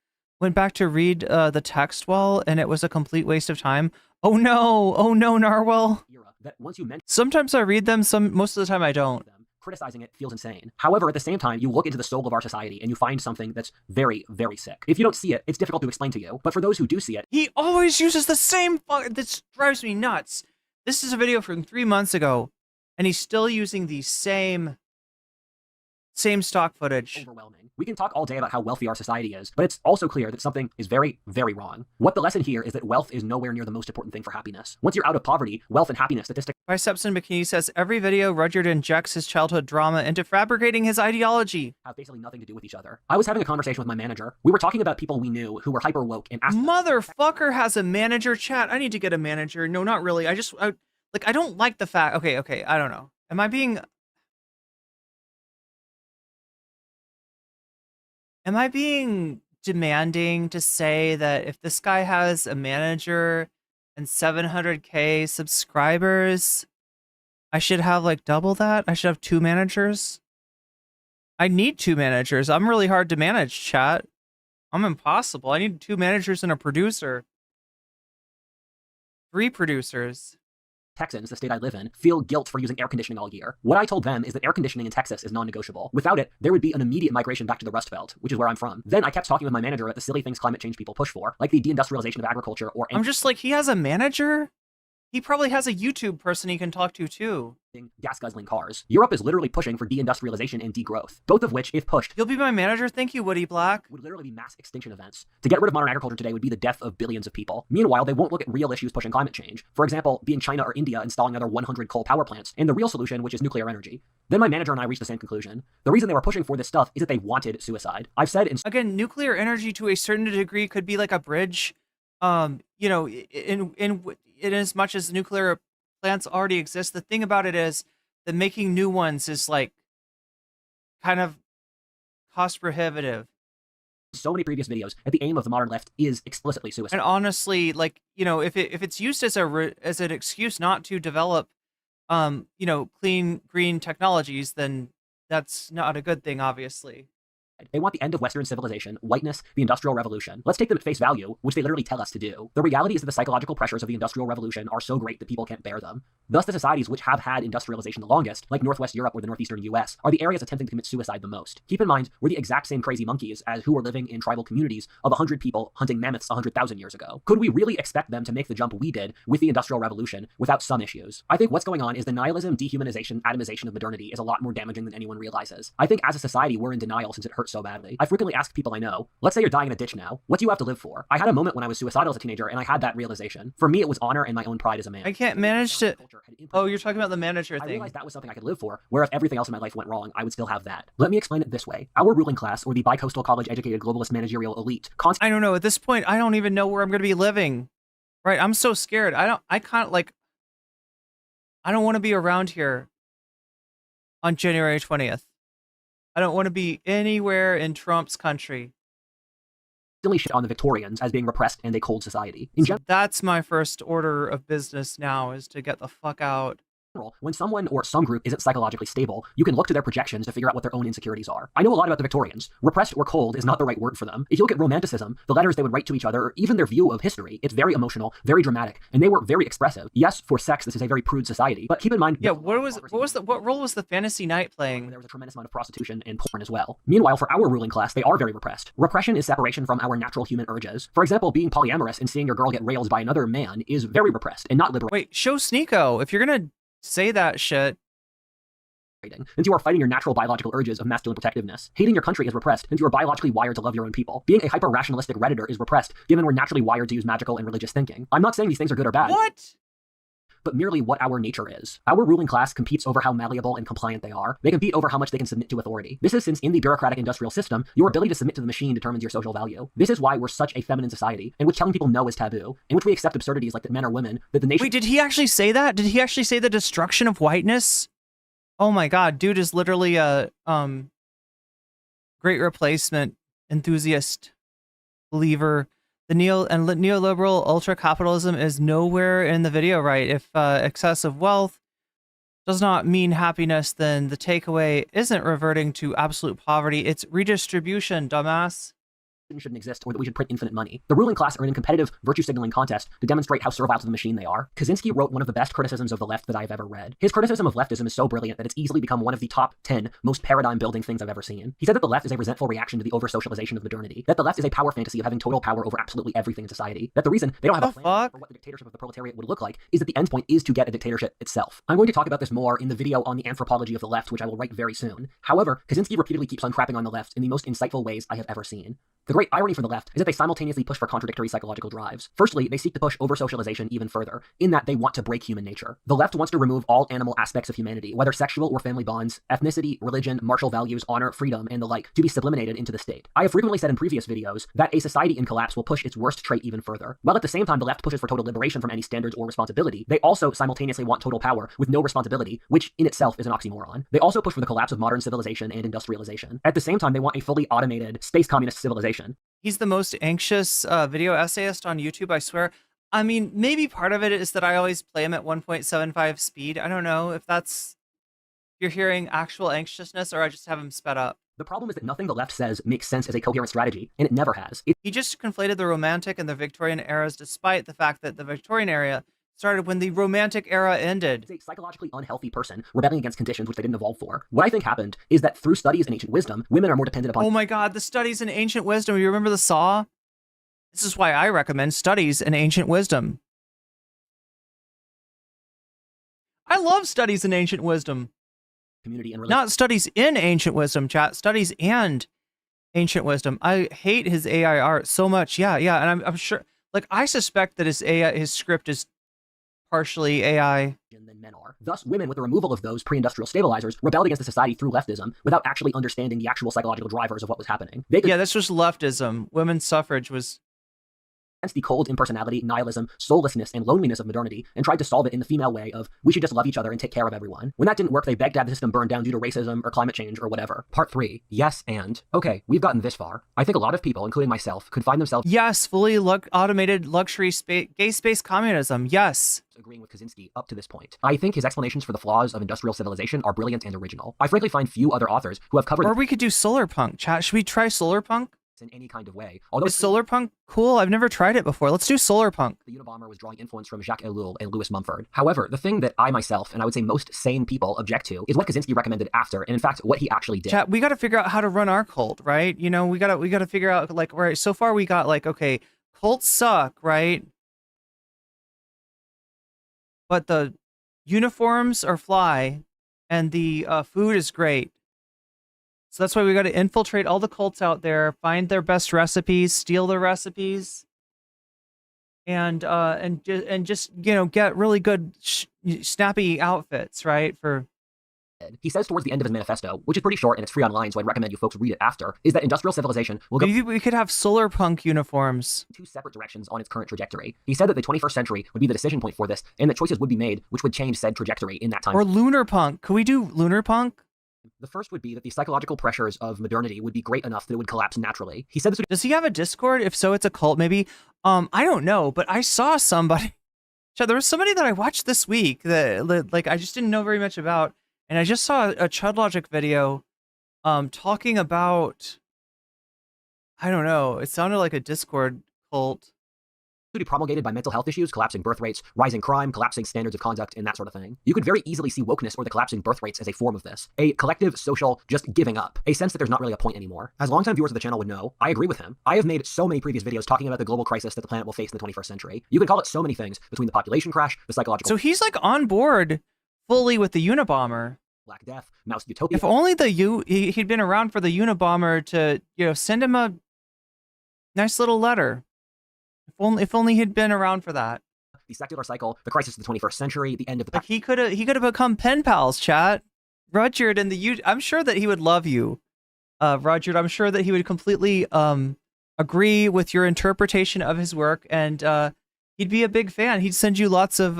Went back to read the text well, and it was a complete waste of time. Oh no, Narwhal. That once you mention, sometimes I read them, most of the time I don't. Criticizing it feels insane. However, at the same time, you look into the soul of our society and you find something that's very, very sick. If you don't see it, it's difficult to explain to you. But for those who do see it, he always uses the same. This drives me nuts. This is a video from 3 months ago, and he's still using the same stock footage. Overwhelming. We can talk all day about how wealthy our society is, but it's also clear that something is very, very wrong. What the lesson here is that wealth is nowhere near the most important thing for happiness. Once you're out of poverty, wealth and happiness statistics. Biceps in Bikini says, every video Rudyard injects his childhood drama into fabricating his ideology. Have basically nothing to do with each other. I was having a conversation with my manager. We were talking about people we knew who were hyper woke and asked Motherfucker has a manager. Chat, I need to get a manager. No, not really. I don't like the fact. Okay, I don't know. Am I being demanding to say that if this guy has a manager and 700K subscribers, I should have like double that? I should have 2 managers? I need 2 managers. I'm really hard to manage, chat. I'm impossible. I need 2 managers and a producer. 3 producers. Texans, the state I live in, feel guilt for using air conditioning all year. What I told them is that air conditioning in Texas is non-negotiable. Without it, there would be an immediate migration back to the Rust Belt, which is where I'm from. Then I kept talking with my manager about the silly things climate change people push for, like the deindustrialization of agriculture or... I'm just like, he has a manager? He probably has a YouTube person he can talk to, too. Gas-guzzling cars. Europe is literally pushing for deindustrialization and degrowth, both of which, if pushed... You'll be my manager? Thank you, Woody Black. ...would literally be mass extinction events. To get rid of modern agriculture today would be the death of billions of people. Meanwhile, they won't look at real issues pushing climate change. For example, being China or India installing another 100 coal power plants, and the real solution, which is nuclear energy. Then my manager and I reached the same conclusion. The reason they were pushing for this stuff is that they wanted suicide. I've said... Again, nuclear energy to a certain degree could be like a bridge. You know, in as much as nuclear plants already exist, the thing about it is that making new ones is like kind of cost prohibitive. So many previous videos that the aim of the modern left is explicitly suicide. And honestly, like, you know, if it's used as an excuse not to develop you know, clean green technologies, then that's not a good thing, obviously. They want the end of Western civilization, whiteness, the Industrial Revolution. Let's take them at face value, which they literally tell us to do. The reality is that the psychological pressures of the Industrial Revolution are so great that people can't bear them. Thus, the societies which have had industrialization the longest, like Northwest Europe or the Northeastern US, are the areas attempting to commit suicide the most. Keep in mind, we're the exact same crazy monkeys as who were living in tribal communities of 100 people hunting mammoths 100,000 years ago. Could we really expect them to make the jump we did with the Industrial Revolution without some issues? I think what's going on is the nihilism, dehumanization, atomization of modernity is a lot more damaging than anyone realizes. I think as a society, we're in denial since it hurts so badly. I frequently ask people I know, let's say you're dying in a ditch now, what do you have to live for? I had a moment when I was suicidal as a teenager and I had that realization. For me, it was honor and my own pride as a man. I can't manage to... Oh, you're talking about the manager thing. I realized that was something I could live for, where if everything else in my life went wrong, I would still have that. Let me explain it this way. Our ruling class, or the bi-coastal college-educated globalist managerial elite, I don't know. At this point, I don't even know where I'm going to be living. Right? I'm so scared. I don't want to be around here on January 20th. I don't want to be anywhere in Trump's country. Shit on the Victorians as being repressed and a cold society. So that's my first order of business now, is to get the fuck out. When someone or some group isn't psychologically stable, you can look to their projections to figure out what their own insecurities are. I know a lot about the Victorians. Repressed or cold is not the right word for them. If you look at Romanticism, the letters they would write to each other, or even their view of history, it's very emotional, very dramatic, and they were very expressive. Yes, for sex, this is a very prude society, but keep in mind... Yeah, what role was the Fantasy Night playing? There was a tremendous amount of prostitution and porn as well. Meanwhile, for our ruling class, they are very repressed. Repression is separation from our natural human urges. For example, being polyamorous and seeing your girl get railed by another man is very repressed and not liberal. Wait, show Sneeko. If you're gonna say that shit. Since you are fighting your natural biological urges of masculine protectiveness. Hating your country is repressed, since you are biologically wired to love your own people. Being a hyper-rationalistic Redditor is repressed, given we're naturally wired to use magical and religious thinking. I'm not saying these things are good or bad. What? But merely what our nature is. Our ruling class competes over how malleable and compliant they are. They compete over how much they can submit to authority. This is since in the bureaucratic industrial system, your ability to submit to the machine determines your social value. This is why we're such a feminine society, in which telling people no is taboo, in which we accept absurdities like that men are women, that the nation— Wait, did he actually say that? Did he actually say the destruction of whiteness? Oh my god, dude is literally a great replacement enthusiast, believer. The neoliberal ultra-capitalism is nowhere in the video, right? If excessive wealth does not mean happiness, then the takeaway isn't reverting to absolute poverty. It's redistribution, dumbass. Shouldn't exist, or that we should print infinite money. The ruling class are in a competitive virtue signaling contest to demonstrate how servile to the machine they are. Kaczynski wrote one of the best criticisms of the left that I've ever read. His criticism of leftism is so brilliant that it's easily become one of the top 10 most paradigm building things I've ever seen. He said that the left is a resentful reaction to the over-socialization of modernity, that the left is a power fantasy of having total power over absolutely everything in society, that the reason they don't have a plan for what the dictatorship of the proletariat would look like is that the endpoint is to get a dictatorship itself. I'm going to talk about this more in the video on the anthropology of the left, which I will write very soon. However, Kaczynski repeatedly keeps on crapping on the left in the most insightful ways I have ever seen. The great irony for the left is that they simultaneously push for contradictory psychological drives. Firstly, they seek to push over-socialization even further, in that they want to break human nature. The left wants to remove all animal aspects of humanity, whether sexual or family bonds, ethnicity, religion, martial values, honor, freedom, and the like, to be sublimated into the state. I have frequently said in previous videos that a society in collapse will push its worst trait even further. While at the same time the left pushes for total liberation from any standards or responsibility, they also simultaneously want total power with no responsibility, which in itself is an oxymoron. They also push for the collapse of modern civilization and industrialization. At the same time, they want a fully automated space communist civilization. He's the most anxious video essayist on YouTube, I swear. I mean, maybe part of it is that I always play him at 1.75 speed. I don't know if that's... you're hearing actual anxiousness, or I just have him sped up. The problem is that nothing the left says makes sense as a coherent strategy, and it never has. He just conflated the Romantic and the Victorian eras, despite the fact that the Victorian era started when the Romantic era ended. As a psychologically unhealthy person rebelling against conditions which they didn't evolve for. What I think happened is that through studies in ancient wisdom, women are more dependent upon— Oh my god, the studies in ancient wisdom. You remember the Saw? This is why I recommend studies in ancient wisdom. I love studies in ancient wisdom. Community and religion. Not studies in ancient wisdom, chat. Studies and ancient wisdom. I hate his AI art so much. Yeah, and I'm sure... like, I suspect that his script is partially AI. Than men are. Thus, women, with the removal of those pre-industrial stabilizers, rebelled against the society through leftism without actually understanding the actual psychological drivers of what was happening. Yeah, this was leftism. Women's suffrage was the cold impersonality, nihilism, soullessness, and loneliness of modernity and tried to solve it in the female way of, we should just love each other and take care of everyone. When that didn't work, they begged to have the system burned down due to racism or climate change or whatever. Part 3. Yes, and. Okay, we've gotten this far. I think a lot of people, including myself, could find themselves— Yes, fully automated luxury gay space communism. Yes. Agreeing with Kaczynski up to this point. I think his explanations for the flaws of industrial civilization are brilliant and original. I frankly find few other authors who have covered— Or we could do solar punk, chat. Should we try solar punk? In any kind of way. Although is solar punk cool? I've never tried it before. Let's do solar punk. The Unabomber was drawing influence from Jacques Ellul and Louis Mumford. However, the thing that I myself, and I would say most sane people, object to is what Kaczynski recommended after, and in fact, what he actually did. Chat, we got to figure out how to run our cult, right? You know, we gotta figure out, like, right, so far we got, like, okay, cults suck, right? But the uniforms are fly, and the food is great. So that's why we got to infiltrate all the cults out there, find their best recipes, steal their recipes, and just, you know, get really good snappy outfits, right? For he says towards the end of his manifesto, which is pretty short and it's free online, so I'd recommend you folks read it after, is that industrial civilization will go— Maybe we could have solar punk uniforms. Two separate directions on its current trajectory. He said that the 21st century would be the decision point for this, and that choices would be made which would change said trajectory in that time. Or lunar punk. Could we do lunar punk? The first would be that the psychological pressures of modernity would be great enough that it would collapse naturally. He said this would— Does he have a Discord? If so, it's a cult, maybe. I don't know, but I saw somebody. There was somebody that I watched this week that, like, I just didn't know very much about, and I just saw a Chud Logic video, talking about— I don't know. It sounded like a Discord cult. Be promulgated by mental health issues, collapsing birth rates, rising crime, collapsing standards of conduct, and that sort of thing. You could very easily see wokeness or the collapsing birth rates as a form of this. A collective, social, just giving up. A sense that there's not really a point anymore. As longtime viewers of the channel would know, I agree with him. I have made so many previous videos talking about the global crisis that the planet will face in the 21st century. You could call it so many things, between the population crash, the psychological— So he's like on board fully with the Unabomber. Black Death, Mouse Utopia. If only he'd been around for the Unabomber to, you know, send him a nice little letter. If only he'd been around for that. The secular cycle, the crisis of the 21st century, the end of the— Like he could have become pen pals, chat. Rudyard and I'm sure that he would love you, Rudyard. I'm sure that he would completely agree with your interpretation of his work, and he'd be a big fan. He'd send you lots of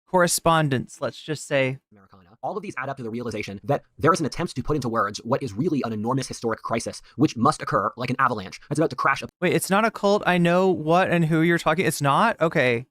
correspondence, let's just say. Americana. All of these add up to the realization that there is an attempt to put into words what is really an enormous historic crisis, which must occur like an avalanche that's about to crash. Wait, it's not a cult. I know what and who you're talking. It's not? Okay.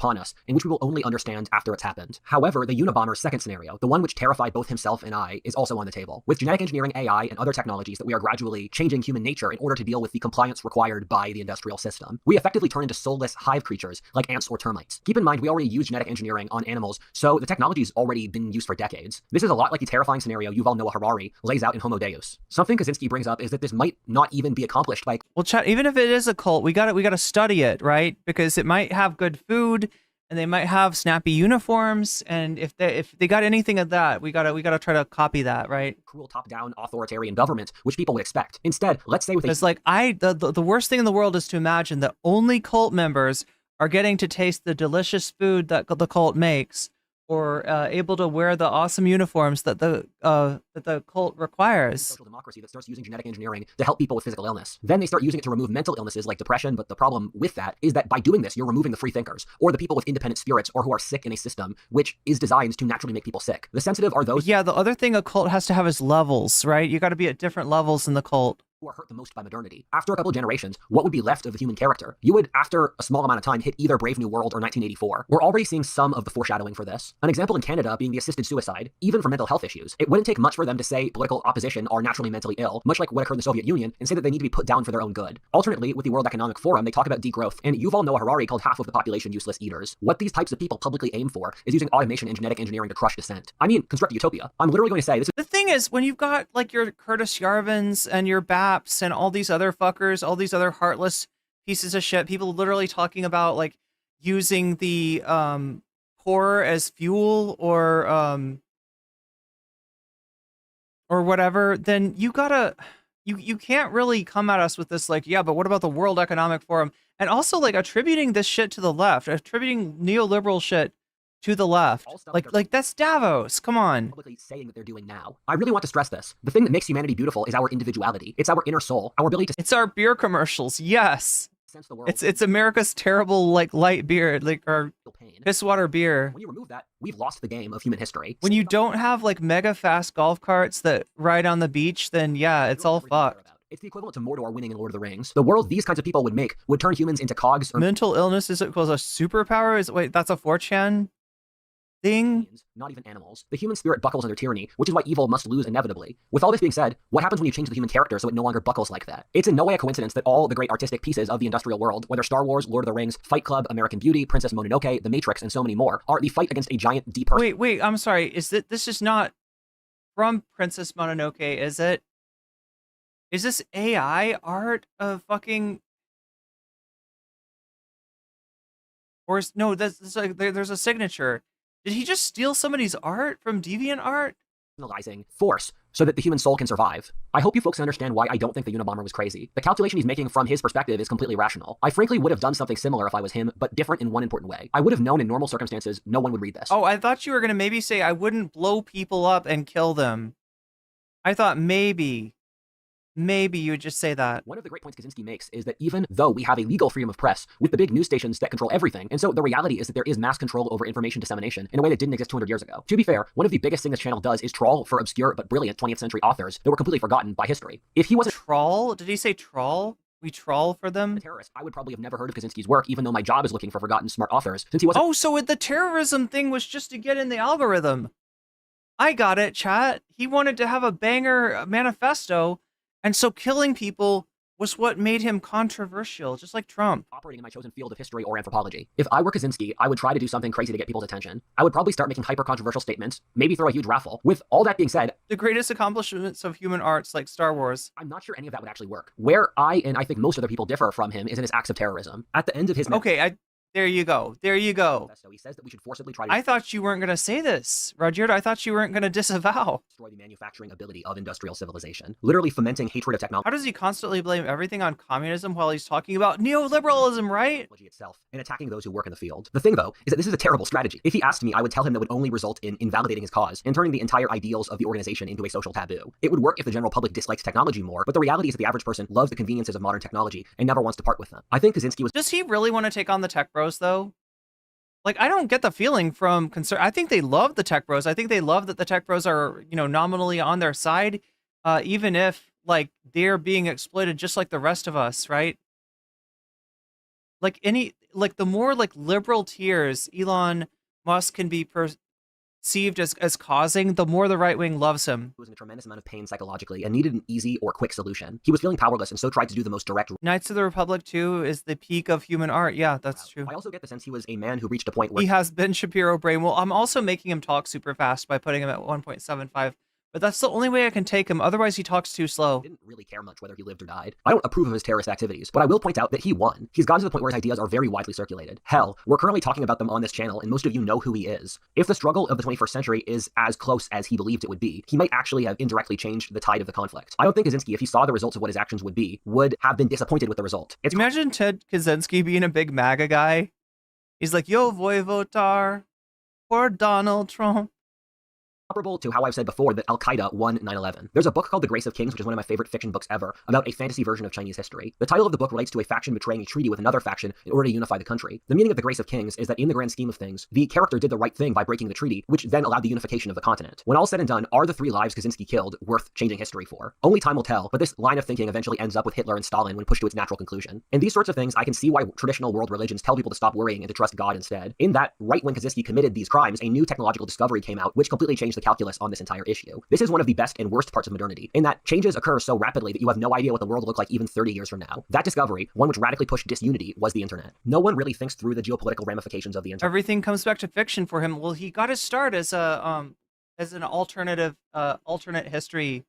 Upon us, in which we will only understand after it's happened. However, the Unabomber's second scenario, the one which terrified both himself and I, is also on the table. With genetic engineering, AI, and other technologies that we are gradually changing human nature in order to deal with the compliance required by the industrial system, we effectively turn into soulless hive creatures like ants or termites. Keep in mind, we already use genetic engineering on animals, so the technology's already been used for decades. This is a lot like the terrifying scenario Yuval Noah Harari lays out in Homo Deus. Something Kaczynski brings up is that this might not even be accomplished by— Well, chat, even if it is a cult, we gotta study it, right? Because it might have good food, and they might have snappy uniforms, and if they got anything of that, we gotta try to copy that, right? Cruel top-down authoritarian government, which people would expect. Instead, let's say with it's like the worst thing in the world is to imagine that only cult members are getting to taste the delicious food that the cult makes, or able to wear the awesome uniforms that the cult requires. Social democracy that starts using genetic engineering to help people with physical illness. Then they start using it to remove mental illnesses like depression, but the problem with that is that by doing this, you're removing the free thinkers, or the people with independent spirits, or who are sick in a system which is designed to naturally make people sick. The sensitive are those— Yeah, the other thing a cult has to have is levels, right? You gotta be at different levels in the cult. Who are hurt the most by modernity. After a couple of generations, what would be left of the human character? You would, after a small amount of time, hit either Brave New World or 1984. We're already seeing some of the foreshadowing for this. An example in Canada being the assisted suicide, even for mental health issues. It wouldn't take much for them to say political opposition are naturally mentally ill, much like what occurred in the Soviet Union, and say that they need to be put down for their own good. Alternately, with the World Economic Forum, they talk about degrowth, and Yuval Noah Harari called half of the population useless eaters. What these types of people publicly aim for is using automation and genetic engineering to crush dissent. I mean, construct a utopia. I'm literally going to say this— The thing is, when you've got like your Curtis Yarvins and your Baps and all these other fuckers, all these other heartless pieces of shit, people literally talking about like using the poor as fuel or whatever, then you can't really come at us with this like, yeah, but what about the World Economic Forum? And also like attributing this shit to the left, attributing neoliberal shit to the left. Like that's Davos. Come on. Publicly saying that they're doing now. I really want to stress this. The thing that makes humanity beautiful is our individuality. It's our inner soul, our ability to It's our beer commercials. Yes. sense the world. It's America's terrible like light beer, like our piss water beer. When you remove that, we've lost the game of human history. When you don't have like mega fast golf carts that ride on the beach, then yeah, it's all fucked. It's the equivalent to Mordor winning in Lord of the Rings. The world these kinds of people would make would turn humans into cogs. Or mental illness is equals a superpower? Wait, that's a 4chan thing? Not even animals. The human spirit buckles under tyranny, which is why evil must lose inevitably. With all this being said, what happens when you change the human character so it no longer buckles like that? It's in no way a coincidence that all the great artistic pieces of the industrial world, whether Star Wars, Lord of the Rings, Fight Club, American Beauty, Princess Mononoke, The Matrix, and so many more, are the fight against a giant depersonalized. Wait, I'm sorry. This is not from Princess Mononoke, is it? Is this AI art of fucking... Or is... No, that's like, there's a signature. Did he just steal somebody's art from DeviantArt? Force so that the human soul can survive. I hope you folks understand why I don't think the Unabomber was crazy. The calculation he's making from his perspective is completely rational. I frankly would have done something similar if I was him, but different in one important way. I would have known in normal circumstances no one would read this. Oh, I thought you were going to maybe say I wouldn't blow people up and kill them. I thought maybe you would just say that. One of the great points Kaczynski makes is that even though we have a legal freedom of press with the big news stations that control everything, and so the reality is that there is mass control over information dissemination in a way that didn't exist 200 years ago. To be fair, one of the biggest things this channel does is trawl for obscure but brilliant 20th century authors that were completely forgotten by history. If he wasn't... Trawl? Did he say trawl? We trawl for them? A terrorist, I would probably have never heard of Kaczynski's work, even though my job is looking for forgotten smart authors, since he wasn't... Oh, so the terrorism thing was just to get in the algorithm. I got it, chat. He wanted to have a banger manifesto, and so killing people was what made him controversial, just like Trump. Operating in my chosen field of history or anthropology. If I were Kaczynski, I would try to do something crazy to get people's attention. I would probably start making hyper-controversial statements, maybe throw a huge raffle. With all that being said... The greatest accomplishments of human arts, like Star Wars. I'm not sure any of that would actually work. Where I think most other people differ from him is in his acts of terrorism. At the end of his... Okay, there you go. There you go. So he says that we should forcibly try to... I thought you weren't going to say this, Rudyard. I thought you weren't going to disavow. Destroy the manufacturing ability of industrial civilization. Literally fomenting hatred of technology. How does he constantly blame everything on communism while he's talking about neoliberalism, right? Itself, and attacking those who work in the field. The thing, though, is that this is a terrible strategy. If he asked me, I would tell him that would only result in invalidating his cause and turning the entire ideals of the organization into a social taboo. It would work if the general public disliked technology more, but the reality is that the average person loves the conveniences of modern technology and never wants to part with them. I think Kaczynski was... Does he really want to take on the tech bros, though? Like, I don't get the feeling from I think they love the tech bros. I think they love that the tech bros are, nominally on their side, even if, like, they're being exploited just like the rest of us, right? Like, the more, like, liberal tiers Elon Musk can be perceived as causing, the more the right wing loves him. He was in a tremendous amount of pain psychologically and needed an easy or quick solution. He was feeling powerless and so tried to do the most direct... Knights of the Republic 2 is the peak of human art. Yeah, that's true. I also get the sense he was a man who reached a point where... He has Ben Shapiro brain. Well, I'm also making him talk super fast by putting him at 1.75. But that's the only way I can take him. Otherwise, he talks too slow. Didn't really care much whether he lived or died. I don't approve of his terrorist activities, but I will point out that he won. He's gotten to the point where his ideas are very widely circulated. Hell, we're currently talking about them on this channel, and most of you know who he is. If the struggle of the 21st century is as close as he believed it would be, he might actually have indirectly changed the tide of the conflict. I don't think Kaczynski, if he saw the results of what his actions would be, would have been disappointed with the result. Imagine Ted Kaczynski being a big MAGA guy. He's like, yo, voy votar for Donald Trump. Comparable to how I've said before that Al-Qaeda won 9/11. There's a book called The Grace of Kings, which is one of my favorite fiction books ever, about a fantasy version of Chinese history. The title of the book relates to a faction betraying a treaty with another faction in order to unify the country. The meaning of The Grace of Kings is that in the grand scheme of things, the character did the right thing by breaking the treaty, which then allowed the unification of the continent. When all said and done, are the 3 lives Kaczynski killed worth changing history for? Only time will tell, but this line of thinking eventually ends up with Hitler and Stalin when pushed to its natural conclusion. And these sorts of things, I can see why traditional world religions tell people to stop worrying and to trust God instead. In that, right when Kaczynski committed these crimes, a new technological discovery came out, which completely changed the calculus on this entire issue. This is one of the best and worst parts of modernity, in that changes occur so rapidly that you have no idea what the world will look like even 30 years from now. That discovery, one which radically pushed disunity, was the internet. No one really thinks through the geopolitical ramifications of the internet. Everything comes back to fiction for him. Well, he got his start as an alternate history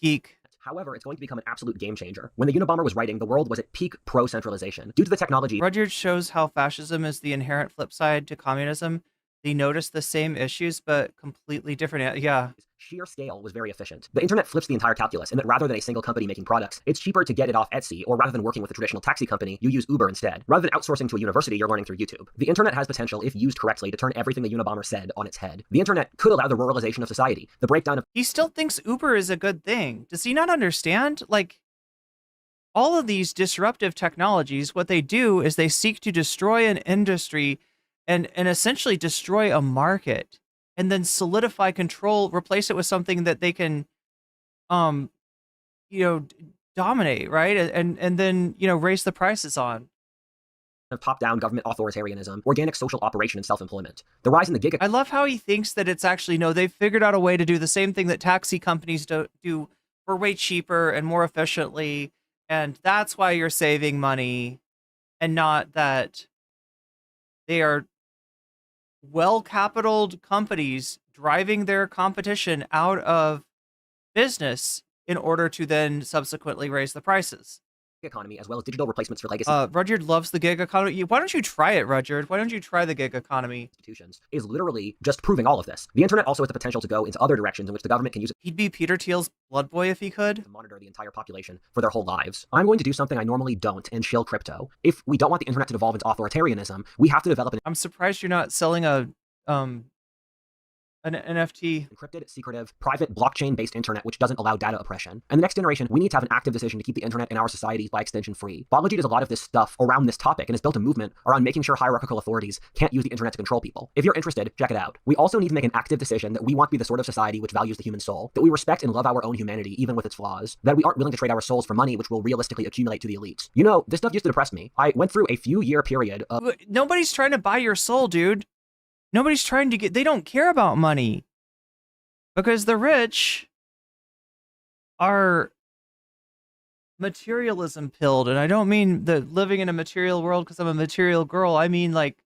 geek. However, it's going to become an absolute game changer. When the Unabomber was writing, the world was at peak pro-centralization. Due to the technology... Rudyard shows how fascism is the inherent flip side to communism. they notice the same issues, but completely different. Yeah. Sheer scale was very efficient. The internet flips the entire calculus in that rather than a single company making products, it's cheaper to get it off Etsy, or rather than working with a traditional taxi company, you use Uber instead. Rather than outsourcing to a university, you're learning through YouTube. The internet has potential, if used correctly, to turn everything the Unabomber said on its head. The internet could allow the ruralization of society, the breakdown of— He still thinks Uber is a good thing. Does he not understand? Like, all of these disruptive technologies, what they do is they seek to destroy an industry and essentially destroy a market, and then solidify control, replace it with something that they can, dominate, right? And then, raise the prices on. Of top-down government authoritarianism, organic social operation, and self-employment. The rise in the gig— I love how he thinks that it's actually, no, they've figured out a way to do the same thing that taxi companies do for way cheaper and more efficiently, and that's why you're saving money, and not that they are well-capitaled companies driving their competition out of business in order to then subsequently raise the prices. Economy, as well as digital replacements for legacy— Rudyard loves the gig economy. Why don't you try it, Rudyard? Why don't you try the gig economy? Institutions is literally just proving all of this. The internet also has the potential to go into other directions in which the government can use it. He'd be Peter Thiel's blood boy if he could. To monitor the entire population for their whole lives. I'm going to do something I normally don't and shill crypto. If we don't want the internet to devolve into authoritarianism, we have to develop an— I'm surprised you're not selling an NFT. Encrypted, secretive, private, blockchain-based internet which doesn't allow data oppression. And the next generation, we need to have an active decision to keep the internet and our societies by extension free. Botology does a lot of this stuff around this topic and has built a movement around making sure hierarchical authorities can't use the internet to control people. If you're interested, check it out. We also need to make an active decision that we want to be the sort of society which values the human soul, that we respect and love our own humanity even with its flaws, that we aren't willing to trade our souls for money which will realistically accumulate to the elites. You know, this stuff used to depress me. I went through a few-year period of— Nobody's trying to buy your soul, dude. Nobody's trying to they don't care about money. Because the rich are materialism pilled, and I don't mean the living in a material world because I'm a material girl. I mean like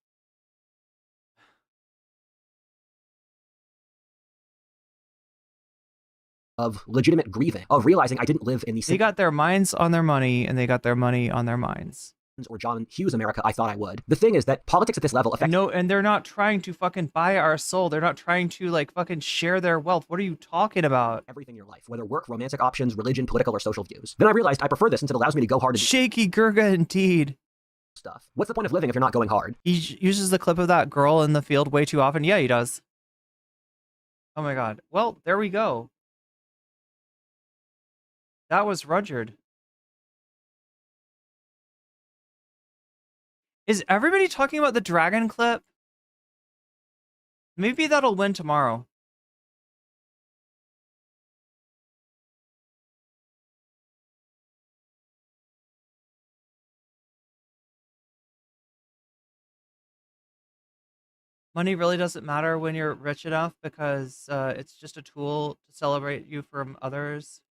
of legitimate grieving, of realizing I didn't live in the— They got their minds on their money, and they got their money on their minds. Or John Hughes America I thought I would. The thing is that politics at this level affects— No, and they're not trying to fucking buy our soul. They're not trying to like fucking share their wealth. What are you talking about? Everything in your life, whether work, romantic options, religion, political, or social views. Then I realized I prefer this since it allows me to go hard and— Shaky GGA indeed. Stuff. What's the point of living if you're not going hard? He uses the clip of that girl in the field way too often. Yeah, he does. Oh my god. Well, there we go. That was Rudyard. Is everybody talking about the dragon clip? Maybe that'll win tomorrow. Money really doesn't matter when you're rich enough because it's just a tool to celebrate you from others.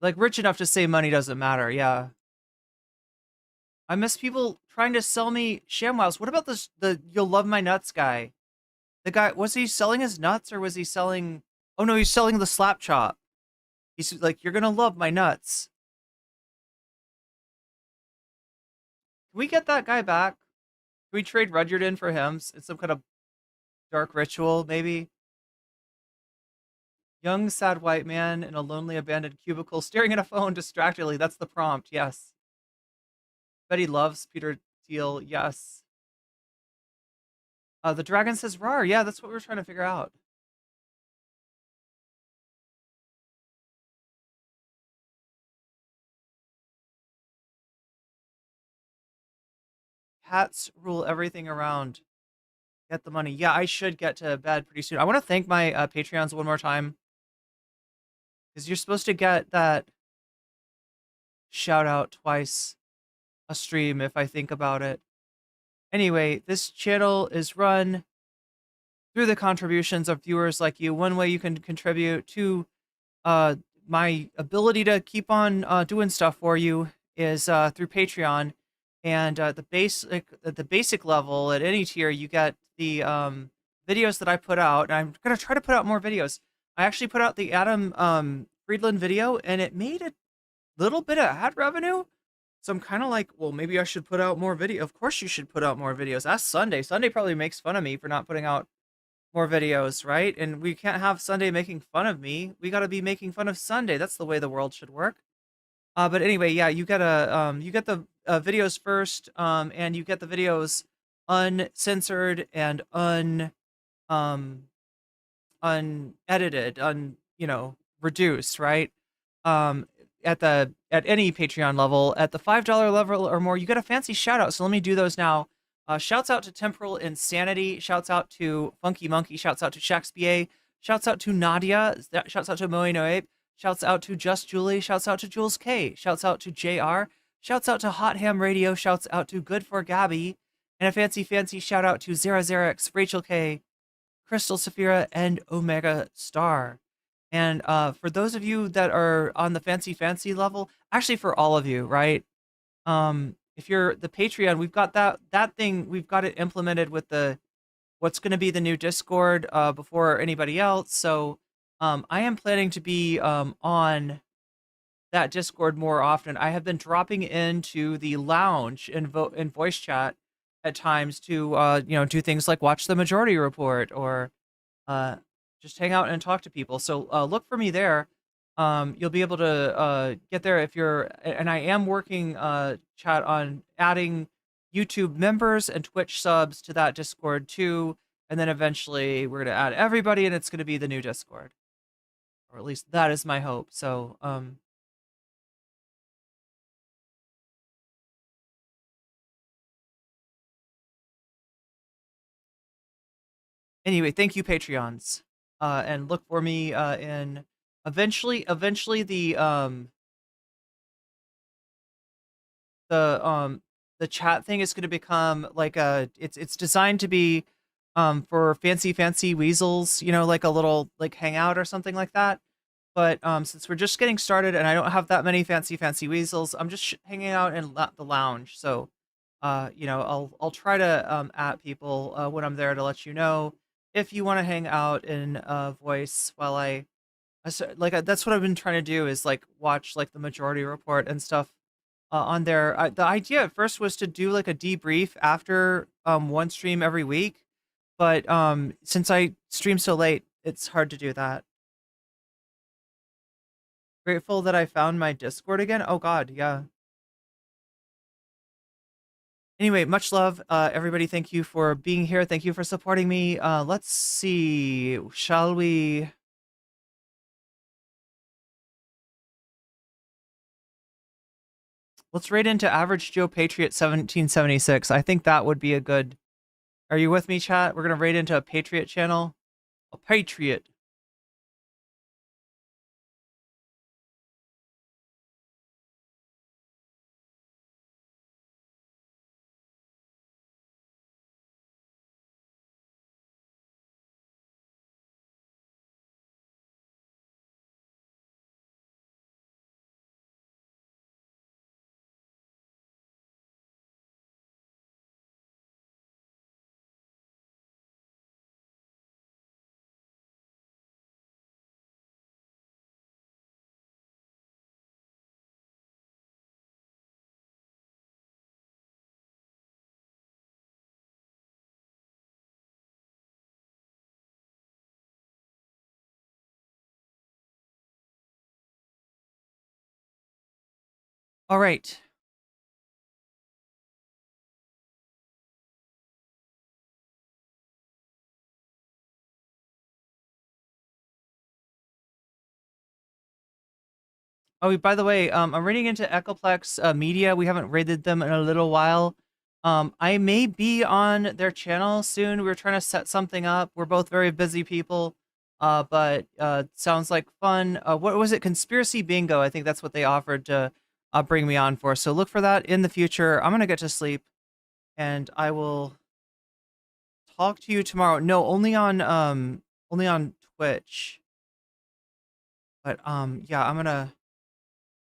Like rich enough to say money doesn't matter, yeah. I miss people trying to sell me ShamWows. What about the You'll Love My Nuts guy? The guy, was he selling his nuts or was he selling... Oh no, he's selling the slap chop. He's like, you're gonna love my nuts. Can we get that guy back? Can we trade Rudyard in for him? It's some kind of dark ritual, maybe? Young, sad white man in a lonely, abandoned cubicle staring at a phone distractedly. That's the prompt, yes. Betty loves Peter Thiel, yes. The dragon says rawr. Yeah, that's what we're trying to figure out. Cats rule everything around. Get the money. Yeah, I should get to bed pretty soon. I want to thank my Patreons one more time. Because you're supposed to get that shout out twice a stream if I think about it. Anyway, this channel is run through the contributions of viewers like you. One way you can contribute to my ability to keep on doing stuff for you is through Patreon. And the basic level at any tier, you get the videos that I put out. And I'm gonna try to put out more videos. I actually put out the Adam Friedland video, and it made a little bit of ad revenue. So I'm kind of like, well, maybe I should put out more video. Of course you should put out more videos. Ask Sunday. Sunday probably makes fun of me for not putting out more videos, right? And we can't have Sunday making fun of me. We got to be making fun of Sunday. That's the way the world should work. But anyway, yeah, you get the videos first, and you get the videos uncensored and unedited, reduced, right? At any Patreon level. At the $5 level or more, you get a fancy shout out. So let me do those now. Shouts out to Temporal Insanity. Shouts out to Funky Monkey. Shouts out to Shakespeare. Shouts out to Nadia. Shouts out to Moe Noabe. Shouts out to Just Julie. Shouts out to Jules K. Shouts out to JR. Shouts out to Hot Ham Radio. Shouts out to Good for Gabby. And a fancy shout out to Zerazerex, Rachel K, Crystal Saphira, and Omega Star. And for those of you that are on the fancy level, actually for all of you, right? If you're the Patreon, we've got that thing, we've got it implemented with what's going to be the new Discord before anybody else. So I am planning to be on that Discord more often. I have been dropping into the lounge in voice chat at times to do things like watch the Majority Report or just hang out and talk to people. So look for me there. You'll be able to get there if you're, and I am working chat on adding YouTube members and Twitch subs to that Discord too. And then eventually we're going to add everybody and it's going to be the new Discord. Or at least that is my hope. So, anyway, thank you, Patreons. And look for me in eventually the chat thing is going to become like it's designed to be for fancy weasels, like a little like hangout or something like that. But since we're just getting started and I don't have that many fancy weasels, I'm just hanging out in the lounge. So I'll try to at people when I'm there to let you know if you want to hang out in voice while that's what I've been trying to do is like watch like the Majority Report and stuff on there. The idea at first was to do like a debrief after one stream every week, but since I stream so late, it's hard to do that. Grateful that I found my Discord again. Oh God, yeah. Anyway, much love, everybody. Thank you for being here. Thank you for supporting me. Let's see. Shall we? Let's raid into Average Joe Patriot 1776. I think that would be a good. Are you with me, chat? We're gonna raid into a Patriot channel. A Patriot. All right. Oh, by the way, I'm raiding into Echoplex Media. We haven't raided them in a little while. I may be on their channel soon. We're trying to set something up. We're both very busy people, but sounds like fun. What was it? Conspiracy Bingo. I think that's what they offered to bring me on for. So look for that in the future. I'm gonna get to sleep, and I will talk to you tomorrow. No, only on Twitch. But yeah, I'm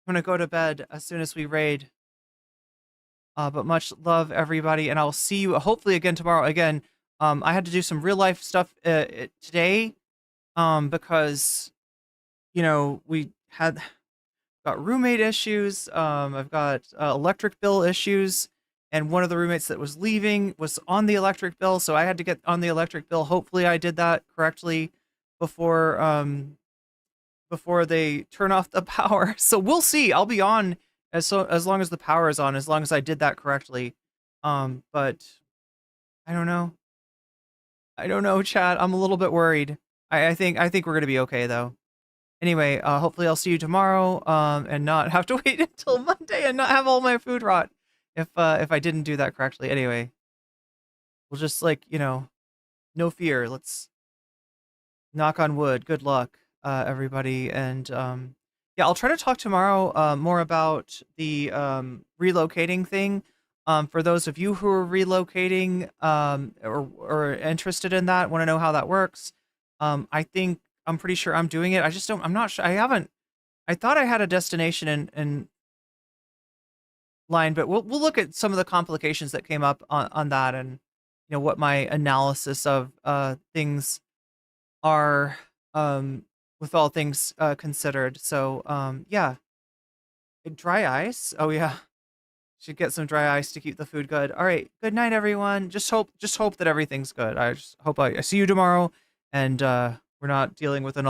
gonna go to bed as soon as we raid. But much love, everybody, and I'll see you hopefully again tomorrow. Again, I had to do some real life stuff today, because we had got roommate issues. I've got electric bill issues. And one of the roommates that was leaving was on the electric bill, so I had to get on the electric bill. Hopefully I did that correctly before they turn off the power. So we'll see. I'll be on as long as the power is on, as long as I did that correctly. But I don't know. I don't know, chat. I'm a little bit worried. I think we're gonna be okay though. Anyway, hopefully I'll see you tomorrow, and not have to wait until Monday and not have all my food rot if I didn't do that correctly. Anyway, we'll just no fear. Let's knock on wood. Good luck, everybody. And yeah, I'll try to talk tomorrow more about the relocating thing. For those of you who are relocating or interested in that, want to know how that works. I'm pretty sure I'm doing it. I'm not sure. I thought I had a destination in line, but we'll look at some of the complications that came up on that, and what my analysis of things are with all things considered. So yeah, dry ice. Oh yeah, should get some dry ice to keep the food good. All right, good night, everyone. Just hope that everything's good. I just hope I see you tomorrow, and we're not dealing with an